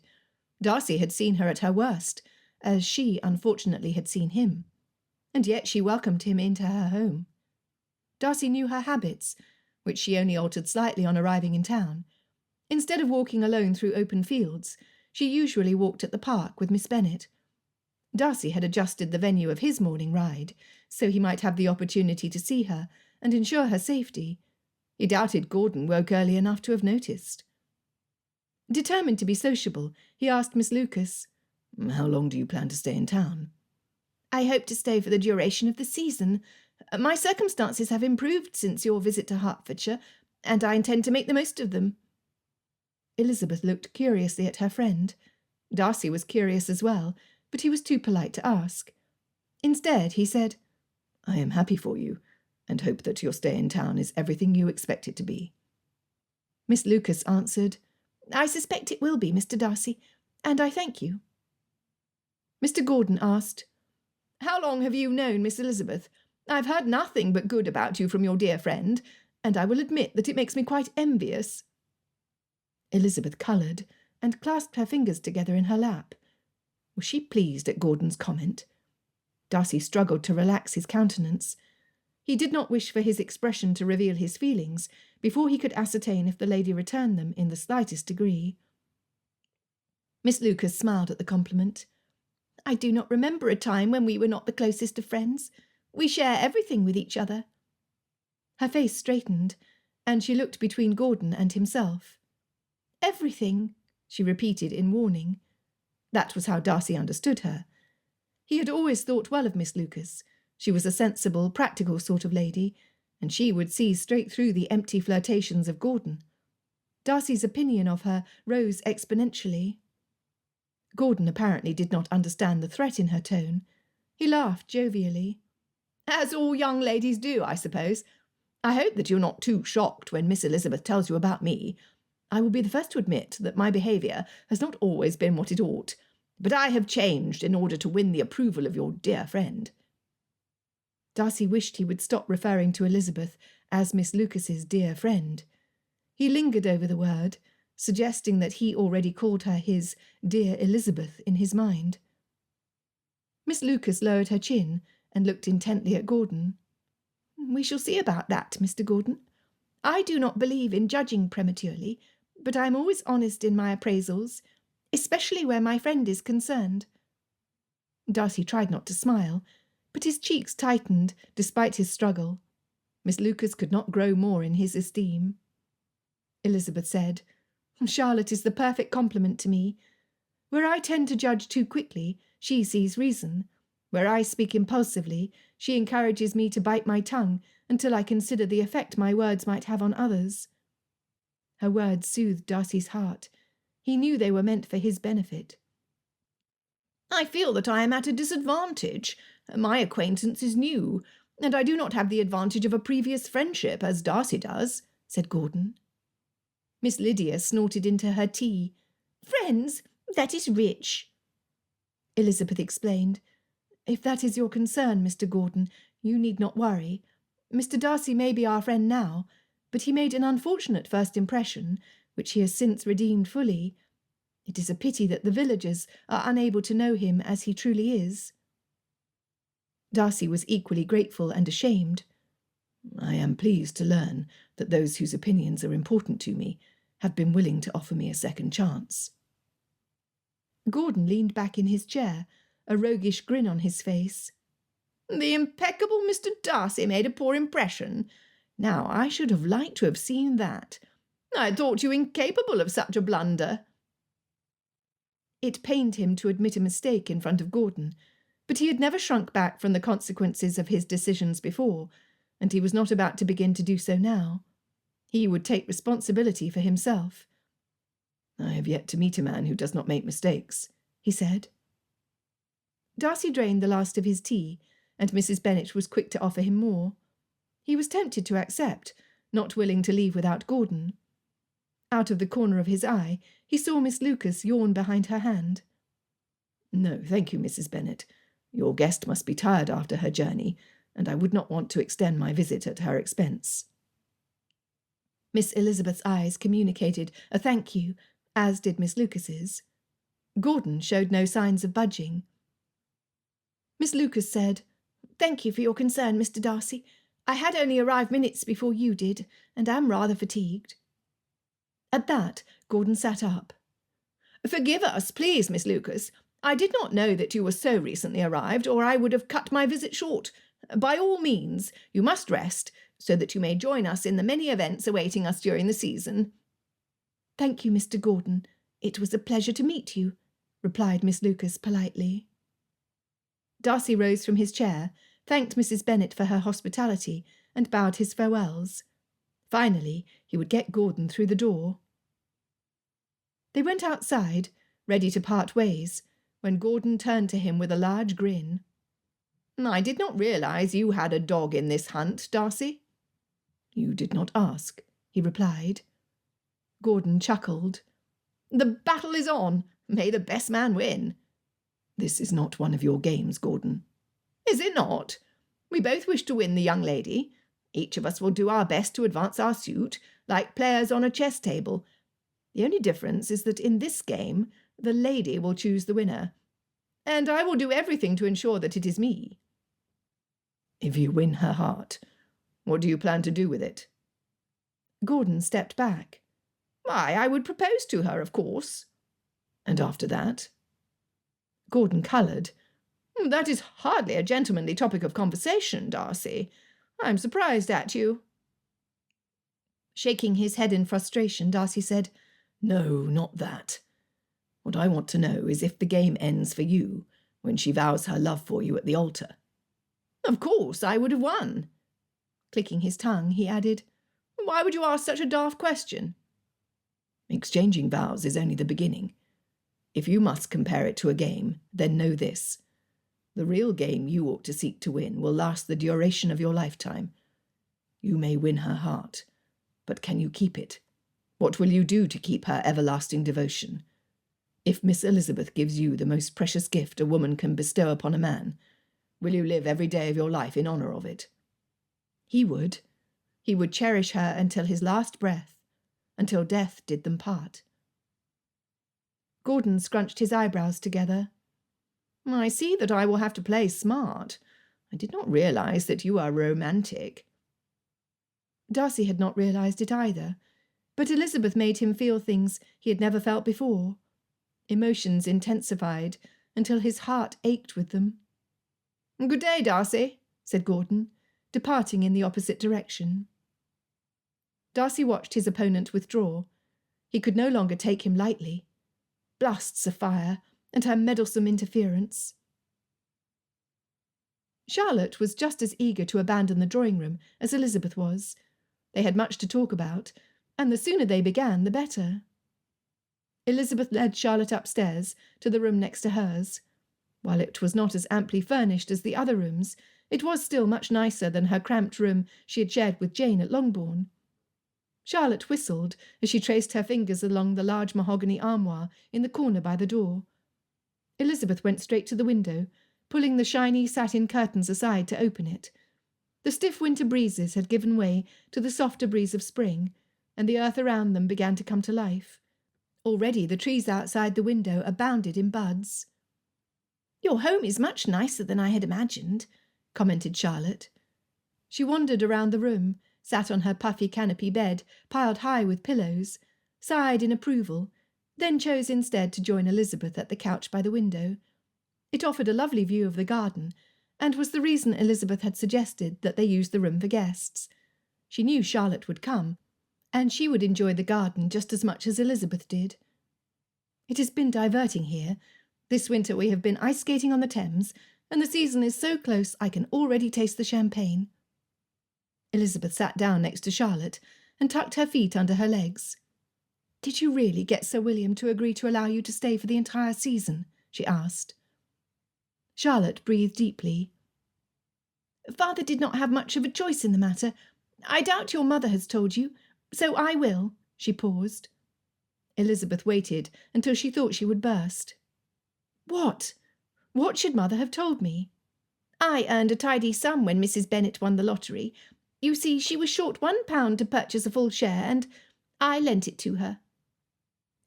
Darcy had seen her at her worst, as she, unfortunately, had seen him. And yet she welcomed him into her home. Darcy knew her habits, which she only altered slightly on arriving in town. Instead of walking alone through open fields, she usually walked at the park with Miss Bennet. Darcy had adjusted the venue of his morning ride, so he might have the opportunity to see her and ensure her safety. He doubted Gordon woke early enough to have noticed. Determined to be sociable, he asked Miss Lucas, "How long do you plan to stay in town?" I hope to stay for the duration of the season. My circumstances have improved since your visit to Hertfordshire, and I intend to make the most of them. Elizabeth looked curiously at her friend. Darcy was curious as well, but he was too polite to ask. Instead, he said, "I am happy for you, and hope that your stay in town is everything you expect it to be." Miss Lucas answered, I suspect it will be, Mr. Darcy, and I thank you. Mr. Gordon asked, How long have you known Miss Elizabeth? I've heard nothing but good about you from your dear friend, and I will admit that it makes me quite envious. Elizabeth coloured and clasped her fingers together in her lap. Was she pleased at Gordon's comment? Darcy struggled to relax his countenance. He did not wish for his expression to reveal his feelings before he could ascertain if the lady returned them in the slightest degree. Miss Lucas smiled at the compliment. I do not remember a time when we were not the closest of friends. We share everything with each other. Her face straightened, and she looked between Gordon and himself. Everything, she repeated in warning. That was how Darcy understood her. He had always thought well of Miss Lucas. She was a sensible, practical sort of lady, and she would see straight through the empty flirtations of Gordon. Darcy's opinion of her rose exponentially. Gordon apparently did not understand the threat in her tone. He laughed jovially. As all young ladies do, I suppose. I hope that you're not too shocked when Miss Elizabeth tells you about me. I will be the first to admit that my behaviour has not always been what it ought, but I have changed in order to win the approval of your dear friend. Darcy wished he would stop referring to Elizabeth as Miss Lucas's dear friend. He lingered over the word, suggesting that he already called her his dear Elizabeth in his mind. Miss Lucas lowered her chin and looked intently at Gordon. We shall see about that, Mr. Gordon. I do not believe in judging prematurely, but I am always honest in my appraisals, especially where my friend is concerned. Darcy tried not to smile, but his cheeks tightened despite his struggle. Miss Lucas could not grow more in his esteem. Elizabeth said, Charlotte is the perfect complement to me. Where I tend to judge too quickly, she sees reason. Where I speak impulsively, she encourages me to bite my tongue until I consider the effect my words might have on others. Her words soothed Darcy's heart. He knew they were meant for his benefit. I feel that I am at a disadvantage. My acquaintance is new, and I do not have the advantage of a previous friendship, as Darcy does, said Gordon. Miss Lydia snorted into her tea. Friends, that is rich. Elizabeth explained. If that is your concern, Mr. Gordon, you need not worry. Mr. Darcy may be our friend now, but he made an unfortunate first impression, which he has since redeemed fully. It is a pity that the villagers are unable to know him as he truly is. Darcy was equally grateful and ashamed. I am pleased to learn that those whose opinions are important to me have been willing to offer me a second chance. Gordon leaned back in his chair, a roguish grin on his face. The impeccable Mr. Darcy made a poor impression. Now, I should have liked to have seen that. I thought you incapable of such a blunder. It pained him to admit a mistake in front of Gordon, but he had never shrunk back from the consequences of his decisions before, and he was not about to begin to do so now. He would take responsibility for himself. I have yet to meet a man who does not make mistakes, he said. Darcy drained the last of his tea, and Mrs. Bennet was quick to offer him more. He was tempted to accept, not willing to leave without Gordon. Out of the corner of his eye, he saw Miss Lucas yawn behind her hand. No, thank you, Mrs. Bennet. Your guest must be tired after her journey, and I would not want to extend my visit at her expense. Miss Elizabeth's eyes communicated a thank you, as did Miss Lucas's. Gordon showed no signs of budging. Miss Lucas said, Thank you for your concern, Mr. Darcy. I had only arrived minutes before you did, and am rather fatigued. At that, Gordon sat up. Forgive us, please, Miss Lucas. I did not know that you were so recently arrived, or I would have cut my visit short. By all means, you must rest, so that you may join us in the many events awaiting us during the season. Thank you, Mr. Gordon, "It was a pleasure to meet you," replied Miss Lucas politely. Darcy rose from his chair, thanked Mrs. Bennet for her hospitality, and bowed his farewells. Finally, he would get Gordon through the door. They went outside, ready to part ways, when Gordon turned to him with a large grin. "I did not realise you had a dog in this hunt, Darcy." "You did not ask," he replied. Gordon chuckled. "The battle is on. May the best man win." "This is not one of your games, Gordon." "Is it not? We both wish to win the young lady. Each of us will do our best to advance our suit, like players on a chess table. The only difference is that in this game the lady will choose the winner, and I will do everything to ensure that it is me." "If you win her heart, what do you plan to do with it?" Gordon stepped back. "Why, I would propose to her, of course." "And after that?" Gordon coloured. "That is hardly a gentlemanly topic of conversation, Darcy. I'm surprised at you." Shaking his head in frustration, Darcy said, "No, not that. What I want to know is if the game ends for you when she vows her love for you at the altar." "Of course, I would have won." Clicking his tongue, he added, "Why would you ask such a daft question?" "Exchanging vows is only the beginning. If you must compare it to a game, then know this. The real game you ought to seek to win will last the duration of your lifetime. You may win her heart, but can you keep it? What will you do to keep her everlasting devotion? If Miss Elizabeth gives you the most precious gift a woman can bestow upon a man, will you live every day of your life in honour of it?" He would. He would cherish her until his last breath, until death did them part. Gordon scrunched his eyebrows together. "I see that I will have to play smart. I did not realise that you are romantic." Darcy had not realised it either, but Elizabeth made him feel things he had never felt before. Emotions intensified until his heart ached with them. "Good day, Darcy," said Gordon, departing in the opposite direction. Darcy watched his opponent withdraw. He could no longer take him lightly. Blasts of fire, and her meddlesome interference. Charlotte was just as eager to abandon the drawing-room as Elizabeth was. They had much to talk about, and the sooner they began, the better. Elizabeth led Charlotte upstairs to the room next to hers. While it was not as amply furnished as the other rooms, it was still much nicer than her cramped room she had shared with Jane at Longbourn. Charlotte whistled as she traced her fingers along the large mahogany armoire in the corner by the door. Elizabeth went straight to the window, pulling the shiny satin curtains aside to open it. The stiff winter breezes had given way to the softer breeze of spring, and the earth around them began to come to life. Already the trees outside the window abounded in buds. "Your home is much nicer than I had imagined," commented Charlotte. She wandered around the room, sat on her puffy canopy bed, piled high with pillows, sighed in approval, then chose instead to join Elizabeth at the couch by the window. It offered a lovely view of the garden, and was the reason Elizabeth had suggested that they use the room for guests. She knew Charlotte would come, and she would enjoy the garden just as much as Elizabeth did. "It has been diverting here. This winter we have been ice skating on the Thames, and the season is so close I can already taste the champagne." Elizabeth sat down next to Charlotte and tucked her feet under her legs. "Did you really get Sir William to agree to allow you to stay for the entire season?" she asked. Charlotte breathed deeply. "Father did not have much of a choice in the matter. I doubt your mother has told you, so I will." She paused. Elizabeth waited until she thought she would burst. "What? What should mother have told me?" "I earned a tidy sum when Mrs. Bennet won the lottery. You see, she was short £1 to purchase a full share, and I lent it to her."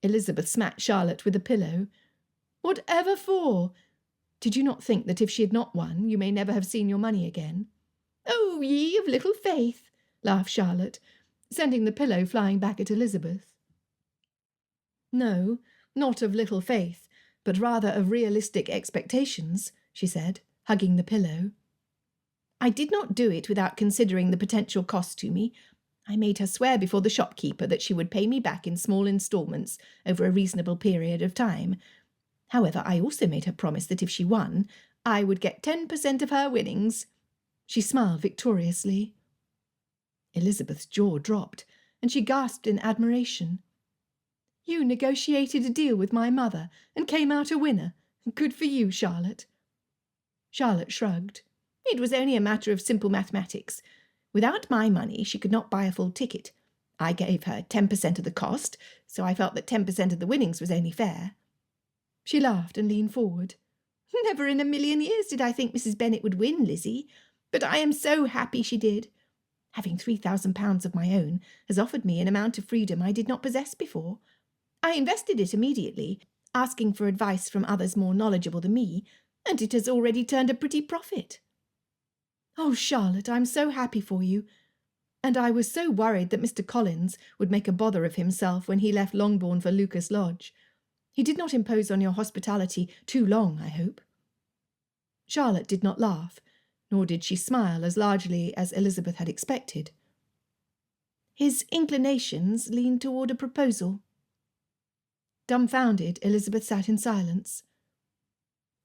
Elizabeth smacked Charlotte with a pillow. "Whatever for? Did you not think that if she had not won, you may never have seen your money again?" "Oh, ye of little faith!" laughed Charlotte, sending the pillow flying back at Elizabeth. "No, not of little faith, but rather of realistic expectations," she said, hugging the pillow. "I did not do it without considering the potential cost to me. I made her swear before the shopkeeper that she would pay me back in small instalments over a reasonable period of time. However, I also made her promise that if she won, I would get 10% of her winnings. She smiled victoriously. Elizabeth's jaw dropped, and she gasped in admiration. You negotiated a deal with my mother and came out a winner. Good for you, Charlotte. Charlotte shrugged. It was only a matter of simple mathematics. Without my money, she could not buy a full ticket. I gave her 10% of the cost, so I felt that 10% of the winnings was only fair. She laughed and leaned forward. Never in a million years did I think Mrs. Bennet would win, Lizzie, but I am so happy she did. Having £3,000 of my own has offered me an amount of freedom I did not possess before. I invested it immediately, asking for advice from others more knowledgeable than me, and it has already turned a pretty profit. Oh, Charlotte, I'm so happy for you. And I was so worried that Mr. Collins would make a bother of himself when he left Longbourn for Lucas Lodge. He did not impose on your hospitality too long, I hope. Charlotte did not laugh, nor did she smile as largely as Elizabeth had expected. His inclinations leaned toward a proposal. Dumbfounded, Elizabeth sat in silence.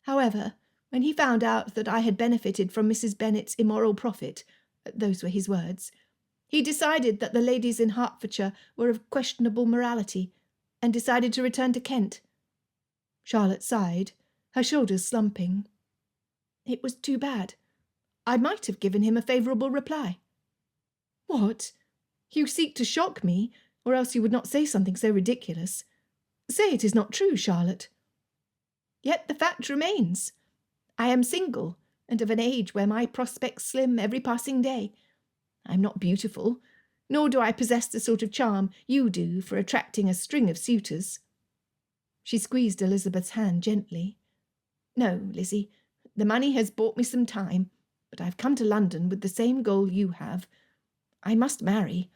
However, when he found out that I had benefited from Mrs. Bennet's immoral profit, those were his words, he decided that the ladies in Hertfordshire were of questionable morality, and decided to return to Kent. Charlotte sighed, her shoulders slumping. It was too bad. I might have given him a favourable reply. What? You seek to shock me, or else you would not say something so ridiculous. Say it is not true, Charlotte. Yet the fact remains. I am single, and of an age where my prospects slim every passing day. I am not beautiful, nor do I possess the sort of charm you do for attracting a string of suitors. She squeezed Elizabeth's hand gently. No, Lizzie, the money has bought me some time, but I've come to London with the same goal you have. I must marry.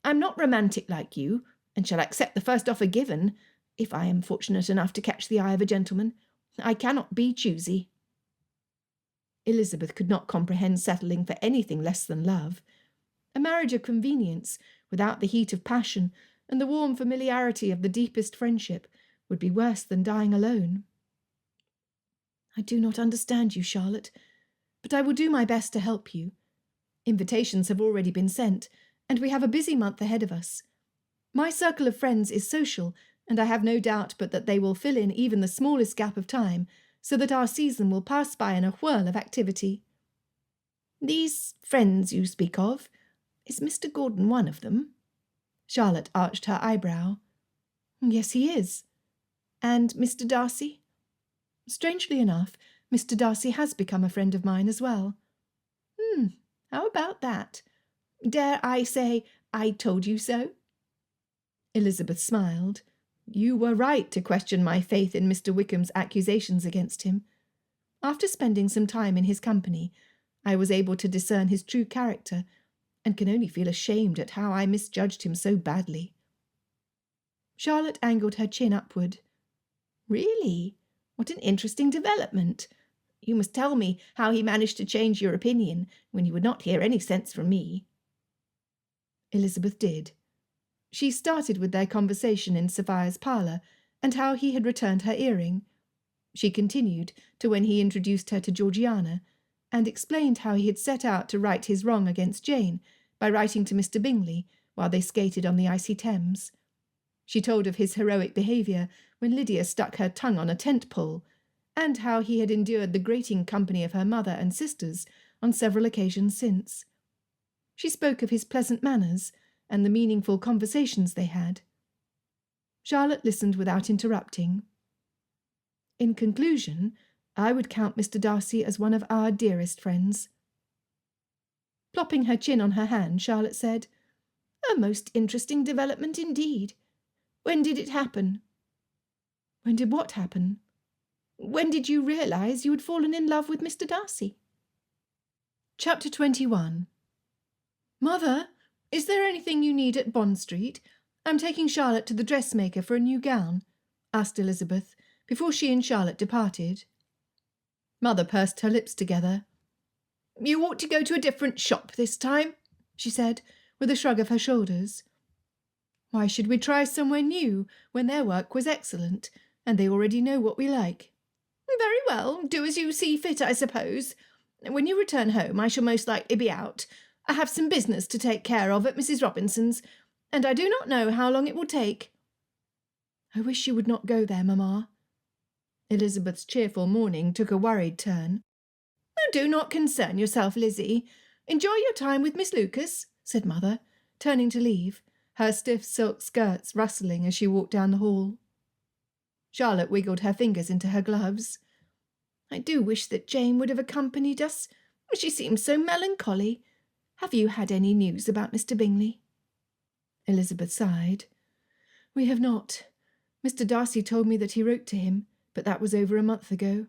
I'm not romantic like you, and shall accept the first offer given, if I am fortunate enough to catch the eye of a gentleman. I cannot be choosy. Elizabeth could not comprehend settling for anything less than love. A marriage of convenience, without the heat of passion and the warm familiarity of the deepest friendship, would be worse than dying alone. I do not understand you, Charlotte, but I will do my best to help you. Invitations have already been sent, and we have a busy month ahead of us. My circle of friends is social, and I have no doubt but that they will fill in even the smallest gap of time, so that our season will pass by in a whirl of activity. These friends you speak of, is Mr. Gordon one of them? Charlotte arched her eyebrow. Yes, he is. And Mr. Darcy? Strangely enough, Mr. Darcy has become a friend of mine as well. How about that? Dare I say I told you so? Elizabeth smiled. You were right to question my faith in Mr. Wickham's accusations against him. After spending some time in his company, I was able to discern his true character, and can only feel ashamed at how I misjudged him so badly. Charlotte angled her chin upward. Really? What an interesting development. You must tell me how he managed to change your opinion when you would not hear any sense from me. Elizabeth did. She started with their conversation in Sophia's parlour, and how he had returned her earring. She continued to when he introduced her to Georgiana, and explained how he had set out to right his wrong against Jane by writing to Mr. Bingley while they skated on the icy Thames. She told of his heroic behaviour when Lydia stuck her tongue on a tent pole, and how he had endured the grating company of her mother and sisters on several occasions since. She spoke of his pleasant manners and the meaningful conversations they had. Charlotte listened without interrupting. In conclusion, I would count Mr. Darcy as one of our dearest friends. Plopping her chin on her hand, Charlotte said, A most interesting development indeed. When did it happen? When did what happen? When did you realise you had fallen in love with Mr. Darcy? Chapter 21. Mother, is there anything you need at Bond Street? I'm taking Charlotte to the dressmaker for a new gown, asked Elizabeth, before she and Charlotte departed. Mother pursed her lips together. You ought to go to a different shop this time, she said. with a shrug of her shoulders. Why should we try somewhere new when their work was excellent, and they already know what we like? Very well, do as you see fit, I suppose. When you return home, I shall most likely be out. I have some business to take care of at Mrs. Robinson's, and I do not know how long it will take. I wish you would not go there, mamma. Elizabeth's cheerful morning took a worried turn. Oh, do not concern yourself, Lizzie. Enjoy your time with Miss Lucas, said mother, turning to leave, her stiff silk skirts rustling as she walked down the hall. Charlotte wiggled her fingers into her gloves. I do wish that Jane would have accompanied us. She seems so melancholy. Have you had any news about Mr. Bingley? Elizabeth sighed. We have not. Mr. Darcy told me that he wrote to him, but that was over a month ago.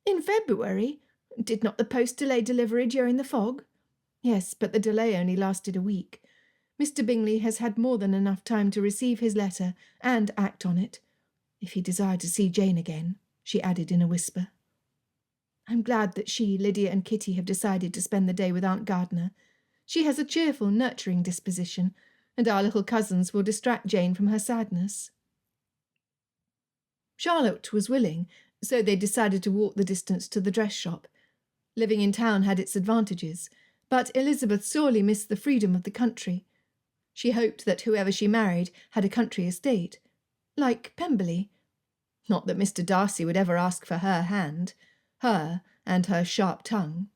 In February? Did not the post delay delivery during the fog? Yes, but the delay only lasted a week. Mr. Bingley has had more than enough time to receive his letter and act on it. If he desired to see Jane again, she added in a whisper. I'm glad that she, Lydia and Kitty have decided to spend the day with Aunt Gardiner. She has a cheerful, nurturing disposition, and our little cousins will distract Jane from her sadness. Charlotte was willing, so they decided to walk the distance to the dress shop. Living in town had its advantages, but Elizabeth sorely missed the freedom of the country. She hoped that whoever she married had a country estate, like Pemberley. Not that Mr. Darcy would ever ask for her hand, her and her sharp tongue.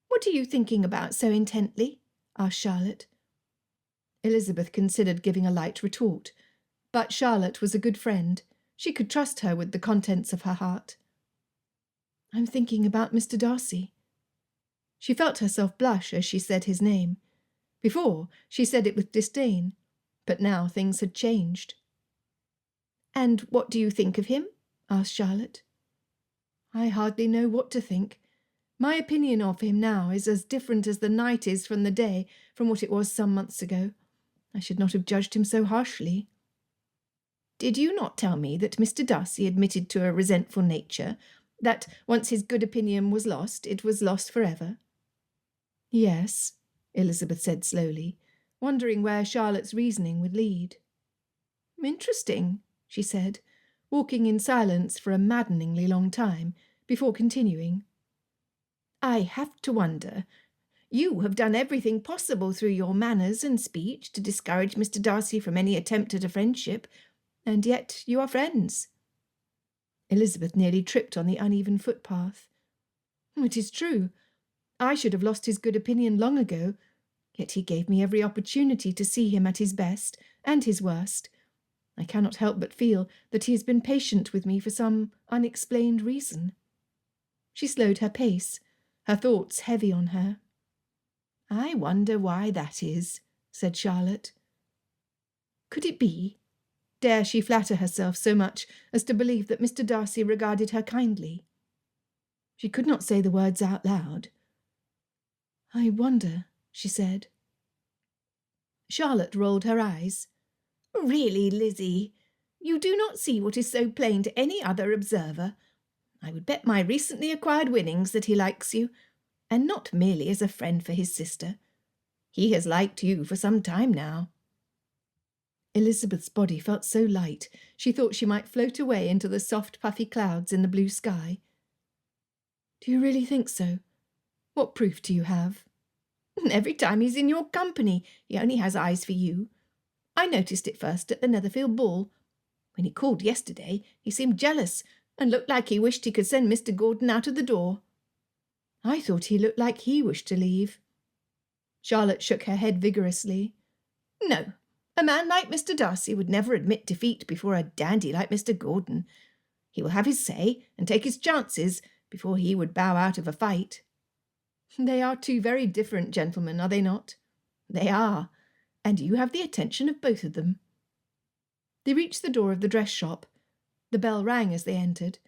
What are you thinking about so intently? Asked Charlotte. Elizabeth considered giving a light retort, but Charlotte was a good friend. She could trust her with the contents of her heart. I'm thinking about Mr. Darcy. She felt herself blush as she said his name. Before, she said it with disdain, but now things had changed. And what do you think of him? Asked Charlotte. I hardly know what to think. My opinion of him now is as different as the night is from the day from what it was some months ago. I should not have judged him so harshly. Did you not tell me that Mr. Darcy admitted to a resentful nature, that once his good opinion was lost, it was lost forever? Yes, Elizabeth said slowly, wondering where Charlotte's reasoning would lead. Interesting, she said, walking in silence for a maddeningly long time, before continuing. I have to wonder. You have done everything possible through your manners and speech to discourage Mr. Darcy from any attempt at a friendship, and yet you are friends. Elizabeth nearly tripped on the uneven footpath. It is true. I should have lost his good opinion long ago, yet he gave me every opportunity to see him at his best and his worst. I cannot help but feel that he has been patient with me for some unexplained reason. She slowed her pace, her thoughts heavy on her. I wonder why that is, said Charlotte. Could it be? Dare she flatter herself so much as to believe that Mr. Darcy regarded her kindly? She could not say the words out loud. I wonder, she said. Charlotte rolled her eyes. Really, Lizzie, you do not see what is so plain to any other observer. I would bet my recently acquired winnings that he likes you, and not merely as a friend for his sister. He has liked you for some time now. Elizabeth's body felt so light, she thought she might float away into the soft, puffy clouds in the blue sky. Do you really think so? What proof do you have? Every time he's in your company, he only has eyes for you. I noticed it first at the Netherfield ball. When he called yesterday, he seemed jealous and looked like he wished he could send Mr. Gordon out of the door. I thought he looked like he wished to leave. Charlotte shook her head vigorously. No, a man like Mr. Darcy would never admit defeat before a dandy like Mr. Gordon. He will have his say and take his chances before he would bow out of a fight. They are two very different gentlemen, are they not? They are, and you have the attention of both of them. They reached the door of the dress shop. The bell rang as they entered,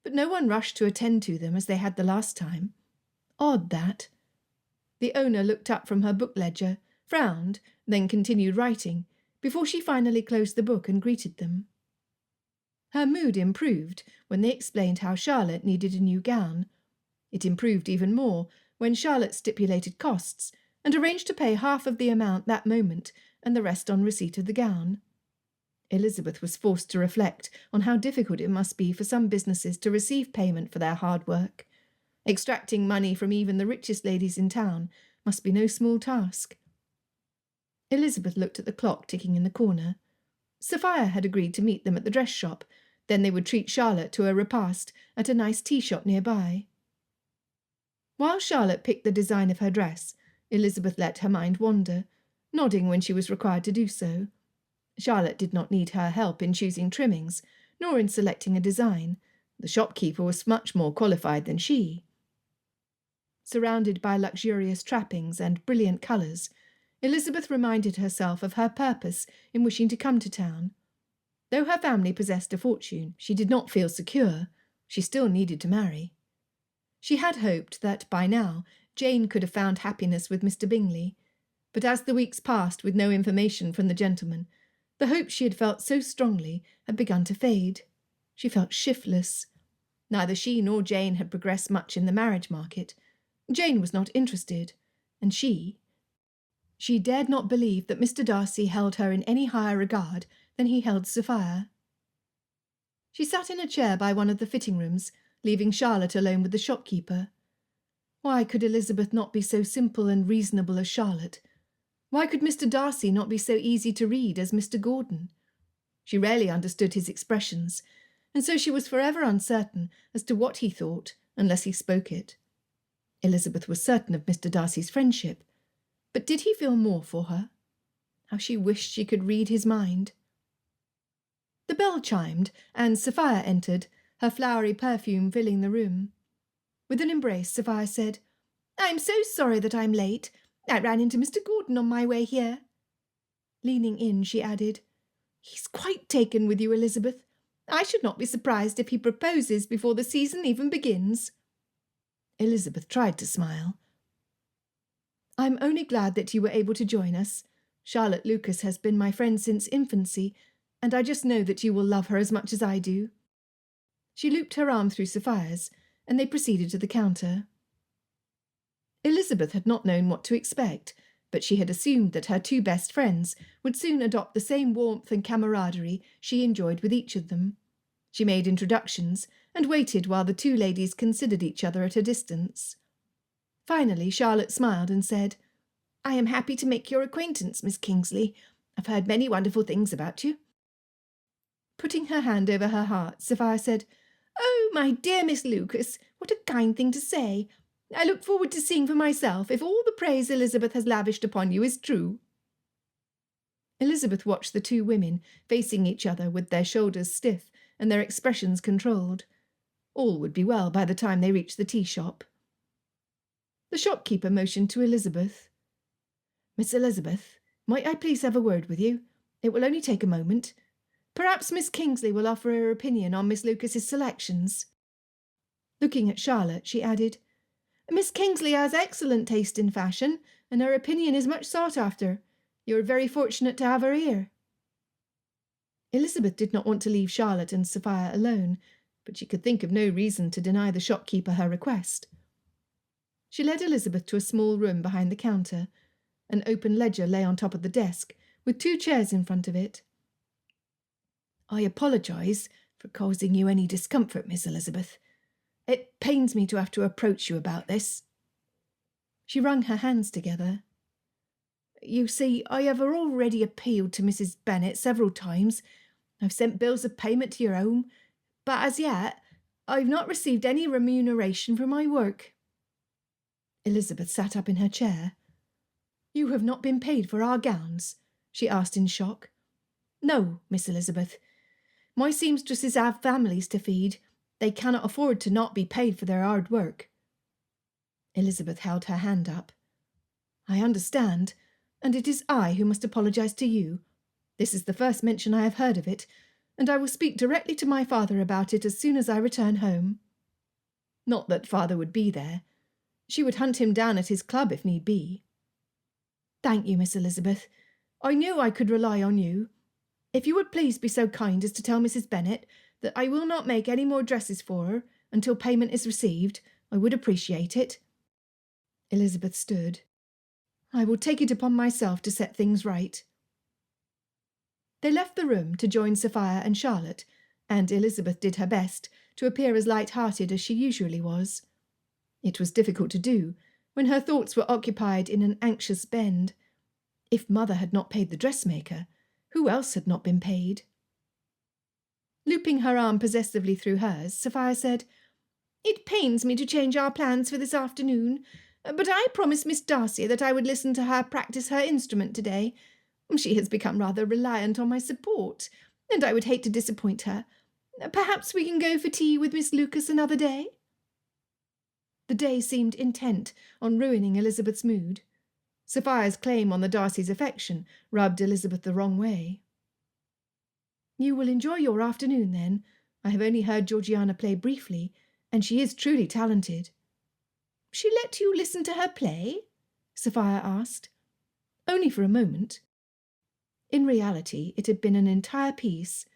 but no one rushed to attend to them as they had the last time. Odd, that. The owner looked up from her book ledger, frowned, then continued writing, before she finally closed the book and greeted them. Her mood improved when they explained how Charlotte needed a new gown. It improved even more when Charlotte stipulated costs and arranged to pay half of the amount that moment and the rest on receipt of the gown. Elizabeth was forced to reflect on how difficult it must be for some businesses to receive payment for their hard work. Extracting money from even the richest ladies in town must be no small task. Elizabeth looked at the clock ticking in the corner. Sophia had agreed to meet them at the dress shop, then they would treat Charlotte to a repast at a nice tea shop nearby. While Charlotte picked the design of her dress, Elizabeth let her mind wander, nodding when she was required to do so. Charlotte did not need her help in choosing trimmings, nor in selecting a design. The shopkeeper was much more qualified than she. Surrounded by luxurious trappings and brilliant colours, Elizabeth reminded herself of her purpose in wishing to come to town. Though her family possessed a fortune, she did not feel secure. She still needed to marry. She had hoped that, by now, Jane could have found happiness with Mr. Bingley, but as the weeks passed with no information from the gentleman, the hope she had felt so strongly had begun to fade. She felt shiftless. Neither she nor Jane had progressed much in the marriage market. Jane was not interested, and she dared not believe that Mr. Darcy held her in any higher regard than he held Sophia. She sat in a chair by one of the fitting rooms, leaving Charlotte alone with the shopkeeper. Why could Elizabeth not be so simple and reasonable as Charlotte? Why could Mr. Darcy not be so easy to read as Mr. Gordon? She rarely understood his expressions, and so she was forever uncertain as to what he thought unless he spoke it. Elizabeth was certain of Mr. Darcy's friendship, but did he feel more for her? How she wished she could read his mind. The bell chimed, and Sophia entered, her flowery perfume filling the room. With an embrace, Sophia said, "I'm so sorry that I'm late. I ran into Mr. Gordon on my way here." Leaning in, she added, "He's quite taken with you, Elizabeth. I should not be surprised if he proposes before the season even begins." Elizabeth tried to smile. "I'm only glad that you were able to join us. Charlotte Lucas has been my friend since infancy, and I just know that you will love her as much as I do." She looped her arm through Sophia's, and they proceeded to the counter. Elizabeth had not known what to expect, but she had assumed that her two best friends would soon adopt the same warmth and camaraderie she enjoyed with each of them. She made introductions, and waited while the two ladies considered each other at a distance. Finally, Charlotte smiled and said, "I am happy to make your acquaintance, Miss Kingsley. I've heard many wonderful things about you." Putting her hand over her heart, Sophia said, "Oh, my dear Miss Lucas, what a kind thing to say. I look forward to seeing for myself if all the praise Elizabeth has lavished upon you is true." Elizabeth watched the two women facing each other with their shoulders stiff and their expressions controlled. All would be well by the time they reached the tea shop. The shopkeeper motioned to Elizabeth. "Miss Elizabeth, might I please have a word with you? It will only take a moment. Perhaps Miss Kingsley will offer her opinion on Miss Lucas's selections." Looking at Charlotte, she added, "Miss Kingsley has excellent taste in fashion, and her opinion is much sought after. You are very fortunate to have her here." Elizabeth did not want to leave Charlotte and Sophia alone, but she could think of no reason to deny the shopkeeper her request. She led Elizabeth to a small room behind the counter. An open ledger lay on top of the desk, with two chairs in front of it. "I apologise for causing you any discomfort, Miss Elizabeth. It pains me to have to approach you about this." She wrung her hands together. "You see, I have already appealed to Mrs. Bennet several times. I've sent bills of payment to your home, but as yet I've not received any remuneration for my work." Elizabeth sat up in her chair. "You have not been paid for our gowns?" she asked in shock. "No, Miss Elizabeth. My seamstresses have families to feed. They cannot afford to not be paid for their hard work." Elizabeth held her hand up. "I understand, and it is I who must apologise to you. This is the first mention I have heard of it, and I will speak directly to my father about it as soon as I return home." Not that father would be there. She would hunt him down at his club if need be. "Thank you, Miss Elizabeth. I knew I could rely on you. If you would please be so kind as to tell Mrs. Bennet that I will not make any more dresses for her until payment is received, I would appreciate it." Elizabeth stood. I will take it upon myself to set things right. They left the room to join Sophia and Charlotte, and Elizabeth did her best to appear as light-hearted as she usually was. It was difficult to do, when her thoughts were occupied in an anxious bend. If mother had not paid the dressmaker, who else had not been paid? Looping her arm possessively through hers, Sophia said, "It pains me to change our plans for this afternoon, but I promised Miss Darcy that I would listen to her practice her instrument today. She has become rather reliant on my support, and I would hate to disappoint her. Perhaps we can go for tea with Miss Lucas another day?" The day seemed intent on ruining Elizabeth's mood. Sophia's claim on the Darcys' affection rubbed Elizabeth the wrong way. "You will enjoy your afternoon, then. I have only heard Georgiana play briefly, and she is truly talented." "She let you listen to her play?" Sophia asked. "Only for a moment." In reality, it had been an entire piece.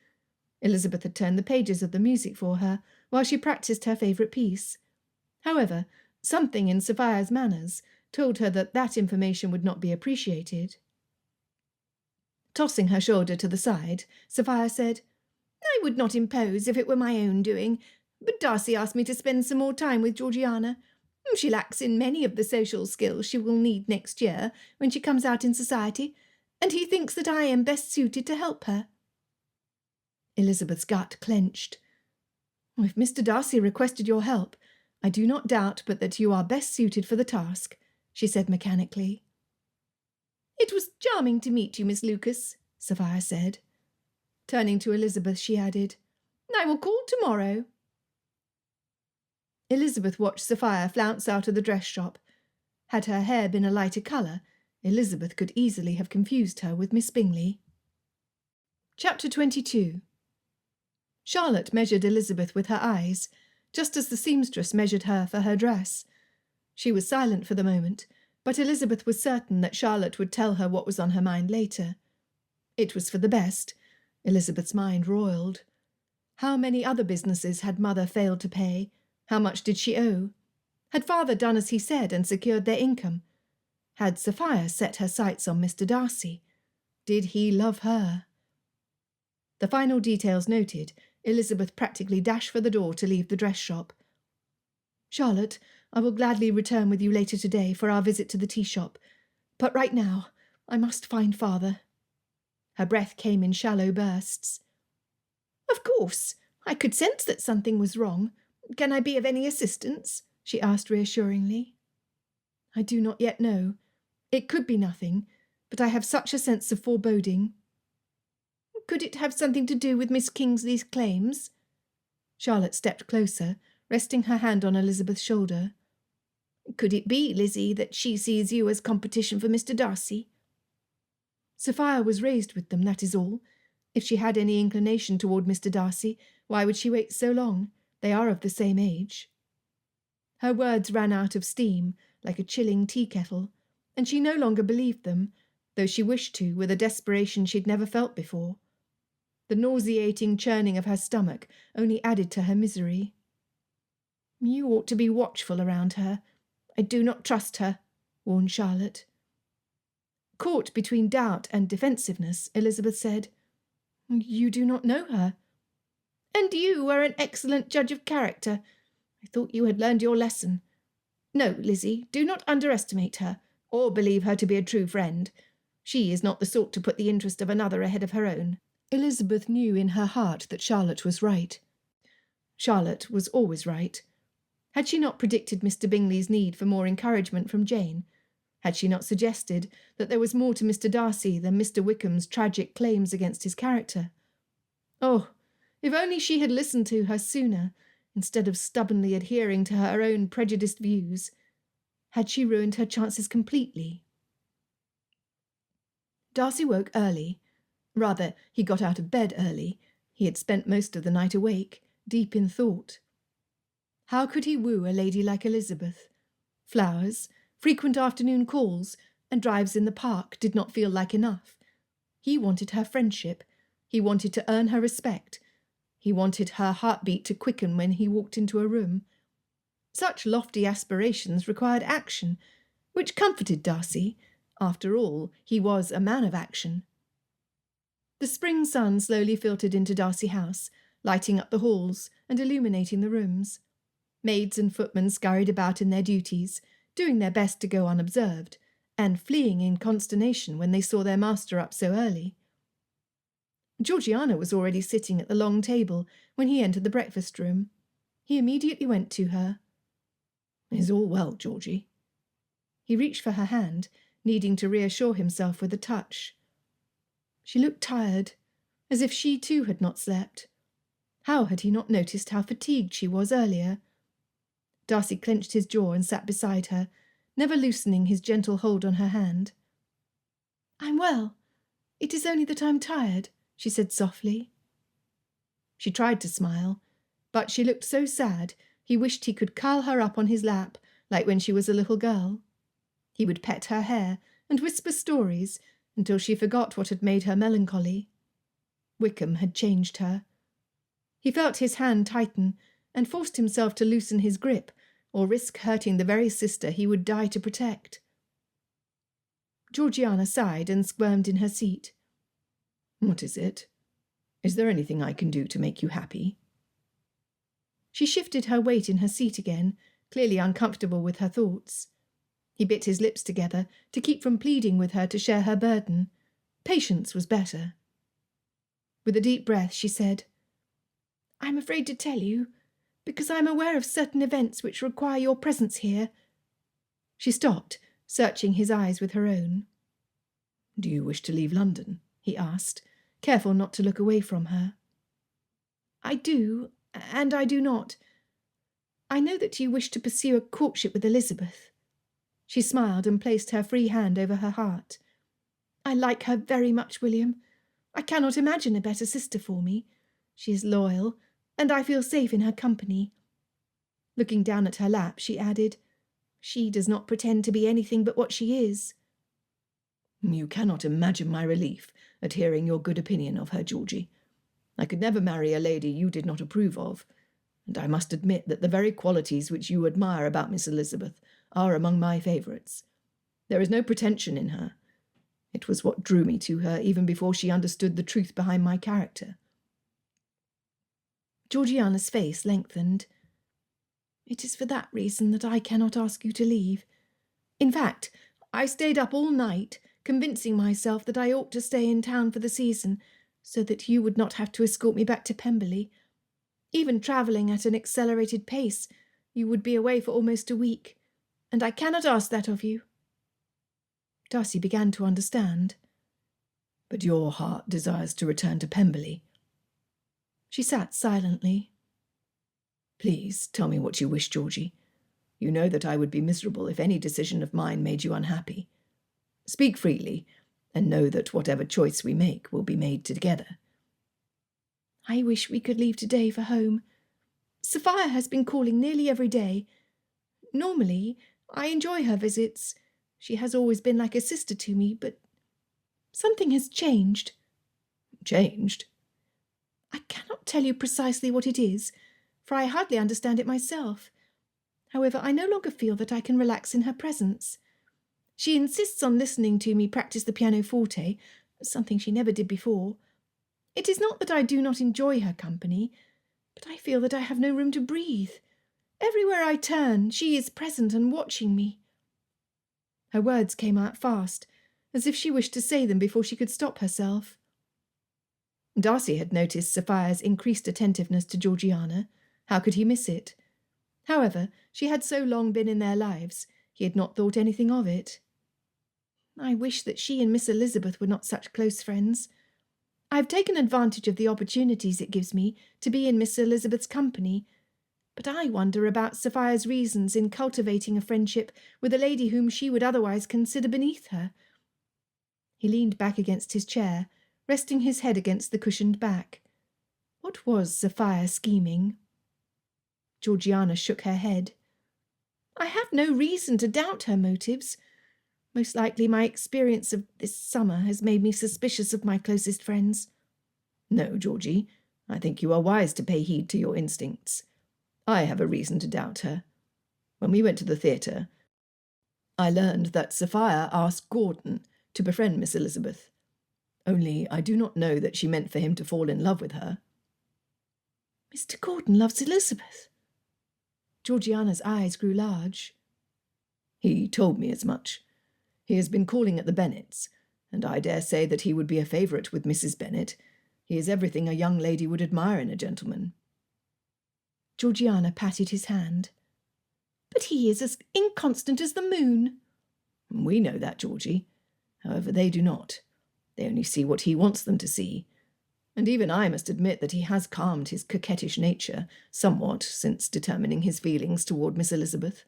Elizabeth had turned the pages of the music for her while she practised her favourite piece. However, something in Sophia's manners told her that that information would not be appreciated. Tossing her shoulder to the side, Sophia said, "I would not impose if it were my own doing, but Darcy asked me to spend some more time with Georgiana. She lacks in many of the social skills she will need next year when she comes out in society, and he thinks that I am best suited to help her." Elizabeth's gut clenched. "If Mr. Darcy requested your help, I do not doubt but that you are best suited for the task," she said mechanically. "It was charming to meet you, Miss Lucas," Sophia said. Turning to Elizabeth, she added, "I will call tomorrow." Elizabeth watched Sophia flounce out of the dress shop. Had her hair been a lighter colour, Elizabeth could easily have confused her with Miss Bingley. Chapter 22. Charlotte measured Elizabeth with her eyes, just as the seamstress measured her for her dress. She was silent for the moment, but Elizabeth was certain that Charlotte would tell her what was on her mind later. It was for the best. Elizabeth's mind roiled. How many other businesses had mother failed to pay? How much did she owe? Had father done as he said and secured their income? Had Sophia set her sights on Mr. Darcy? Did he love her? The final details noted, Elizabeth practically dashed for the door to leave the dress shop. "Charlotte, I will gladly return with you later today for our visit to the tea shop, but right now I must find father." Her breath came in shallow bursts. "Of course, I could sense that something was wrong. Can I be of any assistance?" she asked reassuringly. "I do not yet know. It could be nothing, but I have such a sense of foreboding." "Could it have something to do with Miss Kingsley's claims?" Charlotte stepped closer, resting her hand on Elizabeth's shoulder. "Could it be, Lizzie, that she sees you as competition for Mr. Darcy?" "Sophia was raised with them, that is all. If she had any inclination toward Mr. Darcy, why would she wait so long? They are of the same age." Her words ran out of steam, like a chilling tea-kettle, and she no longer believed them, though she wished to with a desperation she'd never felt before. The nauseating churning of her stomach only added to her misery. "You ought to be watchful around her. I do not trust her," warned Charlotte. Caught between doubt and defensiveness, Elizabeth said, "You do not know her." "And you are an excellent judge of character. I thought you had learned your lesson. No, Lizzie, do not underestimate her, or believe her to be a true friend. She is not the sort to put the interest of another ahead of her own." Elizabeth knew in her heart that Charlotte was right. Charlotte was always right. Had she not predicted Mr. Bingley's need for more encouragement from Jane? Had she not suggested that there was more to Mr. Darcy than Mr. Wickham's tragic claims against his character? Oh, if only she had listened to her sooner, instead of stubbornly adhering to her own prejudiced views. Had she ruined her chances completely? Darcy woke early. Rather, he got out of bed early. He had spent most of the night awake, deep in thought. How could he woo a lady like Elizabeth? Flowers, frequent afternoon calls, and drives in the park did not feel like enough. He wanted her friendship. He wanted to earn her respect. He wanted her heartbeat to quicken when he walked into a room. Such lofty aspirations required action, which comforted Darcy, After all, he was a man of action. The spring sun slowly filtered into Darcy House, lighting up the halls and illuminating the rooms. Maids and footmen scurried about in their duties, doing their best to go unobserved, and fleeing in consternation when they saw their master up so early. Georgiana was already sitting at the long table when he entered the breakfast-room. He immediately went to her. "Is all well, Georgie?" He reached for her hand, needing to reassure himself with a touch. She looked tired, as if she too had not slept. How had he not noticed how fatigued she was earlier? Darcy clenched his jaw and sat beside her, never loosening his gentle hold on her hand. "I'm well. It is only that I'm tired," she said softly. She tried to smile, but she looked so sad he wished he could curl her up on his lap like when she was a little girl. He would pet her hair and whisper stories until she forgot what had made her melancholy. Wickham had changed her. He felt his hand tighten and forced himself to loosen his grip or risk hurting the very sister he would die to protect. Georgiana sighed and squirmed in her seat. "What is it? Is there anything I can do to make you happy?" She shifted her weight in her seat again, clearly uncomfortable with her thoughts. He bit his lips together to keep from pleading with her to share her burden. Patience was better. With a deep breath, she said, "I'm afraid to tell you, because I'm aware of certain events which require your presence here." She stopped, searching his eyes with her own. "Do you wish to leave London?" he asked, careful not to look away from her. "I do, and I do not. I know that you wish to pursue a courtship with Elizabeth." She smiled and placed her free hand over her heart. "I like her very much, William. I cannot imagine a better sister for me. She is loyal, and I feel safe in her company." Looking down at her lap, she added, "She does not pretend to be anything but what she is." "You cannot imagine my relief at hearing your good opinion of her, Georgie. I could never marry a lady you did not approve of, and I must admit that the very qualities which you admire about Miss Elizabeth are among my favourites. There is no pretension in her. It was what drew me to her even before she understood the truth behind my character." Georgiana's face lengthened. "It is for that reason that I cannot ask you to leave. In fact, I stayed up all night, convincing myself that I ought to stay in town for the season, so that you would not have to escort me back to Pemberley. Even travelling at an accelerated pace, you would be away for almost a week, and I cannot ask that of you." Darcy began to understand. "But your heart desires to return to Pemberley." She sat silently. "Please tell me what you wish, Georgie. You know that I would be miserable if any decision of mine made you unhappy. Speak freely, and know that whatever choice we make will be made together." "I wish we could leave today for home. Sophia has been calling nearly every day. Normally, I enjoy her visits. She has always been like a sister to me, but something has changed." "Changed?" "I cannot tell you precisely what it is, for I hardly understand it myself. However, I no longer feel that I can relax in her presence. She insists on listening to me practice the pianoforte, something she never did before. It is not that I do not enjoy her company, but I feel that I have no room to breathe. Everywhere I turn, she is present and watching me." Her words came out fast, as if she wished to say them before she could stop herself. Darcy had noticed Sophia's increased attentiveness to Georgiana. How could he miss it? However, she had so long been in their lives, he had not thought anything of it. "I wish that she and Miss Elizabeth were not such close friends. I have taken advantage of the opportunities it gives me to be in Miss Elizabeth's company, but I wonder about Sophia's reasons in cultivating a friendship with a lady whom she would otherwise consider beneath her." He leaned back against his chair, resting his head against the cushioned back. What was Sophia scheming? Georgiana shook her head. "I have no reason to doubt her motives. Most likely my experience of this summer has made me suspicious of my closest friends." "No, Georgie, I think you are wise to pay heed to your instincts. I have a reason to doubt her. When we went to the theatre, I learned that Sophia asked Gordon to befriend Miss Elizabeth. Only I do not know that she meant for him to fall in love with her. Mr. Gordon loves Elizabeth. Georgiana's eyes grew large. He told me as much. He has been calling at the Bennets, and I dare say that he would be a favourite with Mrs. Bennet. He is everything a young lady would admire in a gentleman. Georgiana patted his hand. But he is as inconstant as the moon. We know that, Georgie. However, they do not. They only see what he wants them to see. And even I must admit that he has calmed his coquettish nature somewhat since determining his feelings toward Miss Elizabeth.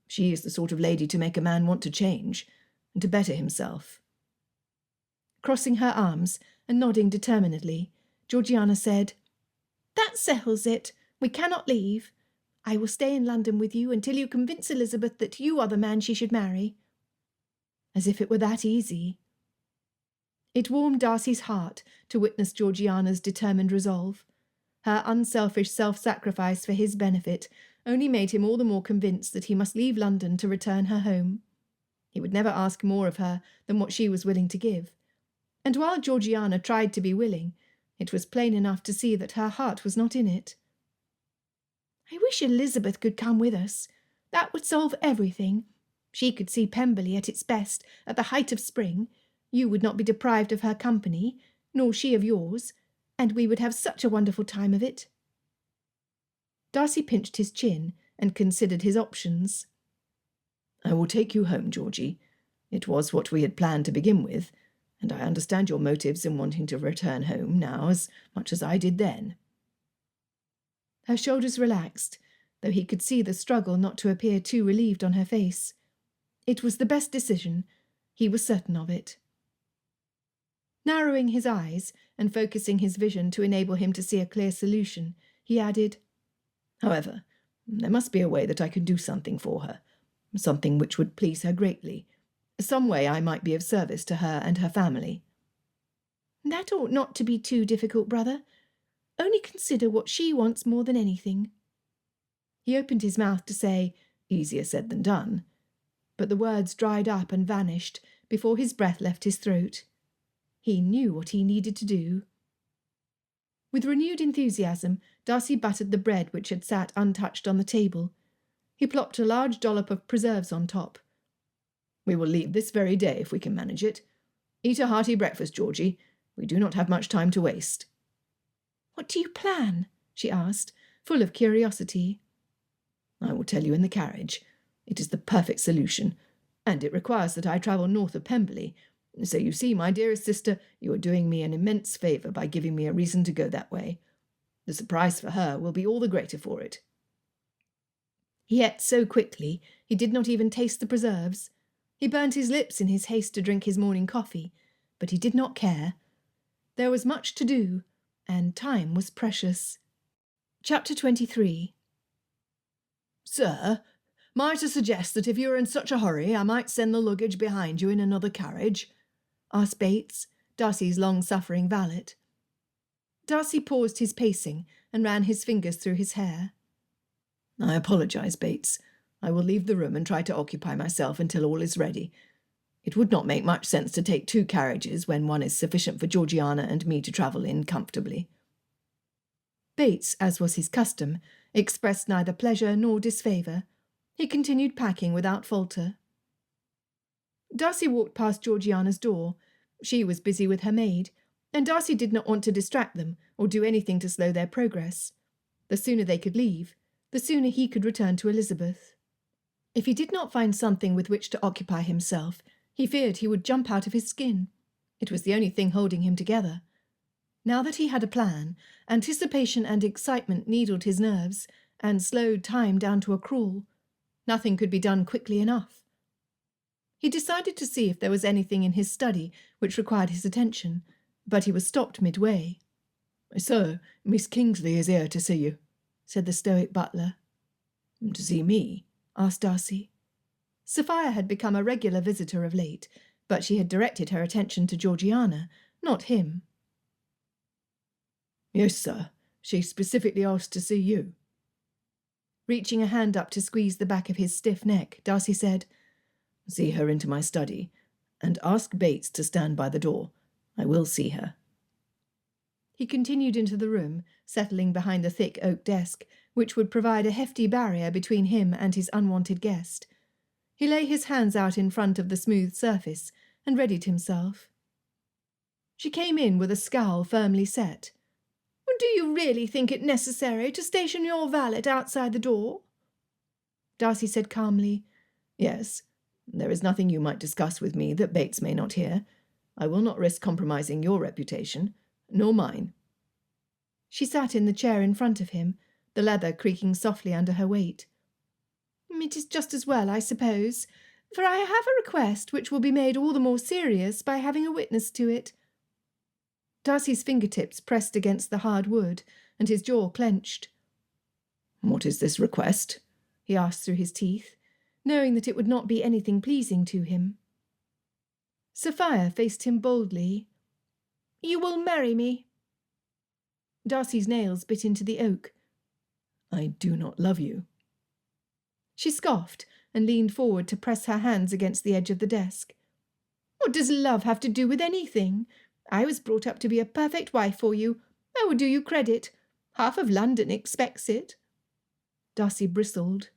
She is the sort of lady to make a man want to change and to better himself. Crossing her arms and nodding determinedly, Georgiana said, That settles it. We cannot leave. I will stay in London with you until you convince Elizabeth that you are the man she should marry. As if it were that easy. It warmed Darcy's heart to witness Georgiana's determined resolve. Her unselfish self-sacrifice for his benefit only made him all the more convinced that he must leave London to return her home. He would never ask more of her than what she was willing to give. And while Georgiana tried to be willing, it was plain enough to see that her heart was not in it. I wish Elizabeth could come with us. That would solve everything. She could see Pemberley at its best, at the height of spring. You would not be deprived of her company, nor she of yours, and we would have such a wonderful time of it. Darcy pinched his chin and considered his options. I will take you home, Georgie. It was what we had planned to begin with, and I understand your motives in wanting to return home now as much as I did then. Her shoulders relaxed, though he could see the struggle not to appear too relieved on her face. It was the best decision. He was certain of it. Narrowing his eyes and focusing his vision to enable him to see a clear solution, he added, However, there must be a way that I can do something for her, something which would please her greatly, some way I might be of service to her and her family. That ought not to be too difficult, brother. Only consider what she wants more than anything. He opened his mouth to say, Easier said than done, but the words dried up and vanished before his breath left his throat. He knew what he needed to do. With renewed enthusiasm, Darcy buttered the bread which had sat untouched on the table. He plopped a large dollop of preserves on top. We will leave this very day if we can manage it. Eat a hearty breakfast, Georgie. We do not have much time to waste. What do you plan? She asked, full of curiosity. I will tell you in the carriage. It is the perfect solution, and it requires that I travel north of Pemberley. So you see, my dearest sister, you are doing me an immense favour by giving me a reason to go that way. The surprise for her will be all the greater for it. He ate so quickly he did not even taste the preserves. He burnt his lips in his haste to drink his morning coffee, but he did not care. There was much to do, and time was precious. Chapter 23. Sir, might I suggest that if you are in such a hurry, I might send the luggage behind you in another carriage? Asked Bates, Darcy's long-suffering valet. Darcy paused his pacing and ran his fingers through his hair. I apologise, Bates. I will leave the room and try to occupy myself until all is ready. It would not make much sense to take 2 carriages when one is sufficient for Georgiana and me to travel in comfortably. Bates, as was his custom, expressed neither pleasure nor disfavour. He continued packing without falter. Darcy walked past Georgiana's door. She was busy with her maid, and Darcy did not want to distract them or do anything to slow their progress. The sooner they could leave, the sooner he could return to Elizabeth. If he did not find something with which to occupy himself, he feared he would jump out of his skin. It was the only thing holding him together. Now that he had a plan, anticipation and excitement needled his nerves and slowed time down to a crawl. Nothing could be done quickly enough. He decided to see if there was anything in his study which required his attention, but he was stopped midway. "Sir, Miss Kingsley is here to see you," said the stoic butler. "To see me?" asked Darcy. Sophia had become a regular visitor of late, but she had directed her attention to Georgiana, not him. "Yes, sir. She specifically asked to see you." Reaching a hand up to squeeze the back of his stiff neck, Darcy said, See her into my study, and ask Bates to stand by the door. I will see her." He continued into the room, settling behind the thick oak desk, which would provide a hefty barrier between him and his unwanted guest. He lay his hands out in front of the smooth surface and readied himself. She came in with a scowl firmly set. "Do you really think it necessary to station your valet outside the door?" Darcy said calmly, "Yes. There is nothing you might discuss with me that Bates may not hear. I will not risk compromising your reputation, nor mine." She sat in the chair in front of him, the leather creaking softly under her weight. "It is just as well, I suppose, for I have a request which will be made all the more serious by having a witness to it." Darcy's fingertips pressed against the hard wood, and his jaw clenched. "What is this request?" he asked through his teeth, knowing that it would not be anything pleasing to him. Sophia faced him boldly. "You will marry me." Darcy's nails bit into the oak. "I do not love you." She scoffed and leaned forward to press her hands against the edge of the desk. "What does love have to do with anything? I was brought up to be a perfect wife for you. I would do you credit. Half of London expects it." Darcy bristled.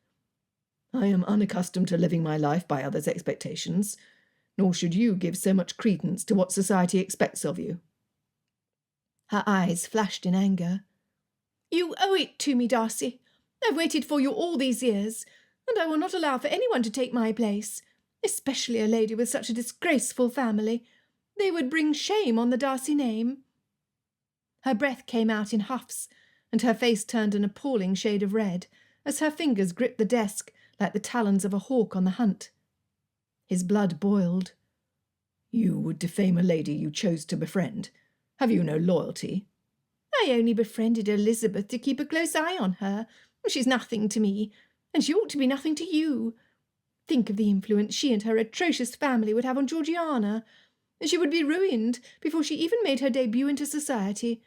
"I am unaccustomed to living my life by others' expectations, nor should you give so much credence to what society expects of you." Her eyes flashed in anger. "You owe it to me, Darcy. I've waited for you all these years, and I will not allow for anyone to take my place, especially a lady with such a disgraceful family. They would bring shame on the Darcy name." Her breath came out in huffs, and her face turned an appalling shade of red, as her fingers gripped the desk like the talons of a hawk on the hunt. His blood boiled. "You would defame a lady you chose to befriend. Have you no loyalty?" "I only befriended Elizabeth to keep a close eye on her. She's nothing to me, and she ought to be nothing to you. Think of the influence she and her atrocious family would have on Georgiana. She would be ruined before she even made her debut into society.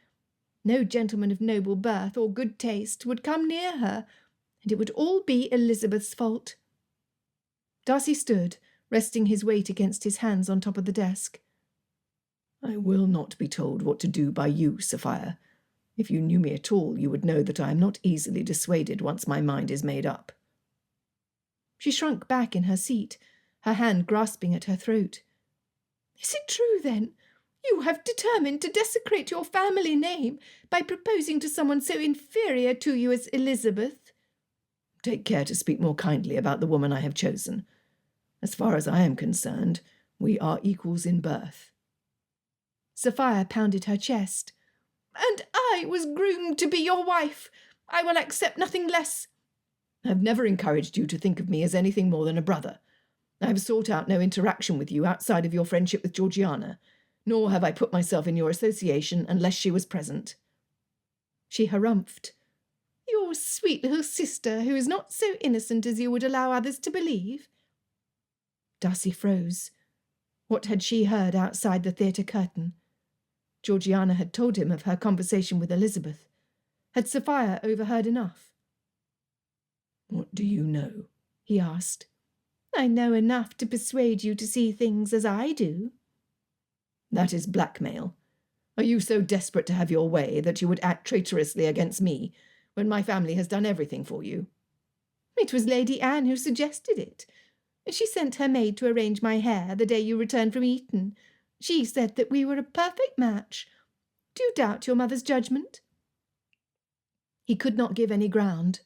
No gentleman of noble birth or good taste would come near her, and it would all be Elizabeth's fault." Darcy stood, resting his weight against his hands on top of the desk. "I will not be told what to do by you, Sophia. If you knew me at all, you would know that I am not easily dissuaded once my mind is made up." She shrunk back in her seat, her hand grasping at her throat. "Is it true, then? You have determined to desecrate your family name by proposing to someone so inferior to you as Elizabeth?" "Take care to speak more kindly about the woman I have chosen. As far as I am concerned, we are equals in birth." Sophia pounded her chest. "And I was groomed to be your wife. I will accept nothing less." "I have never encouraged you to think of me as anything more than a brother. I have sought out no interaction with you outside of your friendship with Georgiana, nor have I put myself in your association unless she was present." She harumphed. "Your sweet little sister, who is not so innocent as you would allow others to believe." Darcy froze. What had she heard outside the theatre curtain? Georgiana had told him of her conversation with Elizabeth. Had Sophia overheard enough? "What do you know?" he asked. "I know enough to persuade you to see things as I do." "That is blackmail. Are you so desperate to have your way that you would act traitorously against me when my family has done everything for you?" "It was Lady Anne who suggested it. She sent her maid to arrange my hair the day you returned from Eton. She said that we were a perfect match. Do you doubt your mother's judgment?" He could not give any ground.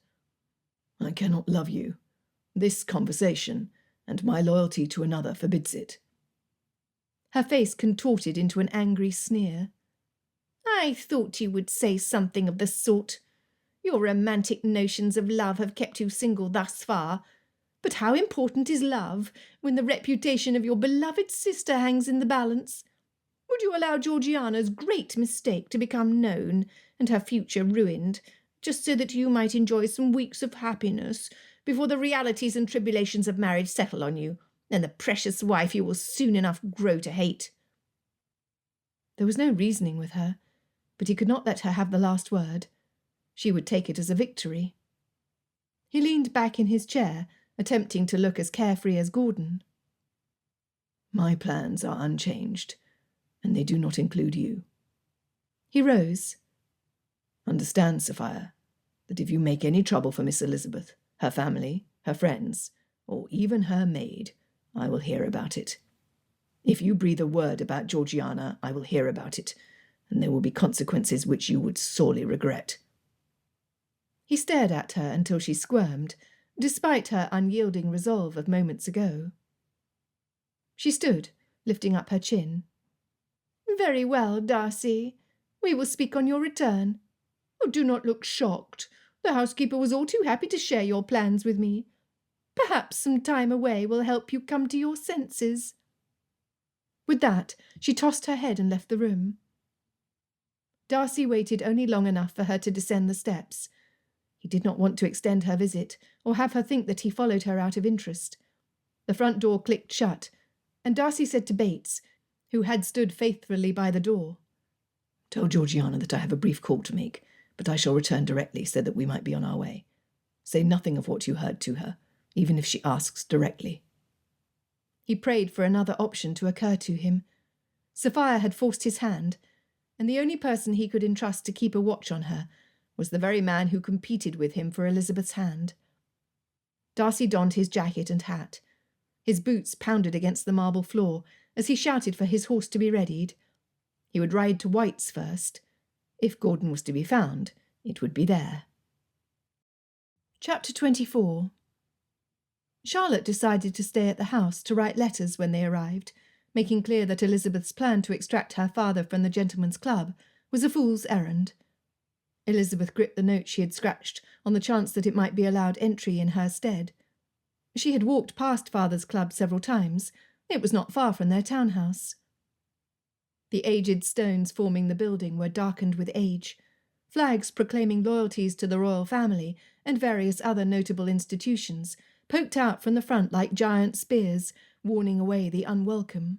"I cannot love you. This conversation, and my loyalty to another, forbids it." Her face contorted into an angry sneer. "I thought you would say something of the sort. Your romantic notions of love have kept you single thus far. But how important is love when the reputation of your beloved sister hangs in the balance? Would you allow Georgiana's great mistake to become known and her future ruined, just so that you might enjoy some weeks of happiness before the realities and tribulations of marriage settle on you, and the precious wife you will soon enough grow to hate?" There was no reasoning with her, but he could not let her have the last word. She would take it as a victory. He leaned back in his chair, attempting to look as carefree as Gordon. My plans are unchanged, and they do not include you. He rose. Understand, Sophia, that if you make any trouble for Miss Elizabeth, her family, her friends, or even her maid, I will hear about it. If you breathe a word about Georgiana, I will hear about it, and there will be consequences which you would sorely regret. He stared at her until she squirmed, despite her unyielding resolve of moments ago. She stood, lifting up her chin. Very well, Darcy. We will speak on your return. Oh, do not look shocked. The housekeeper was all too happy to share your plans with me. Perhaps some time away will help you come to your senses. With that, she tossed her head and left the room. Darcy waited only long enough for her to descend the steps. He did not want to extend her visit, or have her think that he followed her out of interest. The front door clicked shut, and Darcy said to Bates, who had stood faithfully by the door, Tell Georgiana that I have a brief call to make, but I shall return directly so that we might be on our way. Say nothing of what you heard to her, even if she asks directly. He prayed for another option to occur to him. Sophia had forced his hand, and the only person he could entrust to keep a watch on her was the very man who competed with him for Elizabeth's hand. Darcy donned his jacket and hat. His boots pounded against the marble floor as he shouted for his horse to be readied. He would ride to White's first. If Gordon was to be found, it would be there. Chapter 24. Charlotte decided to stay at the house to write letters when they arrived, making clear that Elizabeth's plan to extract her father from the gentleman's club was a fool's errand. Elizabeth gripped the note she had scratched on the chance that it might be allowed entry in her stead. She had walked past father's club several times. It was not far from their townhouse. The aged stones forming the building were darkened with age. Flags proclaiming loyalties to the royal family and various other notable institutions poked out from the front like giant spears, warning away the unwelcome.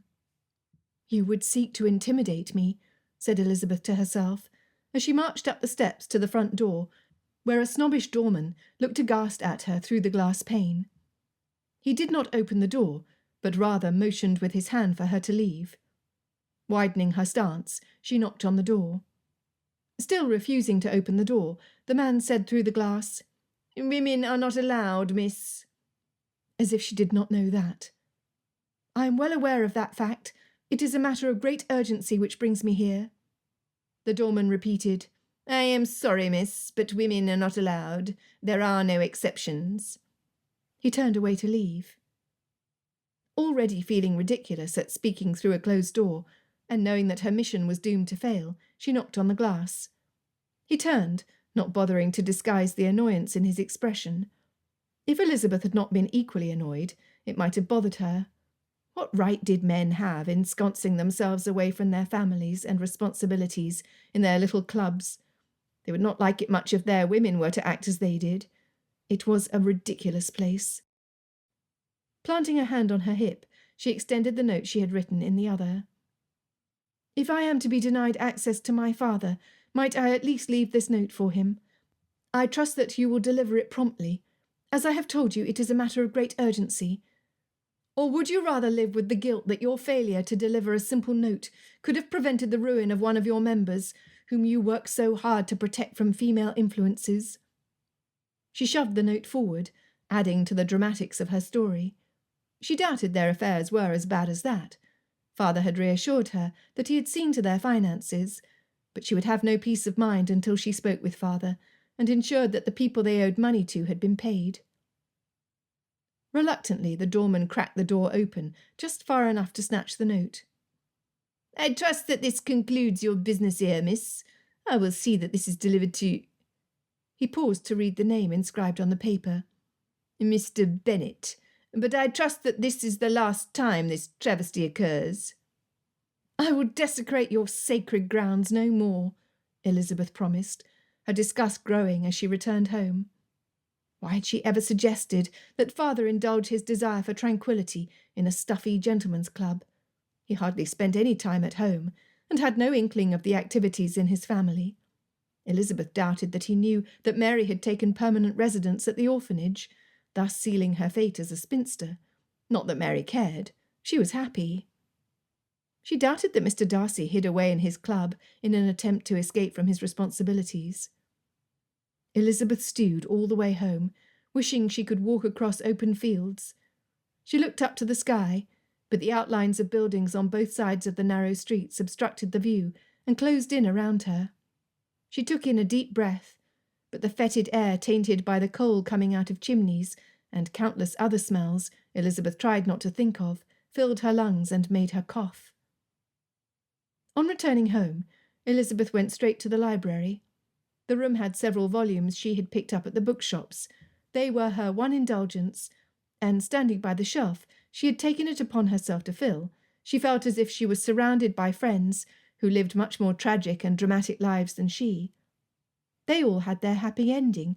You would seek to intimidate me, said Elizabeth to herself, as she marched up the steps to the front door, where a snobbish doorman looked aghast at her through the glass pane. He did not open the door, but rather motioned with his hand for her to leave. Widening her stance, she knocked on the door. Still refusing to open the door, the man said through the glass, "Women are not allowed, miss." As if she did not know that. "I am well aware of that fact. It is a matter of great urgency which brings me here." The doorman repeated, "I am sorry, miss, but women are not allowed. There are no exceptions." He turned away to leave. Already feeling ridiculous at speaking through a closed door, and knowing that her mission was doomed to fail, she knocked on the glass. He turned, not bothering to disguise the annoyance in his expression. If Elizabeth had not been equally annoyed, it might have bothered her. What right did men have ensconcing themselves away from their families and responsibilities in their little clubs? They would not like it much if their women were to act as they did. It was a ridiculous place. Planting her hand on her hip, she extended the note she had written in the other. If I am to be denied access to my father, might I at least leave this note for him? I trust that you will deliver it promptly. As I have told you, it is a matter of great urgency. Or would you rather live with the guilt that your failure to deliver a simple note could have prevented the ruin of one of your members, whom you work so hard to protect from female influences? She shoved the note forward, adding to the dramatics of her story. She doubted their affairs were as bad as that. Father had reassured her that he had seen to their finances, but she would have no peace of mind until she spoke with father and ensured that the people they owed money to had been paid. Reluctantly, the doorman cracked the door open, just far enough to snatch the note. "I trust that this concludes your business here, miss. I will see that this is delivered to—" He paused to read the name inscribed on the paper. "Mr. Bennet. But I trust that this is the last time this travesty occurs." "I will desecrate your sacred grounds no more," Elizabeth promised, her disgust growing as she returned home. Why had she ever suggested that father indulge his desire for tranquillity in a stuffy gentleman's club? He hardly spent any time at home, and had no inkling of the activities in his family. Elizabeth doubted that he knew that Mary had taken permanent residence at the orphanage, thus sealing her fate as a spinster. Not that Mary cared. She was happy. She doubted that Mr. Darcy hid away in his club in an attempt to escape from his responsibilities. Elizabeth stewed all the way home, wishing she could walk across open fields. She looked up to the sky, but the outlines of buildings on both sides of the narrow streets obstructed the view and closed in around her. She took in a deep breath, but the fetid air tainted by the coal coming out of chimneys and countless other smells Elizabeth tried not to think of filled her lungs and made her cough. On returning home, Elizabeth went straight to the library. The room had several volumes she had picked up at the bookshops. They were her one indulgence, and standing by the shelf she had taken it upon herself to fill, she felt as if she was surrounded by friends who lived much more tragic and dramatic lives than she. They all had their happy ending.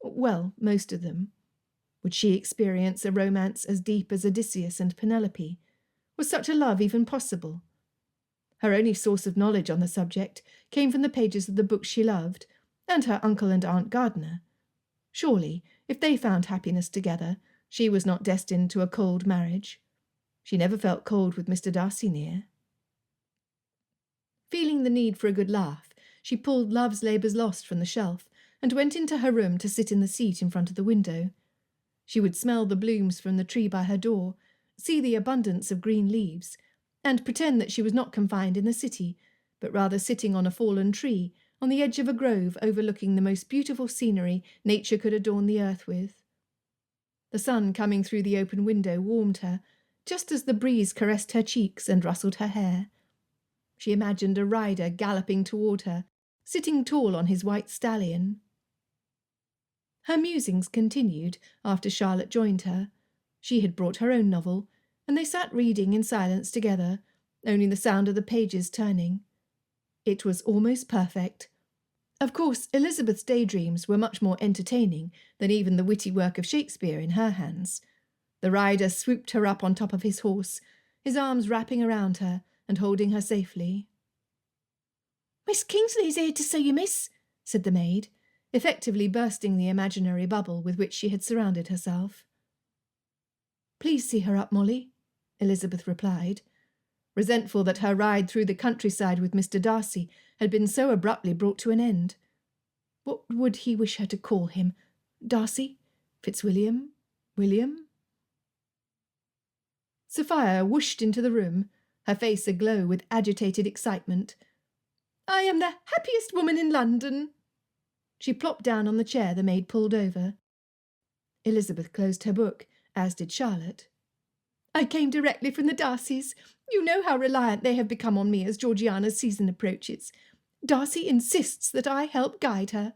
Well, most of them. Would she experience a romance as deep as Odysseus and Penelope? Was such a love even possible? Her only source of knowledge on the subject came from the pages of the books she loved, and her uncle and aunt Gardiner. Surely, if they found happiness together, she was not destined to a cold marriage. She never felt cold with Mr. Darcy near. Feeling the need for a good laugh, she pulled Love's Labour's Lost from the shelf and went into her room to sit in the seat in front of the window. She would smell the blooms from the tree by her door, see the abundance of green leaves, and pretend that she was not confined in the city, but rather sitting on a fallen tree on the edge of a grove overlooking the most beautiful scenery nature could adorn the earth with. The sun coming through the open window warmed her, just as the breeze caressed her cheeks and rustled her hair. She imagined a rider galloping toward her, sitting tall on his white stallion. Her musings continued after Charlotte joined her. She had brought her own novel, and they sat reading in silence together, only the sound of the pages turning. It was almost perfect. Of course, Elizabeth's daydreams were much more entertaining than even the witty work of Shakespeare in her hands. The rider swooped her up on top of his horse, his arms wrapping around her and holding her safely. "Miss Kingsley's here to see you, miss," said the maid, effectively bursting the imaginary bubble with which she had surrounded herself. "Please see her up, Molly," Elizabeth replied, resentful that her ride through the countryside with Mr. Darcy had been so abruptly brought to an end. What would he wish her to call him? Darcy? Fitzwilliam? William? Sophia whooshed into the room, her face aglow with agitated excitement. "I am the happiest woman in London." She plopped down on the chair the maid pulled over. Elizabeth closed her book, as did Charlotte. "I came directly from the Darcys. You know how reliant they have become on me as Georgiana's season approaches. Darcy insists that I help guide her."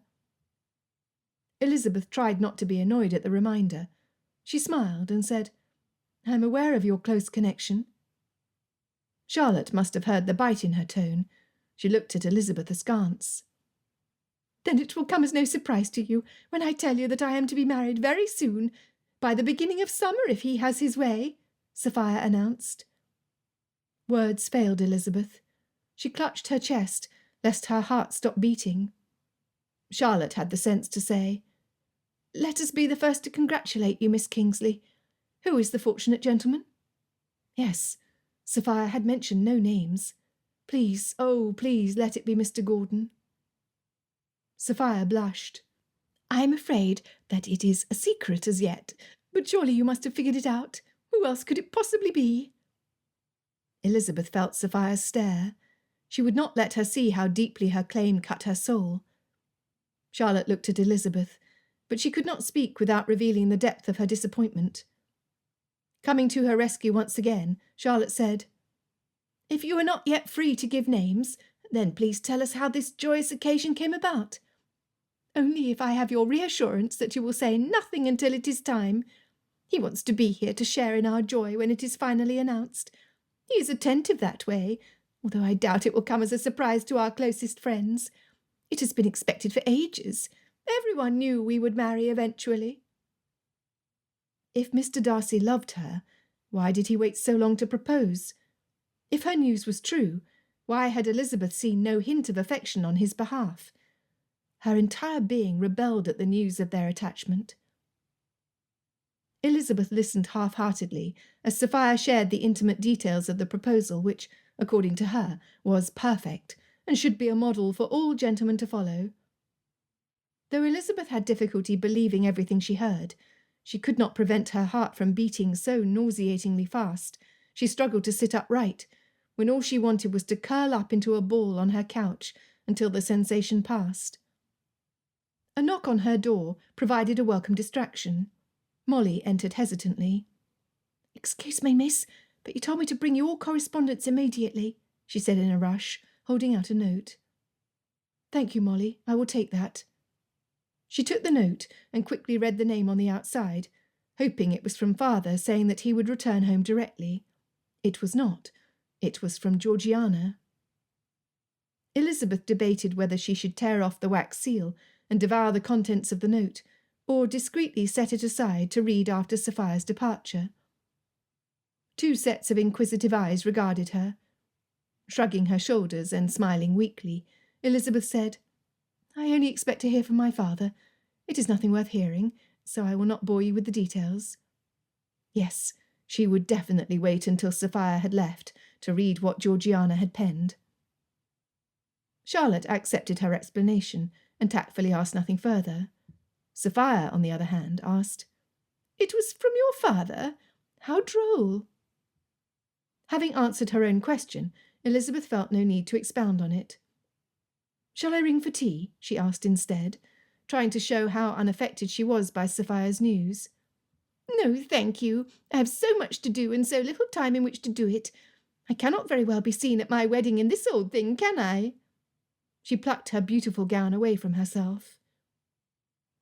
Elizabeth tried not to be annoyed at the reminder. She smiled and said, "I'm aware of your close connection." Charlotte must have heard the bite in her tone. She looked at Elizabeth askance. "Then it will come as no surprise to you when I tell you that I am to be married very soon, by the beginning of summer if he has his way," Sophia announced. Words failed Elizabeth. She clutched her chest, lest her heart stop beating. Charlotte had the sense to say, "Let us be the first to congratulate you, Miss Kingsley. Who is the fortunate gentleman?" Yes, Sophia had mentioned no names. Please, oh, please, let it be Mr. Gordon. Sophia blushed. "I am afraid that it is a secret as yet, but surely you must have figured it out. Who else could it possibly be?" Elizabeth felt Sophia's stare. She would not let her see how deeply her claim cut her soul. Charlotte looked at Elizabeth, but she could not speak without revealing the depth of her disappointment. Coming to her rescue once again, Charlotte said, "If you are not yet free to give names, then please tell us how this joyous occasion came about. Only if I have your reassurance that you will say nothing until it is time. He wants to be here to share in our joy when it is finally announced. He is attentive that way, although I doubt it will come as a surprise to our closest friends. It has been expected for ages. Everyone knew we would marry eventually." If Mr. Darcy loved her, why did he wait so long to propose? If her news was true, why had Elizabeth seen no hint of affection on his behalf? Her entire being rebelled at the news of their attachment. Elizabeth listened half-heartedly as Sophia shared the intimate details of the proposal which, according to her, was perfect and should be a model for all gentlemen to follow. Though Elizabeth had difficulty believing everything she heard, she could not prevent her heart from beating so nauseatingly fast. She struggled to sit upright, when all she wanted was to curl up into a ball on her couch until the sensation passed. A knock on her door provided a welcome distraction. Molly entered hesitantly. "Excuse me, miss, but you told me to bring you all correspondence immediately," she said in a rush, holding out a note. "Thank you, Molly. I will take that." She took the note and quickly read the name on the outside, hoping it was from father saying that he would return home directly. It was not. It was from Georgiana. Elizabeth debated whether she should tear off the wax seal and devour the contents of the note, or discreetly set it aside to read after Sophia's departure. Two sets of inquisitive eyes regarded her. Shrugging her shoulders and smiling weakly, Elizabeth said, "I only expect to hear from my father. It is nothing worth hearing, so I will not bore you with the details." Yes, she would definitely wait until Sophia had left to read what Georgiana had penned. Charlotte accepted her explanation and tactfully asked nothing further. Sophia, on the other hand, asked, "It was from your father? How droll!" Having answered her own question, Elizabeth felt no need to expound on it. "Shall I ring for tea?" she asked instead, trying to show how unaffected she was by Sophia's news. "No, thank you. I have so much to do and so little time in which to do it. I cannot very well be seen at my wedding in this old thing, can I?" She plucked her beautiful gown away from herself.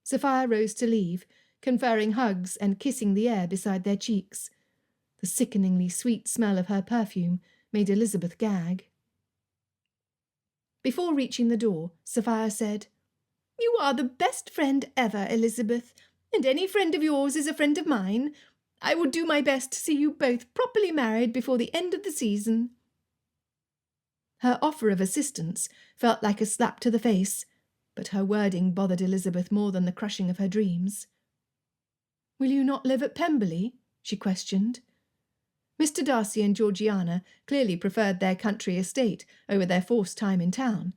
Sophia rose to leave, conferring hugs and kissing the air beside their cheeks. The sickeningly sweet smell of her perfume made Elizabeth gag. Before reaching the door, Sophia said, "You are the best friend ever, Elizabeth, and any friend of yours is a friend of mine. I will do my best to see you both properly married before the end of the season." Her offer of assistance felt like a slap to the face, but her wording bothered Elizabeth more than the crushing of her dreams. "Will you not live at Pemberley?" she questioned. Mr. Darcy and Georgiana clearly preferred their country estate over their forced time in town.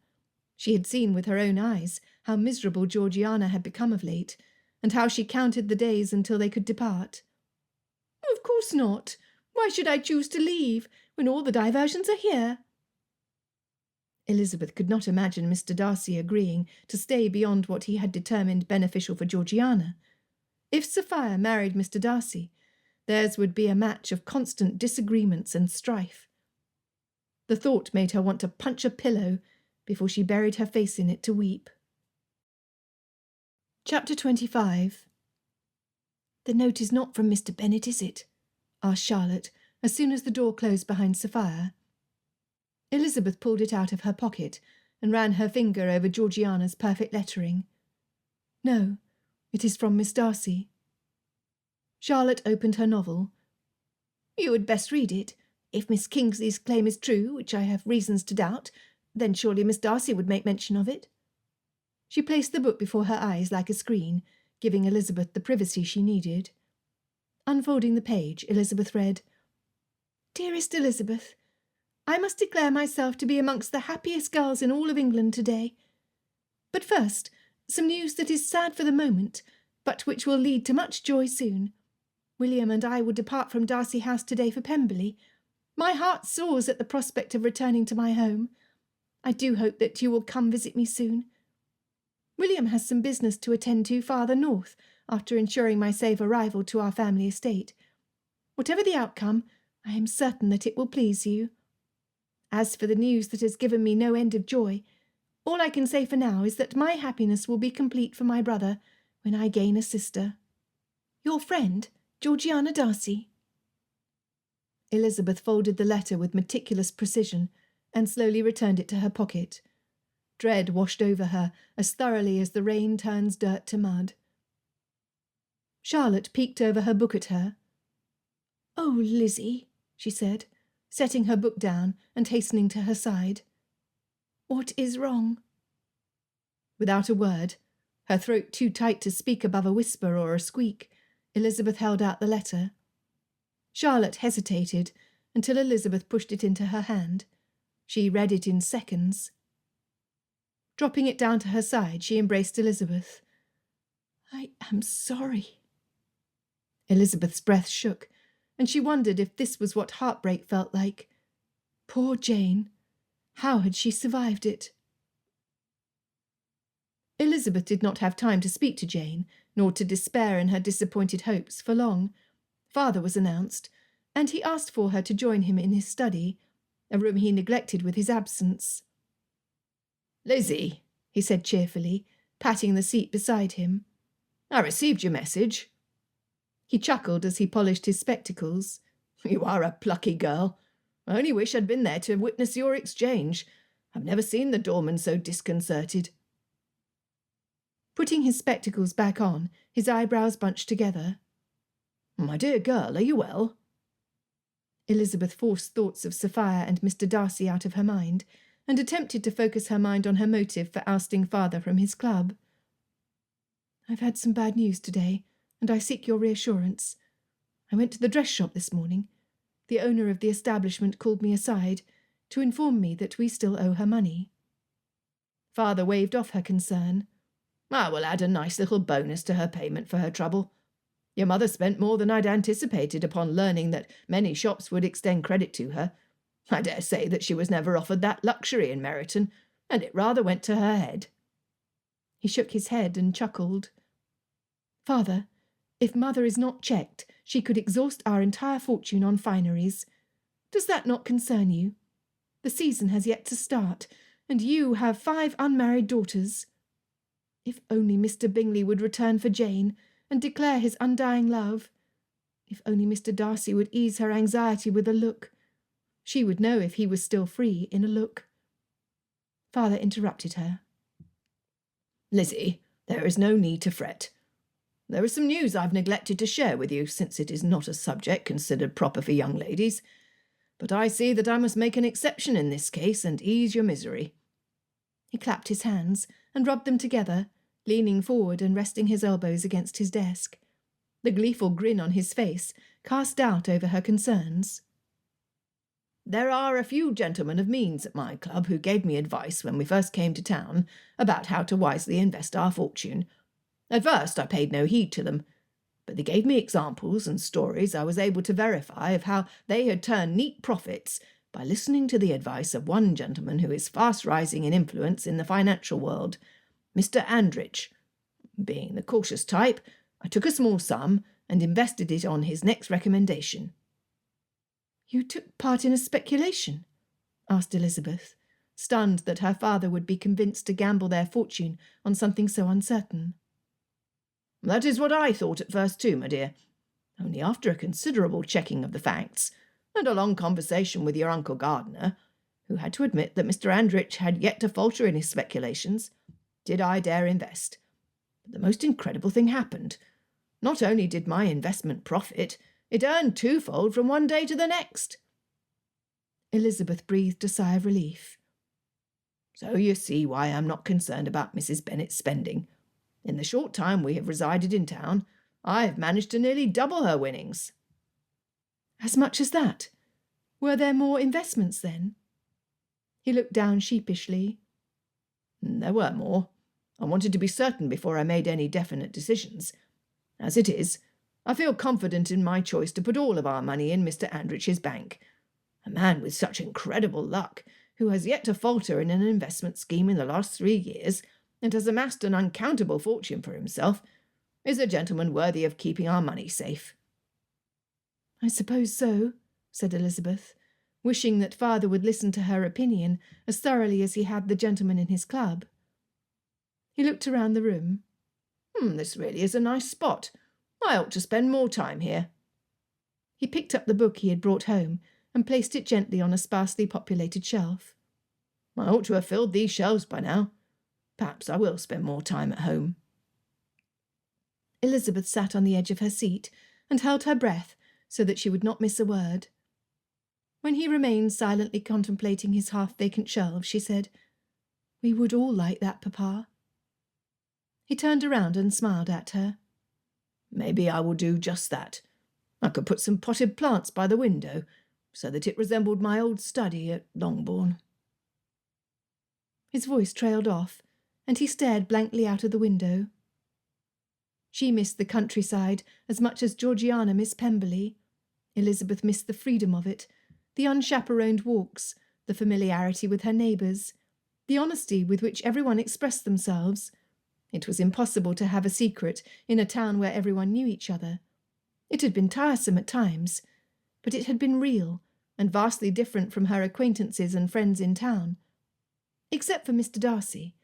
She had seen with her own eyes how miserable Georgiana had become of late, and how she counted the days until they could depart. "Of course not. Why should I choose to leave, when all the diversions are here?" Elizabeth could not imagine Mr. Darcy agreeing to stay beyond what he had determined beneficial for Georgiana. If Sophia married Mr. Darcy, theirs would be a match of constant disagreements and strife. The thought made her want to punch a pillow before she buried her face in it to weep. Chapter 25. "The note is not from Mr. Bennet, is it?" asked Charlotte, as soon as the door closed behind Sophia. Elizabeth pulled it out of her pocket and ran her finger over Georgiana's perfect lettering. "No, it is from Miss Darcy." Charlotte opened her novel. "You had best read it. If Miss Kingsley's claim is true, which I have reasons to doubt, then surely Miss Darcy would make mention of it." She placed the book before her eyes like a screen, giving Elizabeth the privacy she needed. Unfolding the page, Elizabeth read, "Dearest Elizabeth, I must declare myself to be amongst the happiest girls in all of England today. But first, some news that is sad for the moment, but which will lead to much joy soon. William and I will depart from Darcy House today for Pemberley. My heart soars at the prospect of returning to my home. I do hope that you will come visit me soon. William has some business to attend to farther north, after ensuring my safe arrival to our family estate. Whatever the outcome, I am certain that it will please you. As for the news that has given me no end of joy, all I can say for now is that my happiness will be complete for my brother when I gain a sister. Your friend, Georgiana Darcy." Elizabeth folded the letter with meticulous precision and slowly returned it to her pocket. Dread washed over her as thoroughly as the rain turns dirt to mud. Charlotte peeked over her book at her. "Oh, Lizzie," she said, setting her book down and hastening to her side. "What is wrong?" Without a word, her throat too tight to speak above a whisper or a squeak, Elizabeth held out the letter. Charlotte hesitated until Elizabeth pushed it into her hand. She read it in seconds. Dropping it down to her side, she embraced Elizabeth. "I am sorry." Elizabeth's breath shook, and she wondered if this was what heartbreak felt like. Poor Jane! How had she survived it? Elizabeth did not have time to speak to Jane, nor to despair in her disappointed hopes for long. Father was announced, and he asked for her to join him in his study, a room he neglected with his absence. "Lizzie," he said cheerfully, patting the seat beside him, "I received your message." He chuckled as he polished his spectacles. "You are a plucky girl. I only wish I'd been there to witness your exchange. I've never seen the doorman so disconcerted." Putting his spectacles back on, his eyebrows bunched together. "My dear girl, are you well?" Elizabeth forced thoughts of Sophia and Mr. Darcy out of her mind, and attempted to focus her mind on her motive for ousting father from his club. "I've had some bad news today, and I seek your reassurance. I went to the dress shop this morning. The owner of the establishment called me aside to inform me that we still owe her money." Father waved off her concern. "I will add a nice little bonus to her payment for her trouble. Your mother spent more than I'd anticipated upon learning that many shops would extend credit to her. I dare say that she was never offered that luxury in Meryton, and it rather went to her head." He shook his head and chuckled. "Father, if Mother is not checked, she could exhaust our entire fortune on fineries. Does that not concern you? The season has yet to start, and you have 5 unmarried daughters. If only Mr. Bingley would return for Jane and declare his undying love. If only Mr. Darcy would ease her anxiety with a look. She would know if he was still free in a look." Father interrupted her. "Lizzie, there is no need to fret. There is some news I've neglected to share with you, since it is not a subject considered proper for young ladies. But I see that I must make an exception in this case and ease your misery." He clapped his hands and rubbed them together, leaning forward and resting his elbows against his desk. The gleeful grin on his face cast doubt over her concerns. "There are a few gentlemen of means at my club who gave me advice when we first came to town about how to wisely invest our fortune. At first I paid no heed to them, but they gave me examples and stories I was able to verify of how they had turned neat profits by listening to the advice of one gentleman who is fast rising in influence in the financial world, Mr. Andrich. Being the cautious type, I took a small sum and invested it on his next recommendation." "You took part in a speculation?" asked Elizabeth, stunned that her father would be convinced to gamble their fortune on something so uncertain. "That is what I thought at first too, my dear. Only after a considerable checking of the facts, and a long conversation with your Uncle Gardiner, who had to admit that Mr. Andrich had yet to falter in his speculations, did I dare invest. But the most incredible thing happened. Not only did my investment profit, it earned twofold from one day to the next." Elizabeth breathed a sigh of relief. "So you see why I am not concerned about Mrs. Bennet's spending. In the short time we have resided in town, I have managed to nearly double her winnings." "As much as that? Were there more investments then?" He looked down sheepishly. "There were more. I wanted to be certain before I made any definite decisions. As it is, I feel confident in my choice to put all of our money in Mr. Andrich's bank. A man with such incredible luck, who has yet to falter in an investment scheme in the last 3 years, and has amassed an uncountable fortune for himself, is a gentleman worthy of keeping our money safe." "I suppose so," said Elizabeth, wishing that father would listen to her opinion as thoroughly as he had the gentleman in his club. He looked around the room. This really is a nice spot. I ought to spend more time here." He picked up the book he had brought home and placed it gently on a sparsely populated shelf. "I ought to have filled these shelves by now. Perhaps I will spend more time at home." Elizabeth sat on the edge of her seat and held her breath so that she would not miss a word. When he remained silently contemplating his half-vacant shelves, she said, "We would all like that, Papa." He turned around and smiled at her. Maybe I will do just that. I could put some potted plants by the window, so that it resembled my old study at Longbourn." His voice trailed off, and he stared blankly out of the window. She missed the countryside as much as Georgiana missed Pemberley. Elizabeth missed the freedom of it, the unchaperoned walks, the familiarity with her neighbours, the honesty with which everyone expressed themselves. It was impossible to have a secret in a town where everyone knew each other. It had been tiresome at times, but it had been real and vastly different from her acquaintances and friends in town. Except for Mr. Darcy,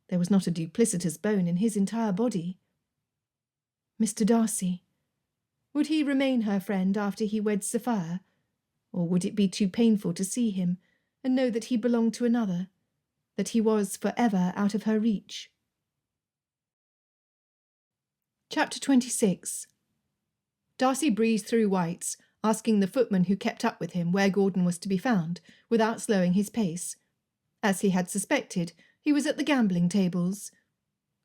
there was not a duplicitous bone in his entire body. Mr. Darcy. Would he remain her friend after he wed Sophia? Or would it be too painful to see him and know that he belonged to another, that he was for ever out of her reach? Chapter 26. Darcy breezed through White's, asking the footman who kept up with him where Gordon was to be found, without slowing his pace. As he had suspected, he was at the gambling tables.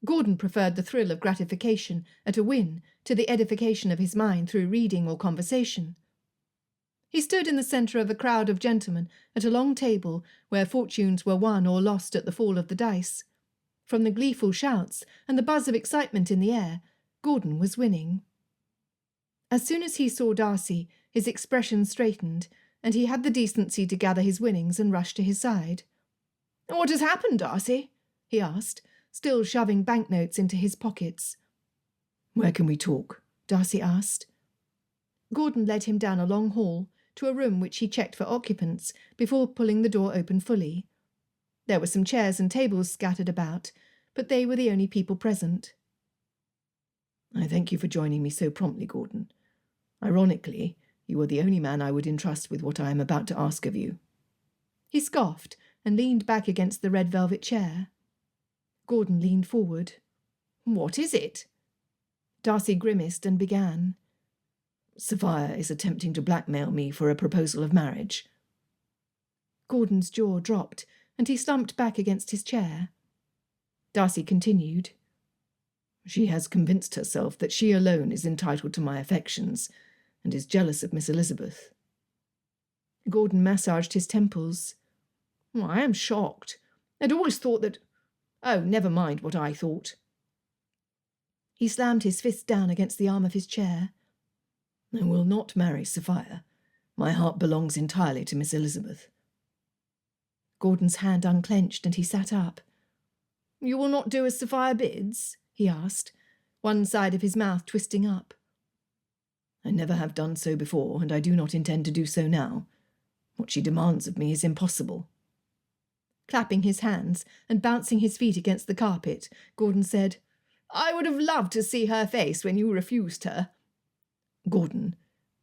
Gordon preferred the thrill of gratification at a win to the edification of his mind through reading or conversation. He stood in the centre of a crowd of gentlemen at a long table where fortunes were won or lost at the fall of the dice. From the gleeful shouts and the buzz of excitement in the air, Gordon was winning. As soon as he saw Darcy, his expression straightened, and he had the decency to gather his winnings and rush to his side. "What has happened, Darcy?" he asked, still shoving banknotes into his pockets. "Where can we talk?" Darcy asked. Gordon led him down a long hall to a room which he checked for occupants before pulling the door open fully. There were some chairs and tables scattered about, but they were the only people present. "I thank you for joining me so promptly, Gordon. Ironically, you are the only man I would entrust with what I am about to ask of you." He scoffed and leaned back against the red velvet chair. Gordon leaned forward. "What is it?" Darcy grimaced and began. "Sophia is attempting to blackmail me for a proposal of marriage." Gordon's jaw dropped, and he slumped back against his chair. Darcy continued. "She has convinced herself that she alone is entitled to my affections, and is jealous of Miss Elizabeth." Gordon massaged his temples. "I am shocked. I'd always thought that— Oh, never mind what I thought." He slammed his fist down against the arm of his chair. "I will not marry Sophia. My heart belongs entirely to Miss Elizabeth." Gordon's hand unclenched, and he sat up. "You will not do as Sophia bids?" he asked, one side of his mouth twisting up. "I never have done so before, and I do not intend to do so now. What she demands of me is impossible." Clapping his hands and bouncing his feet against the carpet, Gordon said, "I would have loved to see her face when you refused her." "Gordon,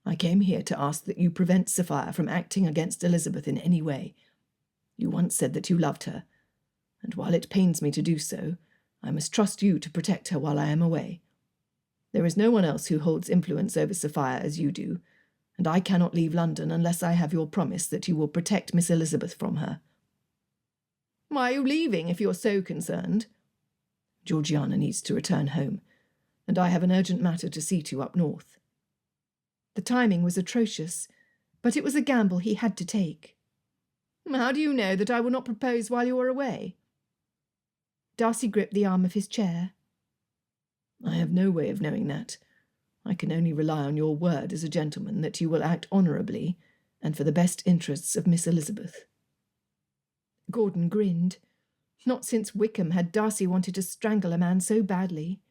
I came here to ask that you prevent Sophia from acting against Elizabeth in any way. You once said that you loved her, and while it pains me to do so, I must trust you to protect her while I am away. There is no one else who holds influence over Sophia as you do, and I cannot leave London unless I have your promise that you will protect Miss Elizabeth from her." "Why are you leaving if you're so concerned?" "Georgiana needs to return home, and I have an urgent matter to see to up north." The timing was atrocious, but it was a gamble he had to take. "How do you know that I will not propose while you are away?" Darcy gripped the arm of his chair. "I have no way of knowing that. I can only rely on your word as a gentleman that you will act honourably and for the best interests of Miss Elizabeth." Gordon grinned. Not since Wickham had Darcy wanted to strangle a man so badly.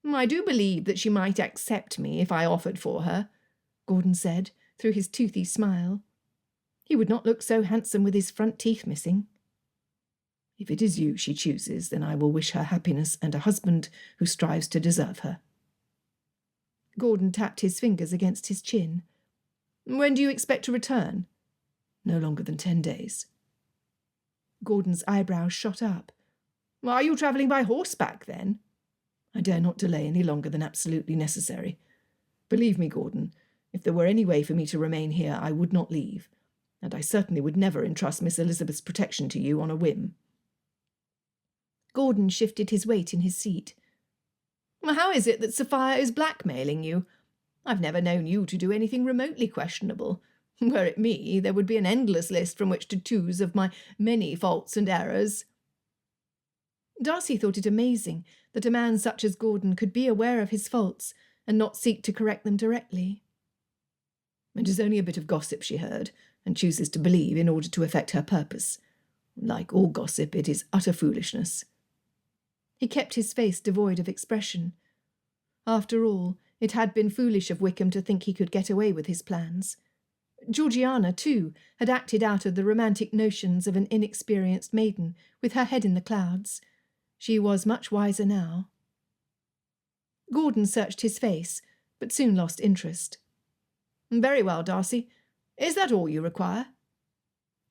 "I do believe that she might accept me if I offered for her," Gordon said, through his toothy smile. He would not look so handsome with his front teeth missing. "If it is you she chooses, then I will wish her happiness and a husband who strives to deserve her." Gordon tapped his fingers against his chin. "When do you expect to return?" "No longer than 10 days. Gordon's eyebrows shot up. "Are you travelling by horseback, then?" "I dare not delay any longer than absolutely necessary. Believe me, Gordon, if there were any way for me to remain here, I would not leave, and I certainly would never entrust Miss Elizabeth's protection to you on a whim." Gordon shifted his weight in his seat. How is it that Sophia is blackmailing you? I've never known you to do anything remotely questionable. Were it me, there would be an endless list from which to choose of my many faults and errors. Darcy thought it amazing that a man such as Gordon could be aware of his faults and not seek to correct them directly. It is only a bit of gossip she heard, and chooses to believe in order to effect her purpose. Like all gossip, it is utter foolishness. He kept his face devoid of expression. After all, it had been foolish of Wickham to think he could get away with his plans. Georgiana, too, had acted out of the romantic notions of an inexperienced maiden with her head in the clouds. She was much wiser now. Gordon searched his face, but soon lost interest. Very well, Darcy. Is that all you require?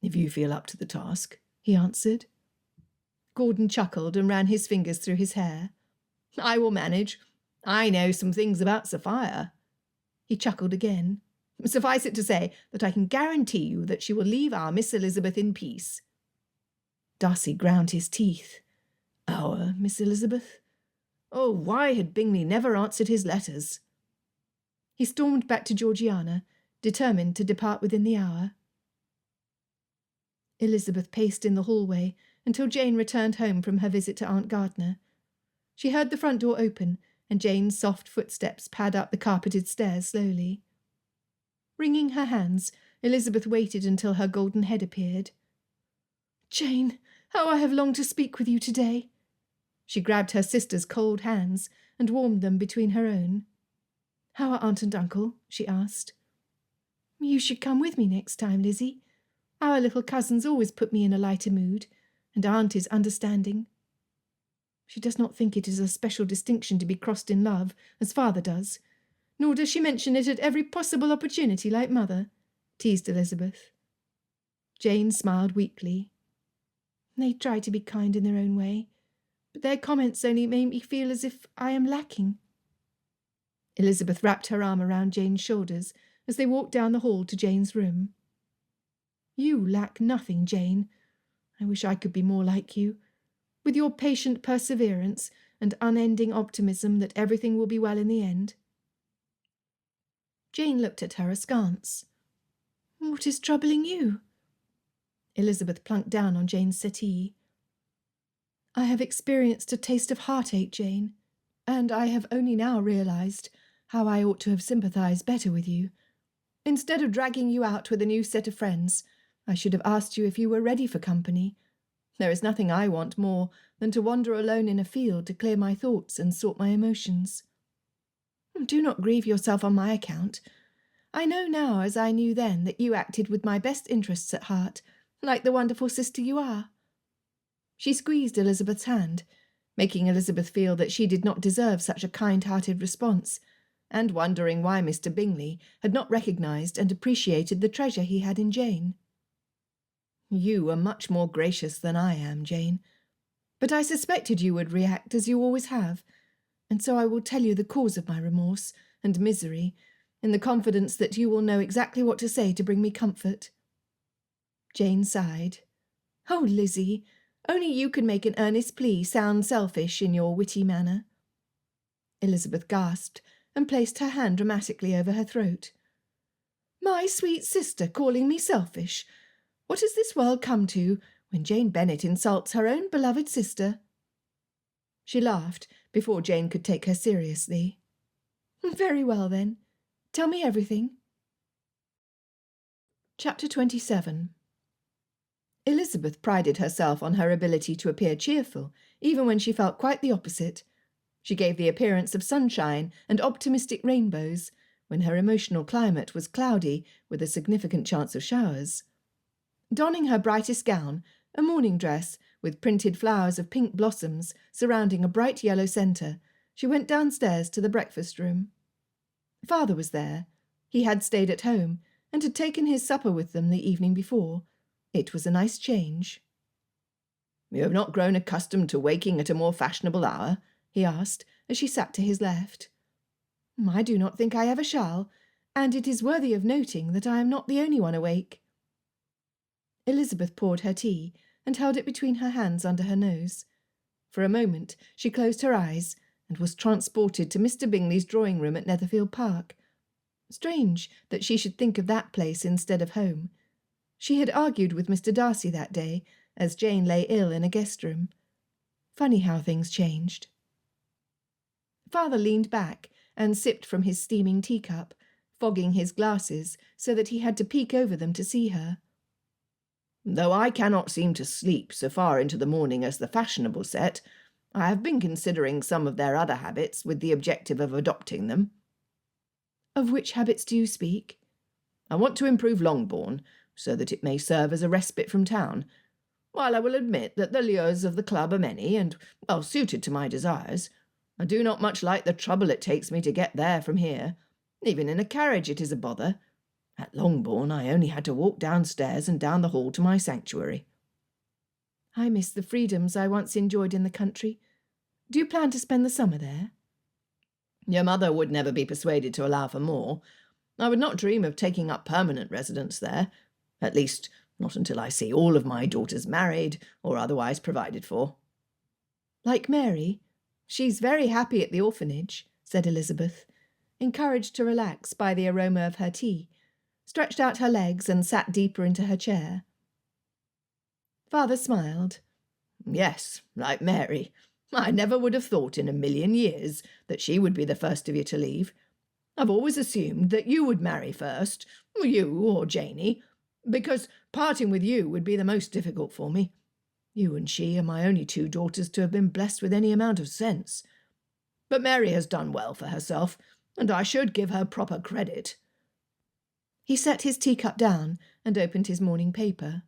If you feel up to the task, he answered. Gordon chuckled and ran his fingers through his hair. I will manage. I know some things about Sophia. He chuckled again. Suffice it to say that I can guarantee you that she will leave our Miss Elizabeth in peace. Darcy ground his teeth. Our Miss Elizabeth? Oh, why had Bingley never answered his letters? He stormed back to Georgiana, determined to depart within the hour. Elizabeth paced in the hallway until Jane returned home from her visit to Aunt Gardner. She heard the front door open and Jane's soft footsteps pad up the carpeted stairs slowly. Wringing her hands, Elizabeth waited until her golden head appeared. "Jane, how I have longed to speak with you today." She grabbed her sister's cold hands and warmed them between her own. "How are Aunt and Uncle?" she asked. "You should come with me next time, Lizzie. Our little cousins always put me in a lighter mood, and Aunt is understanding. She does not think it is a special distinction to be crossed in love, as Father does, nor does she mention it at every possible opportunity like Mother," teased Elizabeth. Jane smiled weakly. "They try to be kind in their own way, but their comments only make me feel as if I am lacking." Elizabeth wrapped her arm around Jane's shoulders as they walked down the hall to Jane's room. "You lack nothing, Jane. I wish I could be more like you. With your patient perseverance and unending optimism that everything will be well in the end." Jane looked at her askance. "What is troubling you?" Elizabeth plunked down on Jane's settee. "I have experienced a taste of heartache, Jane, and I have only now realized how I ought to have sympathized better with you. Instead of dragging you out with a new set of friends, I should have asked you if you were ready for company. There is nothing I want more than to wander alone in a field to clear my thoughts and sort my emotions. Do not grieve yourself on my account. I know now, as I knew then, that you acted with my best interests at heart, like the wonderful sister you are." She squeezed Elizabeth's hand, making Elizabeth feel that she did not deserve such a kind-hearted response, and wondering why Mr. Bingley had not recognised and appreciated the treasure he had in Jane. "You are much more gracious than I am, Jane, but I suspected you would react as you always have, and so I will tell you the cause of my remorse and misery, in the confidence that you will know exactly what to say to bring me comfort." Jane sighed. "Oh, Lizzie, only you can make an earnest plea sound selfish in your witty manner." Elizabeth gasped and placed her hand dramatically over her throat. "My sweet sister calling me selfish! What has this world come to when Jane Bennet insults her own beloved sister?" She laughed before Jane could take her seriously. "Very well, then. Tell me everything." Chapter 27. Elizabeth prided herself on her ability to appear cheerful, even when she felt quite the opposite. She gave the appearance of sunshine and optimistic rainbows, when her emotional climate was cloudy with a significant chance of showers. Donning her brightest gown, a morning dress with printed flowers of pink blossoms surrounding a bright yellow centre, she went downstairs to the breakfast room. Father was there. He had stayed at home and had taken his supper with them the evening before. It was a nice change. "You have not grown accustomed to waking at a more fashionable hour?" he asked, as she sat to his left. "I do not think I ever shall, and it is worthy of noting that I am not the only one awake." Elizabeth poured her tea and held it between her hands under her nose. For a moment she closed her eyes and was transported to Mr. Bingley's drawing-room at Netherfield Park. Strange that she should think of that place instead of home. She had argued with Mr. Darcy that day, as Jane lay ill in a guest-room. Funny how things changed. Father leaned back and sipped from his steaming teacup, fogging his glasses so that he had to peek over them to see her. Though I cannot seem to sleep so far into the morning as the fashionable set, I have been considering some of their other habits with the objective of adopting them. Of which habits do you speak? I want to improve Longbourn, so that it may serve as a respite from town. While I will admit that the lures of the club are many and well suited to my desires, I do not much like the trouble it takes me to get there from here. Even in a carriage it is a bother. At Longbourn I only had to walk downstairs and down the hall to my sanctuary. I miss the freedoms I once enjoyed in the country. Do you plan to spend the summer there? Your mother would never be persuaded to allow for more. I would not dream of taking up permanent residence there, at least not until I see all of my daughters married or otherwise provided for. Like Mary? She's very happy at the orphanage, said Elizabeth, encouraged to relax by the aroma of her tea, stretched out her legs and sat deeper into her chair. Father smiled. Yes, like Mary. I never would have thought in a million years that she would be the first of you to leave. I've always assumed that you would marry first, you or Janey, because parting with you would be the most difficult for me. You and she are my only two daughters to have been blessed with any amount of sense. But Mary has done well for herself, and I should give her proper credit. He set his teacup down and opened his morning paper.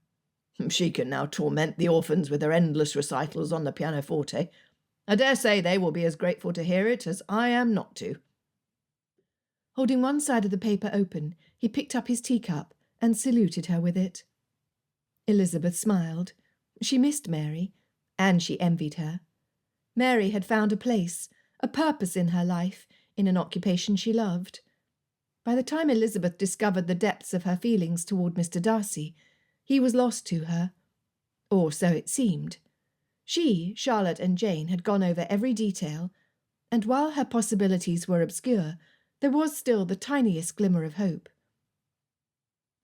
She can now torment the orphans with her endless recitals on the pianoforte. I dare say they will be as grateful to hear it as I am not to. Holding one side of the paper open, he picked up his teacup and saluted her with it. Elizabeth smiled. She missed Mary, and she envied her. Mary had found a place, a purpose in her life, in an occupation she loved. By the time Elizabeth discovered the depths of her feelings toward Mr. Darcy, he was lost to her. Or so it seemed. She, Charlotte and Jane had gone over every detail, and while her possibilities were obscure, there was still the tiniest glimmer of hope.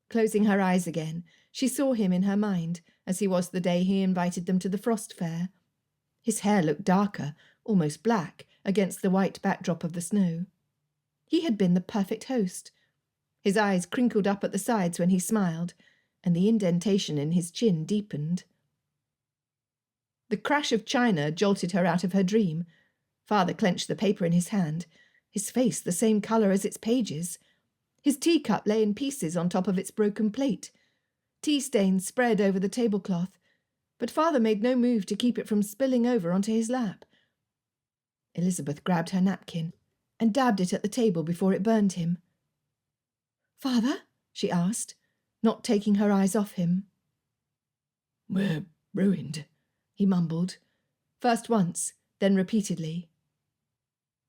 Closing her eyes again, she saw him in her mind, as he was the day he invited them to the Frost Fair. His hair looked darker, almost black, against the white backdrop of the snow. He had been the perfect host. His eyes crinkled up at the sides when he smiled, and the indentation in his chin deepened. The crash of china jolted her out of her dream. Father clenched the paper in his hand, his face the same colour as its pages. His teacup lay in pieces on top of its broken plate. Tea stains spread over the tablecloth, but Father made no move to keep it from spilling over onto his lap. Elizabeth grabbed her napkin and dabbed it at the table before it burned him. "Father?" she asked, not taking her eyes off him. "We're ruined," he mumbled, first once, then repeatedly.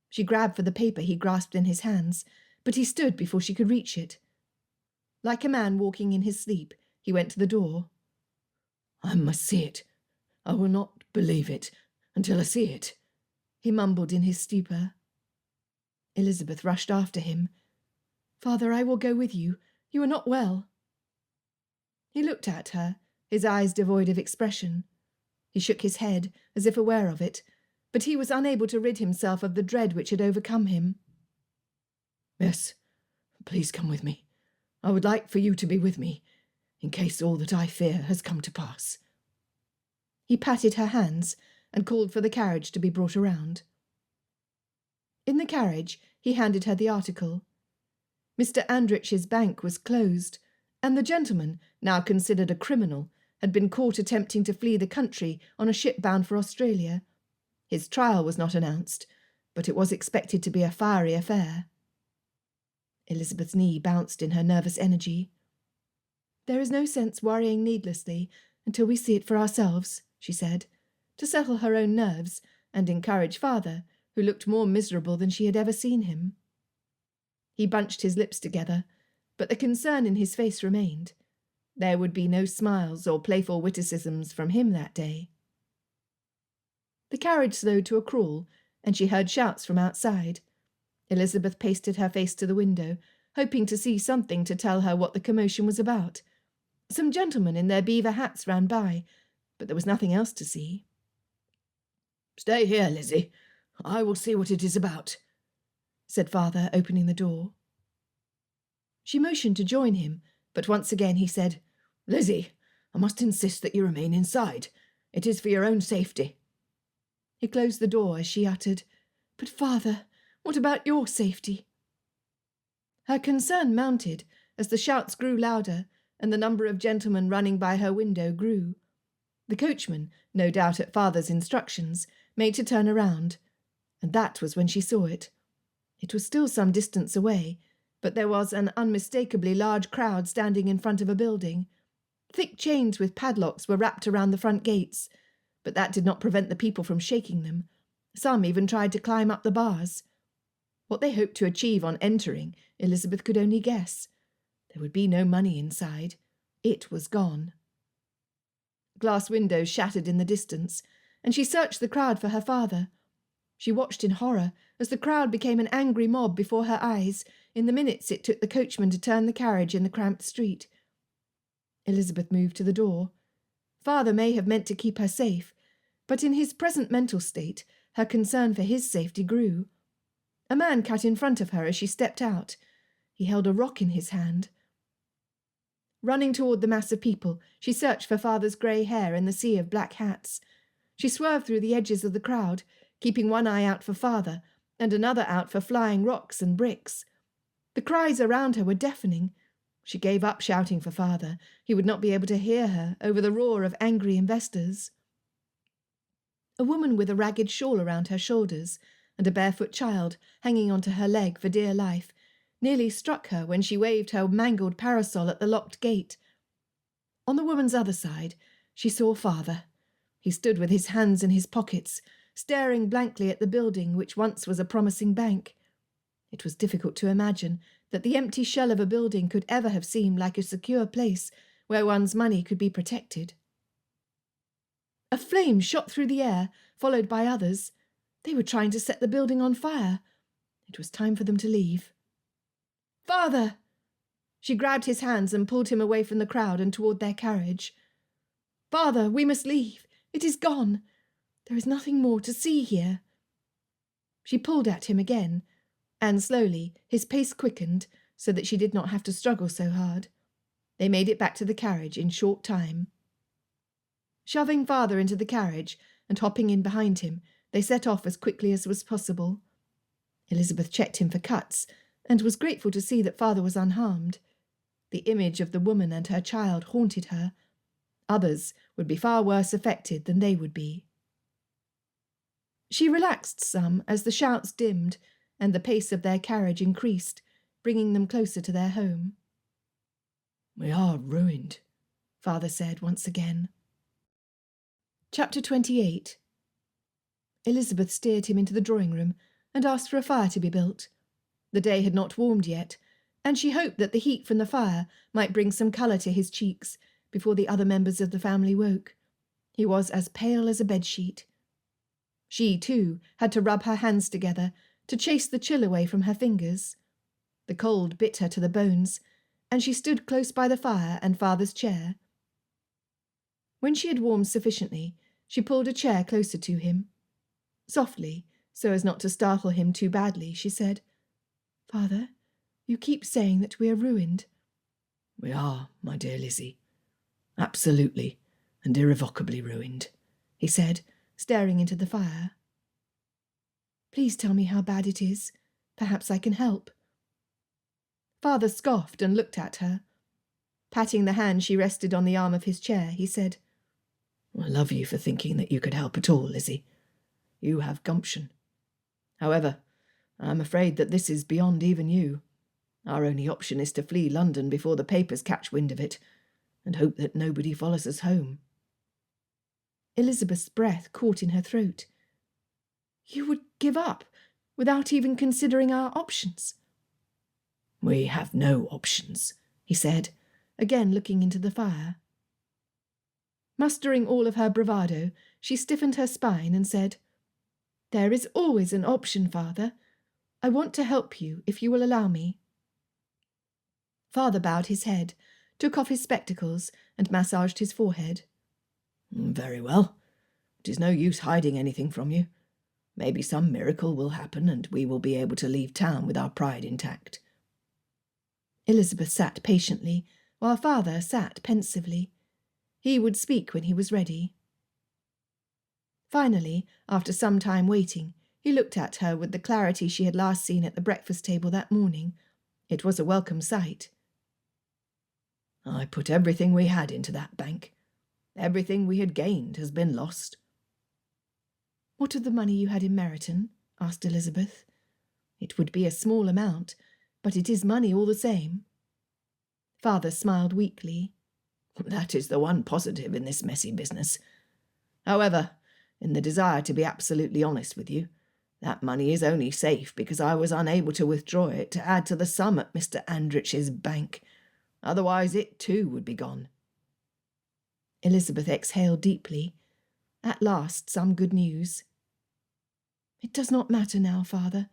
She grabbed for the paper he grasped in his hands, but he stood before she could reach it. Like a man walking in his sleep, he went to the door. "I must see it. I will not believe it until I see it," he mumbled in his stupor. Elizabeth rushed after him. "Father, I will go with you. You are not well." He looked at her, his eyes devoid of expression. He shook his head, as if aware of it, but he was unable to rid himself of the dread which had overcome him. "Yes, please come with me. I would like for you to be with me, in case all that I fear has come to pass." He patted her hands and called for the carriage to be brought around. In the carriage, he handed her the article. Mr. Andrich's bank was closed, and the gentleman, now considered a criminal, had been caught attempting to flee the country on a ship bound for Australia. His trial was not announced, but it was expected to be a fiery affair. Elizabeth's knee bounced in her nervous energy. "There is no sense worrying needlessly until we see it for ourselves," she said, to settle her own nerves and encourage Father, who looked more miserable than she had ever seen him. He bunched his lips together, but the concern in his face remained. There would be no smiles or playful witticisms from him that day. The carriage slowed to a crawl, and she heard shouts from outside. Elizabeth pasted her face to the window, hoping to see something to tell her what the commotion was about. Some gentlemen in their beaver hats ran by, but there was nothing else to see. "Stay here, Lizzie. I will see what it is about," said father, opening the door. She motioned to join him, but once again he said, "Lizzie, I must insist that you remain inside. It is for your own safety." He closed the door as she uttered, "But father, what about your safety?" Her concern mounted as the shouts grew louder and the number of gentlemen running by her window grew. The coachman, no doubt at father's instructions, made to turn around, and that was when she saw it. It was still some distance away, but there was an unmistakably large crowd standing in front of a building. Thick chains with padlocks were wrapped around the front gates, but that did not prevent the people from shaking them. Some even tried to climb up the bars. What they hoped to achieve on entering, Elizabeth could only guess. There would be no money inside. It was gone. Glass windows shattered in the distance, and she searched the crowd for her father. She watched in horror as the crowd became an angry mob before her eyes in the minutes it took the coachman to turn the carriage in the cramped street. Elizabeth moved to the door. Father may have meant to keep her safe, but in his present mental state, her concern for his safety grew. A man cut in front of her as she stepped out. He held a rock in his hand. Running toward the mass of people, she searched for father's grey hair in the sea of black hats. She swerved through the edges of the crowd, keeping one eye out for father and another out for flying rocks and bricks. The cries around her were deafening. She gave up shouting for father. He would not be able to hear her over the roar of angry investors. A woman with a ragged shawl around her shoulders and a barefoot child hanging onto her leg for dear life nearly struck her when she waved her mangled parasol at the locked gate. On the woman's other side, she saw father. He stood with his hands in his pockets, staring blankly at the building which once was a promising bank. It was difficult to imagine that the empty shell of a building could ever have seemed like a secure place where one's money could be protected. A flame shot through the air, followed by others. They were trying to set the building on fire. It was time for them to leave. "Father!" She grabbed his hands and pulled him away from the crowd and toward their carriage. "Father, we must leave. It is gone. There is nothing more to see here." She pulled at him again, and slowly his pace quickened so that she did not have to struggle so hard. They made it back to the carriage in short time. Shoving father into the carriage and hopping in behind him, they set off as quickly as was possible. Elizabeth checked him for cuts and was grateful to see that father was unharmed. The image of the woman and her child haunted her. Others would be far worse affected than they would be. She relaxed some as the shouts dimmed and the pace of their carriage increased, bringing them closer to their home. "We are ruined," father said once again. Chapter 28. Elizabeth steered him into the drawing-room and asked for a fire to be built. The day had not warmed yet, and she hoped that the heat from the fire might bring some colour to his cheeks before the other members of the family woke. He was as pale as a bedsheet. She, too, had to rub her hands together to chase the chill away from her fingers. The cold bit her to the bones, and she stood close by the fire and father's chair. When she had warmed sufficiently, she pulled a chair closer to him. Softly, so as not to startle him too badly, she said, "Father, you keep saying that we are ruined." "We are, my dear Lizzie. Absolutely and irrevocably ruined," he said, staring into the fire. "Please tell me how bad it is. Perhaps I can help." Father scoffed and looked at her. Patting the hand she rested on the arm of his chair, he said, "I love you for thinking that you could help at all, Lizzie. You have gumption. However, I am afraid that this is beyond even you. Our only option is to flee London before the papers catch wind of it, and hope that nobody follows us home." Elizabeth's breath caught in her throat. "You would give up, without even considering our options?" "We have no options," he said, again looking into the fire. Mustering all of her bravado, she stiffened her spine and said, There is always an option, Father. I want to help you, if you will allow me. Father bowed his head, took off his spectacles, and massaged his forehead. Very well. It is no use hiding anything from you. Maybe some miracle will happen and we will be able to leave town with our pride intact. Elizabeth sat patiently, while Father sat pensively. He would speak when he was ready. Finally, after some time waiting, he looked at her with the clarity she had last seen at the breakfast table that morning. It was a welcome sight. I put everything we had into that bank. Everything we had gained has been lost. What of the money you had in Meryton? Asked Elizabeth. It would be a small amount, but it is money all the same. Father smiled weakly. That is the one positive in this messy business. However, in the desire to be absolutely honest with you, that money is only safe because I was unable to withdraw it to add to the sum at Mr. Andrich's bank. Otherwise it too would be gone. Elizabeth exhaled deeply. At last, some good news. It does not matter now, Father.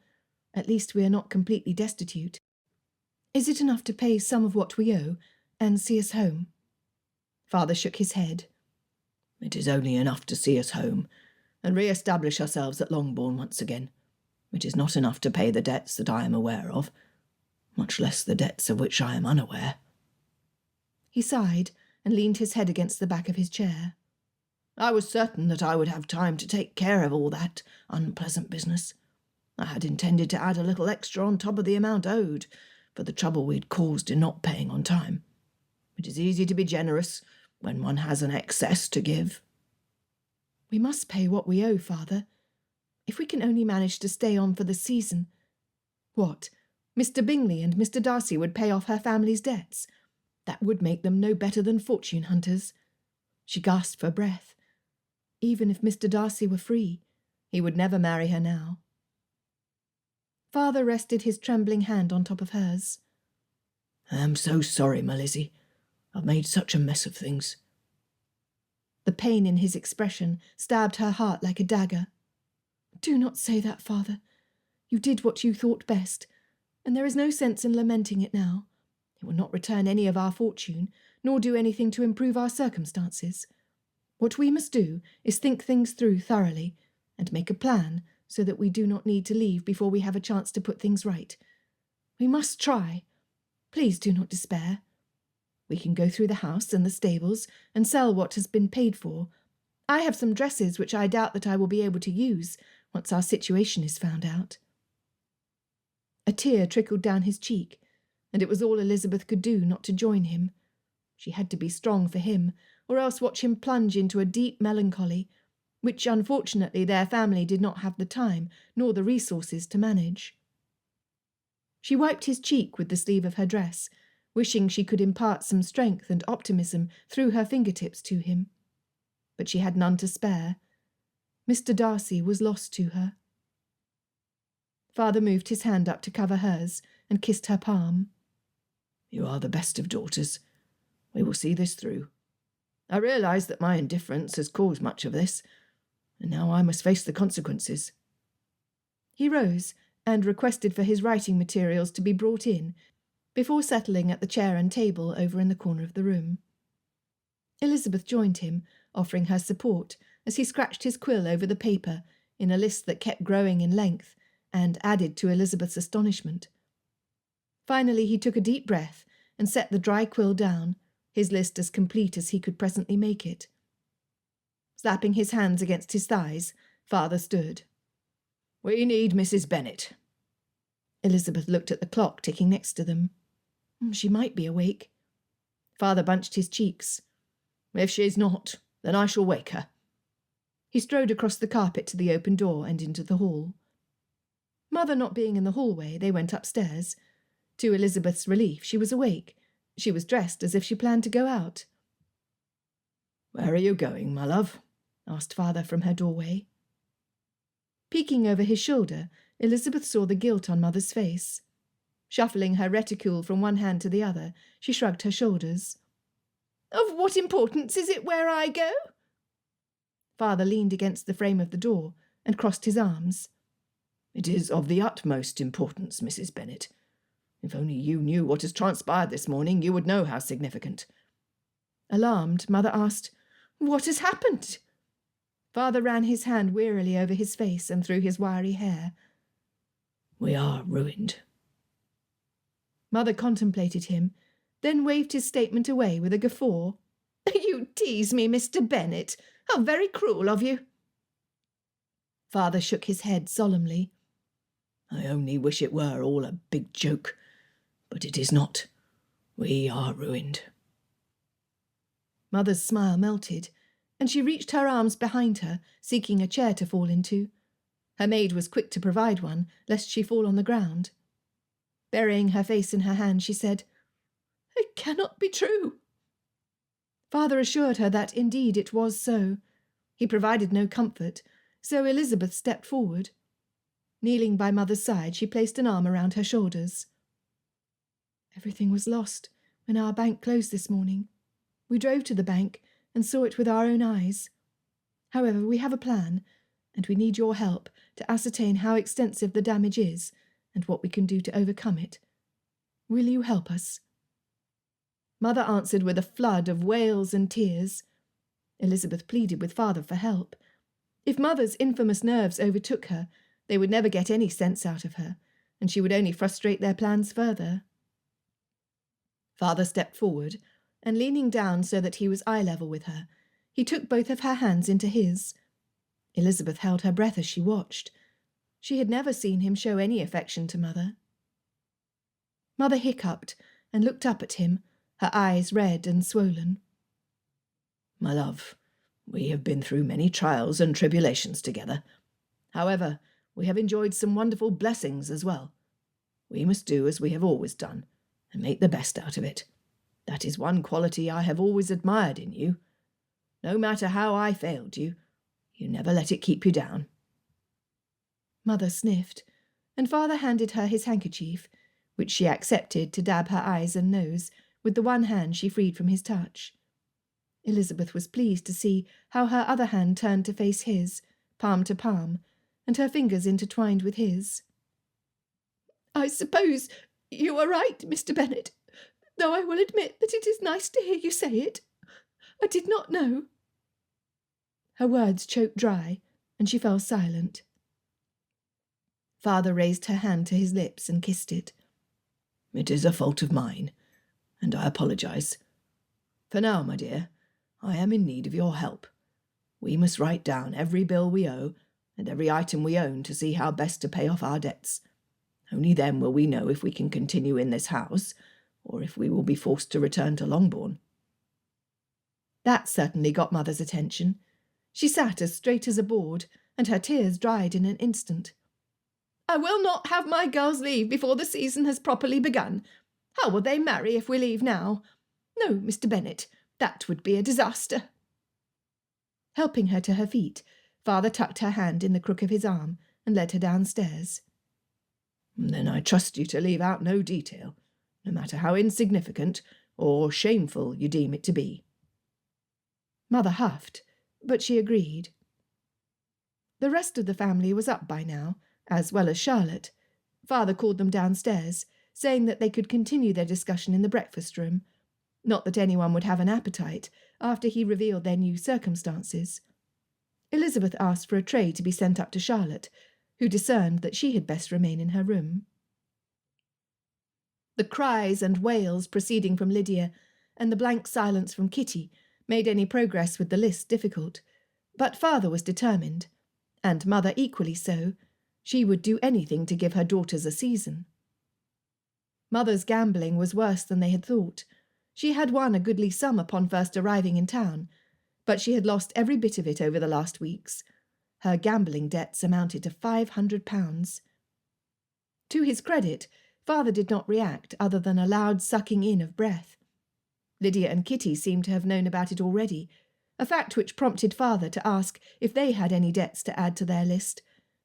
At least we are not completely destitute. Is it enough to pay some of what we owe and see us home? Father shook his head. It is only enough to see us home and re-establish ourselves at Longbourn once again. It is not enough to pay the debts that I am aware of, much less the debts of which I am unaware. He sighed and leaned his head against the back of his chair. I was certain that I would have time to take care of all that unpleasant business. I had intended to add a little extra on top of the amount owed, for the trouble we had caused in not paying on time. It is easy to be generous when one has an excess to give. We must pay what we owe, Father. If we can only manage to stay on for the season. What? Mr. Bingley and Mr. Darcy would pay off her family's debts. That would make them no better than fortune hunters. She gasped for breath. Even if Mr. Darcy were free, he would never marry her now. Father rested his trembling hand on top of hers. I am so sorry, my Lizzie. I've made such a mess of things. The pain in his expression stabbed her heart like a dagger. Do not say that, Father. You did what you thought best, and there is no sense in lamenting it now. It will not return any of our fortune, nor do anything to improve our circumstances. What we must do is think things through thoroughly, and make a plan so that we do not need to leave before we have a chance to put things right. We must try. Please do not despair. We can go through the house and the stables and sell what has been paid for. I have some dresses which I doubt that I will be able to use once our situation is found out. A tear trickled down his cheek, and it was all Elizabeth could do not to join him. She had to be strong for him, or else watch him plunge into a deep melancholy, which unfortunately their family did not have the time nor the resources to manage. She wiped his cheek with the sleeve of her dress, wishing she could impart some strength and optimism through her fingertips to him. But she had none to spare. Mr. Darcy was lost to her. Father moved his hand up to cover hers and kissed her palm. You are the best of daughters. We will see this through. I realise that my indifference has caused much of this, and now I must face the consequences. He rose and requested for his writing materials to be brought in, before settling at the chair and table over in the corner of the room. Elizabeth joined him, offering her support, as he scratched his quill over the paper in a list that kept growing in length and added to Elizabeth's astonishment. Finally he took a deep breath and set the dry quill down, his list as complete as he could presently make it. Slapping his hands against his thighs, Father stood. We need Mrs. Bennet. Elizabeth looked at the clock ticking next to them. She might be awake. Father bunched his cheeks. If she is not, then I shall wake her. He strode across the carpet to the open door and into the hall. Mother not being in the hallway, they went upstairs. To Elizabeth's relief, she was awake. She was dressed as if she planned to go out. Where are you going, my love? Asked Father from her doorway. Peeking over his shoulder, Elizabeth saw the guilt on Mother's face. Shuffling her reticule from one hand to the other, she shrugged her shoulders. Of what importance is it where I go? Father leaned against the frame of the door and crossed his arms. "It is of the utmost importance, Mrs. Bennet. If only you knew what has transpired this morning, you would know how significant." Alarmed, Mother asked, "What has happened?" Father ran his hand wearily over his face and through his wiry hair. "We are ruined." Mother contemplated him, then waved his statement away with a guffaw. "You tease me, Mr. Bennet. How very cruel of you." Father shook his head solemnly. "I only wish it were all a big joke, but it is not. We are ruined." Mother's smile melted, and she reached her arms behind her, seeking a chair to fall into. Her maid was quick to provide one, lest she fall on the ground. Burying her face in her hand, she said, "It cannot be true." Father assured her that indeed it was so. He provided no comfort, so Elizabeth stepped forward. Kneeling by Mother's side, she placed an arm around her shoulders. "Everything was lost when our bank closed this morning. We drove to the bank and saw it with our own eyes. However, we have a plan, and we need your help to ascertain how extensive the damage is and what we can do to overcome it. Will you help us?" Mother answered with a flood of wails and tears. Elizabeth pleaded with Father for help. If Mother's infamous nerves overtook her, they would never get any sense out of her, and she would only frustrate their plans further. Father stepped forward, and leaning down so that he was eye level with her, he took both of her hands into his. Elizabeth held her breath as she watched. She had never seen him show any affection to Mother. Mother hiccuped and looked up at him, her eyes red and swollen. "My love, we have been through many trials and tribulations together. However, we have enjoyed some wonderful blessings as well. We must do as we have always done, and make the best out of it. That is one quality I have always admired in you. No matter how I failed you, you never let it keep you down." Mother sniffed, and Father handed her his handkerchief, which she accepted to dab her eyes and nose with the one hand she freed from his touch. Elizabeth was pleased to see how her other hand turned to face his, palm to palm, and her fingers intertwined with his. "I suppose you are right, Mr. Bennet, though I will admit that it is nice to hear you say it. I did not know." Her words choked dry, and she fell silent. Father raised her hand to his lips and kissed it. "It is a fault of mine, and I apologize. For now, my dear, I am in need of your help. We must write down every bill we owe and every item we own to see how best to pay off our debts. Only then will we know if we can continue in this house, or if we will be forced to return to Longbourn." That certainly got Mother's attention. She sat as straight as a board, and her tears dried in an instant. "I will not have my girls leave before the season has properly begun. How will they marry if we leave now? No, Mr. Bennet, that would be a disaster." Helping her to her feet, Father tucked her hand in the crook of his arm and led her downstairs. "Then I trust you to leave out no detail, no matter how insignificant or shameful you deem it to be." Mother huffed, but she agreed. The rest of the family was up by now, as well as Charlotte. Father called them downstairs, saying that they could continue their discussion in the breakfast-room. Not that anyone would have an appetite after he revealed their new circumstances. Elizabeth asked for a tray to be sent up to Charlotte, who discerned that she had best remain in her room. The cries and wails proceeding from Lydia, and the blank silence from Kitty, made any progress with the list difficult. But Father was determined, and Mother equally so. She would do anything to give her daughters a season. Mother's gambling was worse than they had thought. She had won a goodly sum upon first arriving in town, but she had lost every bit of it over the last weeks. Her gambling debts amounted to £500. To his credit, Father did not react other than a loud sucking in of breath. Lydia and Kitty seemed to have known about it already, a fact which prompted Father to ask if they had any debts to add to their list,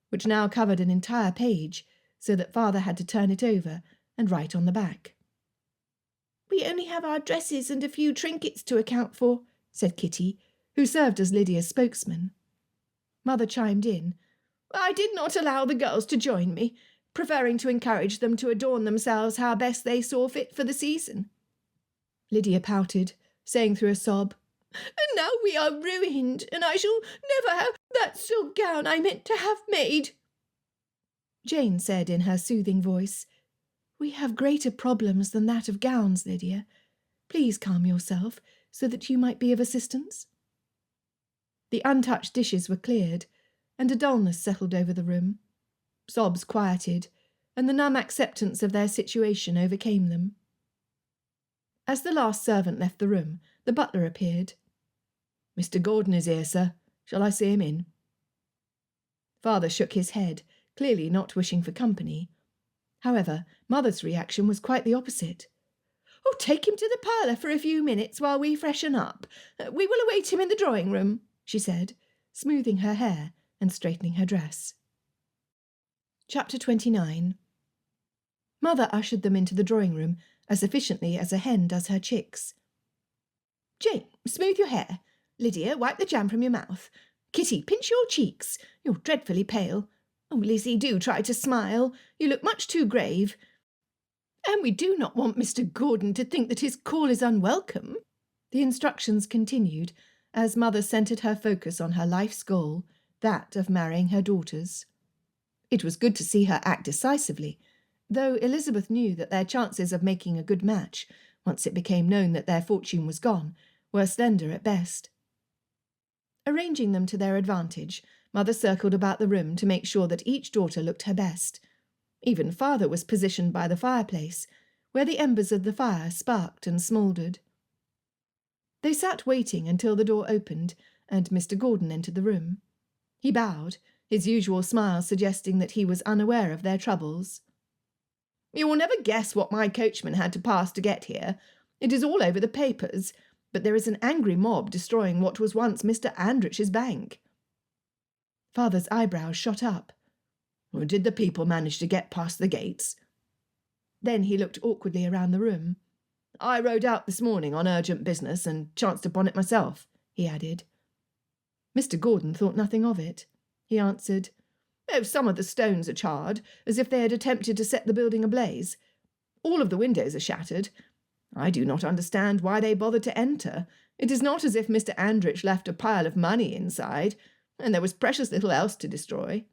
which now covered an entire page, so that Father had to turn it over and write on the back. "We only have our dresses and a few trinkets to account for," said Kitty, who served as Lydia's spokesman. Mother chimed in. I did not allow the girls to join me, preferring to encourage them to adorn themselves how best they saw fit for the season." Lydia pouted, saying through a sob, "And now we are ruined, and I shall never have that silk gown I meant to have made." Jane said in her soothing voice, "We have greater problems than that of gowns, Lydia. Please calm yourself, so that you might be of assistance." The untouched dishes were cleared, and a dullness settled over the room. Sobs quieted, and the numb acceptance of their situation overcame them. As the last servant left the room, the butler appeared. "Mr. Gordon is here, sir. Shall I see him in?" Father shook his head, clearly not wishing for company. However, Mother's reaction was quite the opposite. "Oh, take him to the parlour for a few minutes while we freshen up. We will await him in the drawing-room," she said, smoothing her hair and straightening her dress. Chapter 29. Mother ushered them into the drawing-room as efficiently as a hen does her chicks. "Jane, smooth your hair. Lydia, wipe the jam from your mouth. Kitty, pinch your cheeks. You're dreadfully pale. Oh, Lizzie, do try to smile. You look much too grave. And we do not want Mr. Gordon to think that his call is unwelcome." The instructions continued as Mother centred her focus on her life's goal, that of marrying her daughters. It was good to see her act decisively, though Elizabeth knew that their chances of making a good match, once it became known that their fortune was gone, were slender at best. Arranging them to their advantage, Mother circled about the room to make sure that each daughter looked her best. Even Father was positioned by the fireplace, where the embers of the fire sparked and smouldered. They sat waiting until the door opened and Mr. Gordon entered the room. He bowed, his usual smile suggesting that he was unaware of their troubles. "You will never guess what my coachman had to pass to get here. It is all over the papers, but there is an angry mob destroying what was once Mr. Andrich's bank." Father's eyebrows shot up. "Did the people manage to get past the gates?" Then he looked awkwardly around the room. "I rode out this morning on urgent business and chanced upon it myself," he added. Mr. Gordon thought nothing of it. He answered, "Oh, some of the stones are charred, as if they had attempted to set the building ablaze. All of the windows are shattered. I do not understand why they bothered to enter. It is not as if Mr. Andrich left a pile of money inside, and there was precious little else to destroy."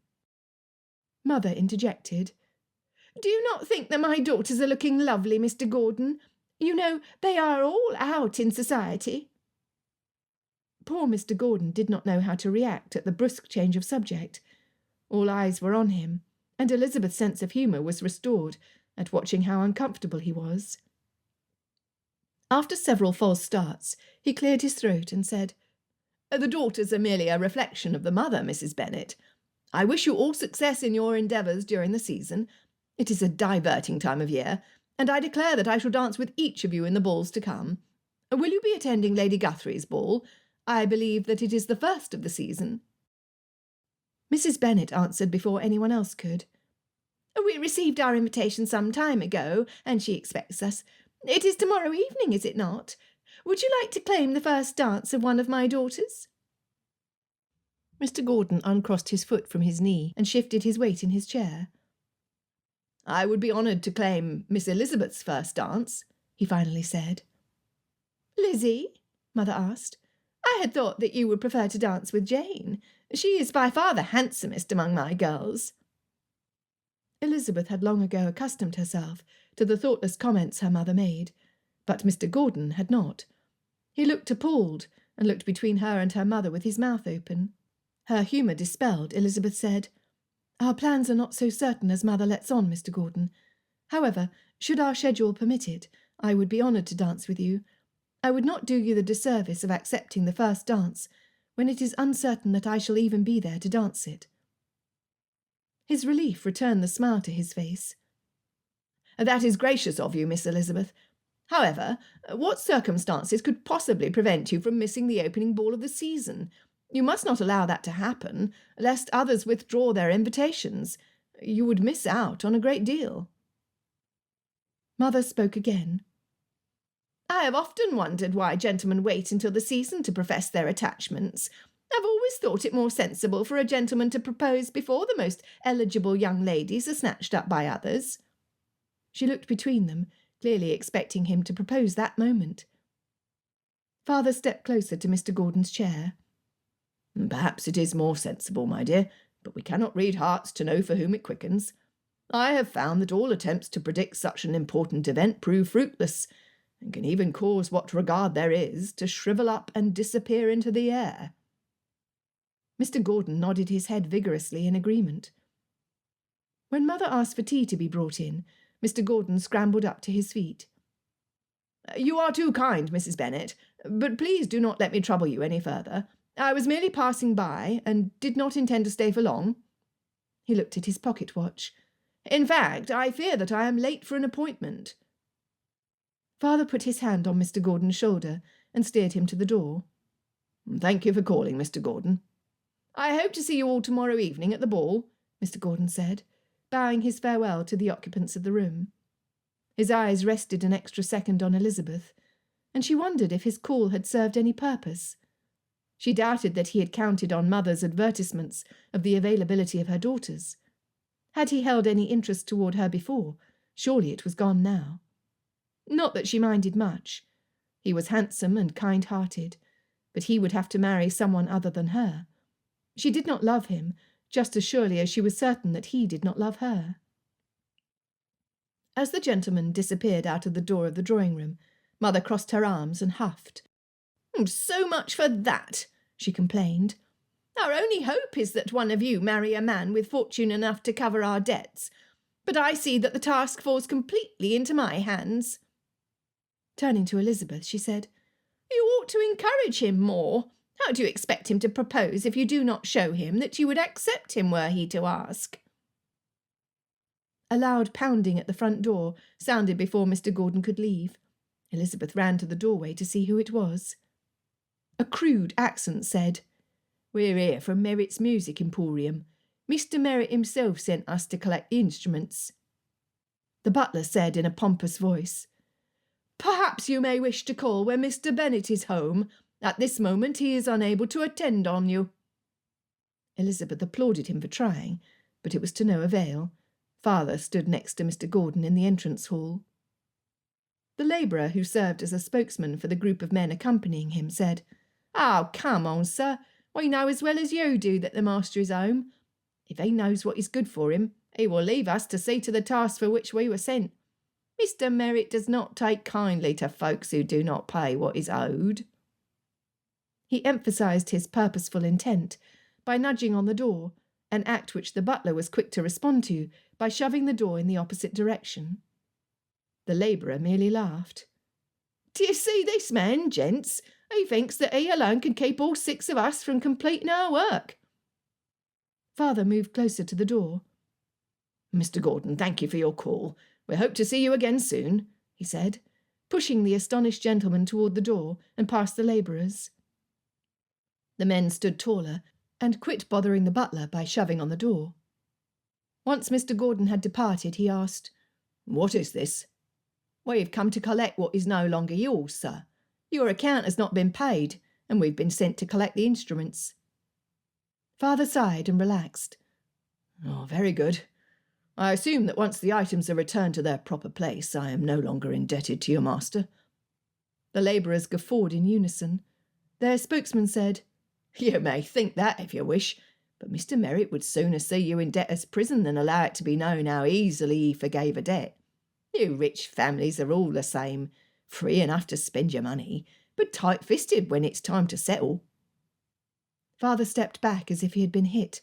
Mother interjected. "Do you not think that my daughters are looking lovely, Mr. Gordon? You know, they are all out in society." Poor Mr. Gordon did not know how to react at the brusque change of subject. All eyes were on him, and Elizabeth's sense of humour was restored at watching how uncomfortable he was. After several false starts, he cleared his throat and said, "The daughters are merely a reflection of the mother, Mrs. Bennet. I wish you all success in your endeavours during the season. It is a diverting time of year, and I declare that I shall dance with each of you in the balls to come. Will you be attending Lady Guthrie's ball? I believe that it is the first of the season." Mrs. Bennet answered before anyone else could. "We received our invitation some time ago, and she expects us. It is tomorrow evening, is it not? Would you like to claim the first dance of one of my daughters?" Mr. Gordon uncrossed his foot from his knee and shifted his weight in his chair. "I would be honoured to claim Miss Elizabeth's first dance," he finally said. "Lizzie?" Mother asked. "I had thought that you would prefer to dance with Jane. She is by far the handsomest among my girls." Elizabeth had long ago accustomed herself to the thoughtless comments her mother made, but Mr. Gordon had not. He looked appalled, and looked between her and her mother with his mouth open. Her humour dispelled, Elizabeth said, "Our plans are not so certain as Mother lets on, Mr. Gordon. However, should our schedule permit it, I would be honoured to dance with you. I would not do you the disservice of accepting the first dance, when it is uncertain that I shall even be there to dance it." His relief returned the smile to his face. "That is gracious of you, Miss Elizabeth. However, what circumstances could possibly prevent you from missing the opening ball of the season? You must not allow that to happen, lest others withdraw their invitations. You would miss out on a great deal." Mother spoke again. "I have often wondered why gentlemen wait until the season to profess their attachments. I've always thought it more sensible for a gentleman to propose before the most eligible young ladies are snatched up by others." She looked between them, clearly expecting him to propose that moment. Father stepped closer to Mr. Gordon's chair. "Perhaps it is more sensible, my dear, but we cannot read hearts to know for whom it quickens. I have found that all attempts to predict such an important event prove fruitless, and can even cause what regard there is to shrivel up and disappear into the air." Mr. Gordon nodded his head vigorously in agreement. When Mother asked for tea to be brought in, Mr. Gordon scrambled up to his feet. "You are too kind, Mrs. Bennet, but please do not let me trouble you any further. I was merely passing by, and did not intend to stay for long." He looked at his pocket watch. "In fact, I fear that I am late for an appointment." Father put his hand on Mr. Gordon's shoulder and steered him to the door. "Thank you for calling, Mr. Gordon." "I hope to see you all tomorrow evening at the ball," Mr. Gordon said, bowing his farewell to the occupants of the room. His eyes rested an extra second on Elizabeth, and she wondered if his call had served any purpose. She doubted that he had counted on Mother's advertisements of the availability of her daughters. Had he held any interest toward her before, surely it was gone now. Not that she minded much. He was handsome and kind-hearted, but he would have to marry someone other than her. She did not love him, just as surely as she was certain that he did not love her. As the gentleman disappeared out of the door of the drawing-room, Mother crossed her arms and huffed. "So much for that," she complained. "Our only hope is that one of you marry a man with fortune enough to cover our debts. But I see that the task falls completely into my hands." Turning to Elizabeth, she said, "You ought to encourage him more. How do you expect him to propose if you do not show him that you would accept him were he to ask?" A loud pounding at the front door sounded before Mr. Gordon could leave. Elizabeth ran to the doorway to see who it was. A crude accent said, "We're here from Merritt's Music Emporium. Mr. Merritt himself sent us to collect the instruments." The butler said in a pompous voice, "Perhaps you may wish to call when Mr. Bennet is home. At this moment he is unable to attend on you." Elizabeth applauded him for trying, but it was to no avail. Father stood next to Mr. Gordon in the entrance hall. The labourer who served as a spokesman for the group of men accompanying him said, "Oh, come on, sir. We know as well as you do that the master is home. If he knows what is good for him, he will leave us to see to the task for which we were sent. Mr. Merritt does not take kindly to folks who do not pay what is owed." He emphasised his purposeful intent by nudging on the door, an act which the butler was quick to respond to by shoving the door in the opposite direction. The labourer merely laughed. "Do you see this man, gents? He thinks that he alone can keep all 6 of us from completing our work." Father moved closer to the door. "Mr. Gordon, thank you for your call. We hope to see you again soon," he said, pushing the astonished gentleman toward the door and past the labourers. The men stood taller and quit bothering the butler by shoving on the door. Once Mr. Gordon had departed, he asked, "What is this?" "We've come to collect what is no longer yours, sir. Your account has not been paid, and we've been sent to collect the instruments." Father sighed and relaxed. "Oh, very good. I assume that once the items are returned to their proper place, I am no longer indebted to your master." The labourers guffawed in unison. Their spokesman said, "You may think that if you wish, but Mr. Merritt would sooner see you in debtor's prison than allow it to be known how easily he forgave a debt. You rich families are all the same, free enough to spend your money, but tight-fisted when it's time to settle." Father stepped back as if he had been hit,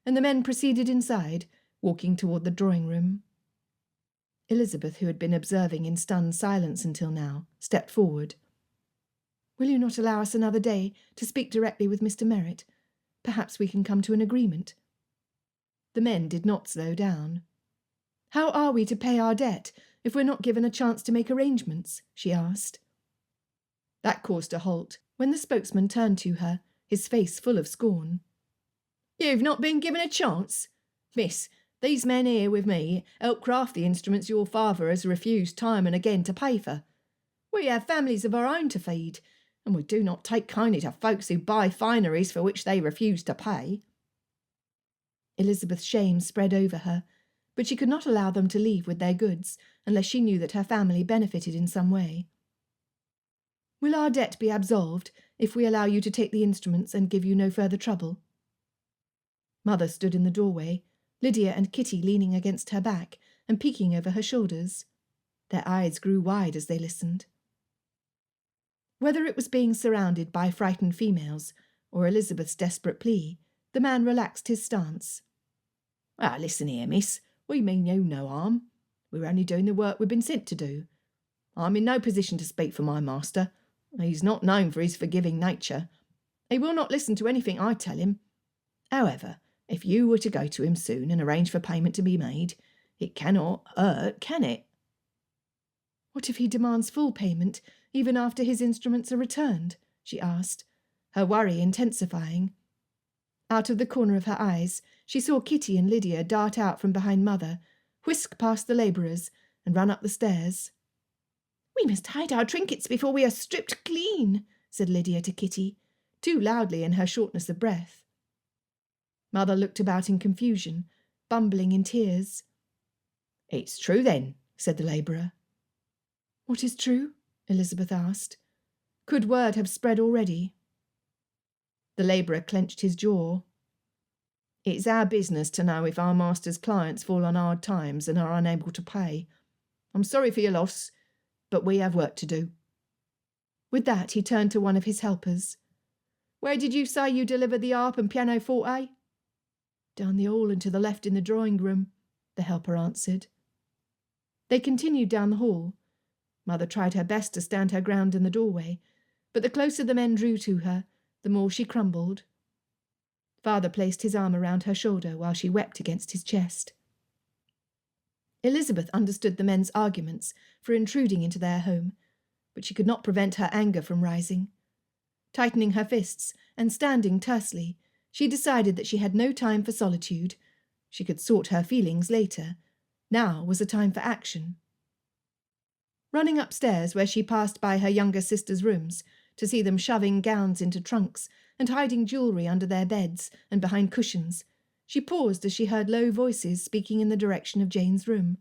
and the men proceeded inside, walking toward the drawing-room. Elizabeth, who had been observing in stunned silence until now, stepped forward. "Will you not allow us another day to speak directly with Mr. Merritt? Perhaps we can come to an agreement." The men did not slow down. "How are we to pay our debt if we're not given a chance to make arrangements?" she asked. That caused a halt when the spokesman turned to her, his face full of scorn. "You've not been given a chance? Miss, these men here with me help craft the instruments your father has refused time and again to pay for. We have families of our own to feed. and we do not take kindly to folks who buy fineries for which they refuse to pay." Elizabeth's shame spread over her, but she could not allow them to leave with their goods unless she knew that her family benefited in some way. "Will our debt be absolved if we allow you to take the instruments and give you no further trouble?" Mother stood in the doorway, Lydia and Kitty leaning against her back and peeking over her shoulders. Their eyes grew wide as they listened. Whether it was being surrounded by frightened females or Elizabeth's desperate plea, the man relaxed his stance. Listen here, miss. We mean you no harm. We're only doing the work we've been sent to do. I'm in no position to speak for my master. He's not known for his forgiving nature. He will not listen to anything I tell him. However, if you were to go to him soon and arrange for payment to be made, it cannot hurt, can it?" "What if he demands full payment, even after his instruments are returned?" she asked, her worry intensifying. Out of the corner of her eyes, she saw Kitty and Lydia dart out from behind Mother, whisk past the labourers, and run up the stairs. "We must hide our trinkets before we are stripped clean," said Lydia to Kitty, too loudly in her shortness of breath. Mother looked about in confusion, bumbling in tears. "It's true, then," said the labourer. "What is true?" Elizabeth asked. Could word have spread already? The labourer clenched his jaw. "It's our business to know if our master's clients fall on hard times and are unable to pay. I'm sorry for your loss, but we have work to do." With that he turned to one of his helpers. "Where did you say you delivered the harp and pianoforte?" "Down the hall and to the left in the drawing-room," the helper answered. They continued down the hall. Mother tried her best to stand her ground in the doorway, but the closer the men drew to her, the more she crumbled. Father placed his arm around her shoulder while she wept against his chest. Elizabeth understood the men's arguments for intruding into their home, but she could not prevent her anger from rising. Tightening her fists and standing tersely, she decided that she had no time for solitude. She could sort her feelings later. Now was a time for action. Running upstairs, where she passed by her younger sister's rooms, to see them shoving gowns into trunks and hiding jewellery under their beds and behind cushions, she paused as she heard low voices speaking in the direction of Jane's room.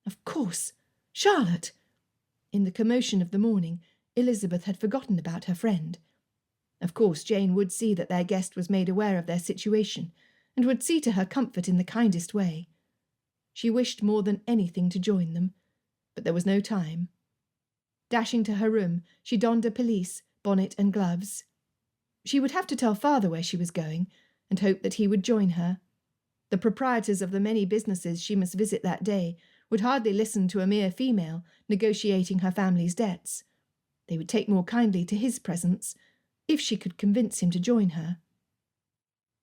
Of course! Charlotte! In the commotion of the morning, Elizabeth had forgotten about her friend. Of course, Jane would see that their guest was made aware of their situation, and would see to her comfort in the kindest way. She wished more than anything to join them, but there was no time. Dashing to her room, she donned a pelisse, bonnet and gloves. She would have to tell Father where she was going, and hope that he would join her. The proprietors of the many businesses she must visit that day would hardly listen to a mere female negotiating her family's debts. They would take more kindly to his presence, if she could convince him to join her.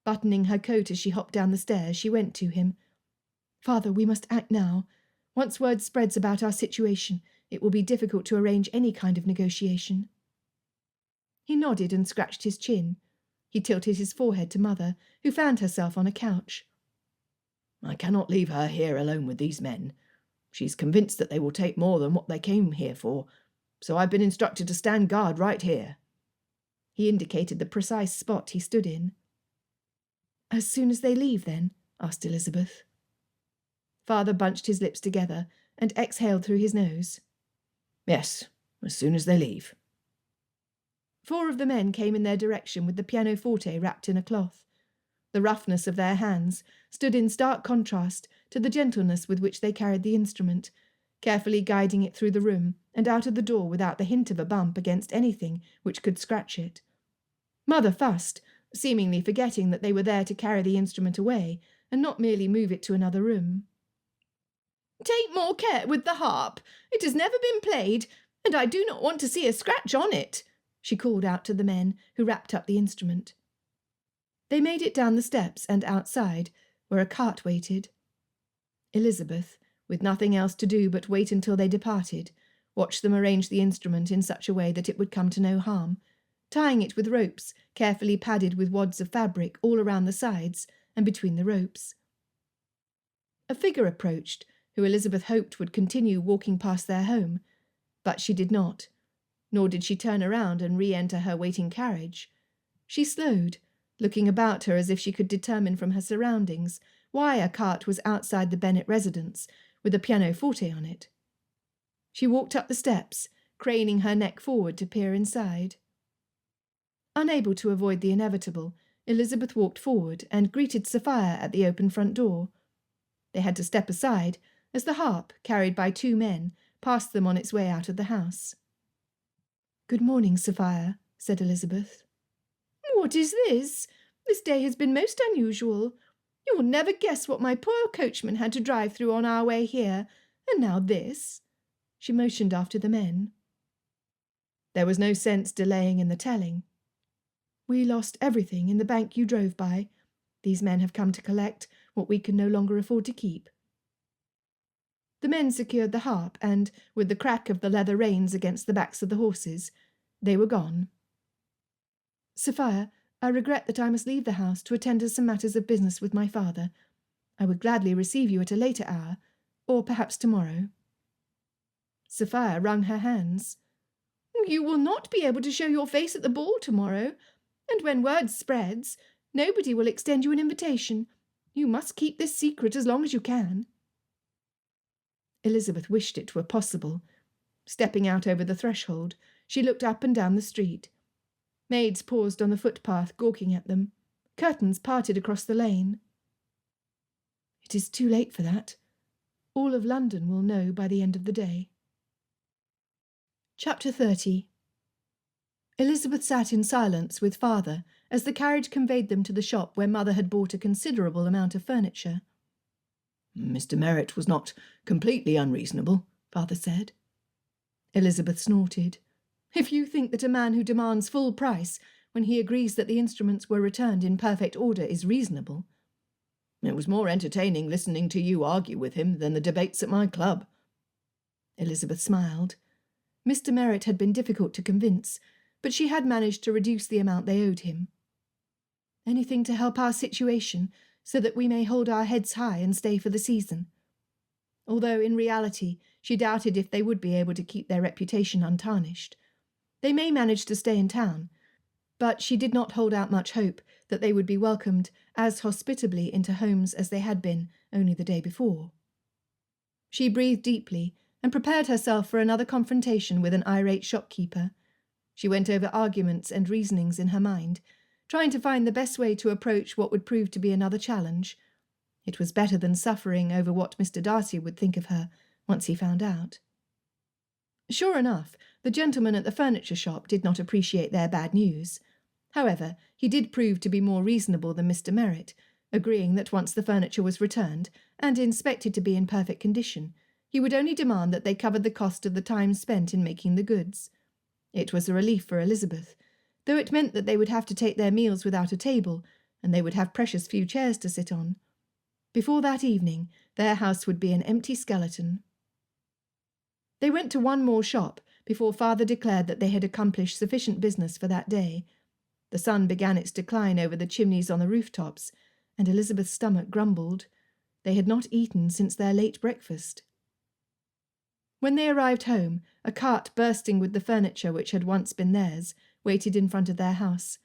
Buttoning her coat as she hopped down the stairs, she went to him. "Father, we must act now. Once word spreads about our situation, it will be difficult to arrange any kind of negotiation." He nodded and scratched his chin. He tilted his forehead to Mother, who found herself on a couch. "I cannot leave her here alone with these men. She's convinced that they will take more than what they came here for, so I've been instructed to stand guard right here." He indicated the precise spot he stood in. "As soon as they leave, then?" asked Elizabeth. Father bunched his lips together and exhaled through his nose. "Yes, as soon as they leave." 4 of the men came in their direction with the pianoforte wrapped in a cloth. The roughness of their hands stood in stark contrast to the gentleness with which they carried the instrument, carefully guiding it through the room and out of the door without the hint of a bump against anything which could scratch it. Mother fussed, seemingly forgetting that they were there to carry the instrument away and not merely move it to another room. "Take more care with the harp. It has never been played, and I do not want to see a scratch on it," she called out to the men who wrapped up the instrument. They made it down the steps and outside, where a cart waited. Elizabeth, with nothing else to do but wait until they departed, watched them arrange the instrument in such a way that it would come to no harm, tying it with ropes carefully padded with wads of fabric all around the sides and between the ropes. A figure approached, who Elizabeth hoped would continue walking past their home, but she did not. nor did she turn around and re-enter her waiting carriage. She slowed, looking about her as if she could determine from her surroundings why a cart was outside the Bennet residence, with a pianoforte on it. She walked up the steps, craning her neck forward to peer inside. Unable to avoid the inevitable, Elizabeth walked forward and greeted Sophia at the open front door. They had to step aside, as the harp, carried by 2 men, passed them on its way out of the house. "Good morning, Sophia," said Elizabeth. "What is this? This day has been most unusual. You will never guess what my poor coachman had to drive through on our way here. And now this." She motioned after the men. There was no sense delaying in the telling. "We lost everything in the bank you drove by. These men have come to collect what we can no longer afford to keep." The men secured the harp, and, with the crack of the leather reins against the backs of the horses, they were gone. "Sophia, I regret that I must leave the house to attend to some matters of business with my father. I would gladly receive you at a later hour, or perhaps tomorrow." Sophia wrung her hands. "You will not be able to show your face at the ball tomorrow, and when word spreads, nobody will extend you an invitation. You must keep this secret as long as you can." Elizabeth wished it were possible. Stepping out over the threshold, she looked up and down the street. Maids paused on the footpath, gawking at them. Curtains parted across the lane. It is too late for that. All of London will know by the end of the day. Chapter 30. Elizabeth sat in silence with father as the carriage conveyed them to the shop where mother had bought a considerable amount of furniture. "Mr. Merritt was not completely unreasonable," father said. Elizabeth snorted. "If you think that a man who demands full price when he agrees that the instruments were returned in perfect order is reasonable—" "It was more entertaining listening to you argue with him than the debates at my club." Elizabeth smiled. Mr. Merritt had been difficult to convince, but she had managed to reduce the amount they owed him. "Anything to help our situation, so that we may hold our heads high and stay for the season." Although in reality she doubted if they would be able to keep their reputation untarnished. They may manage to stay in town, but she did not hold out much hope that they would be welcomed as hospitably into homes as they had been only the day before. She breathed deeply and prepared herself for another confrontation with an irate shopkeeper. She went over arguments and reasonings in her mind, trying to find the best way to approach what would prove to be another challenge. It was better than suffering over what Mr. Darcy would think of her once he found out. Sure enough, the gentleman at the furniture shop did not appreciate their bad news. However, he did prove to be more reasonable than Mr. Merritt, agreeing that once the furniture was returned and inspected to be in perfect condition, he would only demand that they covered the cost of the time spent in making the goods. It was a relief for Elizabeth, though it meant that they would have to take their meals without a table, and they would have precious few chairs to sit on. Before that evening, their house would be an empty skeleton. They went to one more shop before father declared that they had accomplished sufficient business for that day. The sun began its decline over the chimneys on the rooftops, and Elizabeth's stomach grumbled. They had not eaten since their late breakfast. When they arrived home, a cart bursting with the furniture which had once been theirs waited in front of their house.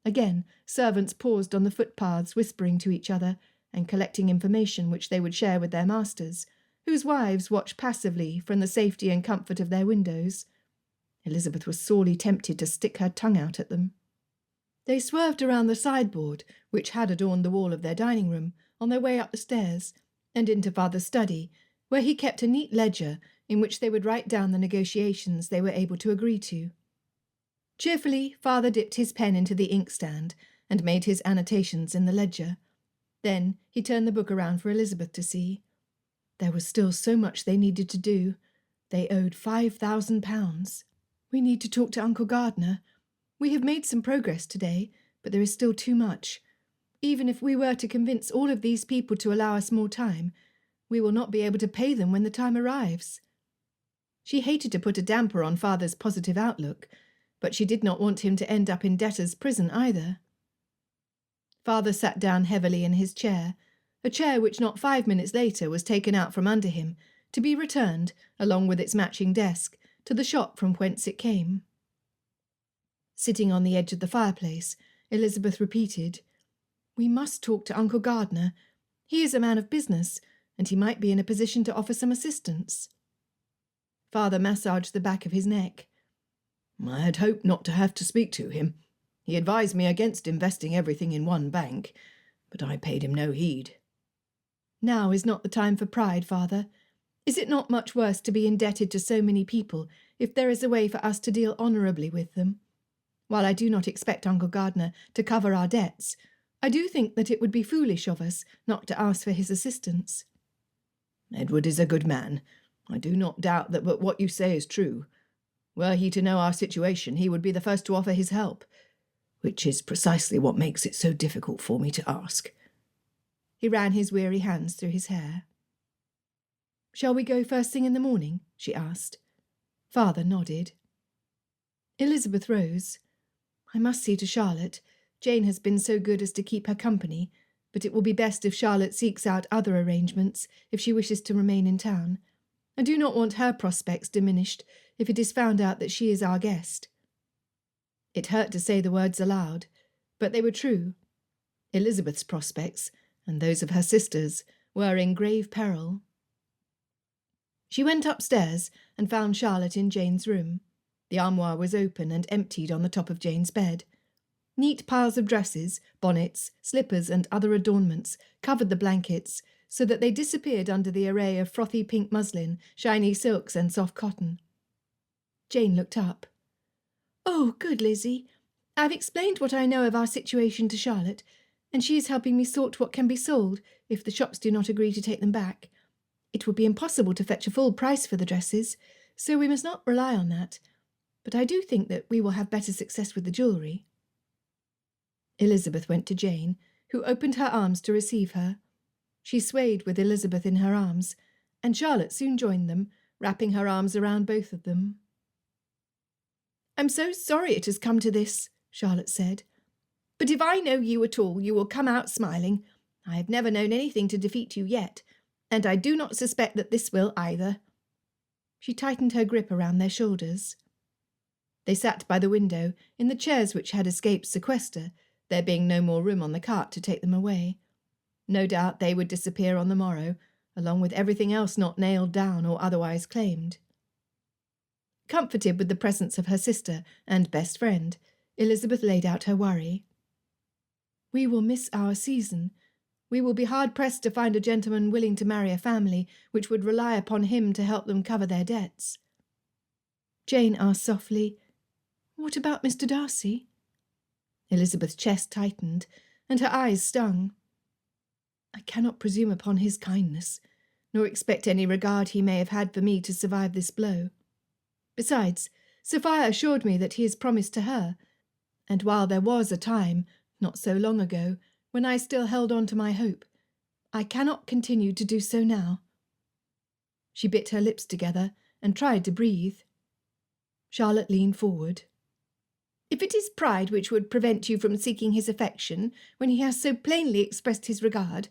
Again, servants paused on the footpaths, whispering to each other and collecting information which they would share with their masters, whose wives watched passively from the safety and comfort of their windows. Elizabeth was sorely tempted to stick her tongue out at them. They swerved around the sideboard, which had adorned the wall of their dining room, on their way up the stairs, and into father's study, where he kept a neat ledger in which they would write down the negotiations they were able to agree to. Cheerfully, father dipped his pen into the inkstand and made his annotations in the ledger. Then he turned the book around for Elizabeth to see. There was still so much they needed to do. They owed £5,000. "We need to talk to Uncle Gardner. We have made some progress today, but there is still too much. Even if we were to convince all of these people to allow us more time, we will not be able to pay them when the time arrives." She hated to put a damper on father's positive outlook, but she did not want him to end up in debtor's prison either. Father sat down heavily in his chair, a chair which not 5 minutes later was taken out from under him, to be returned, along with its matching desk, to the shop from whence it came. Sitting on the edge of the fireplace, Elizabeth repeated, "We must talk to Uncle Gardner. He is a man of business, and he might be in a position to offer some assistance." Father massaged the back of his neck. "I had hoped not to have to speak to him. He advised me against investing everything in one bank, but I paid him no heed." "Now is not the time for pride, Father. Is it not much worse to be indebted to so many people if there is a way for us to deal honourably with them? While I do not expect Uncle Gardner to cover our debts, I do think that it would be foolish of us not to ask for his assistance." "Edward is a good man. I do not doubt that but what you say is true. Were he to know our situation, he would be the first to offer his help, which is precisely what makes it so difficult for me to ask." He ran his weary hands through his hair. "Shall we go first thing in the morning?" she asked. Father nodded. Elizabeth rose. "I must see to Charlotte. Jane has been so good as to keep her company, but it will be best if Charlotte seeks out other arrangements if she wishes to remain in town. I do not want her prospects diminished if it is found out that she is our guest." It hurt to say the words aloud, but they were true. Elizabeth's prospects, and those of her sisters, were in grave peril. She went upstairs and found Charlotte in Jane's room. The armoire was open and emptied on the top of Jane's bed. Neat piles of dresses, bonnets, slippers, and other adornments covered the blankets so that they disappeared under the array of frothy pink muslin, shiny silks, and soft cotton. Jane looked up. "Oh, good Lizzie. I've explained what I know of our situation to Charlotte, and she is helping me sort what can be sold if the shops do not agree to take them back. It would be impossible to fetch a full price for the dresses, so we must not rely on that. But I do think that we will have better success with the jewellery." Elizabeth went to Jane, who opened her arms to receive her. She swayed with Elizabeth in her arms, and Charlotte soon joined them, wrapping her arms around both of them. "I'm so sorry it has come to this," Charlotte said. "But if I know you at all, you will come out smiling. I have never known anything to defeat you yet, and I do not suspect that this will either." She tightened her grip around their shoulders. They sat by the window, in the chairs which had escaped sequester, there being no more room on the cart to take them away. No doubt they would disappear on the morrow, along with everything else not nailed down or otherwise claimed. Comforted with the presence of her sister and best friend, Elizabeth laid out her worry. "We will miss our season. We will be hard-pressed to find a gentleman willing to marry a family which would rely upon him to help them cover their debts." Jane asked softly, "What about Mr. Darcy?" Elizabeth's chest tightened, and her eyes stung. "I cannot presume upon his kindness, nor expect any regard he may have had for me to survive this blow. Besides, Sophia assured me that he is promised to her, and while there was a time, not so long ago, when I still held on to my hope, I cannot continue to do so now." She bit her lips together and tried to breathe. Charlotte leaned forward. "If it is pride which would prevent you from seeking his affection when he has so plainly expressed his regard,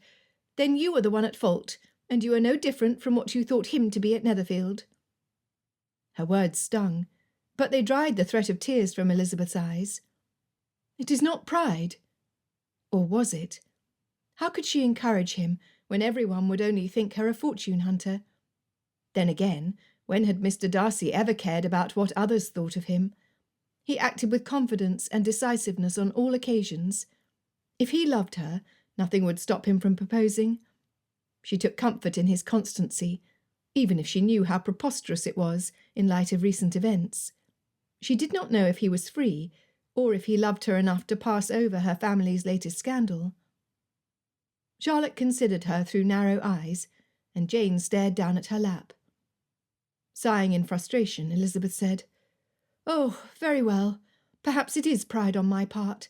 then you are the one at fault, and you are no different from what you thought him to be at Netherfield." Her words stung, but they dried the threat of tears from Elizabeth's eyes. It is not pride. Or was it? How could she encourage him when everyone would only think her a fortune-hunter? Then again, when had Mr. Darcy ever cared about what others thought of him? He acted with confidence and decisiveness on all occasions. If he loved her, nothing would stop him from proposing. She took comfort in his constancy, even if she knew how preposterous it was in light of recent events. She did not know if he was free, or if he loved her enough to pass over her family's latest scandal. Charlotte considered her through narrow eyes, and Jane stared down at her lap. Sighing in frustration, Elizabeth said, "Oh, very well. Perhaps it is pride on my part.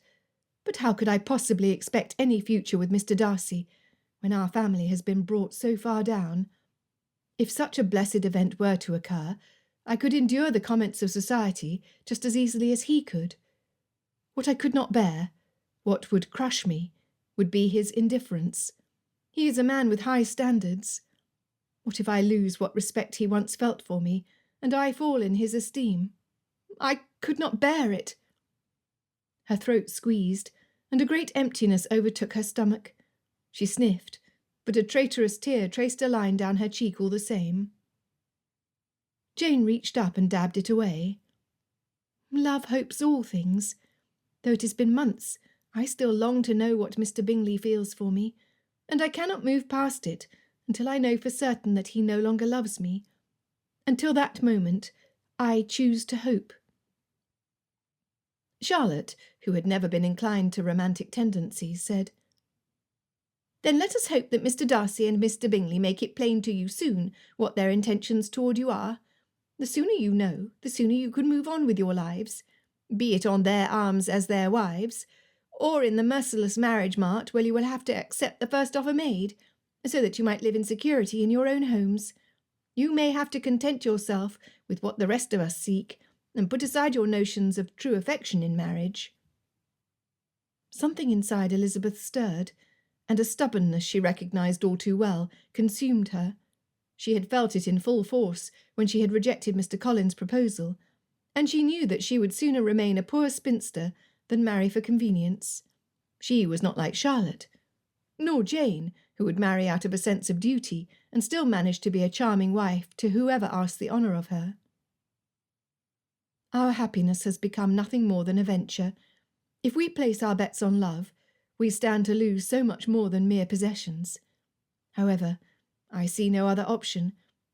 But how could I possibly expect any future with Mr. Darcy, when our family has been brought so far down? If such a blessed event were to occur, I could endure the comments of society just as easily as he could. What I could not bear, what would crush me, would be his indifference. He is a man with high standards. What if I lose what respect he once felt for me, and I fall in his esteem? I could not bear it." Her throat squeezed, and a great emptiness overtook her stomach. She sniffed, but a traitorous tear traced a line down her cheek all the same. Jane reached up and dabbed it away. Love hopes all things. Though it has been months, I still long to know what Mr. Bingley feels for me, and I cannot move past it until I know for certain that he no longer loves me. Until that moment, I choose to hope. Charlotte, who had never been inclined to romantic tendencies, said, "Then let us hope that Mr. Darcy and Mr. Bingley make it plain to you soon what their intentions toward you are. The sooner you know, the sooner you can move on with your lives, be it on their arms as their wives, or in the merciless marriage mart where you will have to accept the first offer made, so that you might live in security in your own homes. You may have to content yourself with what the rest of us seek, and put aside your notions of true affection in marriage." Something inside Elizabeth stirred, and a stubbornness she recognised all too well consumed her. She had felt it in full force when she had rejected Mr. Collins's proposal, and she knew that she would sooner remain a poor spinster than marry for convenience. She was not like Charlotte, nor Jane, who would marry out of a sense of duty and still manage to be a charming wife to whoever asked the honour of her. Our happiness has become nothing more than a venture. If we place our bets on love, we stand to lose so much more than mere possessions. However, I see no other option,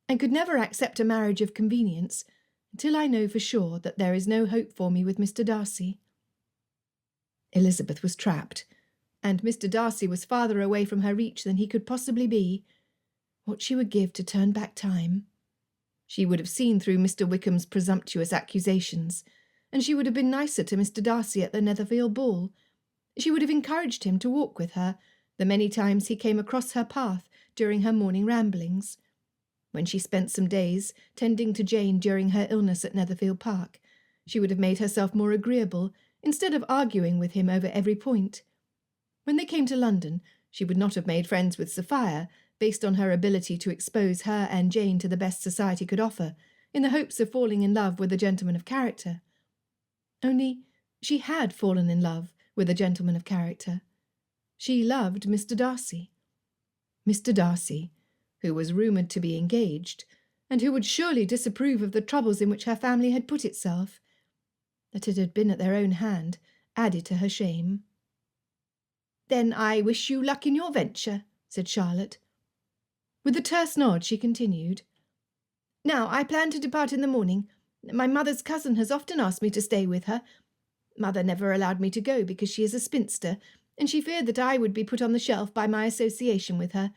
and could never accept a marriage of convenience until I know for sure that there is no hope for me with Mr. Darcy. Elizabeth was trapped, and Mr. Darcy was farther away from her reach than he could possibly be. What she would give to turn back time! She would have seen through Mr. Wickham's presumptuous accusations, and she would have been nicer to Mr. Darcy at the Netherfield ball. She would have encouraged him to walk with her the many times he came across her path during her morning ramblings. When she spent some days tending to Jane during her illness at Netherfield Park, she would have made herself more agreeable, instead of arguing with him over every point. When they came to London, she would not have made friends with Sophia, based on her ability to expose her and Jane to the best society could offer, in the hopes of falling in love with a gentleman of character. Only she had fallen in love with a gentleman of character. She loved Mr. Darcy. Mr. Darcy, who was rumoured to be engaged, and who would surely disapprove of the troubles in which her family had put itself. That it had been at their own hand added to her shame. "Then I wish you luck in your venture," said Charlotte. With a terse nod she continued, "Now I plan to depart in the morning. My mother's cousin has often asked me to stay with her. Mother never allowed me to go because she is a spinster, and she feared that I would be put on the shelf by my association with her.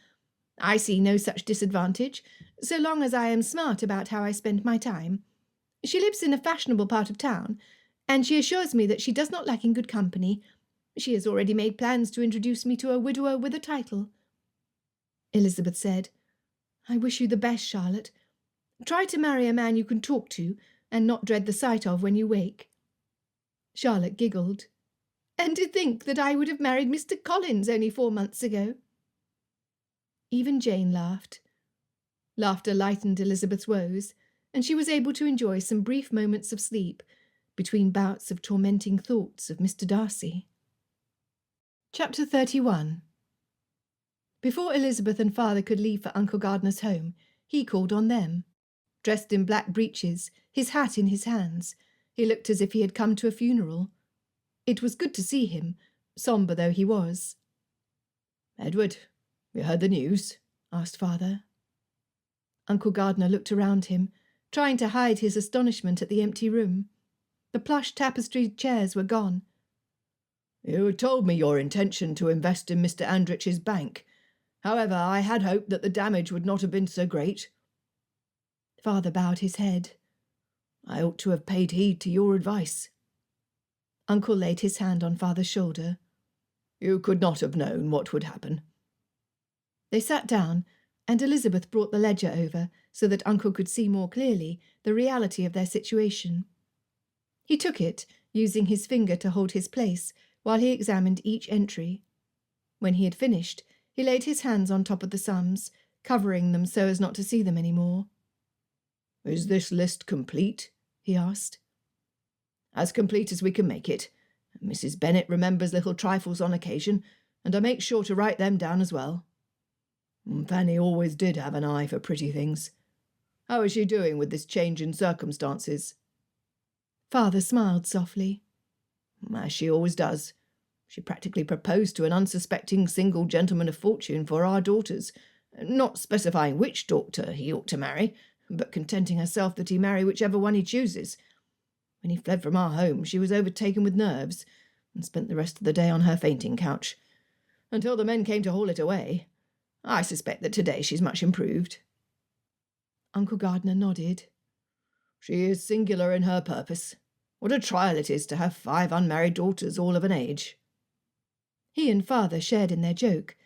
I see no such disadvantage, so long as I am smart about how I spend my time. She lives in a fashionable part of town, and she assures me that she does not lack in good company. She has already made plans to introduce me to a widower with a title." Elizabeth said, "I wish you the best, Charlotte. Try to marry a man you can talk to and not dread the sight of when you wake." Charlotte giggled. "And to think that I would have married Mr. Collins only 4 months ago." Even Jane laughed. Laughter lightened Elizabeth's woes, and she was able to enjoy some brief moments of sleep between bouts of tormenting thoughts of Mr. Darcy. Chapter 31. Before Elizabeth and father could leave for Uncle Gardiner's home, he called on them. Dressed in black breeches, his hat in his hands, he looked as if he had come to a funeral. It was good to see him, sombre though he was. "Edward, you heard the news?" asked father. Uncle Gardiner looked around him, trying to hide his astonishment at the empty room. The plush tapestried chairs were gone. "You had told me your intention to invest in Mr. Andrich's bank. However, I had hoped that the damage would not have been so great." Father bowed his head. "I ought to have paid heed to your advice." Uncle laid his hand on father's shoulder. "You could not have known what would happen." They sat down, and Elizabeth brought the ledger over so that Uncle could see more clearly the reality of their situation. He took it, using his finger to hold his place while he examined each entry. When he had finished, he laid his hands on top of the sums, covering them so as not to see them any more. "Is this list complete?" he asked. "As complete as we can make it, Mrs. Bennet remembers little trifles on occasion, and I make sure to write them down as well. Fanny always did have an eye for pretty things. How is she doing with this change in circumstances?" Father smiled softly. "As she always does. She practically proposed to an unsuspecting single gentleman of fortune for our daughters, not specifying which daughter he ought to marry, but contenting herself that he marry whichever one he chooses. When he fled from our home, she was overtaken with nerves, and spent the rest of the day on her fainting couch, until the men came to haul it away. I suspect that today she's much improved." Uncle Gardner nodded. "She is singular in her purpose. What a trial it is to have 5 unmarried daughters, all of an age." He and Father shared in their joke,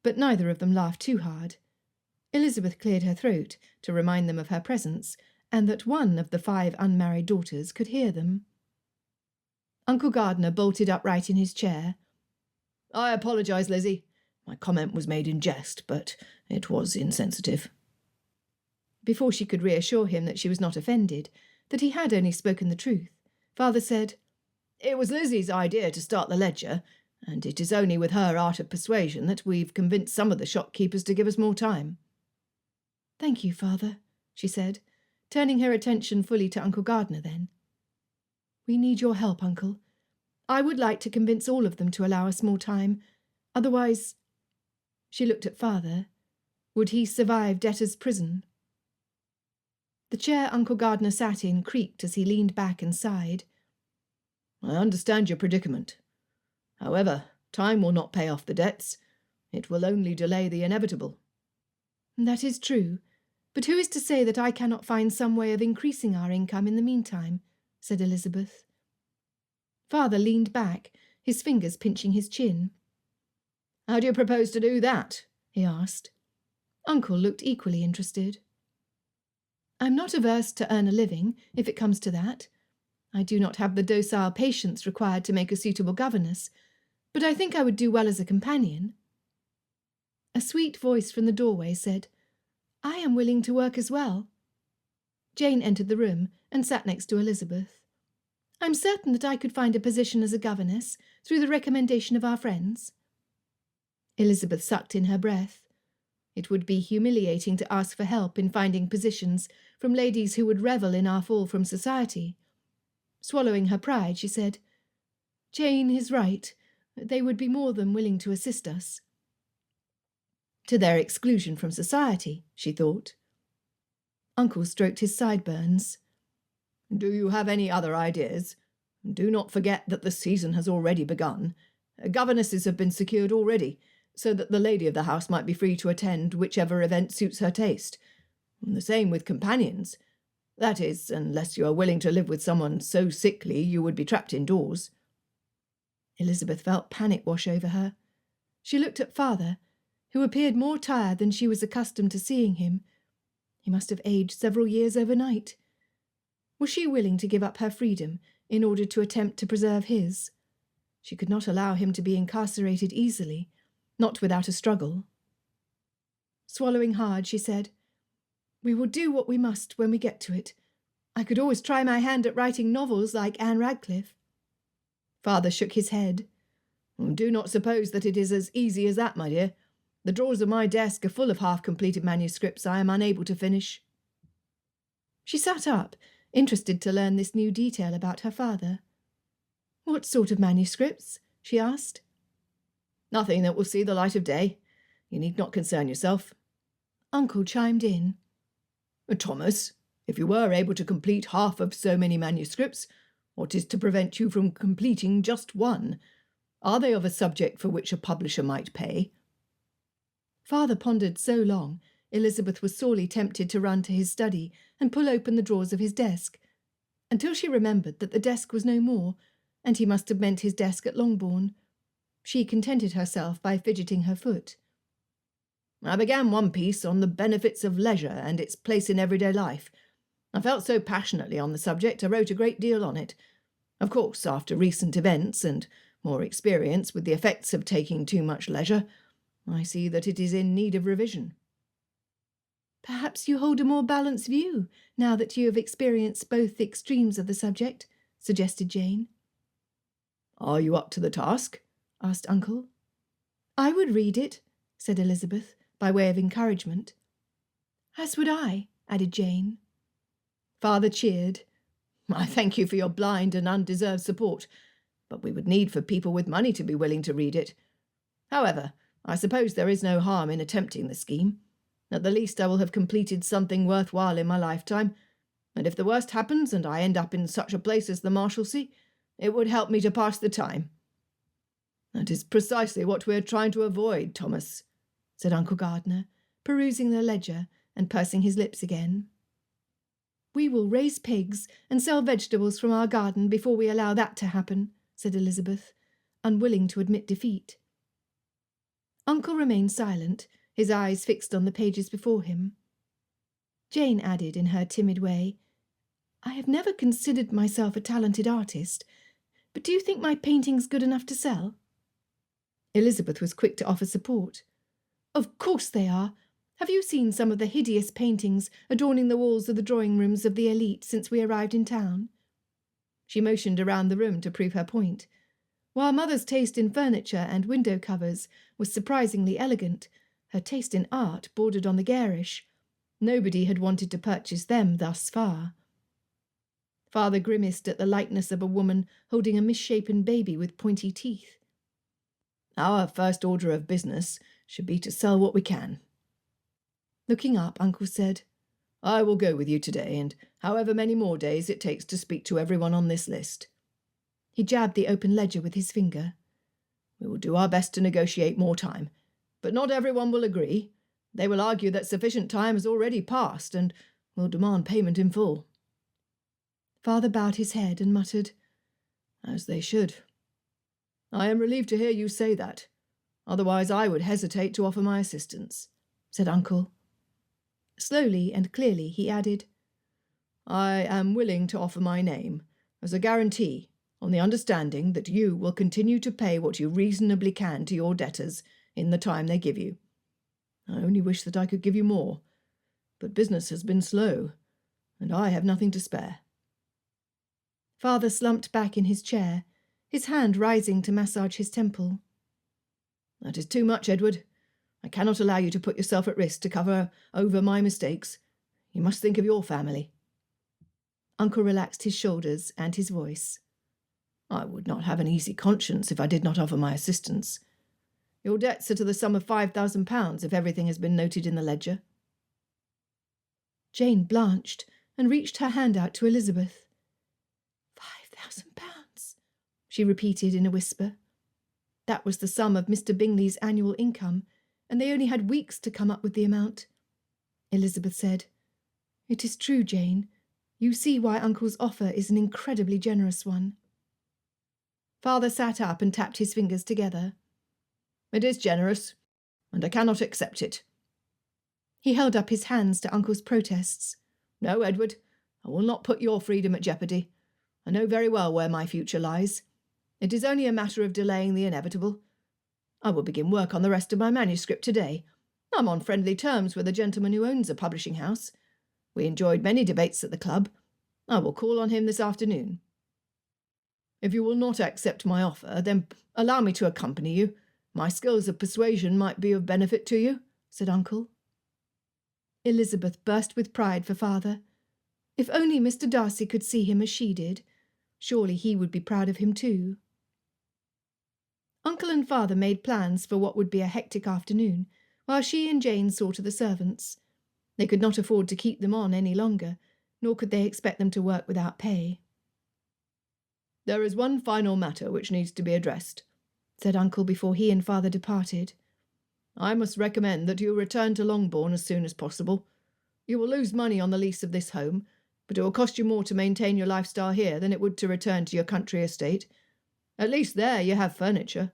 but neither of them laughed too hard. Elizabeth cleared her throat to remind them of her presence, and that one of the 5 unmarried daughters could hear them. Uncle Gardner bolted upright in his chair. "I apologise, Lizzie. My comment was made in jest, but it was insensitive." Before she could reassure him that she was not offended, that he had only spoken the truth, Father said, "It was Lizzie's idea to start the ledger, and it is only with her art of persuasion that we've convinced some of the shopkeepers to give us more time." "Thank you, Father," she said, turning her attention fully to Uncle Gardner then. "We need your help, Uncle. I would like to convince all of them to allow us more time. Otherwise—" She looked at Father. Would he survive debtor's prison? The chair Uncle Gardner sat in creaked as he leaned back and sighed. "I understand your predicament. However, time will not pay off the debts. It will only delay the inevitable." "That is true. But who is to say that I cannot find some way of increasing our income in the meantime?" said Elizabeth. Father leaned back, his fingers pinching his chin. "How do you propose to do that?" he asked. Uncle looked equally interested. "I'm not averse to earn a living, if it comes to that. I do not have the docile patience required to make a suitable governess, but I think I would do well as a companion." A sweet voice from the doorway said, "I am willing to work as well." Jane entered the room and sat next to Elizabeth. "I'm certain that I could find a position as a governess through the recommendation of our friends." Elizabeth sucked in her breath. It would be humiliating to ask for help in finding positions from ladies who would revel in our fall from society. Swallowing her pride, she said, "Jane is right. They would be more than willing to assist us." To their exclusion from society, she thought. Uncle stroked his sideburns. "Do you have any other ideas? Do not forget that the season has already begun. Governesses have been secured already, so that the lady of the house might be free to attend whichever event suits her taste. The same with companions. That is, unless you are willing to live with someone so sickly you would be trapped indoors." Elizabeth felt panic wash over her. She looked at Father, who appeared more tired than she was accustomed to seeing him. He must have aged several years overnight. Was she willing to give up her freedom in order to attempt to preserve his? She could not allow him to be incarcerated easily, not without a struggle. Swallowing hard, she said, "We will do what we must when we get to it. I could always try my hand at writing novels like Anne Radcliffe." Father shook his head. "Do not suppose that it is as easy as that, my dear. The drawers of my desk are full of half-completed manuscripts I am unable to finish." She sat up, interested to learn this new detail about her father. "What sort of manuscripts?" she asked. "Nothing that will see the light of day. You need not concern yourself." Uncle chimed in. "Thomas, if you were able to complete half of so many manuscripts, what is to prevent you from completing just one? Are they of a subject for which a publisher might pay?" Father pondered so long, Elizabeth was sorely tempted to run to his study and pull open the drawers of his desk, until she remembered that the desk was no more, and he must have meant his desk at Longbourn. She contented herself by fidgeting her foot. "I began one piece on the benefits of leisure and its place in everyday life. I felt so passionately on the subject I wrote a great deal on it. Of course, after recent events and more experience with the effects of taking too much leisure, I see that it is in need of revision." "Perhaps you hold a more balanced view now that you have experienced both the extremes of the subject," suggested Jane. Are you up to the task? asked Uncle. I would read it, said Elizabeth, by way of encouragement. As would I, added Jane. Father cheered. I thank you for your blind and undeserved support, but we would need for people with money to be willing to read it. However, I suppose there is no harm in attempting the scheme. At the least I will have completed something worthwhile in my lifetime, and if the worst happens and I end up in such a place as the Marshalsea, it would help me to pass the time. That is precisely what we are trying to avoid, Thomas, said Uncle Gardner, perusing the ledger and pursing his lips again. We will raise pigs and sell vegetables from our garden before we allow that to happen, said Elizabeth, unwilling to admit defeat. Uncle remained silent, his eyes fixed on the pages before him. Jane added in her timid way, I have never considered myself a talented artist, but do you think my paintings good enough to sell? Elizabeth was quick to offer support. Of course they are. Have you seen some of the hideous paintings adorning the walls of the drawing rooms of the elite since we arrived in town? She motioned around the room to prove her point. While Mother's taste in furniture and window covers was surprisingly elegant, her taste in art bordered on the garish. Nobody had wanted to purchase them thus far. Father grimaced at the likeness of a woman holding a misshapen baby with pointy teeth. Our first order of business should be to sell what we can. Looking up, Uncle said, I will go with you today, and however many more days it takes to speak to everyone on this list. He jabbed the open ledger with his finger. We will do our best to negotiate more time, but not everyone will agree. They will argue that sufficient time has already passed and will demand payment in full. Father bowed his head and muttered, As they should. I am relieved to hear you say that. Otherwise I would hesitate to offer my assistance, said Uncle. Slowly and clearly he added, I am willing to offer my name as a guarantee on the understanding that you will continue to pay what you reasonably can to your debtors in the time they give you. I only wish that I could give you more, but business has been slow, and I have nothing to spare. Father slumped back in his chair, his hand rising to massage his temple. That is too much, Edward. I cannot allow you to put yourself at risk to cover over my mistakes. You must think of your family. Uncle relaxed his shoulders and his voice. I would not have an easy conscience if I did not offer my assistance. Your debts are to the sum of £5,000 if everything has been noted in the ledger. Jane blanched and reached her hand out to Elizabeth. £5,000, she repeated in a whisper. That was the sum of Mr. Bingley's annual income, and they only had weeks to come up with the amount. Elizabeth said, It is true, Jane. You see why Uncle's offer is an incredibly generous one. Father sat up and tapped his fingers together. It is generous, and I cannot accept it. He held up his hands to Uncle's protests. No, Edward, I will not put your freedom at jeopardy. I know very well where my future lies. It is only a matter of delaying the inevitable. I will begin work on the rest of my manuscript today. I'm on friendly terms with a gentleman who owns a publishing house. We enjoyed many debates at the club. I will call on him this afternoon. If you will not accept my offer, then allow me to accompany you. My skills of persuasion might be of benefit to you, said Uncle. Elizabeth burst with pride for Father. If only Mr. Darcy could see him as she did, surely he would be proud of him too. Uncle and Father made plans for what would be a hectic afternoon, while she and Jane saw to the servants. They could not afford to keep them on any longer, nor could they expect them to work without pay. There is one final matter which needs to be addressed, said Uncle before he and Father departed. I must recommend that you return to Longbourn as soon as possible. You will lose money on the lease of this home, but it will cost you more to maintain your lifestyle here than it would to return to your country estate. At least there you have furniture.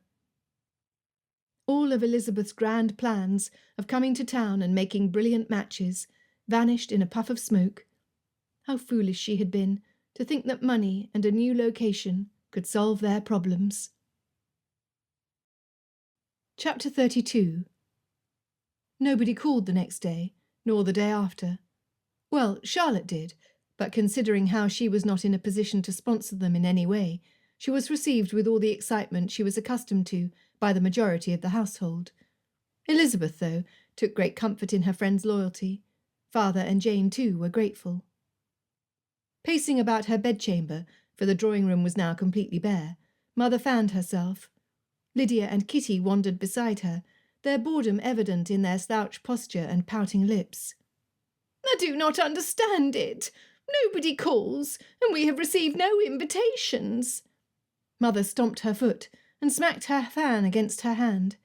All of Elizabeth's grand plans of coming to town and making brilliant matches vanished in a puff of smoke. How foolish she had been to think that money and a new location could solve their problems. Chapter 32. Nobody called the next day, nor the day after. Well, Charlotte did, but considering how she was not in a position to sponsor them in any way, She was received with all the excitement she was accustomed to by the majority of the household. Elizabeth, though, took great comfort in her friend's loyalty. Father and Jane, too, were grateful. Pacing about her bedchamber, for the drawing-room was now completely bare, Mother fanned herself. Lydia and Kitty wandered beside her, their boredom evident in their slouched posture and pouting lips. "I do not understand it. Nobody calls, and we have received no invitations." Mother stomped her foot and smacked her fan against her hand.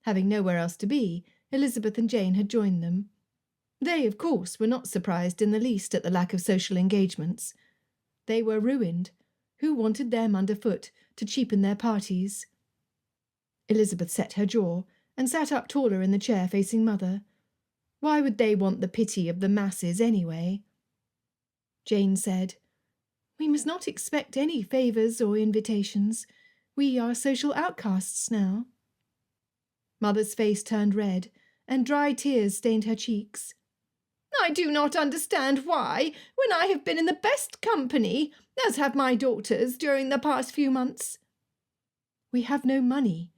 Having nowhere else to be, Elizabeth and Jane had joined them. They, of course, were not surprised in the least at the lack of social engagements. They were ruined. Who wanted them underfoot to cheapen their parties? Elizabeth set her jaw and sat up taller in the chair facing Mother. Why would they want the pity of the masses anyway? Jane said, "We must not expect any favours or invitations. We are social outcasts now." Mother's face turned red, and dry tears stained her cheeks. "I do not understand why, when I have been in the best company, as have my daughters during the past few months." "We have no money.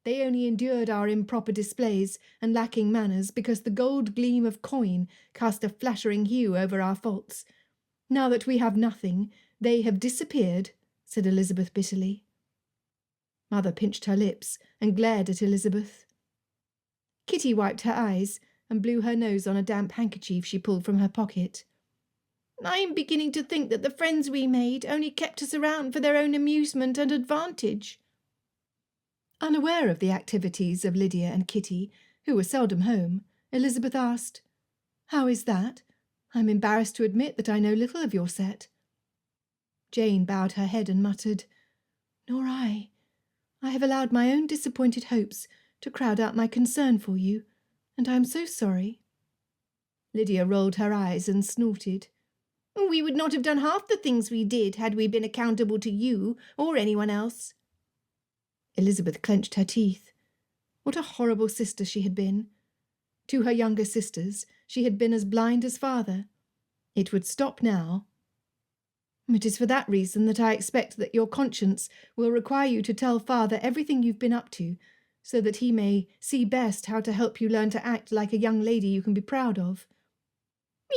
They only endured our improper displays and lacking manners because the gold gleam of coin cast a flattering hue over our faults. Now that we have nothing, they have disappeared," said Elizabeth bitterly. Mother pinched her lips and glared at Elizabeth. Kitty wiped her eyes and blew her nose on a damp handkerchief she pulled from her pocket. "I am beginning to think that the friends we made only kept us around for their own amusement and advantage." Unaware of the activities of Lydia and Kitty, who were seldom home, Elizabeth asked, "How is that? I'm embarrassed to admit that I know little of your set." Jane bowed her head and muttered, "Nor I. I have allowed my own disappointed hopes to crowd out my concern for you, and I am so sorry." Lydia rolled her eyes and snorted. "We would not have done half the things we did had we been accountable to you or anyone else." Elizabeth clenched her teeth. What a horrible sister she had been. To her younger sisters she had been as blind as father. It would stop now. "It is for that reason that I expect that your conscience will require you to tell father everything you've been up to, so that he may see best how to help you learn to act like a young lady you can be proud of."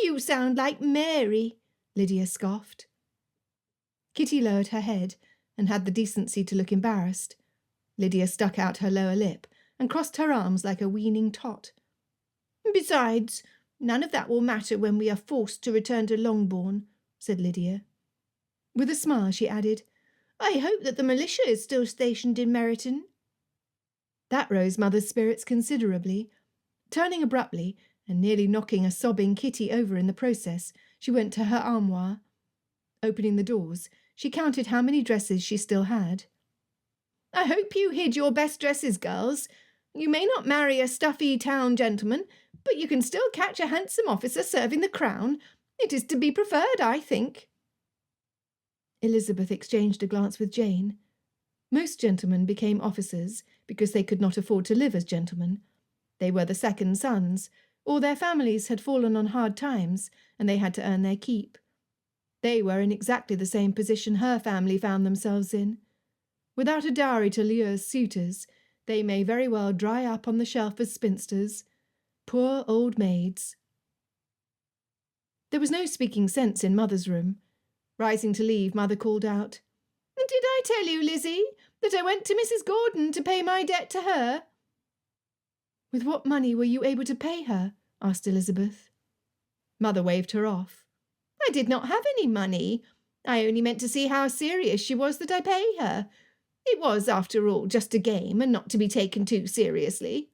"You sound like Mary," Lydia scoffed. Kitty lowered her head and had the decency to look embarrassed. Lydia stuck out her lower lip and crossed her arms like a weaning tot. "Besides, none of that will matter when we are forced to return to Longbourn," said Lydia. With a smile she added, "I hope that the militia is still stationed in Meryton." That rose Mother's spirits considerably. Turning abruptly, and nearly knocking a sobbing Kitty over in the process, she went to her armoire. Opening the doors, she counted how many dresses she still had. "I hope you hid your best dresses, girls. You may not marry a stuffy town gentleman, but you can still catch a handsome officer serving the crown. It is to be preferred, I think." Elizabeth exchanged a glance with Jane. Most gentlemen became officers because they could not afford to live as gentlemen. They were the second sons, or their families had fallen on hard times and they had to earn their keep. They were in exactly the same position her family found themselves in. Without a dowry to lure suitors, they may very well dry up on the shelf as spinsters. Poor old maids. There was no speaking sense in Mother's room. Rising to leave, Mother called out, "Did I tell you, Lizzie, that I went to Mrs. Gordon to pay my debt to her?" "With what money were you able to pay her?" asked Elizabeth. Mother waved her off. "I did not have any money. I only meant to see how serious she was that I pay her. It was, after all, just a game, and not to be taken too seriously."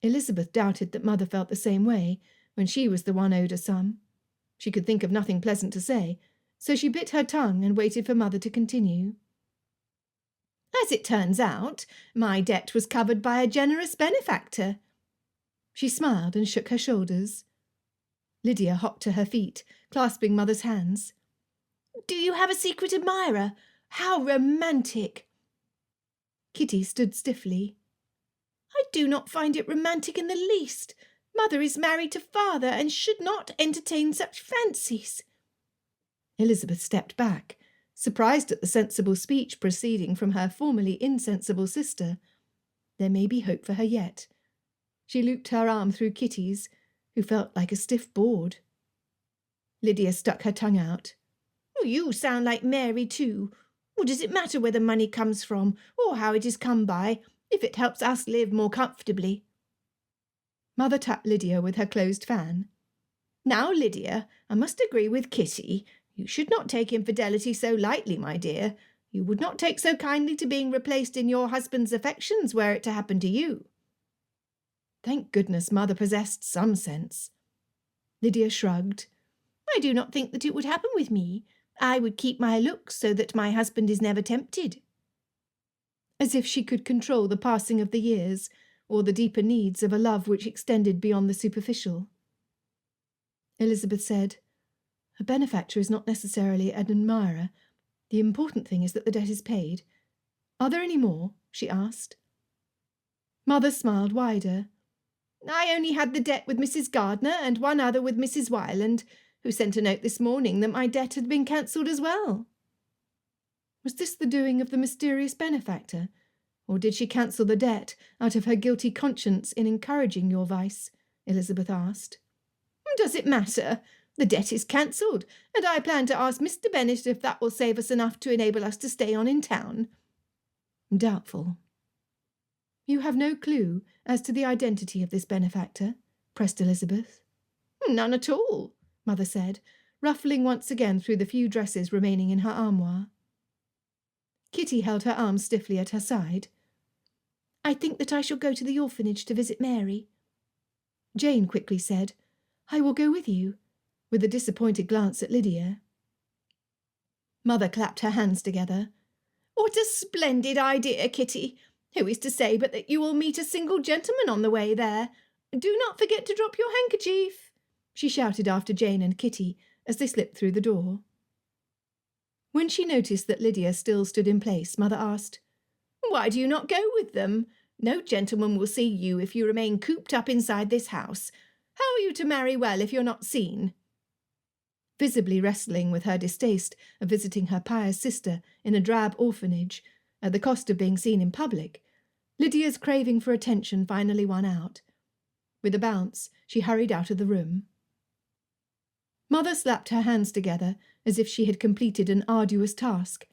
Elizabeth doubted that Mother felt the same way when she was the one owed a sum. She could think of nothing pleasant to say, so she bit her tongue and waited for Mother to continue. "As it turns out, my debt was covered by a generous benefactor." She smiled and shook her shoulders. Lydia hopped to her feet, clasping Mother's hands. "Do you have a secret admirer? How romantic!" Kitty stood stiffly. "I do not find it romantic in the least. Mother is married to father and should not entertain such fancies." Elizabeth stepped back, surprised at the sensible speech proceeding from her formerly insensible sister. There may be hope for her yet. She looped her arm through Kitty's, who felt like a stiff board. Lydia stuck her tongue out. Oh, you sound like Mary too. What does it matter where the money comes from, or how it is come by, if it helps us live more comfortably? Mother tapped Lydia with her closed fan. Now, Lydia, I must agree with Kitty. You should not take infidelity so lightly, my dear. You would not take so kindly to being replaced in your husband's affections were it to happen to you. Thank goodness Mother possessed some sense. Lydia shrugged. I do not think that it would happen with me. I would keep my looks so that my husband is never tempted. As if she could control the passing of the years, or the deeper needs of a love which extended beyond the superficial. Elizabeth said, "A benefactor is not necessarily an admirer. The important thing is that the debt is paid. Are there any more?" she asked. Mother smiled wider. I only had the debt with Mrs. Gardner and one other with Mrs. Wyland, who sent a note this morning that my debt had been cancelled as well. Was this the doing of the mysterious benefactor, or did she cancel the debt out of her guilty conscience in encouraging your vice? Elizabeth asked. Does it matter? The debt is cancelled, and I plan to ask Mr. Bennet if that will save us enough to enable us to stay on in town. Doubtful. You have no clue as to the identity of this benefactor? Pressed Elizabeth. None at all, Mother said, ruffling once again through the few dresses remaining in her armoire. Kitty held her arm stiffly at her side. I think that I shall go to the orphanage to visit Mary. Jane quickly said, I will go with you, with a disappointed glance at Lydia. Mother clapped her hands together. What a splendid idea, Kitty! Who is to say but that you will meet a single gentleman on the way there? Do not forget to drop your handkerchief, she shouted after Jane and Kitty as they slipped through the door. When she noticed that Lydia still stood in place, Mother asked, Why do you not go with them? No gentleman will see you if you remain cooped up inside this house. How are you to marry well if you're not seen? Visibly wrestling with her distaste of visiting her pious sister in a drab orphanage, at the cost of being seen in public, Lydia's craving for attention finally won out. With a bounce, she hurried out of the room. Mother slapped her hands together as if she had completed an arduous task.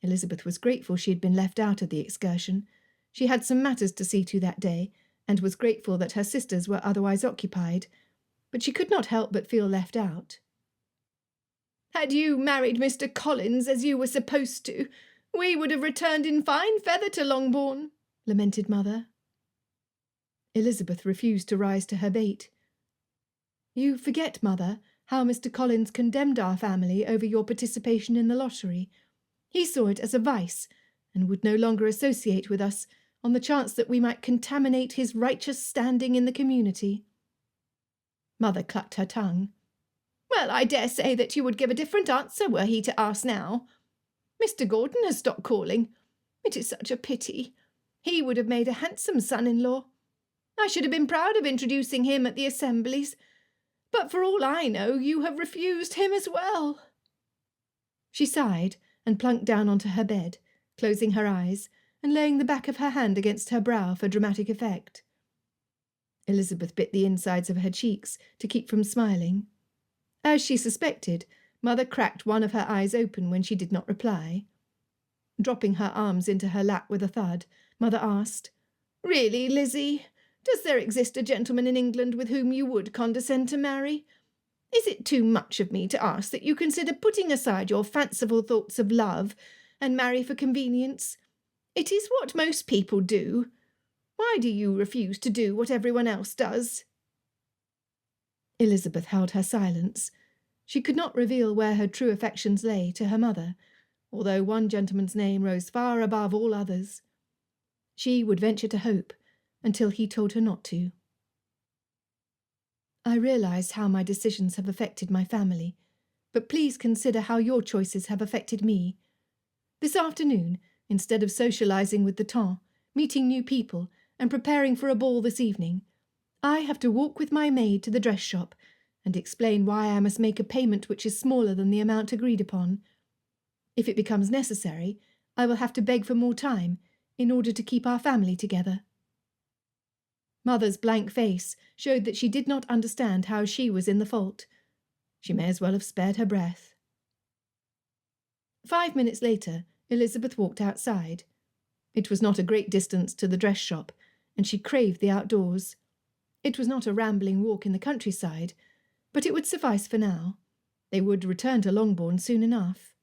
Elizabeth was grateful she had been left out of the excursion. She had some matters to see to that day, and was grateful that her sisters were otherwise occupied, but she could not help but feel left out. Had you married Mr. Collins as you were supposed to, we would have returned in fine feather to Longbourn, lamented Mother. Elizabeth refused to rise to her bait. You forget, Mother, how Mr. Collins condemned our family over your participation in the lottery. He saw it as a vice, and would no longer associate with us on the chance that we might contaminate his righteous standing in the community. Mother clucked her tongue. Well, I dare say that you would give a different answer were he to ask now. Mr. Gordon has stopped calling. It is such a pity. He would have made a handsome son-in-law. I should have been proud of introducing him at the assemblies, but for all I know, you have refused him as well. She sighed and plunked down onto her bed, closing her eyes and laying the back of her hand against her brow for dramatic effect. Elizabeth bit the insides of her cheeks to keep from smiling. As she suspected, Mother cracked one of her eyes open when she did not reply. Dropping her arms into her lap with a thud, Mother asked, Really, Lizzie, does there exist a gentleman in England with whom you would condescend to marry? Is it too much of me to ask that you consider putting aside your fanciful thoughts of love and marry for convenience? It is what most people do. Why do you refuse to do what everyone else does? Elizabeth held her silence. She could not reveal where her true affections lay to her mother, although one gentleman's name rose far above all others. She would venture to hope until he told her not to. I realise how my decisions have affected my family, but please consider how your choices have affected me. This afternoon, instead of socialising with the temps, meeting new people, and preparing for a ball this evening, I have to walk with my maid to the dress shop and explain why I must make a payment which is smaller than the amount agreed upon. If it becomes necessary, I will have to beg for more time in order to keep our family together." Mother's blank face showed that she did not understand how she was in the fault. She may as well have spared her breath. 5 minutes later, Elizabeth walked outside. It was not a great distance to the dress shop, and she craved the outdoors. It was not a rambling walk in the countryside, but it would suffice for now. They would return to Longbourn soon enough.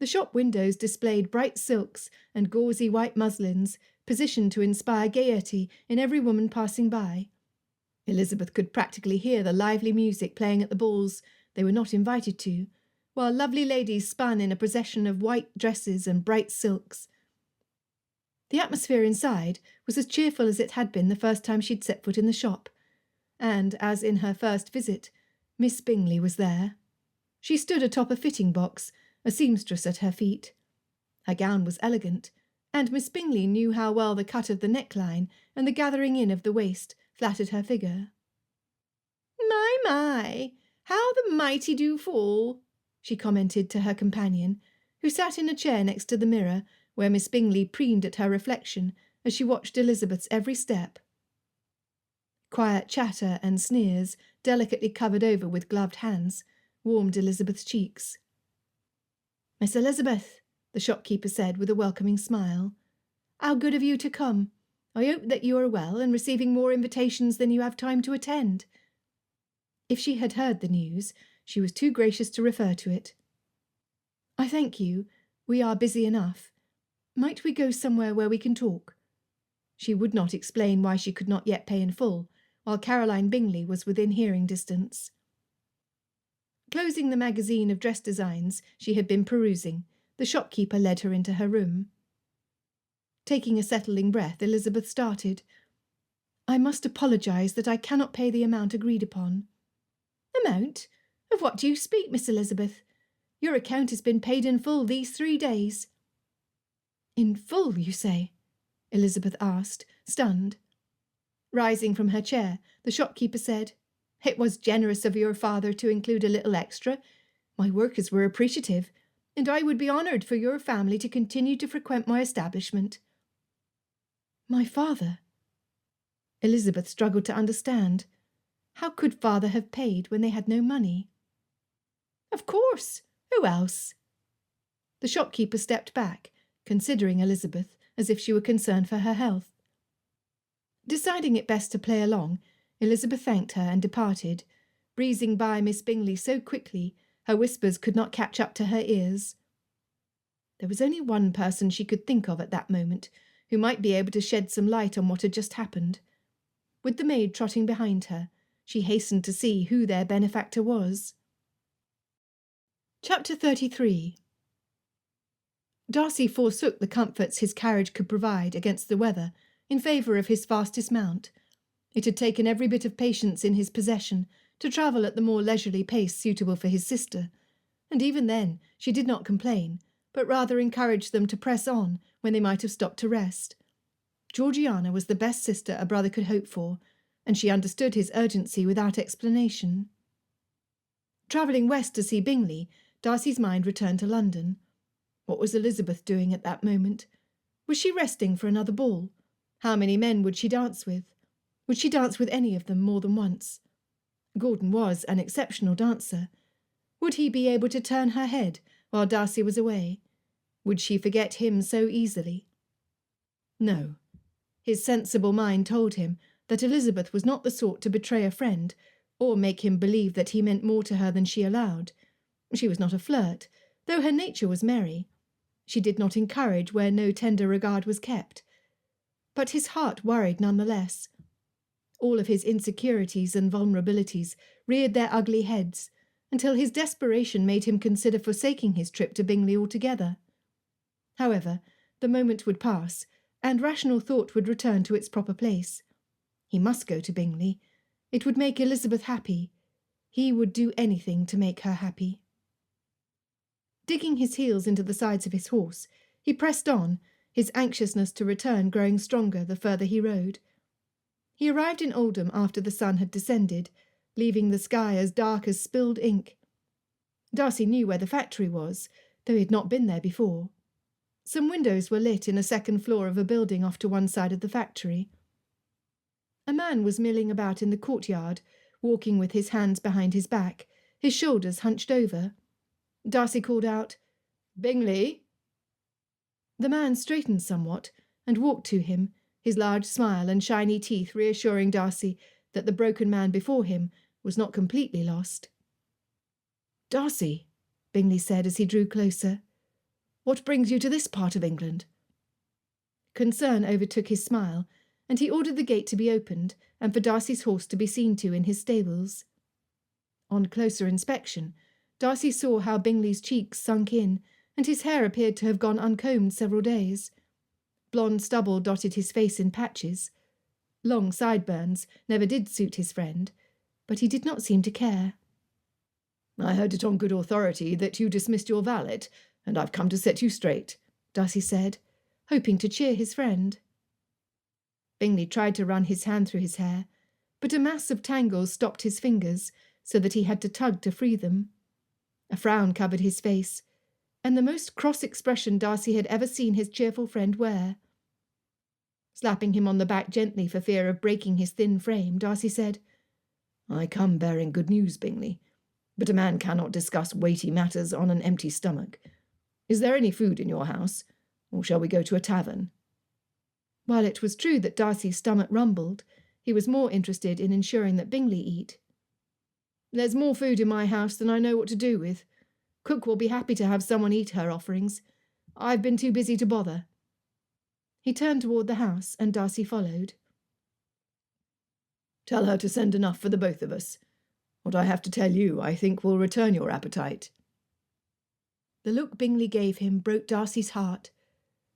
The shop windows displayed bright silks and gauzy white muslins, positioned to inspire gaiety in every woman passing by. Elizabeth could practically hear the lively music playing at the balls they were not invited to, while lovely ladies spun in a procession of white dresses and bright silks. The atmosphere inside was as cheerful as it had been the first time she'd set foot in the shop, and, as in her first visit, Miss Bingley was there. She stood atop a fitting box, a seamstress at her feet. Her gown was elegant, and Miss Bingley knew how well the cut of the neckline and the gathering in of the waist flattered her figure. My, how the mighty do fall," she commented to her companion, who sat in a chair next to the mirror, where Miss Bingley preened at her reflection as she watched Elizabeth's every step. Quiet chatter and sneers, delicately covered over with gloved hands, warmed Elizabeth's cheeks. "Miss Elizabeth," the shopkeeper said with a welcoming smile, "how good of you to come. I hope that you are well and receiving more invitations than you have time to attend." If she had heard the news, she was too gracious to refer to it. "I thank you. We are busy enough. Might we go somewhere where we can talk?" She would not explain why she could not yet pay in full, while Caroline Bingley was within hearing distance. Closing the magazine of dress designs she had been perusing, the shopkeeper led her into her room. Taking a settling breath, Elizabeth started. "I must apologise that I cannot pay the amount agreed upon." "Amount? Of what do you speak, Miss Elizabeth? Your account has been paid in full these 3 days." "In full, you say?" Elizabeth asked, stunned. Rising from her chair, the shopkeeper said, "It was generous of your father to include a little extra. My workers were appreciative, and I would be honoured for your family to continue to frequent my establishment." "My father?" Elizabeth struggled to understand. How could father have paid when they had no money? "Of course. Who else?" The shopkeeper stepped back, considering Elizabeth as if she were concerned for her health. Deciding it best to play along, Elizabeth thanked her and departed, breezing by Miss Bingley so quickly her whispers could not catch up to her ears. There was only one person she could think of at that moment who might be able to shed some light on what had just happened. With the maid trotting behind her, she hastened to see who their benefactor was. Chapter 33. Darcy forsook the comforts his carriage could provide against the weather in favour of his fastest mount. It had taken every bit of patience in his possession to travel at the more leisurely pace suitable for his sister, and even then she did not complain, but rather encouraged them to press on when they might have stopped to rest. Georgiana was the best sister a brother could hope for, and she understood his urgency without explanation. Travelling west to see Bingley, Darcy's mind returned to London. What was Elizabeth doing at that moment? Was she resting for another ball? How many men would she dance with? Would she dance with any of them more than once? Gordon was an exceptional dancer. Would he be able to turn her head while Darcy was away? Would she forget him so easily? No. His sensible mind told him that Elizabeth was not the sort to betray a friend, or make him believe that he meant more to her than she allowed. She was not a flirt, though her nature was merry. She did not encourage where no tender regard was kept. But his heart worried none the less. All of his insecurities and vulnerabilities reared their ugly heads, until his desperation made him consider forsaking his trip to Bingley altogether. However, the moment would pass, and rational thought would return to its proper place. He must go to Bingley. It would make Elizabeth happy. He would do anything to make her happy. Digging his heels into the sides of his horse, he pressed on, his anxiousness to return growing stronger the further he rode. He arrived in Oldham after the sun had descended, leaving the sky as dark as spilled ink. Darcy knew where the factory was, though he had not been there before. Some windows were lit in a second floor of a building off to one side of the factory. A man was milling about in the courtyard, walking with his hands behind his back, his shoulders hunched over. Darcy called out, "Bingley!" The man straightened somewhat and walked to him, his large smile and shiny teeth reassuring Darcy that the broken man before him was not completely lost. "Darcy," Bingley said as he drew closer, "what brings you to this part of England?" Concern overtook his smile, and he ordered the gate to be opened and for Darcy's horse to be seen to in his stables. On closer inspection, Darcy saw how Bingley's cheeks sunk in, and his hair appeared to have gone uncombed several days. Blonde stubble dotted his face in patches. Long sideburns never did suit his friend, but he did not seem to care. "I heard it on good authority that you dismissed your valet, and I've come to set you straight," Darcy said, hoping to cheer his friend. Bingley tried to run his hand through his hair, but a mass of tangles stopped his fingers, so that he had to tug to free them. A frown covered his face, and the most cross expression Darcy had ever seen his cheerful friend wear. Slapping him on the back gently for fear of breaking his thin frame, Darcy said, "I come bearing good news, Bingley, but a man cannot discuss weighty matters on an empty stomach. Is there any food in your house, or shall we go to a tavern?" While it was true that Darcy's stomach rumbled, he was more interested in ensuring that Bingley eat. "There's more food in my house than I know what to do with. Cook will be happy to have someone eat her offerings. I've been too busy to bother." He turned toward the house, and Darcy followed. "Tell her to send enough for the both of us. What I have to tell you, I think, will return your appetite." The look Bingley gave him broke Darcy's heart.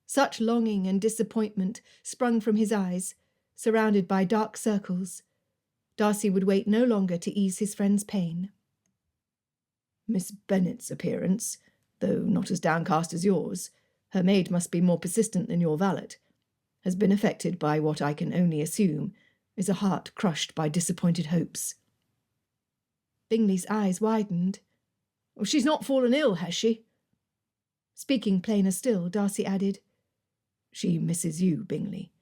Such longing and disappointment sprung from his eyes, surrounded by dark circles. Darcy would wait no longer to ease his friend's pain. "Miss Bennet's appearance, though not as downcast as yours, her maid must be more persistent than your valet, has been affected by what I can only assume is a heart crushed by disappointed hopes." Bingley's eyes widened. "She's not fallen ill, has she?" Speaking plainer still, Darcy added, "She misses you, Bingley,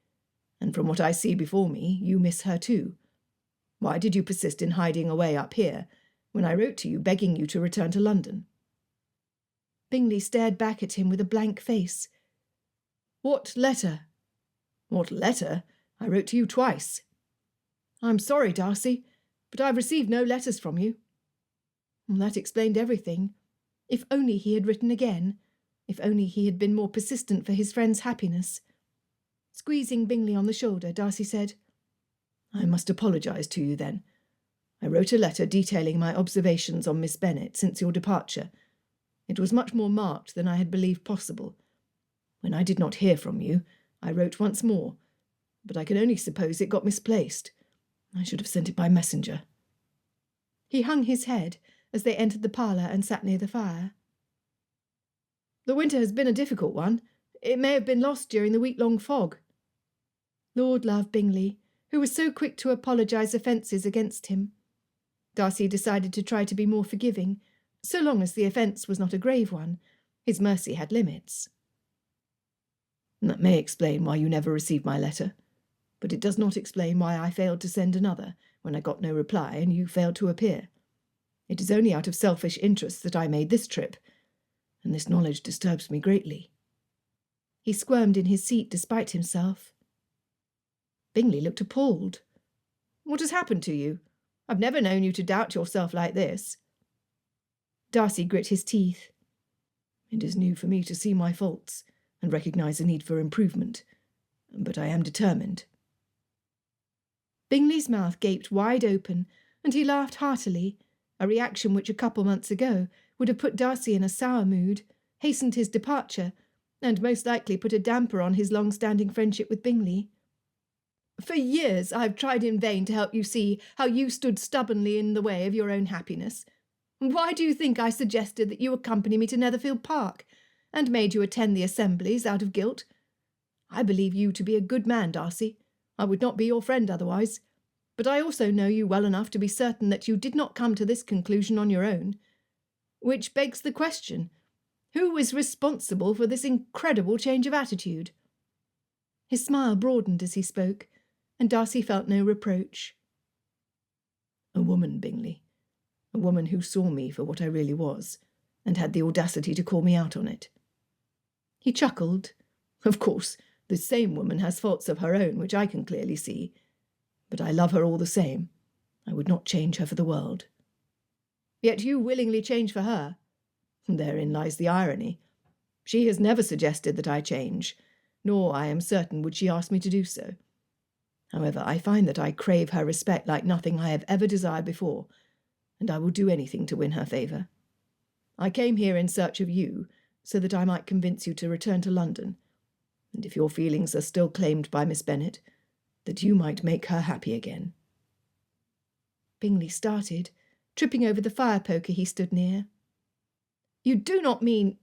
and from what I see before me, you miss her too. Why did you persist in hiding away up here when I wrote to you begging you to return to London?" Bingley stared back at him with a blank face. "What letter?" "What letter? I wrote to you twice." "I'm sorry, Darcy, but I've received no letters from you." Well, that explained everything. If only he had written again. If only he had been more persistent for his friend's happiness. Squeezing Bingley on the shoulder, Darcy said, "I must apologise to you, then. I wrote a letter detailing my observations on Miss Bennet since your departure. It was much more marked than I had believed possible. When I did not hear from you, I wrote once more, but I can only suppose it got misplaced. I should have sent it by messenger." He hung his head as they entered the parlour and sat near the fire. "The winter has been a difficult one. It may have been lost during the week-long fog." Lord love Bingley, who was so quick to apologise offences against him. Darcy decided to try to be more forgiving, so long as the offence was not a grave one. His mercy had limits. "That may explain why you never received my letter, but it does not explain why I failed to send another when I got no reply and you failed to appear. It is only out of selfish interest that I made this trip, and this knowledge disturbs me greatly." He squirmed in his seat despite himself. Bingley looked appalled. "What has happened to you? I've never known you to doubt yourself like this." Darcy grit his teeth. "It is new for me to see my faults and recognise a need for improvement, but I am determined." Bingley's mouth gaped wide open, and he laughed heartily, a reaction which a couple months ago would have put Darcy in a sour mood, hastened his departure, and most likely put a damper on his long-standing friendship with Bingley. "For years I've tried in vain to help you see how you stood stubbornly in the way of your own happiness. Why do you think I suggested that you accompany me to Netherfield Park, and made you attend the assemblies out of guilt? I believe you to be a good man, Darcy. I would not be your friend otherwise. But I also know you well enough to be certain that you did not come to this conclusion on your own. Which begs the question, Who is responsible for this incredible change of attitude?" His smile broadened as he spoke, and Darcy felt no reproach. "A woman, Bingley. A woman who saw me for what I really was, and had the audacity to call me out on it." He chuckled. "Of course, this same woman has faults of her own, which I can clearly see. But I love her all the same. I would not change her for the world." "Yet you willingly change for her." "Therein lies the irony. She has never suggested that I change, nor, I am certain, would she ask me to do so. However, I find that I crave her respect like nothing I have ever desired before, and I will do anything to win her favour. I came here in search of you, so that I might convince you to return to London, and if your feelings are still claimed by Miss Bennet, that you might make her happy again." Bingley started, tripping over the fire-poker he stood near. "You do not mean—"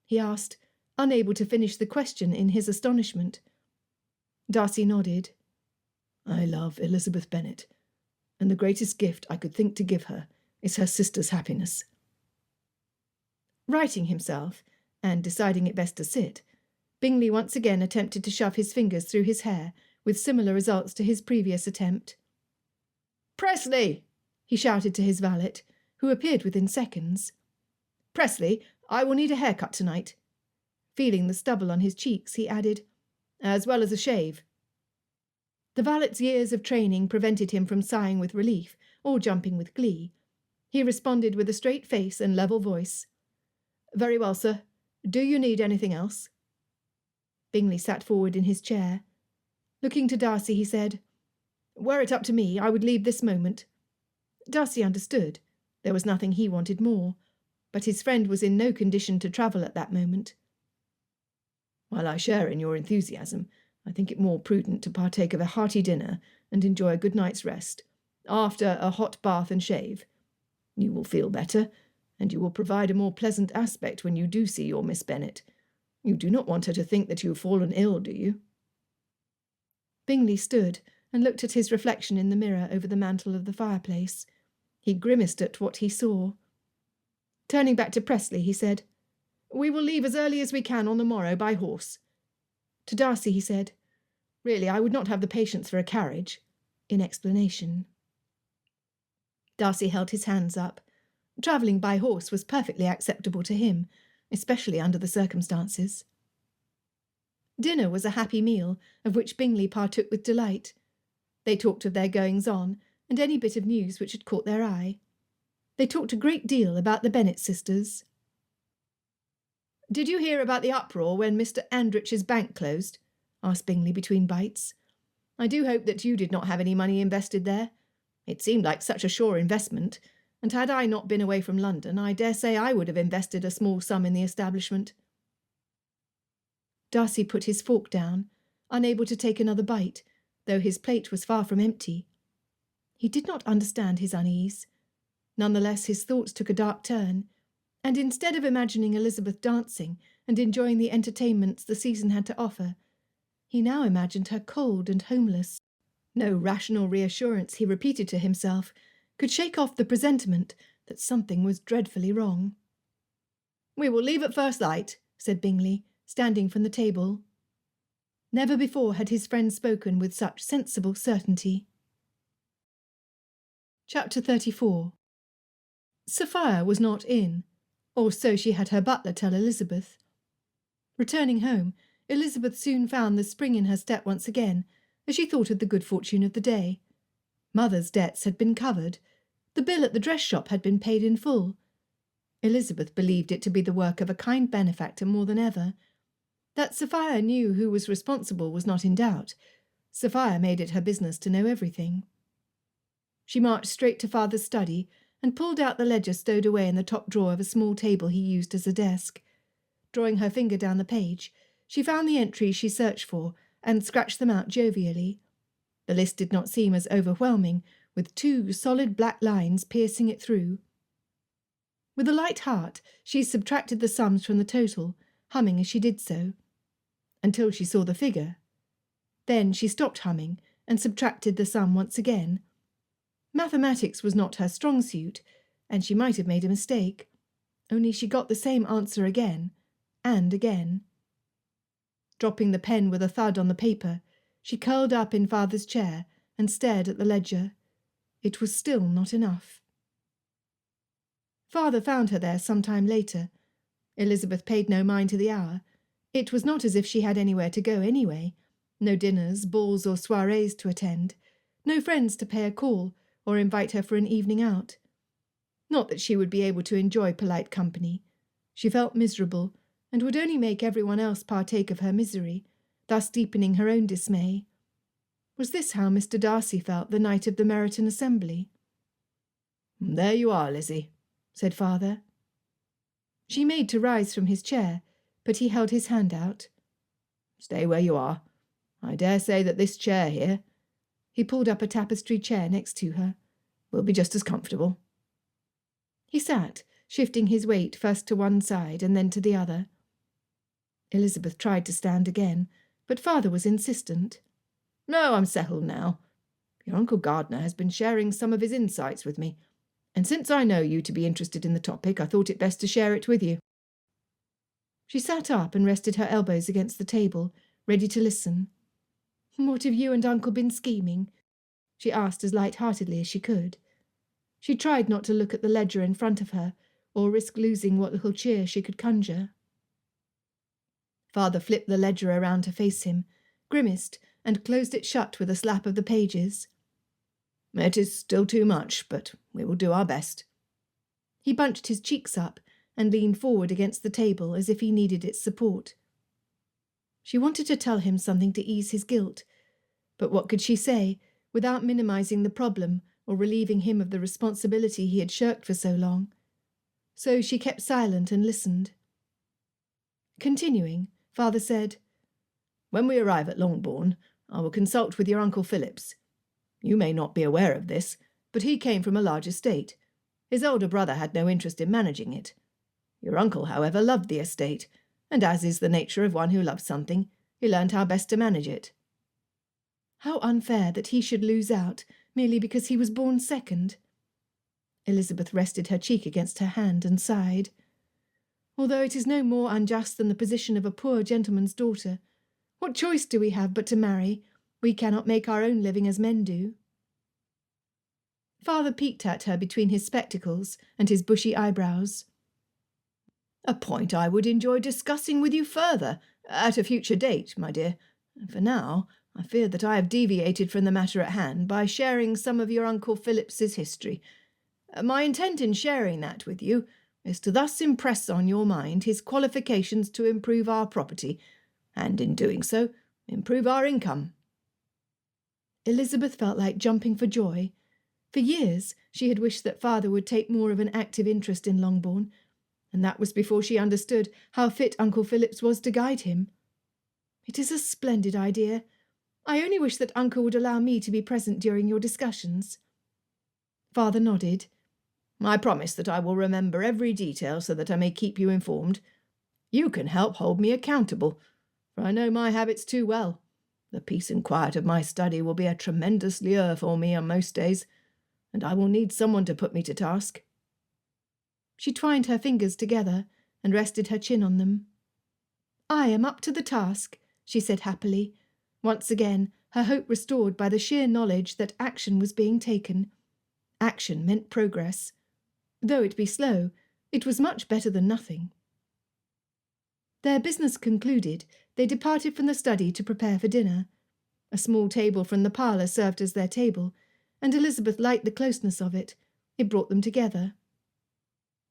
he asked, unable to finish the question in his astonishment. Darcy nodded. "I love Elizabeth Bennet, and the greatest gift I could think to give her is her sister's happiness." Righting himself, and deciding it best to sit, Bingley once again attempted to shove his fingers through his hair, with similar results to his previous attempt. "Presley!" he shouted to his valet, who appeared within seconds. "Presley, I will need a haircut tonight." Feeling the stubble on his cheeks, he added, "as well as a shave." The valet's years of training prevented him from sighing with relief or jumping with glee. He responded with a straight face and level voice. "Very well, sir. Do you need anything else?" Bingley sat forward in his chair. Looking to Darcy, he said, "Were it up to me, I would leave this moment." Darcy understood. There was nothing he wanted more, but his friend was in no condition to travel at that moment. "While I share in your enthusiasm, I think it more prudent to partake of a hearty dinner and enjoy a good night's rest, after a hot bath and shave. You will feel better, and you will provide a more pleasant aspect when you do see your Miss Bennet. You do not want her to think that you have fallen ill, do you?" Bingley stood and looked at his reflection in the mirror over the mantel of the fireplace. He grimaced at what he saw. Turning back to Presley, he said, "We will leave as early as we can on the morrow by horse." To Darcy he said, "Really, I would not have the patience for a carriage," in explanation. Darcy held his hands up. Travelling by horse was perfectly acceptable to him, especially under the circumstances. Dinner was a happy meal, of which Bingley partook with delight. They talked of their goings-on, and any bit of news which had caught their eye. They talked a great deal about the Bennet sisters. "Did you hear about the uproar when Mr. Andrich's bank closed?" asked Bingley between bites. "I do hope that you did not have any money invested there. It seemed like such a sure investment, and had I not been away from London, I dare say I would have invested a small sum in the establishment." Darcy put his fork down, unable to take another bite, though his plate was far from empty. He did not understand his unease. Nonetheless, his thoughts took a dark turn, and instead of imagining Elizabeth dancing and enjoying the entertainments the season had to offer, he now imagined her cold and homeless. No rational reassurance, he repeated to himself, could shake off the presentiment that something was dreadfully wrong. "We will leave at first light," said Bingley, standing from the table. Never before had his friend spoken with such sensible certainty. Chapter 34. Sophia was not in, or so she had her butler tell Elizabeth. Returning home, Elizabeth soon found the spring in her step once again, as she thought of the good fortune of the day. Mother's debts had been covered. The bill at the dress shop had been paid in full. Elizabeth believed it to be the work of a kind benefactor more than ever. That Sophia knew who was responsible was not in doubt. Sophia made it her business to know everything. She marched straight to father's study and pulled out the ledger stowed away in the top drawer of a small table he used as a desk. Drawing her finger down the page, she found the entries she searched for and scratched them out jovially. The list did not seem as overwhelming, with 2 solid black lines piercing it through. With a light heart, she subtracted the sums from the total, humming as she did so, until she saw the figure. Then she stopped humming and subtracted the sum once again. Mathematics was not her strong suit, and she might have made a mistake. only she got the same answer again and again. Dropping the pen with a thud on the paper, she curled up in father's chair and stared at the ledger. It was still not enough. Father found her there some time later. Elizabeth paid no mind to the hour. It was not as if she had anywhere to go anyway. No dinners, balls or soirees to attend. No friends to pay a call or invite her for an evening out. Not that she would be able to enjoy polite company. She felt miserable, and would only make everyone else partake of her misery, thus deepening her own dismay. Was this how Mr. Darcy felt the night of the Meryton assembly? "There you are, Lizzie," said father. She made to rise from his chair, but he held his hand out. "Stay where you are. I dare say that this chair here," he pulled up a tapestry chair next to her, "will be just as comfortable." He sat, shifting his weight first to one side and then to the other. Elizabeth tried to stand again, but father was insistent. "No, I'm settled now. Your Uncle Gardner has been sharing some of his insights with me, and since I know you to be interested in the topic, I thought it best to share it with you." She sat up and rested her elbows against the table, ready to listen. "What have you and Uncle been scheming?" she asked as light-heartedly as she could. She tried not to look at the ledger in front of her, or risk losing what little cheer she could conjure. Father flipped the ledger around to face him, grimaced, and closed it shut with a slap of the pages. "It is still too much, but we will do our best." He bunched his cheeks up and leaned forward against the table as if he needed its support. She wanted to tell him something to ease his guilt, but what could she say without minimizing the problem or relieving him of the responsibility he had shirked for so long? So she kept silent and listened. Continuing, father said, "When we arrive at Longbourn, I will consult with your Uncle Phillips. You may not be aware of this, but he came from a large estate. His older brother had no interest in managing it. Your uncle, however, loved the estate, and as is the nature of one who loves something, he learned how best to manage it." How unfair that he should lose out merely because he was born second. Elizabeth rested her cheek against her hand and sighed. Although it is no more unjust than the position of a poor gentleman's daughter, what choice do we have but to marry? We cannot make our own living as men do. Father peeked at her between his spectacles and his bushy eyebrows. "A point I would enjoy discussing with you further, at a future date, my dear. For now, I fear that I have deviated from the matter at hand by sharing some of your Uncle Phillips's history. My intent in sharing that with you is to thus impress on your mind his qualifications to improve our property, and in doing so, improve our income." Elizabeth felt like jumping for joy. For years she had wished that father would take more of an active interest in Longbourn, and that was before she understood how fit Uncle Phillips was to guide him. "It is a splendid idea. I only wish that Uncle would allow me to be present during your discussions." Father nodded. "I promise that I will remember every detail so that I may keep you informed. You can help hold me accountable, for I know my habits too well. The peace and quiet of my study will be a tremendous lure for me on most days, and I will need someone to put me to task." She twined her fingers together and rested her chin on them. "I am up to the task," she said happily, once again her hope restored by the sheer knowledge that action was being taken. Action meant progress. Though it be slow, it was much better than nothing. Their business concluded, they departed from the study to prepare for dinner. A small table from the parlour served as their table, and Elizabeth liked the closeness of it. It brought them together.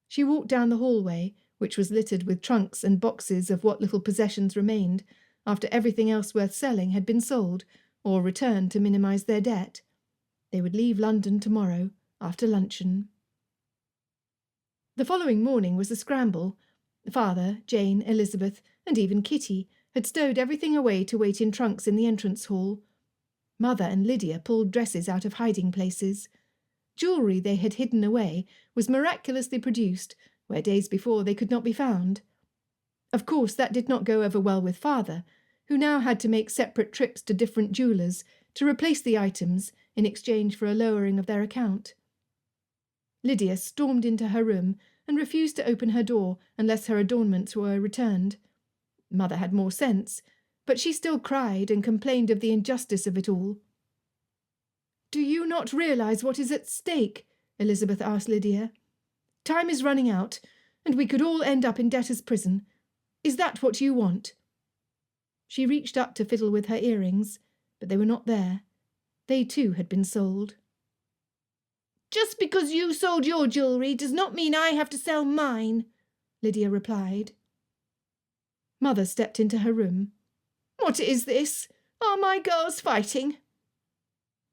She walked down the hallway, which was littered with trunks and boxes of what little possessions remained, after everything else worth selling had been sold, or returned to minimise their debt. They would leave London tomorrow, after luncheon. The following morning was a scramble. Father, Jane, Elizabeth, and even Kitty had stowed everything away to wait in trunks in the entrance hall. Mother and Lydia pulled dresses out of hiding places. Jewellery they had hidden away was miraculously produced, where days before they could not be found. Of course that did not go over well with father, who now had to make separate trips to different jewellers to replace the items in exchange for a lowering of their account. Lydia stormed into her room, and refused to open her door unless her adornments were returned. Mother had more sense, but she still cried and complained of the injustice of it all. "Do you not realise what is at stake?" Elizabeth asked Lydia. "Time is running out, and we could all end up in debtor's prison. Is that what you want?" She reached up to fiddle with her earrings, but they were not there. They too had been sold. "Just because you sold your jewellery does not mean I have to sell mine," Lydia replied. Mother stepped into her room. "What is this? Are my girls fighting?"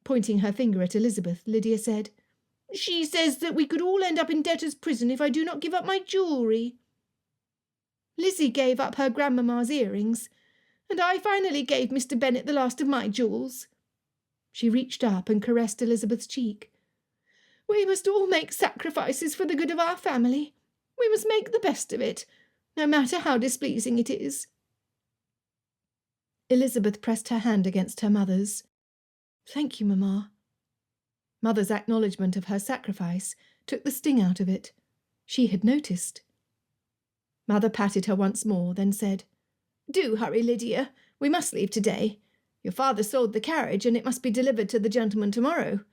Pointing her finger at Elizabeth, Lydia said, "She says that we could all end up in debtor's prison if I do not give up my jewellery. Lizzie gave up her grandmamma's earrings, and I finally gave Mr. Bennet the last of my jewels." She reached up and caressed Elizabeth's cheek. "We must all make sacrifices for the good of our family. We must make the best of it, no matter how displeasing it is." Elizabeth pressed her hand against her mother's. "Thank you, Mamma." Mother's acknowledgement of her sacrifice took the sting out of it. She had noticed. Mother patted her once more, then said, "Do hurry, Lydia. We must leave today. Your father sold the carriage, and it must be delivered to the gentleman tomorrow."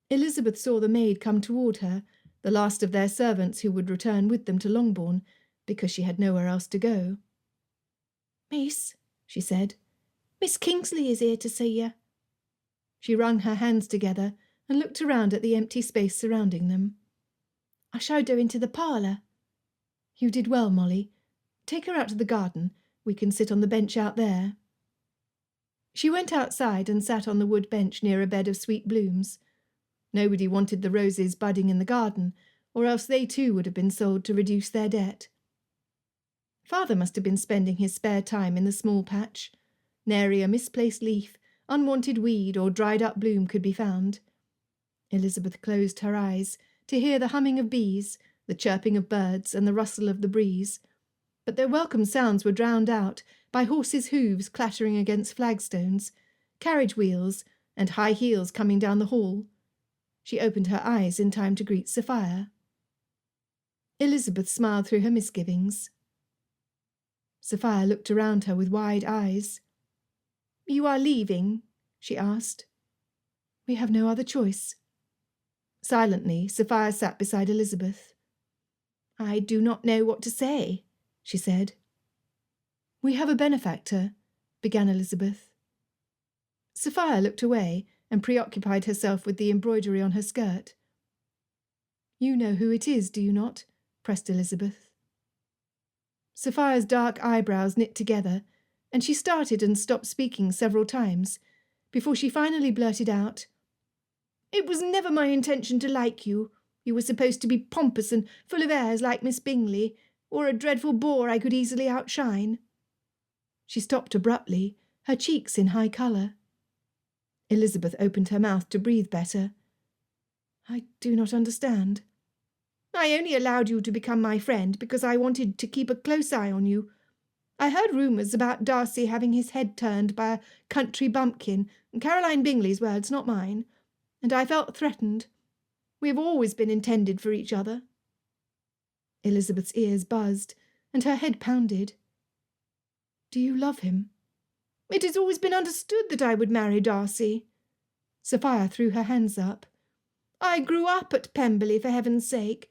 Elizabeth saw the maid come toward her, the last of their servants who would return with them to Longbourn, because she had nowhere else to go. "Miss," she said, "Miss Kingsley is here to see you." She wrung her hands together and looked around at the empty space surrounding them. "I showed her into the parlour." "You did well, Molly. Take her out to the garden. We can sit on the bench out there." She went outside and sat on the wood bench near a bed of sweet blooms. Nobody wanted the roses budding in the garden, or else they too would have been sold to reduce their debt. Father must have been spending his spare time in the small patch. Nary a misplaced leaf, unwanted weed, or dried-up bloom could be found. Elizabeth closed her eyes to hear the humming of bees, the chirping of birds, and the rustle of the breeze. But their welcome sounds were drowned out by horses' hooves clattering against flagstones, carriage wheels, and high heels coming down the hall. She opened her eyes in time to greet Sophia. Elizabeth smiled through her misgivings. Sophia looked around her with wide eyes. "You are leaving?" she asked. "We have no other choice." Silently, Sophia sat beside Elizabeth. "I do not know what to say," she said. "We have a benefactor," began Elizabeth. Sophia looked away and preoccupied herself with the embroidery on her skirt. "You know who it is, do you not?" pressed Elizabeth. Sophia's dark eyebrows knit together, and she started and stopped speaking several times, before she finally blurted out, "It was never my intention to like you. You were supposed to be pompous and full of airs like Miss Bingley, or a dreadful bore I could easily outshine." She stopped abruptly, her cheeks in high colour. Elizabeth opened her mouth to breathe better. "I do not understand." "I only allowed you to become my friend because I wanted to keep a close eye on you. I heard rumours about Darcy having his head turned by a country bumpkin, Caroline Bingley's words, not mine, and I felt threatened. We have always been intended for each other." Elizabeth's ears buzzed, and her head pounded. "Do you love him?" "It has always been understood that I would marry Darcy." Sophia threw her hands up. "I grew up at Pemberley, for heaven's sake.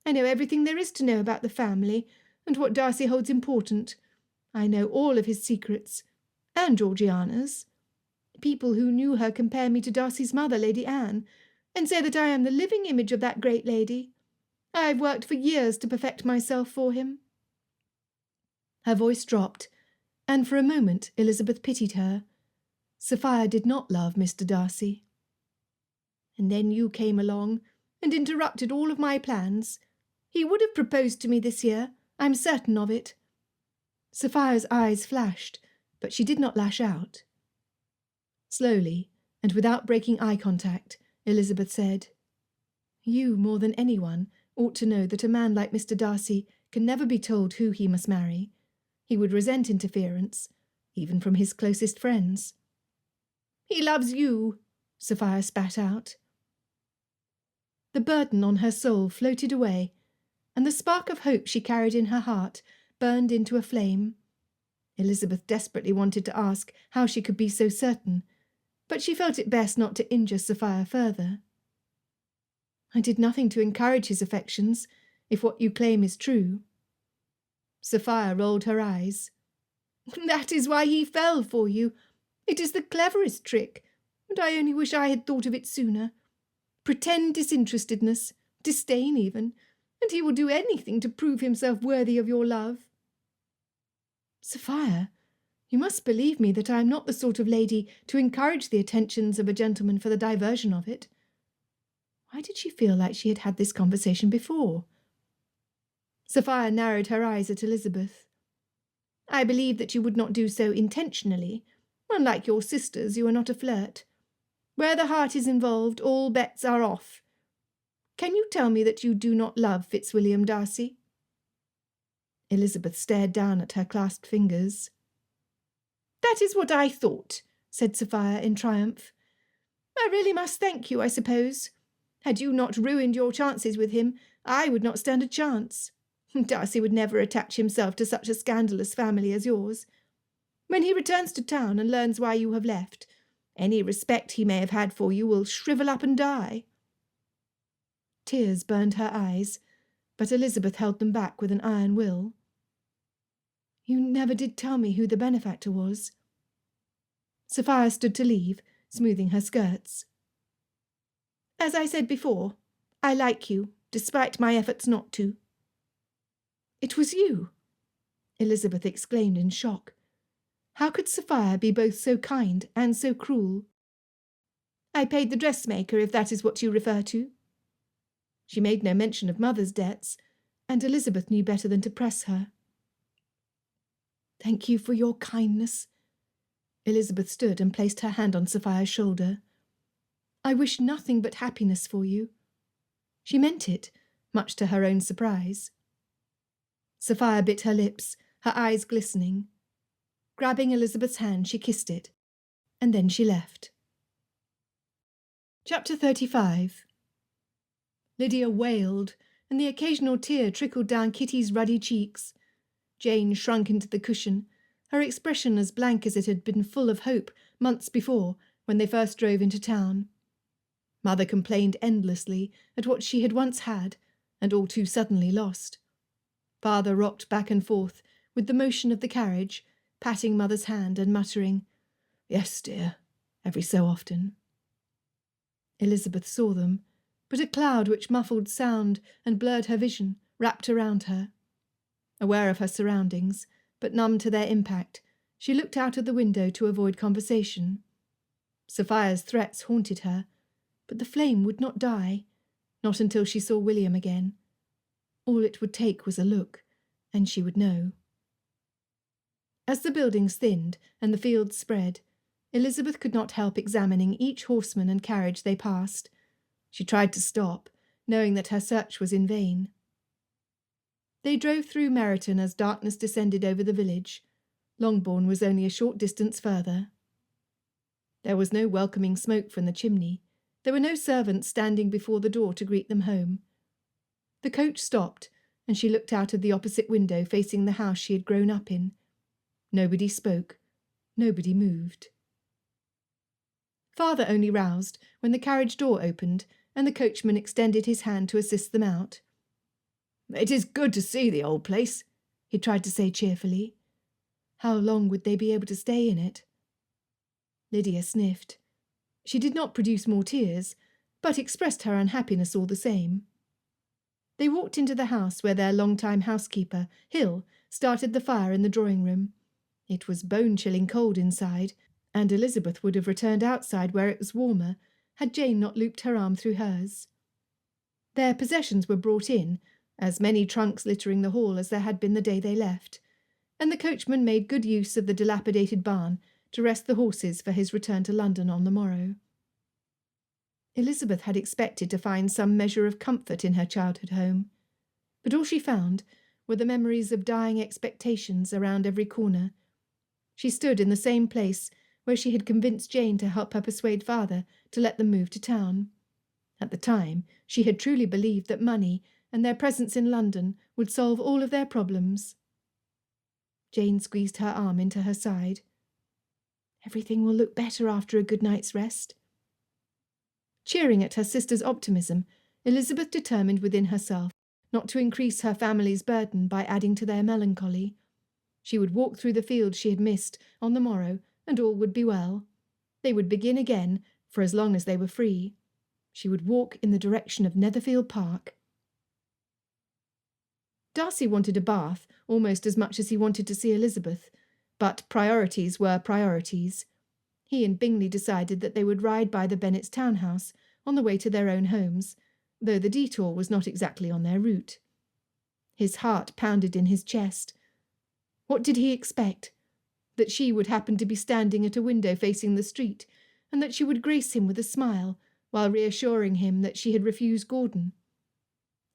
I know everything there is to know about the family, and what Darcy holds important. I know all of his secrets, and Georgiana's. People who knew her compare me to Darcy's mother, Lady Anne, and say that I am the living image of that great lady. I have worked for years to perfect myself for him." Her voice dropped, and for a moment Elizabeth pitied her. Sophia did not love Mr. Darcy. "And then you came along and interrupted all of my plans. He would have proposed to me this year, I'm certain of it." Sophia's eyes flashed, but she did not lash out. Slowly, and without breaking eye contact, Elizabeth said, "You, more than anyone, ought to know that a man like Mr. Darcy can never be told who he must marry. He would resent interference, even from his closest friends." "He loves you," Sophia spat out. The burden on her soul floated away, and the spark of hope she carried in her heart burned into a flame. Elizabeth desperately wanted to ask how she could be so certain, but she felt it best not to injure Sophia further. I did nothing to encourage his affections, if what you claim is true. Sophia rolled her eyes. That is why he fell for you. It is the cleverest trick, and I only wish I had thought of it sooner. Pretend disinterestedness, disdain even, and he will do anything to prove himself worthy of your love. Sophia, you must believe me that I am not the sort of lady to encourage the attentions of a gentleman for the diversion of it. Why did she feel like she had had this conversation before? Sophia narrowed her eyes at Elizabeth. I believe that you would not do so intentionally. Unlike your sisters, you are not a flirt. Where the heart is involved, all bets are off. Can you tell me that you do not love Fitzwilliam Darcy? Elizabeth stared down at her clasped fingers. That is what I thought, said Sophia in triumph. I really must thank you, I suppose. Had you not ruined your chances with him, I would not stand a chance. Darcy would never attach himself to such a scandalous family as yours. When he returns to town and learns why you have left, any respect he may have had for you will shrivel up and die. Tears burned her eyes, but Elizabeth held them back with an iron will. You never did tell me who the benefactor was. Sophia stood to leave, smoothing her skirts. As I said before, I like you, despite my efforts not to. It was you, Elizabeth exclaimed in shock. How could Sophia be both so kind and so cruel? I paid the dressmaker, if that is what you refer to. She made no mention of mother's debts, and Elizabeth knew better than to press her. Thank you for your kindness. Elizabeth stood and placed her hand on Sophia's shoulder. I wish nothing but happiness for you. She meant it, much to her own surprise. Sophia bit her lips, her eyes glistening. Grabbing Elizabeth's hand, she kissed it, and then she left. Chapter 35. Lydia wailed, and the occasional tear trickled down Kitty's ruddy cheeks. Jane shrunk into the cushion, her expression as blank as it had been full of hope months before when they first drove into town. Mother complained endlessly at what she had once had, and all too suddenly lost. Father rocked back and forth with the motion of the carriage, patting Mother's hand and muttering, Yes, dear, every so often. Elizabeth saw them, but a cloud which muffled sound and blurred her vision wrapped around her. Aware of her surroundings, but numb to their impact, she looked out of the window to avoid conversation. Sophia's threats haunted her, but the flame would not die, not until she saw William again. All it would take was a look, and she would know. As the buildings thinned and the fields spread, Elizabeth could not help examining each horseman and carriage they passed. She tried to stop, knowing that her search was in vain. They drove through Meryton as darkness descended over the village. Longbourn was only a short distance further. There was no welcoming smoke from the chimney. There were no servants standing before the door to greet them home. The coach stopped, and she looked out of the opposite window facing the house she had grown up in. Nobody spoke. Nobody moved. Father only roused when the carriage door opened and the coachman extended his hand to assist them out. It is good to see the old place, he tried to say cheerfully. How long would they be able to stay in it? Lydia sniffed. She did not produce more tears, but expressed her unhappiness all the same. They walked into the house where their long-time housekeeper, Hill, started the fire in the drawing-room. It was bone-chilling cold inside, and Elizabeth would have returned outside where it was warmer, had Jane not looped her arm through hers. Their possessions were brought in, as many trunks littering the hall as there had been the day they left, and the coachman made good use of the dilapidated barn to rest the horses for his return to London on the morrow. Elizabeth had expected to find some measure of comfort in her childhood home, but all she found were the memories of dying expectations around every corner. She stood in the same place where she had convinced Jane to help her persuade father to let them move to town. At the time, she had truly believed that money and their presence in London would solve all of their problems. Jane squeezed her arm into her side. Everything will look better after a good night's rest. Cheering at her sister's optimism, Elizabeth determined within herself not to increase her family's burden by adding to their melancholy. She would walk through the fields she had missed on the morrow, and all would be well. They would begin again, for as long as they were free. She would walk in the direction of Netherfield Park. Darcy wanted a bath almost as much as he wanted to see Elizabeth, but priorities were priorities. He and Bingley decided that they would ride by the Bennets' townhouse on the way to their own homes, though the detour was not exactly on their route. His heart pounded in his chest. What did he expect? That she would happen to be standing at a window facing the street, and that she would grace him with a smile, while reassuring him that she had refused Gordon.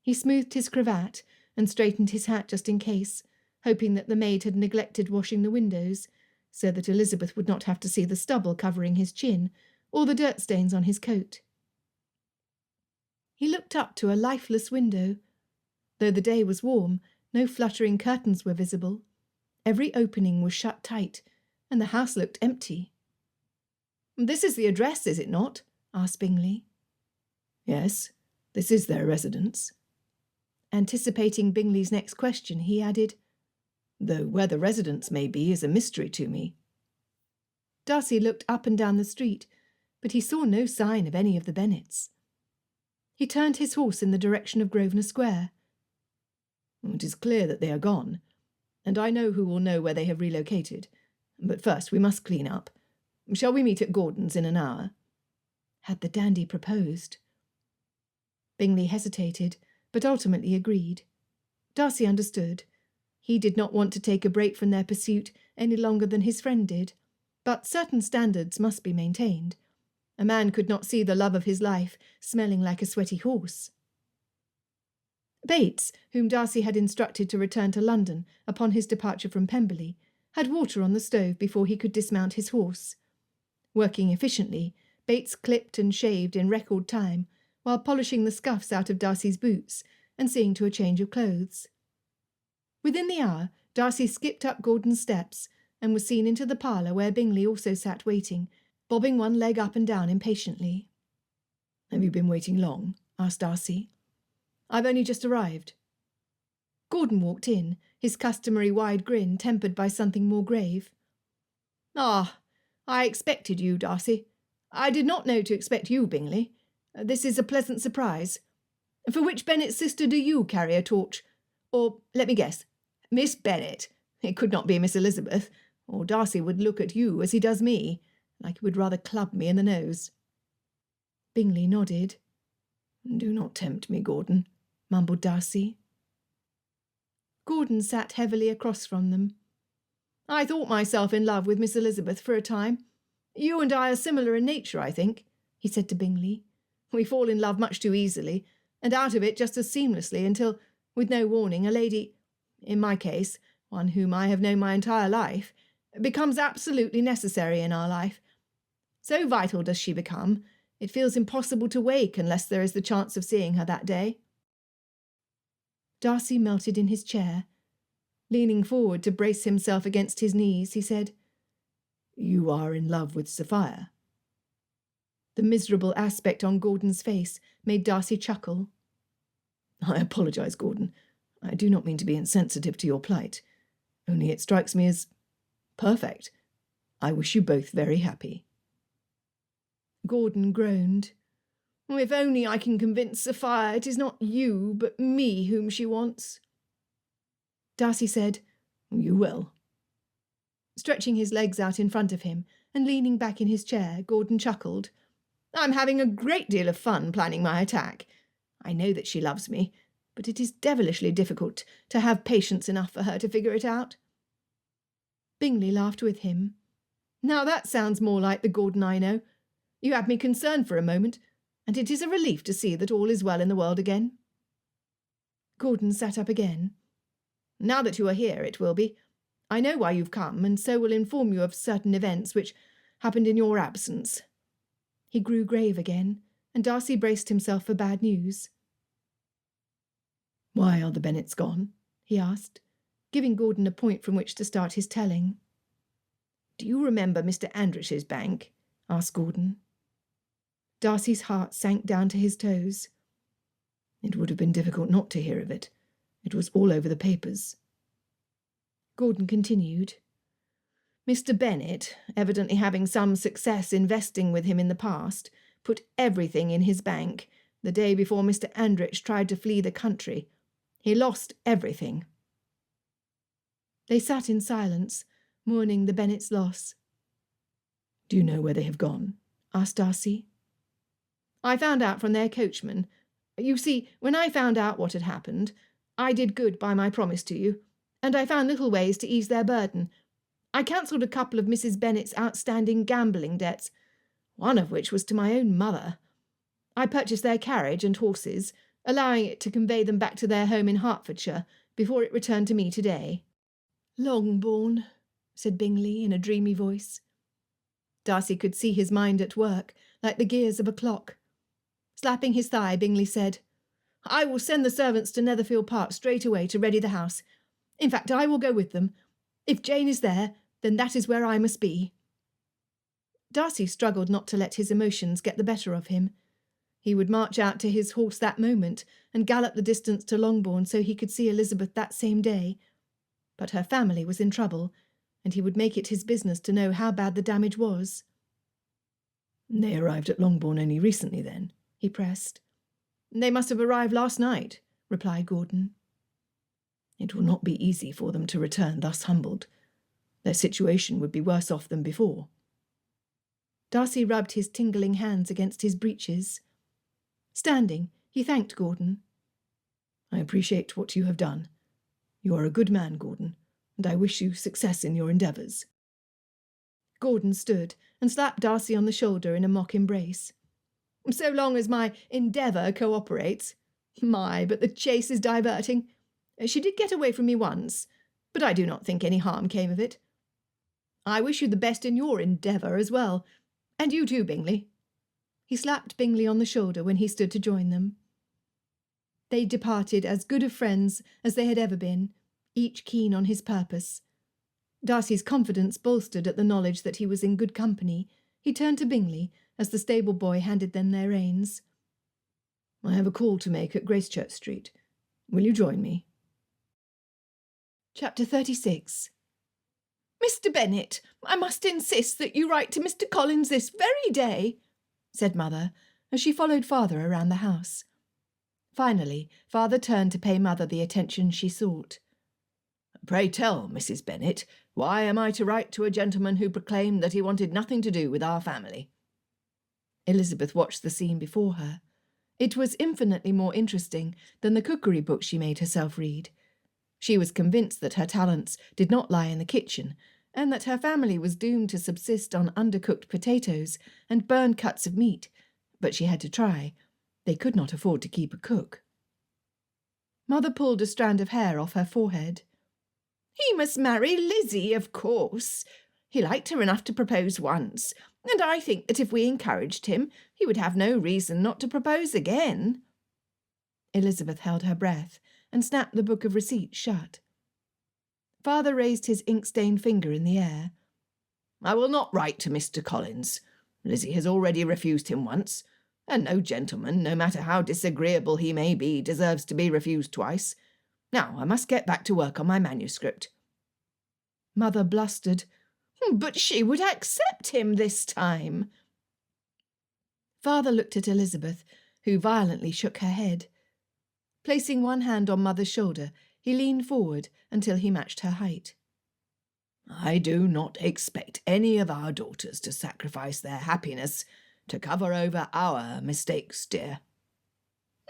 He smoothed his cravat and straightened his hat just in case, hoping that the maid had neglected washing the windows, so that Elizabeth would not have to see the stubble covering his chin, or the dirt stains on his coat. He looked up to a lifeless window. Though the day was warm, no fluttering curtains were visible. Every opening was shut tight, and the house looked empty. "This is the address, is it not?" asked Bingley. "Yes, this is their residence." Anticipating Bingley's next question, he added, "Though where the residence may be is a mystery to me." Darcy looked up and down the street, but he saw no sign of any of the Bennets. He turned his horse in the direction of Grosvenor Square. "It is clear that they are gone, and I know who will know where they have relocated. But first we must clean up. Shall we meet at Gordon's in an hour?" Had the dandy proposed? Bingley hesitated, but ultimately agreed. Darcy understood. He did not want to take a break from their pursuit any longer than his friend did, but certain standards must be maintained. A man could not see the love of his life smelling like a sweaty horse. Bates, whom Darcy had instructed to return to London upon his departure from Pemberley, had water on the stove before he could dismount his horse. Working efficiently, Bates clipped and shaved in record time, while polishing the scuffs out of Darcy's boots and seeing to a change of clothes. Within the hour, Darcy skipped up Gordon's steps and was seen into the parlour where Bingley also sat waiting, bobbing one leg up and down impatiently. "Have you been waiting long?" asked Darcy. "I've only just arrived." Gordon walked in, his customary wide grin tempered by something more grave. "Ah, I expected you, Darcy. I did not know to expect you, Bingley. This is a pleasant surprise. For which Bennet's sister do you carry a torch? Or, let me guess, Miss Bennet. It could not be Miss Elizabeth, or Darcy would look at you as he does me, like he would rather club me in the nose." Bingley nodded. "Do not tempt me, Gordon," mumbled Darcy. Gordon sat heavily across from them. "I thought myself in love with Miss Elizabeth for a time. You and I are similar in nature, I think," he said to Bingley. "We fall in love much too easily, and out of it just as seamlessly until, with no warning, a lady, in my case, one whom I have known my entire life, becomes absolutely necessary in our life. So vital does she become, it feels impossible to wake unless there is the chance of seeing her that day." Darcy melted in his chair. Leaning forward to brace himself against his knees, he said, "You are in love with Sophia?" The miserable aspect on Gordon's face made Darcy chuckle. "I apologise, Gordon. I do not mean to be insensitive to your plight. Only it strikes me as perfect. I wish you both very happy." Gordon groaned. "If only I can convince Sophia it is not you, but me whom she wants." Darcy said, "You will." Stretching his legs out in front of him and leaning back in his chair, Gordon chuckled. "I'm having a great deal of fun planning my attack. I know that she loves me, but it is devilishly difficult to have patience enough for her to figure it out." Bingley laughed with him. "Now that sounds more like the Gordon I know. You had me concerned for a moment, and it is a relief to see that all is well in the world again." Gordon sat up again. "Now that you are here, it will be. I know why you've come, and so will inform you of certain events which happened in your absence." He grew grave again, and Darcy braced himself for bad news. "Why are the Bennets gone?" he asked, giving Gordon a point from which to start his telling. "Do you remember Mr. Andrich's bank?" asked Gordon. Darcy's heart sank down to his toes. It would have been difficult not to hear of it. It was all over the papers. Gordon continued. Mr. Bennet, evidently having some success investing with him in the past, put everything in his bank the day before Mr. Andrich tried to flee the country. He lost everything. They sat in silence, mourning the Bennets' loss. "Do you know where they have gone?" asked Darcy. "I found out from their coachman. You see, when I found out what had happened, I did good by my promise to you, and I found little ways to ease their burden. I cancelled a couple of Mrs. Bennet's outstanding gambling debts, one of which was to my own mother. I purchased their carriage and horses, allowing it to convey them back to their home in Hertfordshire before it returned to me today." "Longbourn," said Bingley in a dreamy voice. Darcy could see his mind at work, like the gears of a clock. Slapping his thigh, Bingley said, "I will send the servants to Netherfield Park straight away to ready the house. In fact, I will go with them. If Jane is there, then that is where I must be." Darcy struggled not to let his emotions get the better of him. He would march out to his horse that moment and gallop the distance to Longbourn so he could see Elizabeth that same day. But her family was in trouble, and he would make it his business to know how bad the damage was. "They arrived at Longbourn only recently, then?" he pressed. "They must have arrived last night," replied Gordon. "It will not be easy for them to return thus humbled. Their situation would be worse off than before." Darcy rubbed his tingling hands against his breeches. Standing, he thanked Gordon. "I appreciate what you have done. You are a good man, Gordon, and I wish you success in your endeavours." Gordon stood and slapped Darcy on the shoulder in a mock embrace. "So long as my endeavour cooperates. My, but the chase is diverting. She did get away from me once, but I do not think any harm came of it. I wish you the best in your endeavour as well, and you too, Bingley." He slapped Bingley on the shoulder when he stood to join them. They departed as good of friends as they had ever been, each keen on his purpose. Darcy's confidence bolstered at the knowledge that he was in good company. He turned to Bingley as the stable boy handed them their reins. "I have a call to make at Gracechurch Street. Will you join me?" Chapter 36. "Mr. Bennet, I must insist that you write to Mr. Collins this very day," said Mother, as she followed Father around the house. Finally, Father turned to pay Mother the attention she sought. "Pray tell, Mrs. Bennet, why am I to write to a gentleman who proclaimed that he wanted nothing to do with our family?" Elizabeth watched the scene before her. It was infinitely more interesting than the cookery book she made herself read. She was convinced that her talents did not lie in the kitchen, and that her family was doomed to subsist on undercooked potatoes and burned cuts of meat, but she had to try. They could not afford to keep a cook. Mother pulled a strand of hair off her forehead. "He must marry Lizzie, of course. He liked her enough to propose once, and I think that if we encouraged him, he would have no reason not to propose again." Elizabeth held her breath and snapped the book of receipts shut. Father raised his ink-stained finger in the air. "I will not write to Mr. Collins. Lizzie has already refused him once, and no gentleman, no matter how disagreeable he may be, deserves to be refused twice. Now I must get back to work on my manuscript." Mother blustered. "But she would accept him this time." Father looked at Elizabeth, who violently shook her head. Placing one hand on Mother's shoulder, he leaned forward until he matched her height. "I do not expect any of our daughters to sacrifice their happiness to cover over our mistakes, dear."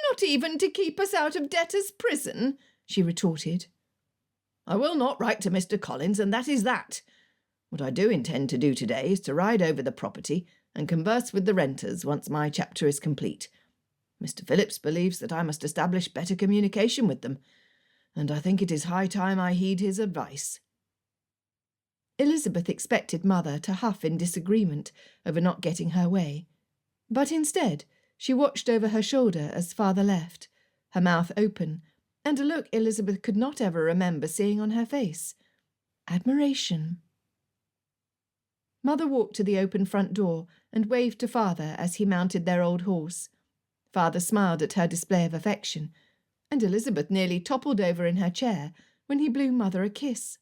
"Not even to keep us out of debtor's prison?" she retorted. "I will not write to Mr. Collins, and that is that. What I do intend to do today is to ride over the property and converse with the renters once my chapter is complete. Mr. Phillips believes that I must establish better communication with them, and I think it is high time I heed his advice." Elizabeth expected Mother to huff in disagreement over not getting her way, but instead She watched over her shoulder as father left, her mouth open, and a look Elizabeth could not ever remember seeing on her face. Admiration. Mother walked to the open front door and waved to father as he mounted their old horse. Father smiled at her display of affection, and Elizabeth nearly toppled over in her chair when he blew Mother a kiss.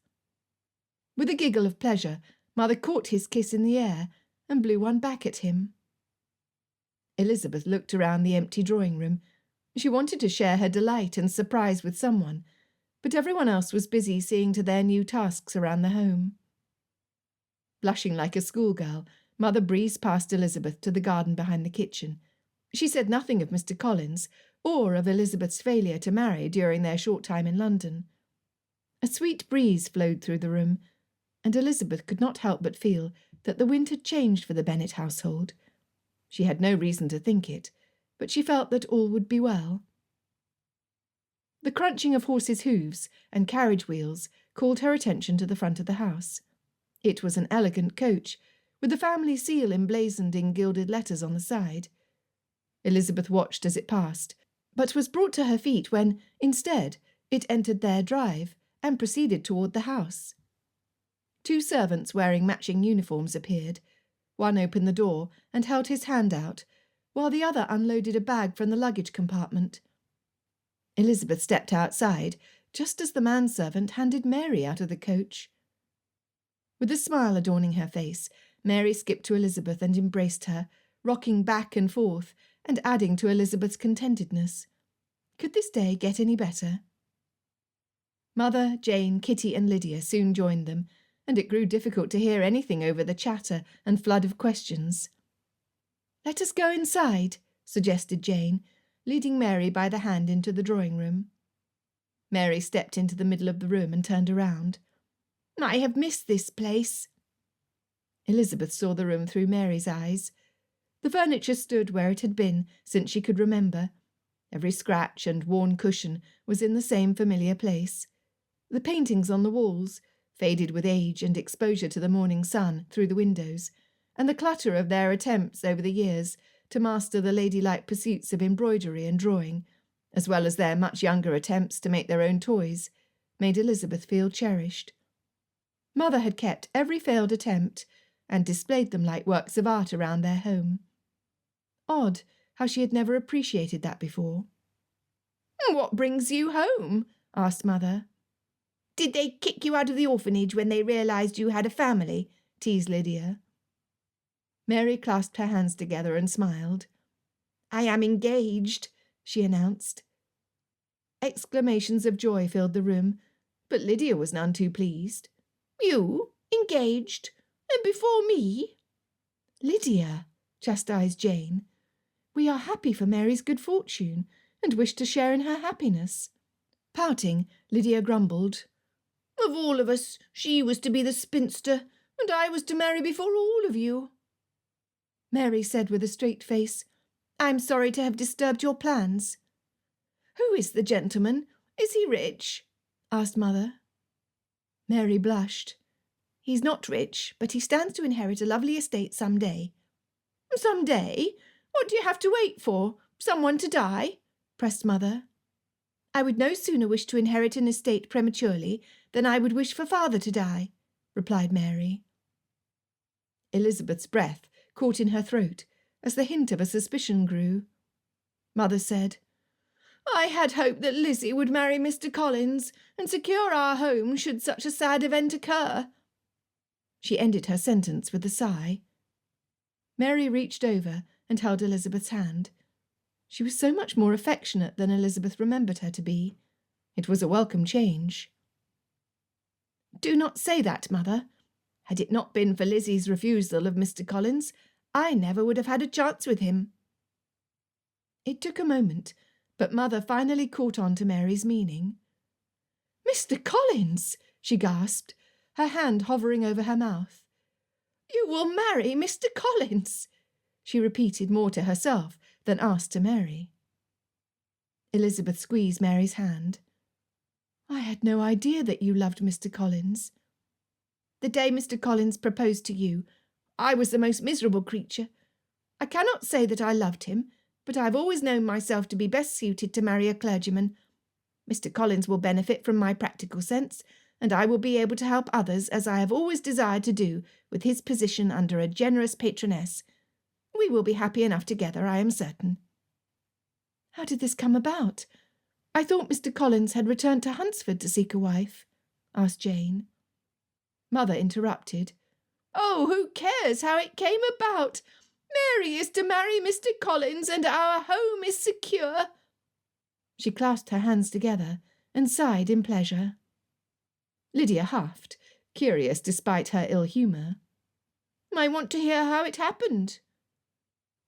With a giggle of pleasure, Mother caught his kiss in the air and blew one back at him. Elizabeth looked around the empty drawing-room. She wanted to share her delight and surprise with someone, but everyone else was busy seeing to their new tasks around the home. Blushing like a schoolgirl, Mother breezed past Elizabeth to the garden behind the kitchen. She said nothing of Mr. Collins, or of Elizabeth's failure to marry during their short time in London. A sweet breeze flowed through the room, and Elizabeth could not help but feel that the wind had changed for the Bennet household. She had no reason to think it, but she felt that all would be well. The crunching of horses' hooves and carriage wheels called her attention to the front of the house. It was an elegant coach, with the family seal emblazoned in gilded letters on the side. Elizabeth watched as it passed, but was brought to her feet when, instead, it entered their drive and proceeded toward the house. 2 servants wearing matching uniforms appeared. One opened the door and held his hand out, while the other unloaded a bag from the luggage compartment. Elizabeth stepped outside, just as the manservant handed Mary out of the coach. With a smile adorning her face, Mary skipped to Elizabeth and embraced her, rocking back and forth and adding to Elizabeth's contentedness. Could this day get any better? Mother, Jane, Kitty and Lydia soon joined them, and it grew difficult to hear anything over the chatter and flood of questions. "Let us go inside," suggested Jane, leading Mary by the hand into the drawing-room. Mary stepped into the middle of the room and turned around. "I have missed this place." Elizabeth saw the room through Mary's eyes. The furniture stood where it had been since she could remember. Every scratch and worn cushion was in the same familiar place. The paintings on the walls, faded with age and exposure to the morning sun through the windows, and the clutter of their attempts over the years to master the ladylike pursuits of embroidery and drawing, as well as their much younger attempts to make their own toys, made Elizabeth feel cherished. Mother had kept every failed attempt and displayed them like works of art around their home. Odd how she had never appreciated that before. "What brings you home?" asked Mother. "Did they kick you out of the orphanage when they realised you had a family?" teased Lydia. Mary clasped her hands together and smiled. "I am engaged," she announced. Exclamations of joy filled the room, but Lydia was none too pleased. "You? Engaged? And before me?" "Lydia," chastised Jane, "we are happy for Mary's good fortune, and wish to share in her happiness." Pouting, Lydia grumbled, "Of all of us, she was to be the spinster, and I was to marry before all of you." Mary said with a straight face, "I'm sorry to have disturbed your plans." "Who is the gentleman? Is he rich?" asked Mother. Mary blushed. "He's not rich, but he stands to inherit a lovely estate some day." "Some day? What do you have to wait for? Someone to die?" pressed Mother. "I would no sooner wish to inherit an estate prematurely than I would wish for father to die," replied Mary. Elizabeth's breath caught in her throat as the hint of a suspicion grew. Mother said, "I had hoped that Lizzie would marry Mr. Collins and secure our home should such a sad event occur." She ended her sentence with a sigh. Mary reached over and held Elizabeth's hand. She was so much more affectionate than Elizabeth remembered her to be. It was a welcome change. "Do not say that, Mother. Had it not been for Lizzie's refusal of Mr. Collins, I never would have had a chance with him." It took a moment, but Mother finally caught on to Mary's meaning. "Mr. Collins!" she gasped, her hand hovering over her mouth. "You will marry Mr. Collins!" she repeated more to herself than asked to Mary. Elizabeth squeezed Mary's hand. "I had no idea that you loved Mr. Collins." "The day Mr. Collins proposed to you, I was the most miserable creature. I cannot say that I loved him, but I have always known myself to be best suited to marry a clergyman. Mr. Collins will benefit from my practical sense, and I will be able to help others, as I have always desired to do, with his position under a generous patroness. We will be happy enough together, I am certain." "How did this come about? I thought Mr. Collins had returned to Hunsford to seek a wife," asked Jane. Mother interrupted. "Oh, who cares how it came about? Mary is to marry Mr. Collins, and our home is secure." She clasped her hands together and sighed in pleasure. Lydia huffed, curious despite her ill humour. "I want to hear how it happened."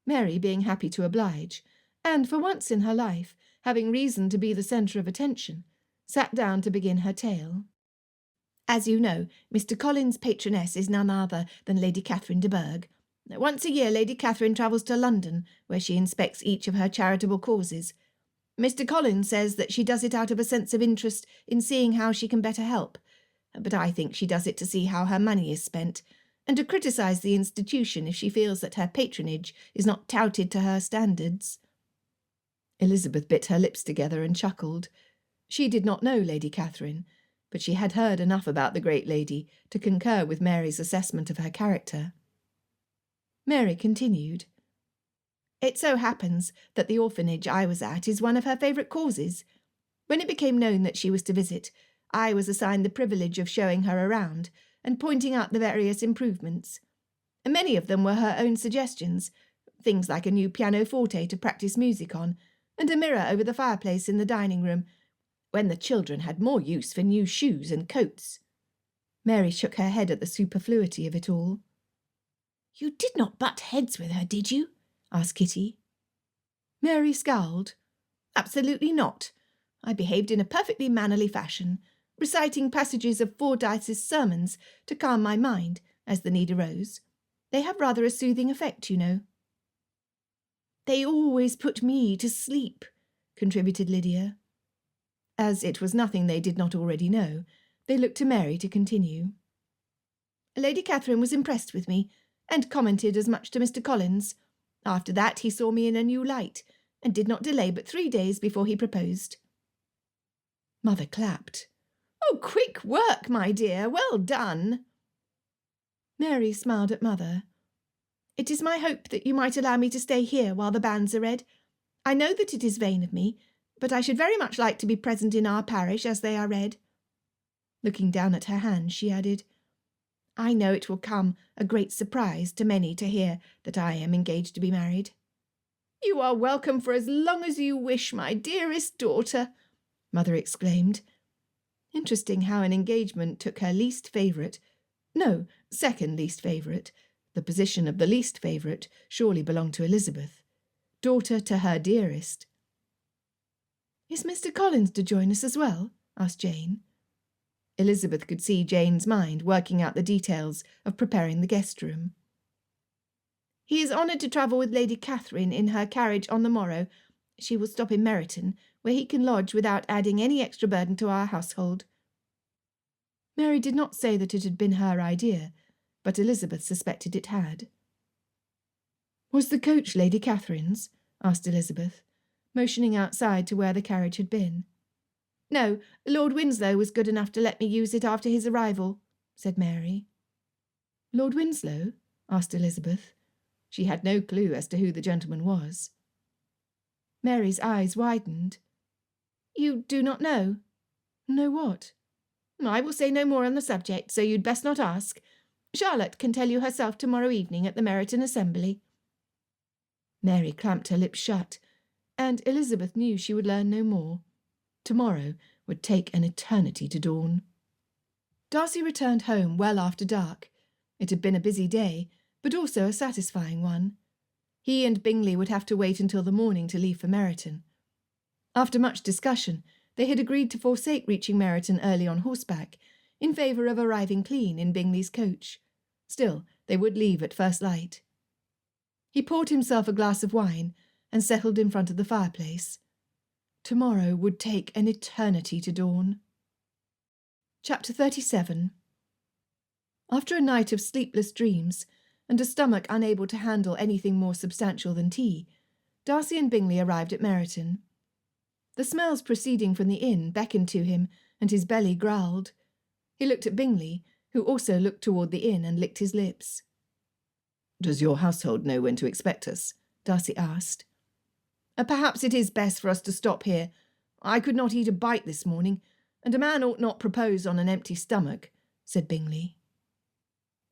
Mary, being happy to oblige, and for once in her life having reason to be the centre of attention, sat down to begin her tale. "As you know, Mr. Collins' patroness is none other than Lady Catherine de Bourgh. Once a year Lady Catherine travels to London, where she inspects each of her charitable causes. Mr. Collins says that she does it out of a sense of interest in seeing how she can better help, but I think she does it to see how her money is spent, and to criticise the institution if she feels that her patronage is not touted to her standards." Elizabeth bit her lips together and chuckled. She did not know Lady Catherine, but she had heard enough about the great lady to concur with Mary's assessment of her character. Mary continued. "It so happens that the orphanage I was at is one of her favourite causes. When it became known that she was to visit, I was assigned the privilege of showing her around and pointing out the various improvements. Many of them were her own suggestions, things like a new pianoforte to practise music on, and a mirror over the fireplace in the dining room, when the children had more use for new shoes and coats." Mary shook her head at the superfluity of it all. "You did not butt heads with her, did you?" asked Kitty. Mary scowled. "Absolutely not. I behaved in a perfectly mannerly fashion, reciting passages of Fordyce's sermons to calm my mind as the need arose. They have rather a soothing effect, you know." "They always put me to sleep," contributed Lydia. As it was nothing they did not already know, they looked to Mary to continue. "Lady Catherine was impressed with me, and commented as much to Mr. Collins. After that he saw me in a new light, and did not delay but 3 days before he proposed." Mother clapped. "Oh, quick work, my dear, well done." Mary smiled at Mother. "It is my hope that you might allow me to stay here while the banns are read. I know that it is vain of me, but I should very much like to be present in our parish as they are read." Looking down at her hands, she added, "I know it will come a great surprise to many to hear that I am engaged to be married." "You are welcome for as long as you wish, my dearest daughter," Mother exclaimed. Interesting how an engagement took her least favourite, no, second least favourite, the position of the least favourite surely belonged to Elizabeth, daughter to her dearest. "Is Mr. Collins to join us as well?" asked Jane. Elizabeth could see Jane's mind working out the details of preparing the guest room. "He is honoured to travel with Lady Catherine in her carriage on the morrow. She will stop in Meryton, where he can lodge without adding any extra burden to our household." Mary did not say that it had been her idea, but Elizabeth suspected it had. "Was the coach Lady Catherine's?" asked Elizabeth, motioning outside to where the carriage had been. "No, Lord Winslow was good enough to let me use it after his arrival," said Mary. "Lord Winslow?" asked Elizabeth. She had no clue as to who the gentleman was. Mary's eyes widened. "You do not know?" "Know what?" "I will say no more on the subject, so you'd best not ask. Charlotte can tell you herself tomorrow evening at the Meryton Assembly." Mary clamped her lips shut, and Elizabeth knew she would learn no more. Tomorrow would take an eternity to dawn. Darcy returned home well after dark. It had been a busy day, but also a satisfying one. He and Bingley would have to wait until the morning to leave for Meryton. After much discussion, they had agreed to forsake reaching Meryton early on horseback, in favour of arriving clean in Bingley's coach. Still, they would leave at first light. He poured himself a glass of wine and settled in front of the fireplace. Tomorrow would take an eternity to dawn. Chapter 37. After a night of sleepless dreams, and a stomach unable to handle anything more substantial than tea, Darcy and Bingley arrived at Meryton. The smells proceeding from the inn beckoned to him, and his belly growled. He looked at Bingley, who also looked toward the inn and licked his lips. "Does your household know when to expect us?" Darcy asked. Perhaps it is best for us to stop here. I could not eat a bite this morning, and a man ought not propose on an empty stomach," said Bingley.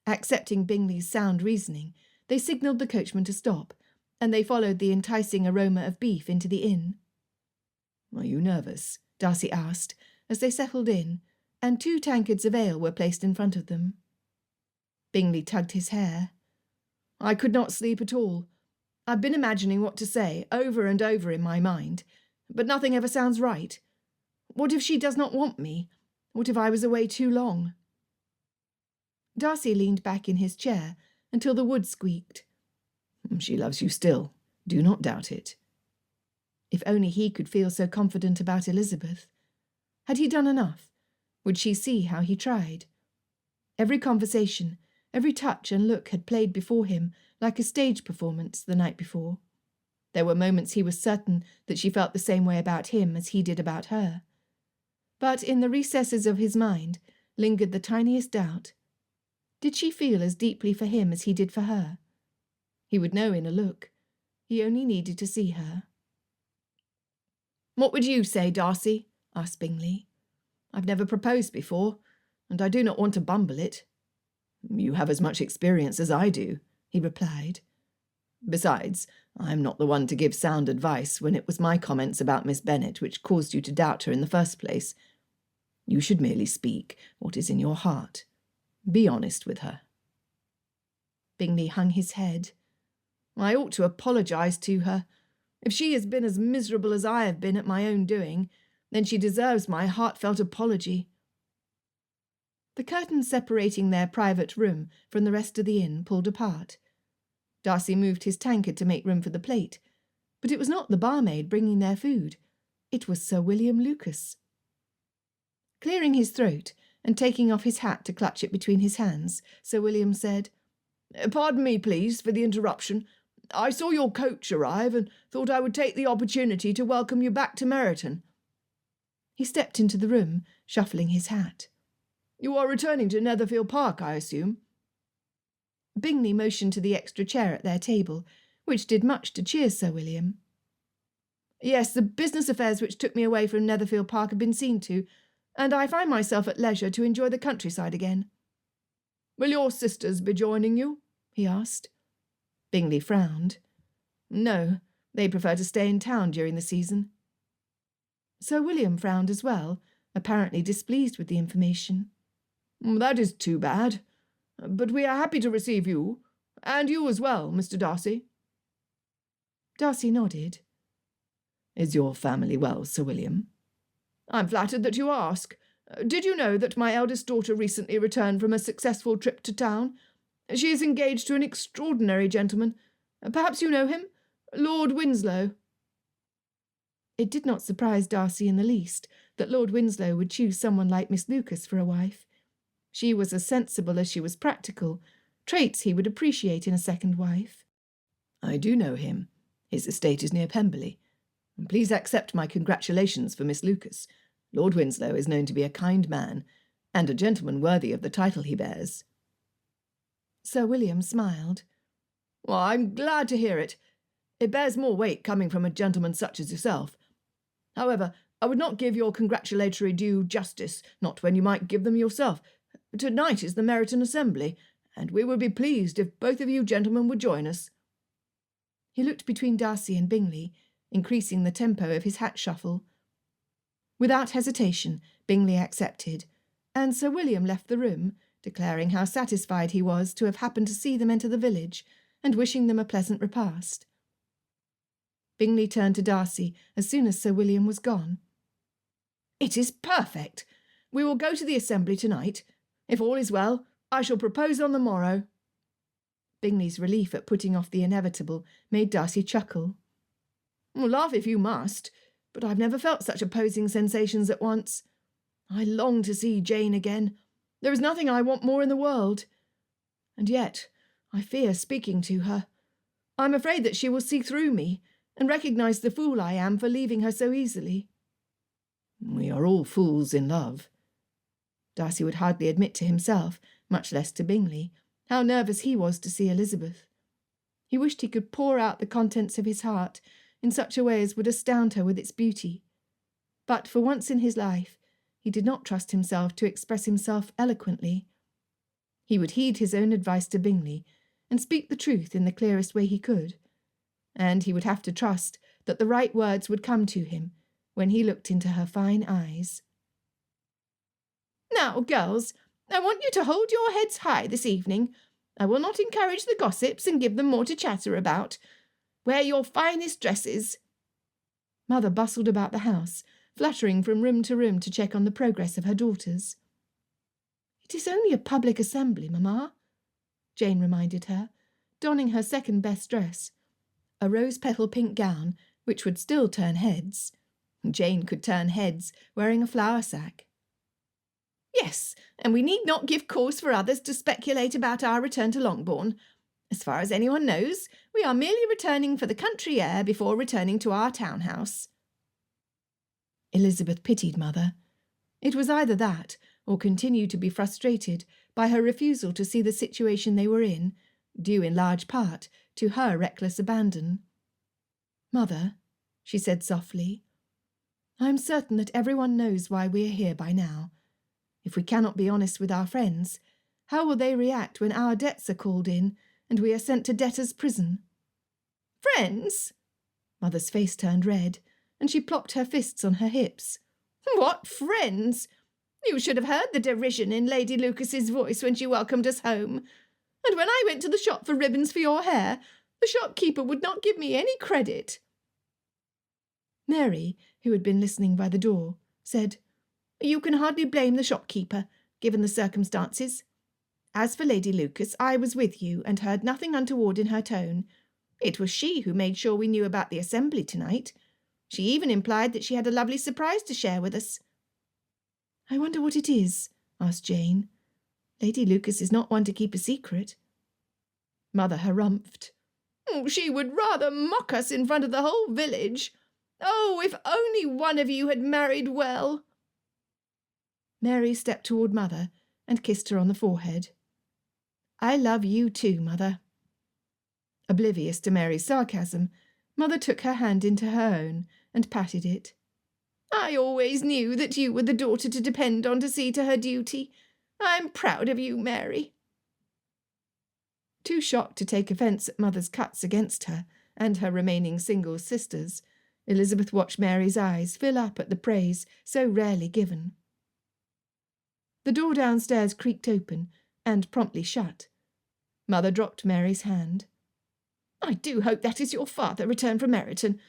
Accepting Bingley's sound reasoning, they signalled the coachman to stop, and they followed the enticing aroma of beef into the inn. "Are you nervous?" Darcy asked, as they settled in, and 2 tankards of ale were placed in front of them. Bingley tugged his hair. "I could not sleep at all. I've been imagining what to say over and over in my mind, but nothing ever sounds right. What if she does not want me? What if I was away too long?" Darcy leaned back in his chair until the wood squeaked. "She loves you still. Do not doubt it." If only he could feel so confident about Elizabeth. Had he done enough? Would she see how he tried? Every conversation, every touch and look had played before him like a stage performance the night before. There were moments he was certain that she felt the same way about him as he did about her. But in the recesses of his mind lingered the tiniest doubt. Did she feel as deeply for him as he did for her? He would know in a look. He only needed to see her. "What would you say, Darcy?" asked Bingley. "I've never proposed before, and I do not want to bumble it." "You have as much experience as I do," he replied. "Besides, I am not the one to give sound advice when it was my comments about Miss Bennet which caused you to doubt her in the first place. You should merely speak what is in your heart. Be honest with her." Bingley hung his head. "I ought to apologise to her. If she has been as miserable as I have been at my own doing, then she deserves my heartfelt apology." The curtains separating their private room from the rest of the inn pulled apart. Darcy moved his tankard to make room for the plate, but it was not the barmaid bringing their food. It was Sir William Lucas. Clearing his throat and taking off his hat to clutch it between his hands, Sir William said, "Pardon me, please, for the interruption. I saw your coach arrive and thought I would take the opportunity to welcome you back to Meryton." He stepped into the room, shuffling his hat. "You are returning to Netherfield Park, I assume?" Bingley motioned to the extra chair at their table, which did much to cheer Sir William. "Yes, the business affairs which took me away from Netherfield Park have been seen to, and I find myself at leisure to enjoy the countryside again." "Will your sisters be joining you?" he asked. Bingley frowned. "No, they prefer to stay in town during the season." Sir William frowned as well, apparently displeased with the information. "That is too bad. But we are happy to receive you, and you as well, Mr. Darcy." Darcy nodded. "Is your family well, Sir William?" "I'm flattered that you ask. Did you know that my eldest daughter recently returned from a successful trip to town? She is engaged to an extraordinary gentleman. Perhaps you know him? Lord Winslow." It did not surprise Darcy in the least that Lord Winslow would choose someone like Miss Lucas for a wife. She was as sensible as she was practical, traits he would appreciate in a second wife. "I do know him. His estate is near Pemberley. Please accept my congratulations for Miss Lucas. Lord Winslow is known to be a kind man, and a gentleman worthy of the title he bears." Sir William smiled. "Well, I'm glad to hear it. It bears more weight coming from a gentleman such as yourself. However, I would not give your congratulatory due justice, not when you might give them yourself. To-night is the Meryton Assembly, and we would be pleased if both of you gentlemen would join us." He looked between Darcy and Bingley, increasing the tempo of his hat shuffle. Without hesitation, Bingley accepted, and Sir William left the room, declaring how satisfied he was to have happened to see them enter the village, and wishing them a pleasant repast. Bingley turned to Darcy as soon as Sir William was gone. "It is perfect. We will go to the assembly tonight. If all is well, I shall propose on the morrow." Bingley's relief at putting off the inevitable made Darcy chuckle. "Laugh if you must, but I've never felt such opposing sensations at once. I long to see Jane again. There is nothing I want more in the world. And yet I fear speaking to her. I'm afraid that she will see through me, and recognise the fool I am for leaving her so easily. We are all fools in love. Darcy would hardly admit to himself, much less to Bingley, how nervous he was to see Elizabeth. He wished he could pour out the contents of his heart in such a way as would astound her with its beauty. But for once in his life, he did not trust himself to express himself eloquently. He would heed his own advice to Bingley and speak the truth in the clearest way he could, and he would have to trust that the right words would come to him when he looked into her fine eyes. "Now, girls, I want you to hold your heads high this evening. I will not encourage the gossips and give them more to chatter about. Wear your finest dresses." Mother bustled about the house, fluttering from room to room to check on the progress of her daughters. "It is only a public assembly, Mamma," Jane reminded her, donning her second-best dress, a rose-petal pink gown which would still turn heads. Jane could turn heads wearing a flour sack. "Yes, and we need not give cause for others to speculate about our return to Longbourn. As far as anyone knows, we are merely returning for the country air before returning to our townhouse." Elizabeth pitied Mother. It was either that, or continue to be frustrated by her refusal to see the situation they were in, due in large part to her reckless abandon. "Mother," she said softly, "I am certain that everyone knows why we are here by now. If we cannot be honest with our friends, how will they react when our debts are called in and we are sent to debtors' prison?" "Friends?" Mother's face turned red, and she plopped her fists on her hips. "What friends? You should have heard the derision in Lady Lucas's voice when she welcomed us home. And when I went to the shop for ribbons for your hair, the shopkeeper would not give me any credit." Mary, who had been listening by the door, said, "You can hardly blame the shopkeeper, given the circumstances. As for Lady Lucas, I was with you and heard nothing untoward in her tone. It was she who made sure we knew about the assembly tonight. She even implied that she had a lovely surprise to share with us." "I wonder what it is?" asked Jane. "Lady Lucas is not one to keep a secret." Mother harumphed. "She would rather mock us in front of the whole village. Oh, if only one of you had married well!" Mary stepped toward Mother and kissed her on the forehead. "I love you too, Mother." Oblivious to Mary's sarcasm, Mother took her hand into her own and patted it. "I always knew that you were the daughter to depend on to see to her duty. I'm proud of you, Mary." Too shocked to take offence at Mother's cuts against her and her remaining single sisters, Elizabeth watched Mary's eyes fill up at the praise so rarely given. The door downstairs creaked open and promptly shut. Mother dropped Mary's hand. "I do hope that is your father returned from Meryton.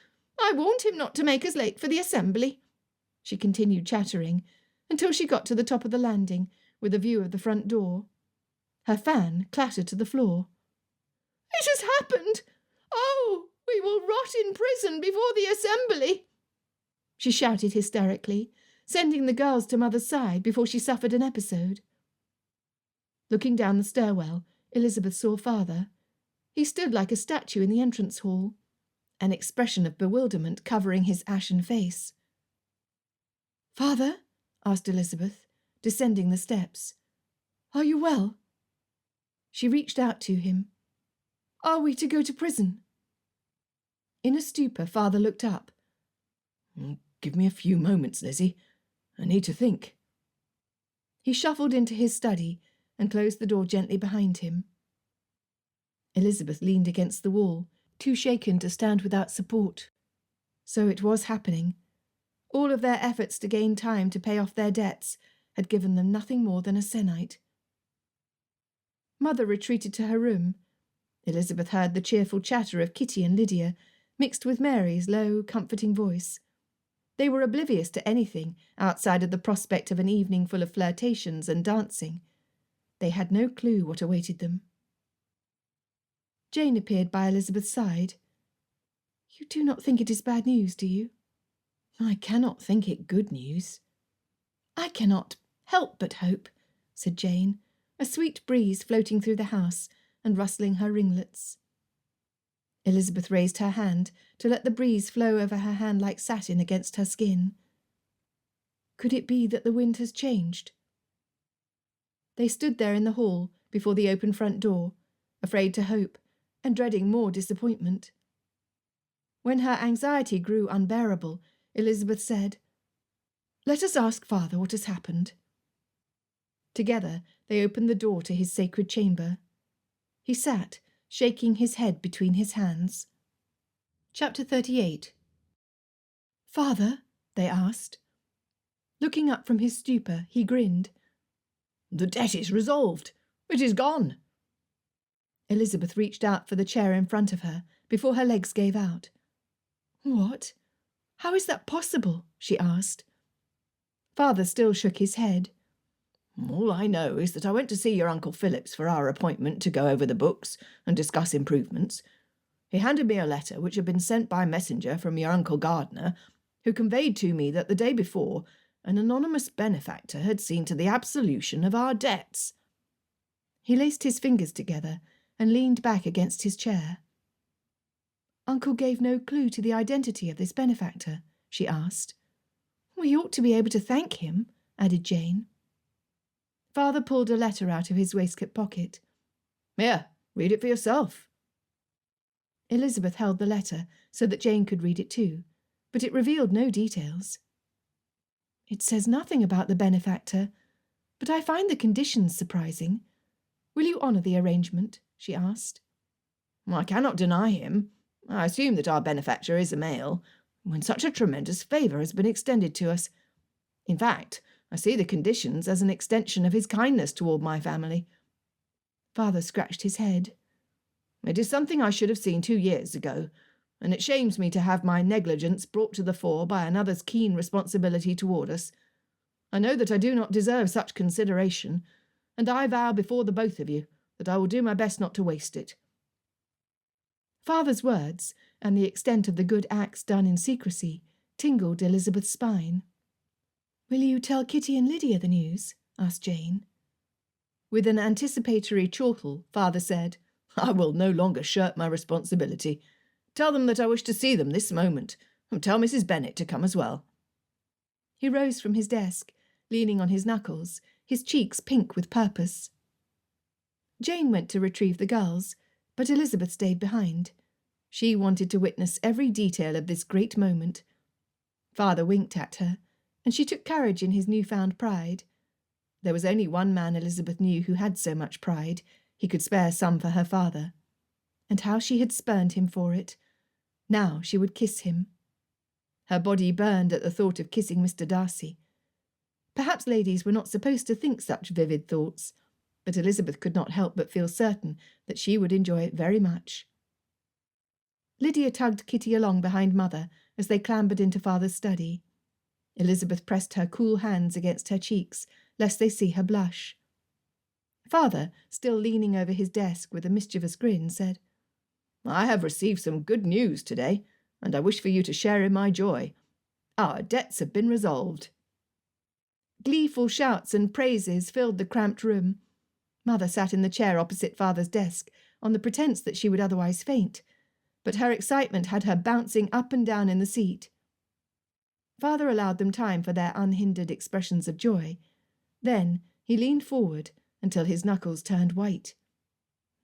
I warned him not to make us late for the assembly," she continued chattering, until she got to the top of the landing, with a view of the front door. Her fan clattered to the floor. "It has happened! Oh, we will rot in prison before the assembly!" she shouted hysterically, sending the girls to Mother's side before she suffered an episode. Looking down the stairwell, Elizabeth saw Father. He stood like a statue in the entrance hall, an expression of bewilderment covering his ashen face. "Father?" asked Elizabeth, descending the steps. "Are you well?" She reached out to him. "Are we to go to prison?" In a stupor, Father looked up. "Give me a few moments, Lizzie. I need to think." He shuffled into his study and closed the door gently behind him. Elizabeth leaned against the wall, too shaken to stand without support. So it was happening. All of their efforts to gain time to pay off their debts had given them nothing more than a sennight. Mother retreated to her room. Elizabeth heard the cheerful chatter of Kitty and Lydia, mixed with Mary's low, comforting voice. They were oblivious to anything outside of the prospect of an evening full of flirtations and dancing. They had no clue what awaited them. Jane appeared by Elizabeth's side. "You do not think it is bad news, do you?" "I cannot think it good news." "I cannot help but hope," said Jane, a sweet breeze floating through the house and rustling her ringlets. Elizabeth raised her hand to let the breeze flow over her hand like satin against her skin. Could it be that the wind has changed? They stood there in the hall before the open front door, afraid to hope and dreading more disappointment. When her anxiety grew unbearable, Elizabeth said, "Let us ask Father what has happened." Together they opened the door to his sacred chamber. He sat, shaking his head between his hands. Chapter 38. "Father?" they asked. Looking up from his stupor, he grinned. "The debt is resolved. It is gone." Elizabeth reached out for the chair in front of her before her legs gave out. "What? How is that possible?" she asked. Father still shook his head. "All I know is that I went to see your Uncle Phillips for our appointment to go over the books and discuss improvements. He handed me a letter which had been sent by messenger from your Uncle Gardiner, who conveyed to me that the day before an anonymous benefactor had seen to the absolution of our debts." He laced his fingers together and leaned back against his chair. "Uncle gave no clue to the identity of this benefactor?" she asked. "We ought to be able to thank him," added Jane. Father pulled a letter out of his waistcoat pocket. "Here, read it for yourself." Elizabeth held the letter so that Jane could read it too, but it revealed no details. "It says nothing about the benefactor, but I find the conditions surprising. Will you honour the arrangement?" she asked. "I cannot deny him. I assume that our benefactor is a male, when such a tremendous favour has been extended to us. In fact, I see the conditions as an extension of his kindness toward my family." Father scratched his head. "It is something I should have seen 2 years ago, and it shames me to have my negligence brought to the fore by another's keen responsibility toward us. I know that I do not deserve such consideration, and I vow before the both of you that I will do my best not to waste it." Father's words, and the extent of the good acts done in secrecy, tingled Elizabeth's spine. "Will you tell Kitty and Lydia the news?" asked Jane. With an anticipatory chortle, Father said, "I will no longer shirk my responsibility. Tell them that I wish to see them this moment, and tell Mrs. Bennet to come as well." He rose from his desk, leaning on his knuckles, his cheeks pink with purpose. Jane went to retrieve the girls, but Elizabeth stayed behind. She wanted to witness every detail of this great moment. Father winked at her, and she took courage in his newfound pride. There was only one man Elizabeth knew who had so much pride. He could spare some for her father. And how she had spurned him for it. Now she would kiss him. Her body burned at the thought of kissing Mr. Darcy. Perhaps ladies were not supposed to think such vivid thoughts, but Elizabeth could not help but feel certain that she would enjoy it very much. Lydia tugged Kitty along behind Mother as they clambered into Father's study. Elizabeth pressed her cool hands against her cheeks, lest they see her blush. Father, still leaning over his desk with a mischievous grin, said, "I have received some good news today, and I wish for you to share in my joy. Our debts have been resolved." Gleeful shouts and praises filled the cramped room. Mother sat in the chair opposite Father's desk, on the pretence that she would otherwise faint, but her excitement had her bouncing up and down in the seat. Father allowed them time for their unhindered expressions of joy. Then he leaned forward until his knuckles turned white.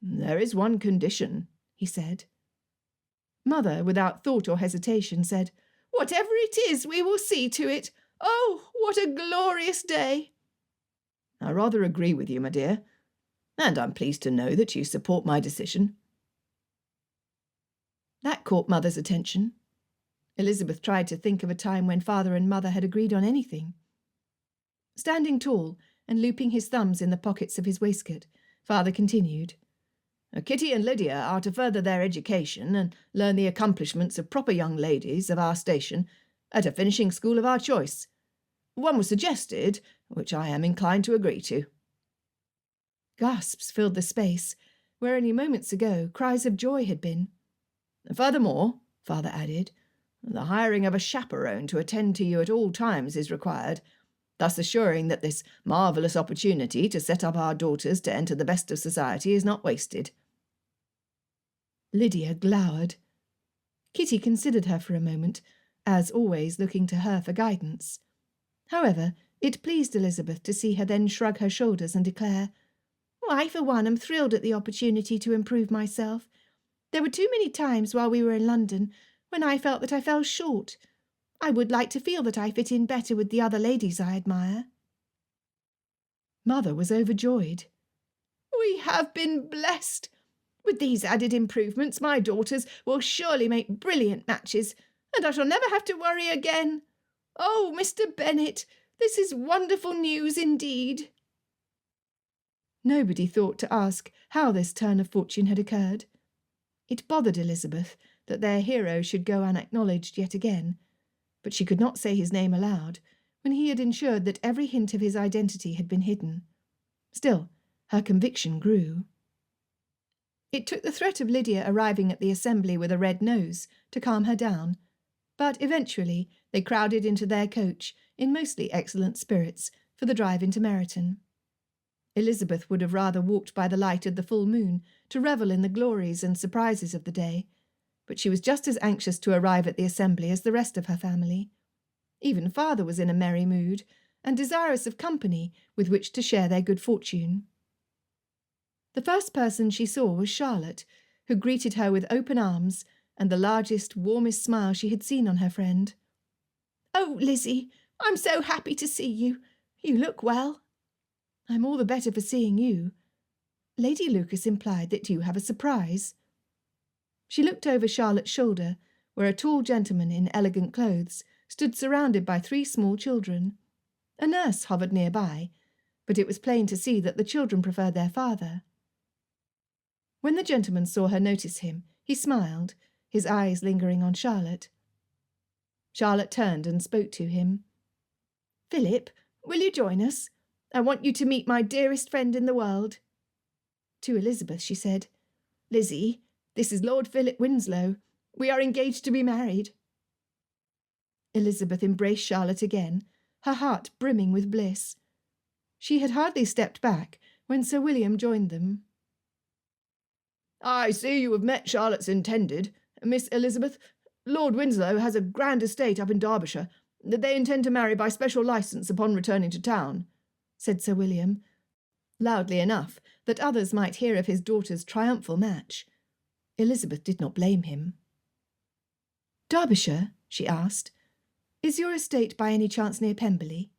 "There is one condition," he said. Mother, without thought or hesitation, said, "Whatever it is, we will see to it. Oh, what a glorious day!" "I rather agree with you, my dear, and I'm pleased to know that you support my decision." That caught Mother's attention. Elizabeth tried to think of a time when Father and Mother had agreed on anything. Standing tall and looping his thumbs in the pockets of his waistcoat, Father continued, "Kitty and Lydia are to further their education and learn the accomplishments of proper young ladies of our station at a finishing school of our choice. One was suggested, which I am inclined to agree to." Gasps filled the space, where only moments ago cries of joy had been. "Furthermore," Father added, "the hiring of a chaperone to attend to you at all times is required, thus assuring that this marvellous opportunity to set up our daughters to enter the best of society is not wasted." Lydia glowered. Kitty considered her for a moment, as always looking to her for guidance. However, it pleased Elizabeth to see her then shrug her shoulders and declare, "I, for one, am thrilled at the opportunity to improve myself. There were too many times while we were in London when I felt that I fell short. I would like to feel that I fit in better with the other ladies I admire." Mother was overjoyed. "We have been blessed. With these added improvements, my daughters will surely make brilliant matches, and I shall never have to worry again. Oh, Mr. Bennet, this is wonderful news indeed." Nobody thought to ask how this turn of fortune had occurred. It bothered Elizabeth that their hero should go unacknowledged yet again, but she could not say his name aloud when he had ensured that every hint of his identity had been hidden. Still, her conviction grew. It took the threat of Lydia arriving at the assembly with a red nose to calm her down, but eventually they crowded into their coach in mostly excellent spirits for the drive into Meryton. Elizabeth would have rather walked by the light of the full moon to revel in the glories and surprises of the day, but she was just as anxious to arrive at the assembly as the rest of her family. Even father was in a merry mood, and desirous of company with which to share their good fortune. The first person she saw was Charlotte, who greeted her with open arms and the largest, warmest smile she had seen on her friend. "Oh, Lizzie, I'm so happy to see you. You look well." "I'm all the better for seeing you. Lady Lucas implied that you have a surprise." She looked over Charlotte's shoulder, where a tall gentleman in elegant clothes stood surrounded by 3 small children. A nurse hovered nearby, but it was plain to see that the children preferred their father. When the gentleman saw her notice him, he smiled, his eyes lingering on Charlotte. Charlotte turned and spoke to him. "Philip, will you join us? I want you to meet my dearest friend in the world." To Elizabeth she said, "Lizzie, this is Lord Philip Winslow. We are engaged to be married." Elizabeth embraced Charlotte again, her heart brimming with bliss. She had hardly stepped back when Sir William joined them. "I see you have met Charlotte's intended, Miss Elizabeth. Lord Winslow has a grand estate up in Derbyshire that they intend to marry by special licence upon returning to town," said Sir William, loudly enough that others might hear of his daughter's triumphal match. Elizabeth did not blame him. "Derbyshire?" she asked. "Is your estate by any chance near Pemberley?"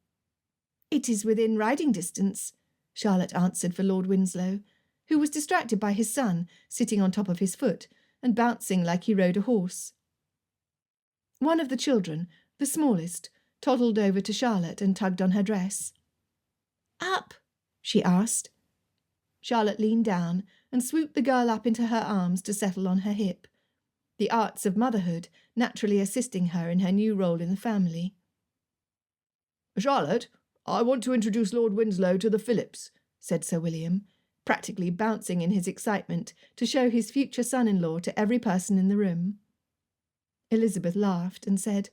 "It is within riding distance," Charlotte answered for Lord Winslow, who was distracted by his son sitting on top of his foot and bouncing like he rode a horse. One of the children, the smallest, toddled over to Charlotte and tugged on her dress. "Up?" she asked. Charlotte leaned down and swooped the girl up into her arms to settle on her hip, the arts of motherhood naturally assisting her in her new role in the family. "Charlotte, I want to introduce Lord Winslow to the Phillips," said Sir William, practically bouncing in his excitement to show his future son-in-law to every person in the room. Elizabeth laughed and said,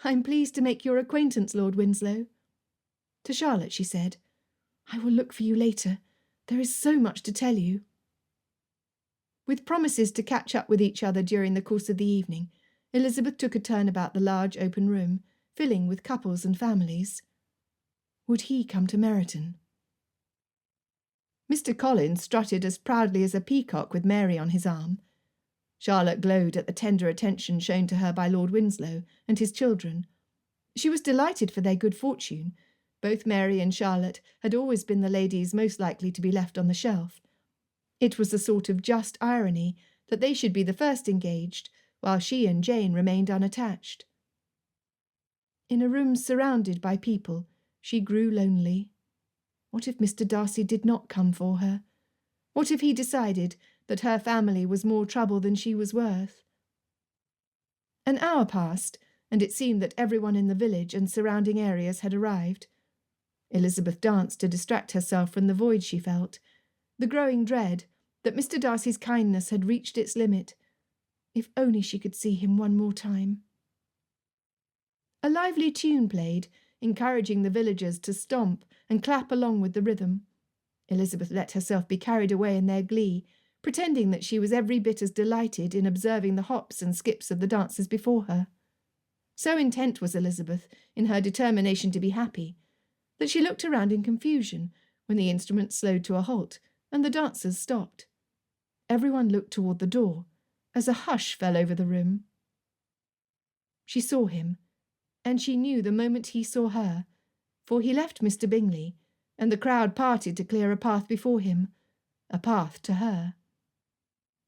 "I'm pleased to make your acquaintance, Lord Winslow." To Charlotte she said, "I will look for you later. There is so much to tell you." With promises to catch up with each other during the course of the evening, Elizabeth took a turn about the large open room, filling with couples and families. Would he come to Meryton? Mr. Collins strutted as proudly as a peacock with Mary on his arm. Charlotte glowed at the tender attention shown to her by Lord Winslow and his children. She was delighted for their good fortune. Both Mary and Charlotte had always been the ladies most likely to be left on the shelf. It was a sort of just irony that they should be the first engaged, while she and Jane remained unattached. In a room surrounded by people, she grew lonely. What if Mr. Darcy did not come for her? What if he decided that her family was more trouble than she was worth? An hour passed, and it seemed that everyone in the village and surrounding areas had arrived. Elizabeth danced to distract herself from the void she felt, the growing dread that Mr. Darcy's kindness had reached its limit. If only she could see him one more time. A lively tune played, encouraging the villagers to stomp and clap along with the rhythm. Elizabeth let herself be carried away in their glee, pretending that she was every bit as delighted in observing the hops and skips of the dancers before her. So intent was Elizabeth in her determination to be happy, that she looked around in confusion when the instrument slowed to a halt and the dancers stopped. Everyone looked toward the door, as a hush fell over the room. She saw him, and she knew the moment he saw her, for he left Mr. Bingley, and the crowd parted to clear a path before him, a path to her.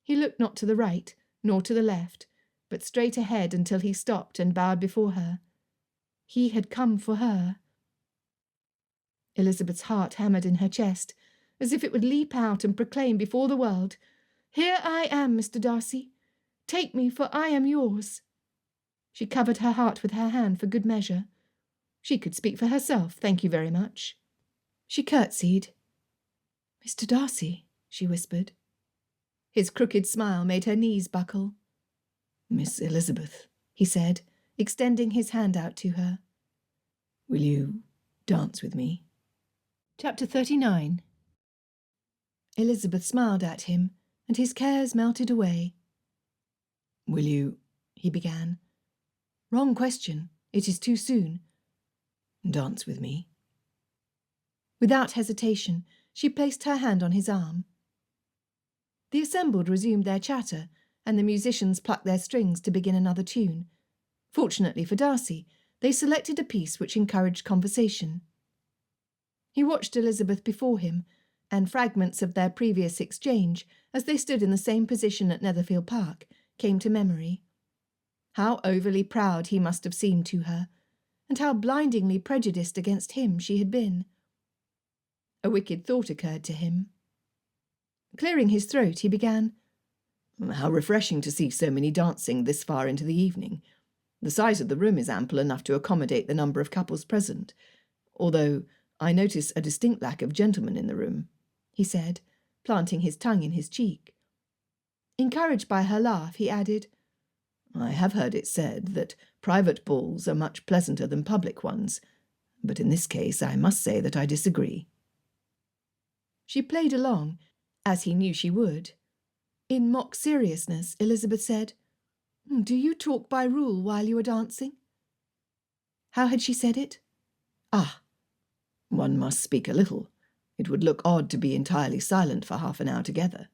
He looked not to the right, nor to the left, but straight ahead until he stopped and bowed before her. He had come for her. Elizabeth's heart hammered in her chest, as if it would leap out and proclaim before the world, "Here I am, Mr. Darcy. Take me, for I am yours." She covered her heart with her hand for good measure. She could speak for herself, thank you very much. She curtsied. "Mr. Darcy," she whispered. His crooked smile made her knees buckle. "Miss Elizabeth," he said, extending his hand out to her. "Will you dance with me?" Chapter 39. Elizabeth smiled at him, and his cares melted away. "Will you," he began. "Wrong question. It is too soon." "Dance with me?" Without hesitation, she placed her hand on his arm. The assembled resumed their chatter, and the musicians plucked their strings to begin another tune. Fortunately for Darcy, they selected a piece which encouraged conversation. He watched Elizabeth before him, and fragments of their previous exchange, as they stood in the same position at Netherfield Park, came to memory. How overly proud he must have seemed to her, and how blindingly prejudiced against him she had been. A wicked thought occurred to him. Clearing his throat, he began, "How refreshing to see so many dancing this far into the evening. The size of the room is ample enough to accommodate the number of couples present, although I notice a distinct lack of gentlemen in the room," he said, planting his tongue in his cheek. Encouraged by her laugh, he added, "I have heard it said that private balls are much pleasanter than public ones, but in this case I must say that I disagree." She played along, as he knew she would. In mock seriousness, Elizabeth said, "Do you talk by rule while you are dancing?" How had she said it? Ah! "One must speak a little. It would look odd to be entirely silent for half an hour together.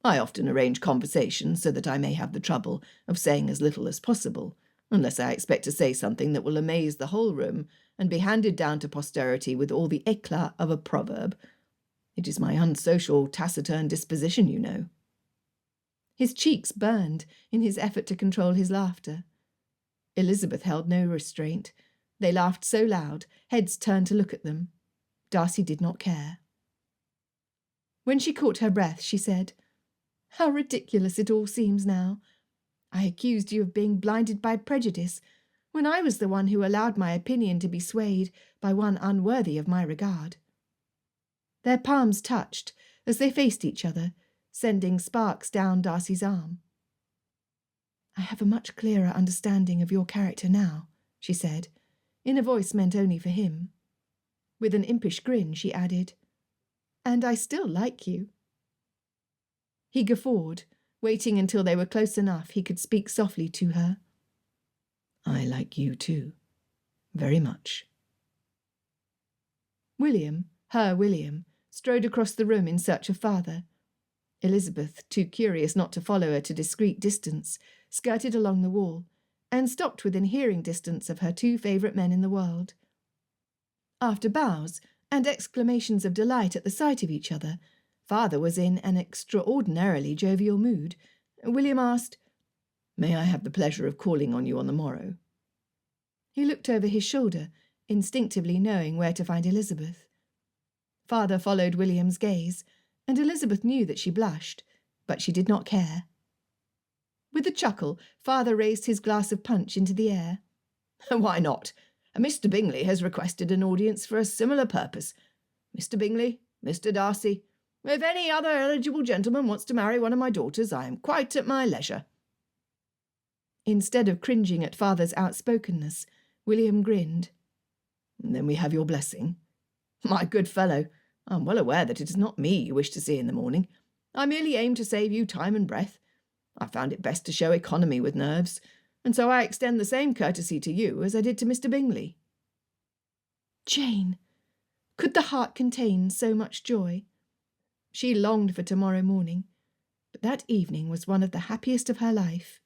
I often arrange conversation so that I may have the trouble of saying as little as possible, unless I expect to say something that will amaze the whole room and be handed down to posterity with all the éclat of a proverb. It is my unsocial, taciturn disposition, you know." His cheeks burned in his effort to control his laughter. Elizabeth held no restraint. They laughed so loud, heads turned to look at them. Darcy did not care. When she caught her breath, she said, "How ridiculous it all seems now. I accused you of being blinded by prejudice, when I was the one who allowed my opinion to be swayed by one unworthy of my regard." Their palms touched as they faced each other, sending sparks down Darcy's arm. "I have a much clearer understanding of your character now," she said, in a voice meant only for him. With an impish grin, she added, "And I still like you." He guffawed, waiting until they were close enough he could speak softly to her. "I like you too, very much." William, her William, strode across the room in search of father. Elizabeth, too curious not to follow at a discreet distance, skirted along the wall, and stopped within hearing distance of her two favourite men in the world. After bows and exclamations of delight at the sight of each other, father was in an extraordinarily jovial mood. William asked, "May I have the pleasure of calling on you on the morrow?" He looked over his shoulder, instinctively knowing where to find Elizabeth. Father followed William's gaze, and Elizabeth knew that she blushed, but she did not care. With a chuckle, father raised his glass of punch into the air. "Why not? Mr. Bingley has requested an audience for a similar purpose. Mr. Bingley, Mr. Darcy, if any other eligible gentleman wants to marry one of my daughters, I am quite at my leisure." Instead of cringing at father's outspokenness, William grinned. "Then we have your blessing. My good fellow, I'm well aware that it is not me you wish to see in the morning. I merely aim to save you time and breath. I found it best to show economy with nerves, and so I extend the same courtesy to you as I did to Mr. Bingley." Jane! Could the heart contain so much joy? She longed for tomorrow morning, but that evening was one of the happiest of her life.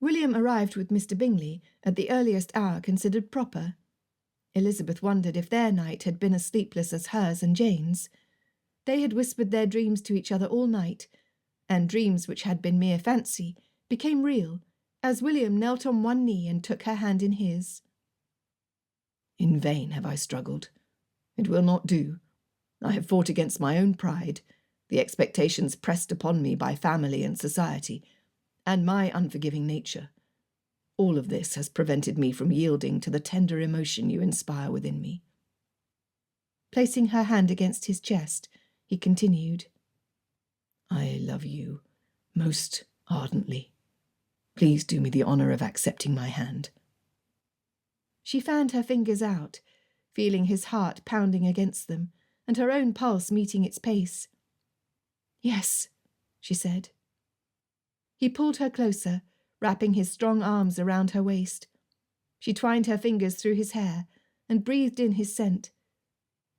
William arrived with Mr. Bingley at the earliest hour considered proper. Elizabeth wondered if their night had been as sleepless as hers and Jane's. They had whispered their dreams to each other all night, and dreams which had been mere fancy became real as William knelt on one knee and took her hand in his. "In vain have I struggled. It will not do. I have fought against my own pride, the expectations pressed upon me by family and society, and my unforgiving nature. All of this has prevented me from yielding to the tender emotion you inspire within me." Placing her hand against his chest, he continued, "I love you most ardently. Please do me the honour of accepting my hand." She fanned her fingers out, feeling his heart pounding against them, and her own pulse meeting its pace. "Yes," she said. He pulled her closer, wrapping his strong arms around her waist. She twined her fingers through his hair and breathed in his scent,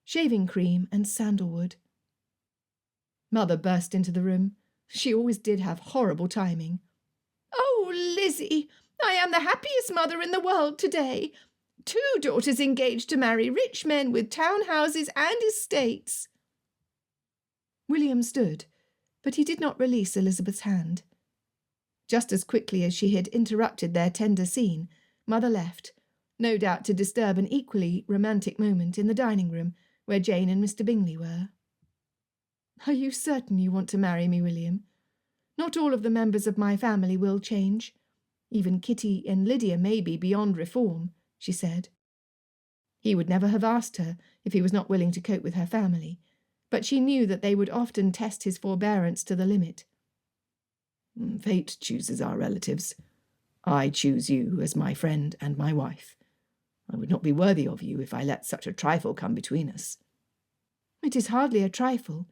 shaving cream and sandalwood. Mother burst into the room. She always did have horrible timing. "Oh, Lizzie, I am the happiest mother in the world today. 2 daughters engaged to marry rich men with town houses and estates." William stood, but he did not release Elizabeth's hand. Just as quickly as she had interrupted their tender scene, Mother left, no doubt to disturb an equally romantic moment in the dining-room where Jane and Mr. Bingley were. "Are you certain you want to marry me, William? Not all of the members of my family will change. Even Kitty and Lydia may be beyond reform," she said. He would never have asked her if he was not willing to cope with her family, but she knew that they would often test his forbearance to the limit. "Fate chooses our relatives. I choose you as my friend and my wife. I would not be worthy of you if I let such a trifle come between us." "It is hardly a trifle.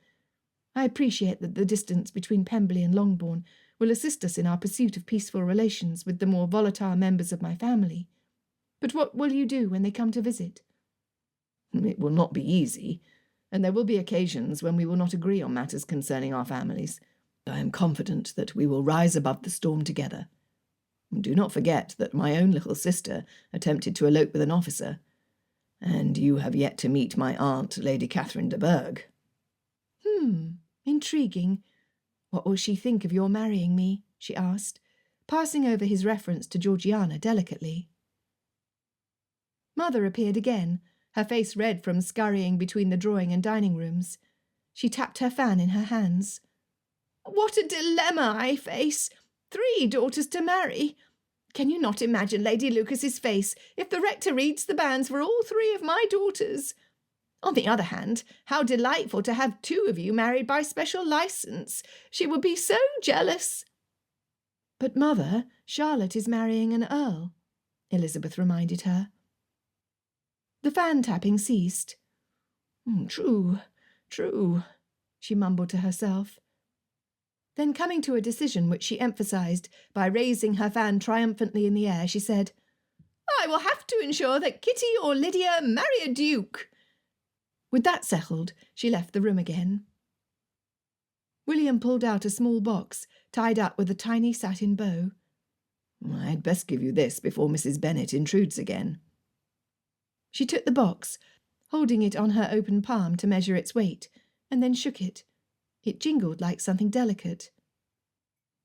I appreciate that the distance between Pemberley and Longbourn will assist us in our pursuit of peaceful relations with the more volatile members of my family. But what will you do when they come to visit?" "It will not be easy, and there will be occasions when we will not agree on matters concerning our families. I am confident that we will rise above the storm together. Do not forget that my own little sister attempted to elope with an officer, and you have yet to meet my aunt, Lady Catherine de Bourgh." Intriguing. What will she think of your marrying me?" she asked, passing over his reference to Georgiana delicately. Mother appeared again, her face red from scurrying between the drawing and dining rooms. She tapped her fan in her hands. "What a dilemma I face! 3 daughters to marry. Can you not imagine Lady Lucas's face if the rector reads the banns for all 3 of my daughters? On the other hand, how delightful to have 2 of you married by special licence. She would be so jealous." "But, Mother, Charlotte is marrying an earl," Elizabeth reminded her. The fan-tapping ceased. True, she mumbled to herself. Then, coming to a decision which she emphasised by raising her fan triumphantly in the air, she said, "I will have to ensure that Kitty or Lydia marry a duke." With that settled, she left the room again. William pulled out a small box, tied up with a tiny satin bow. "I had best give you this before Mrs. Bennet intrudes again." She took the box, holding it on her open palm to measure its weight, and then shook it. It jingled like something delicate.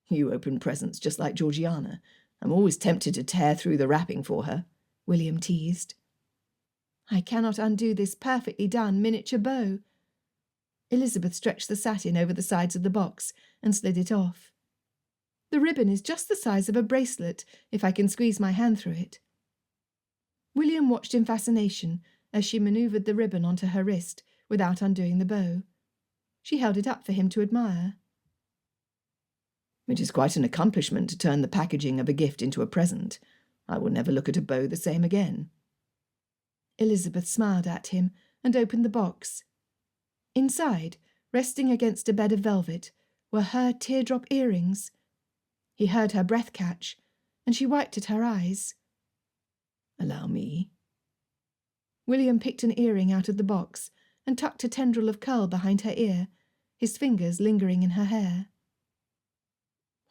"You open presents just like Georgiana. I'm always tempted to tear through the wrapping for her," William teased. "I cannot undo this perfectly done miniature bow." Elizabeth stretched the satin over the sides of the box and slid it off. "The ribbon is just the size of a bracelet, if I can squeeze my hand through it." William watched in fascination as she manoeuvred the ribbon onto her wrist without undoing the bow. She held it up for him to admire. "It is quite an accomplishment to turn the packaging of a gift into a present. I will never look at a bow the same again." Elizabeth smiled at him and opened the box. Inside Resting against a bed of velvet were her teardrop earrings. He heard her breath catch, and she wiped at her eyes. Allow me. William picked an earring out of the box and tucked a tendril of curl behind her ear, his fingers lingering in her hair.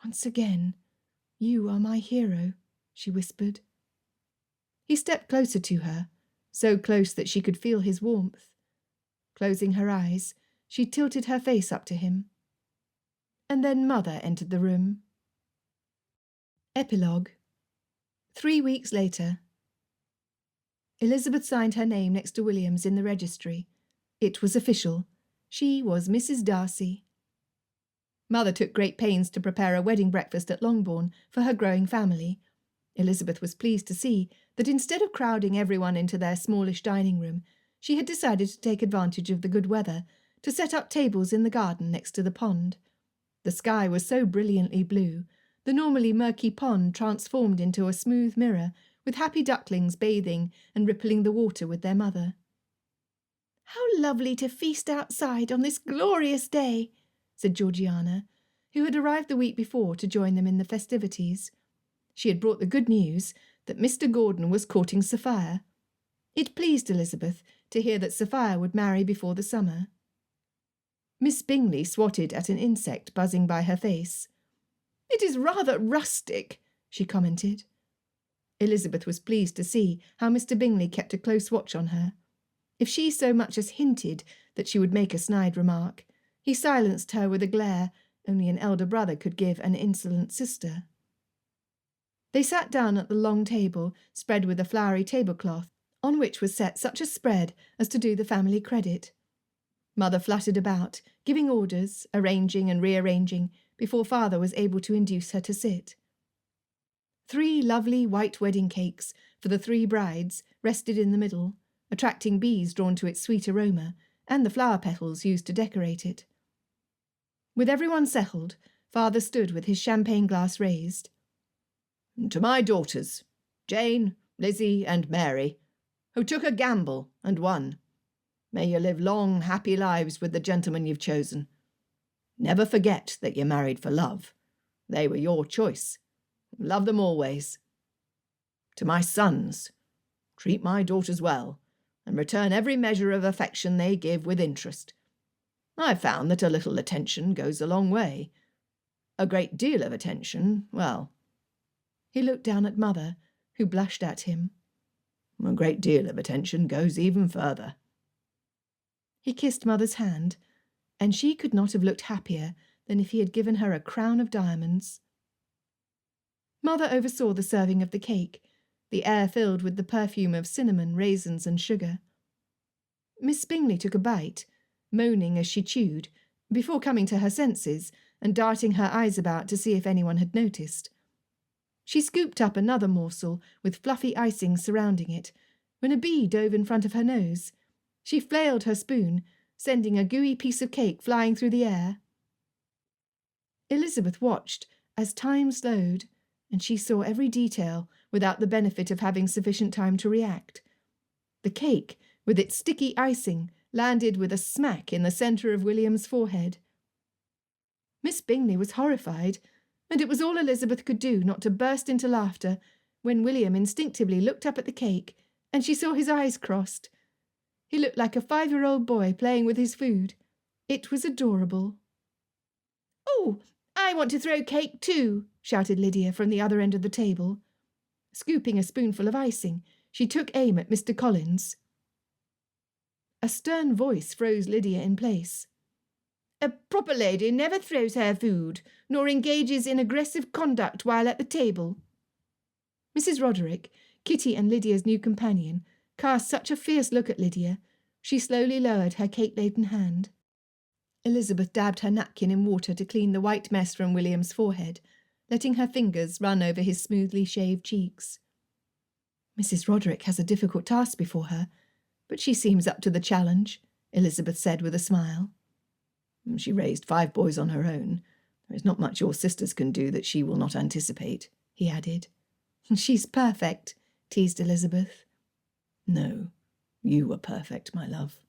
Once again, you are my hero, she whispered. He stepped closer to her, so close that she could feel his warmth. Closing her eyes, she tilted her face up to him. And then Mother entered the room. Epilogue. 3 weeks later. Elizabeth signed her name next to William's in the registry. It was official. She was Mrs. Darcy. Mother took great pains to prepare a wedding breakfast at Longbourn for her growing family. Elizabeth was pleased to see that instead of crowding everyone into their smallish dining room, she had decided to take advantage of the good weather to set up tables in the garden next to the pond. The sky was so brilliantly blue, the normally murky pond transformed into a smooth mirror, with happy ducklings bathing and rippling the water with their mother. "How lovely to feast outside on this glorious day," said Georgiana, who had arrived the week before to join them in the festivities. She had brought the good news that Mr. Gordon was courting Sophia. It pleased Elizabeth to hear that Sophia would marry before the summer. Miss Bingley swatted at an insect buzzing by her face. "It is rather rustic," she commented. Elizabeth was pleased to see how Mr. Bingley kept a close watch on her. If she so much as hinted that she would make a snide remark, he silenced her with a glare only an elder brother could give an insolent sister. They sat down at the long table, spread with a flowery tablecloth, on which was set such a spread as to do the family credit. Mother fluttered about, giving orders, arranging and rearranging, before Father was able to induce her to sit. 3 lovely white wedding cakes for the 3 brides rested in the middle, attracting bees drawn to its sweet aroma, and the flower petals used to decorate it. With everyone settled, Father stood with his champagne glass raised. To my daughters, Jane, Lizzie, and Mary, who took a gamble and won. May you live long, happy lives with the gentleman you've chosen. Never forget that you're married for love. They were your choice. Love them always. To my sons, treat my daughters well, and return every measure of affection they give with interest. I've found that a little attention goes a long way. A great deal of attention, well. He looked down at Mother, who blushed at him. A great deal of attention goes even further. He kissed Mother's hand, and she could not have looked happier than if he had given her a crown of diamonds. Mother oversaw the serving of the cake, the air filled with the perfume of cinnamon, raisins, and sugar. Miss Bingley took a bite, moaning as she chewed, before coming to her senses and darting her eyes about to see if anyone had noticed. She scooped up another morsel with fluffy icing surrounding it, when a bee dove in front of her nose. She flailed her spoon, sending a gooey piece of cake flying through the air. Elizabeth watched as time slowed, and she saw every detail without the benefit of having sufficient time to react. The cake, with its sticky icing, landed with a smack in the centre of William's forehead. Miss Bingley was horrified, and it was all Elizabeth could do not to burst into laughter when William instinctively looked up at the cake and she saw his eyes crossed. He looked like a 5-year-old boy playing with his food. It was adorable. "Oh, I want to throw cake too," shouted Lydia from the other end of the table. Scooping a spoonful of icing, she took aim at Mr. Collins. A stern voice froze Lydia in place. "A proper lady never throws her food, nor engages in aggressive conduct while at the table." Mrs. Roderick, Kitty and Lydia's new companion, cast such a fierce look at Lydia, she slowly lowered her cake-laden hand. Elizabeth dabbed her napkin in water to clean the white mess from William's forehead, letting her fingers run over his smoothly shaved cheeks. Mrs. Roderick has a difficult task before her, but she seems up to the challenge, Elizabeth said with a smile. She raised 5 boys on her own. There is not much your sisters can do that she will not anticipate, he added. She's perfect, teased Elizabeth. No, you were perfect, my love.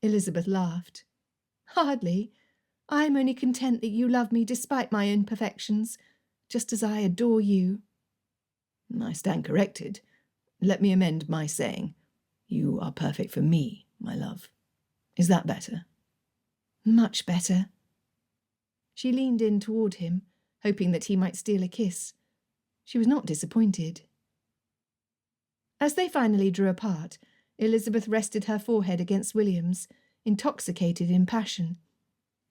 Elizabeth laughed. Hardly. I am only content that you love me despite my imperfections, just as I adore you. I stand corrected. Let me amend my saying. You are perfect for me, my love. Is that better? Much better. She leaned in toward him, hoping that he might steal a kiss. She was not disappointed. As they finally drew apart, Elizabeth rested her forehead against William's, intoxicated in passion.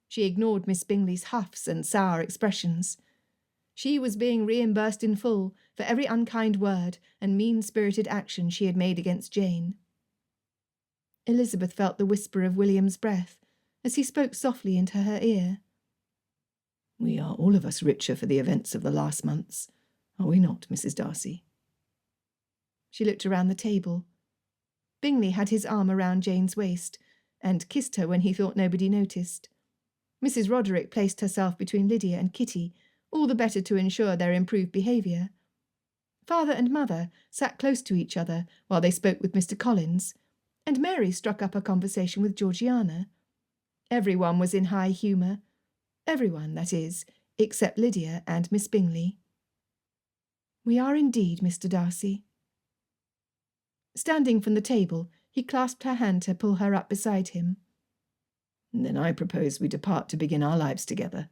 She ignored Miss Bingley's huffs and sour expressions. She was being reimbursed in full for every unkind word and mean-spirited action she had made against Jane. Elizabeth felt the whisper of William's breath as he spoke softly into her ear. We are all of us richer for the events of the last months, are we not, Mrs. Darcy? She looked around the table. Bingley had his arm around Jane's waist and kissed her when he thought nobody noticed. Mrs. Roderick placed herself between Lydia and Kitty, all the better to ensure their improved behaviour. Father and mother sat close to each other while they spoke with Mr. Collins, and Mary struck up a conversation with Georgiana. Everyone was in high humour. Everyone, that is, except Lydia and Miss Bingley. We are indeed, Mr. Darcy. Standing from the table, he clasped her hand to pull her up beside him. Then I propose we depart to begin our lives together.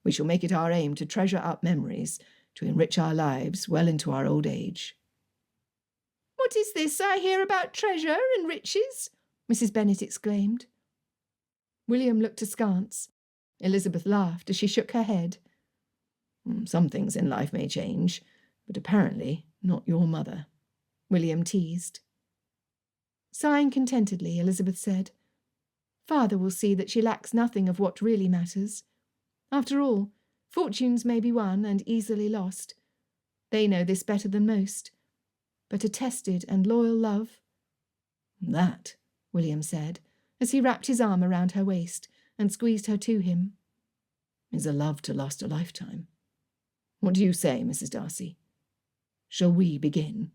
We shall make it our aim to treasure up memories, to enrich our lives well into our old age. What is this I hear about treasure and riches? Mrs. Bennet exclaimed. William looked askance. Elizabeth laughed as she shook her head. Some things in life may change, but apparently not your mother, William teased. Sighing contentedly, Elizabeth said, Father will see that she lacks nothing of what really matters. After all, fortunes may be won and easily lost. They know this better than most. But a tested and loyal love— That, William said, as he wrapped his arm around her waist and squeezed her to him, is a love to last a lifetime. What do you say, Mrs. Darcy? Shall we begin?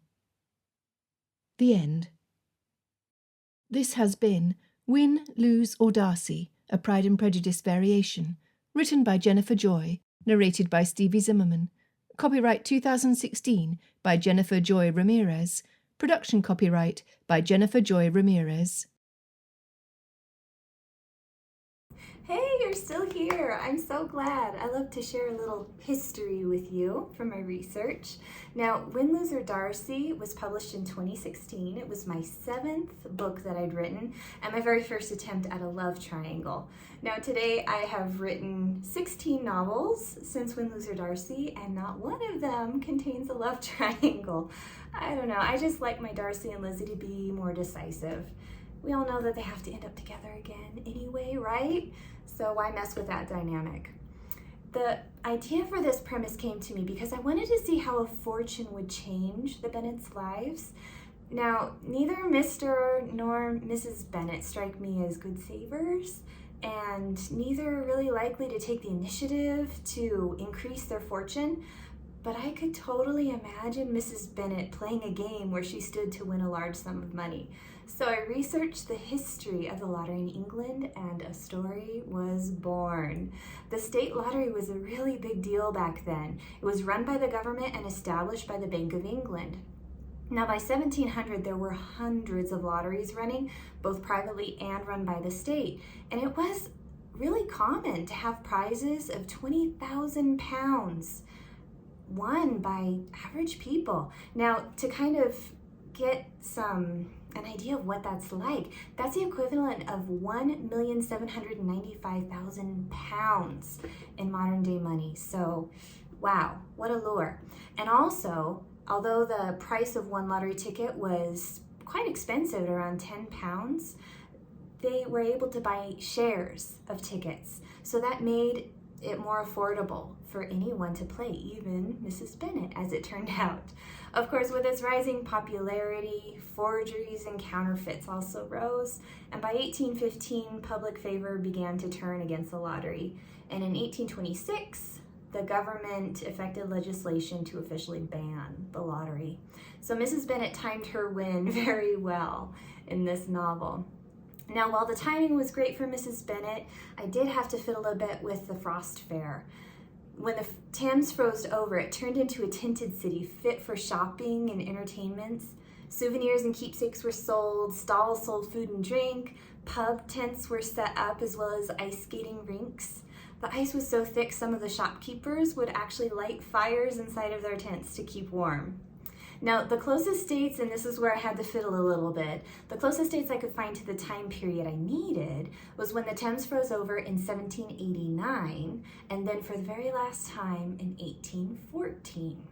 The end. This has been Win, Lose or Darcy, a Pride and Prejudice variation, written by Jennifer Joy, narrated by Stevie Zimmerman. Copyright 2016 by Jennifer Joy Ramirez. Production copyright by Jennifer Joy Ramirez. Hey, you're still here. I'm so glad. I love to share a little history with you from my research. Now, Win, Lose or Darcy was published in 2016. It was my 7th book that I'd written and my very first attempt at a love triangle. Now, today I have written 16 novels since Win, Lose or Darcy, and not one of them contains a love triangle. I don't know. I just like my Darcy and Lizzie to be more decisive. We all know that they have to end up together again anyway, right? So why mess with that dynamic? The idea for this premise came to me because I wanted to see how a fortune would change the Bennets' lives. Now, neither Mr. nor Mrs. Bennet strike me as good savers, and neither are really likely to take the initiative to increase their fortune, but I could totally imagine Mrs. Bennet playing a game where she stood to win a large sum of money. So I researched the history of the lottery in England, and a story was born. The state lottery was a really big deal back then. It was run by the government and established by the Bank of England. Now, by 1700, there were hundreds of lotteries running, both privately and run by the state. And it was really common to have prizes of £20,000 won by average people. Now, to kind of get an idea of what that's like, that's the equivalent of £1,795,000 in modern day money. So, wow, what a lure. And also, although the price of one lottery ticket was quite expensive at around £10, they were able to buy shares of tickets. So that made it more affordable for anyone to play, even Mrs. Bennet, as it turned out. Of course, with its rising popularity, forgeries and counterfeits also rose, and by 1815, public favor began to turn against the lottery. And in 1826, the government effected legislation to officially ban the lottery. So Mrs. Bennet timed her win very well in this novel. Now, while the timing was great for Mrs. Bennet, I did have to fiddle a bit with the frost fair. When the Thames froze over, it turned into a tinted city fit for shopping and entertainments. Souvenirs and keepsakes were sold, stalls sold food and drink, pub tents were set up, as well as ice skating rinks. The ice was so thick, some of the shopkeepers would actually light fires inside of their tents to keep warm. Now, the closest dates, and this is where I had to fiddle a little bit, the closest dates I could find to the time period I needed was when the Thames froze over in 1789, and then for the very last time in 1814.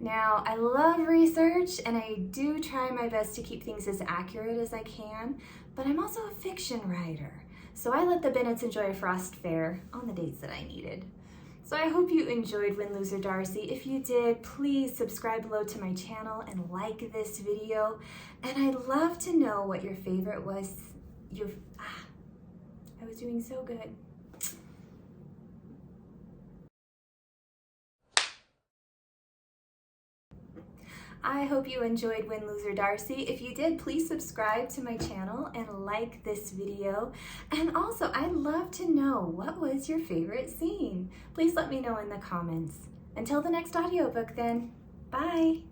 Now, I love research, and I do try my best to keep things as accurate as I can, but I'm also a fiction writer, so I let the Bennets enjoy a frost fair on the dates that I needed. So I hope you enjoyed Win, Lose, or Darcy. If you did, please subscribe below to my channel and like this video. And I'd love to know what your favorite was. I was doing so good. I hope you enjoyed Win, Lose, or Darcy. If you did, please subscribe to my channel and like this video. And also, I'd love to know, what was your favorite scene? Please let me know in the comments. Until the next audiobook then, bye!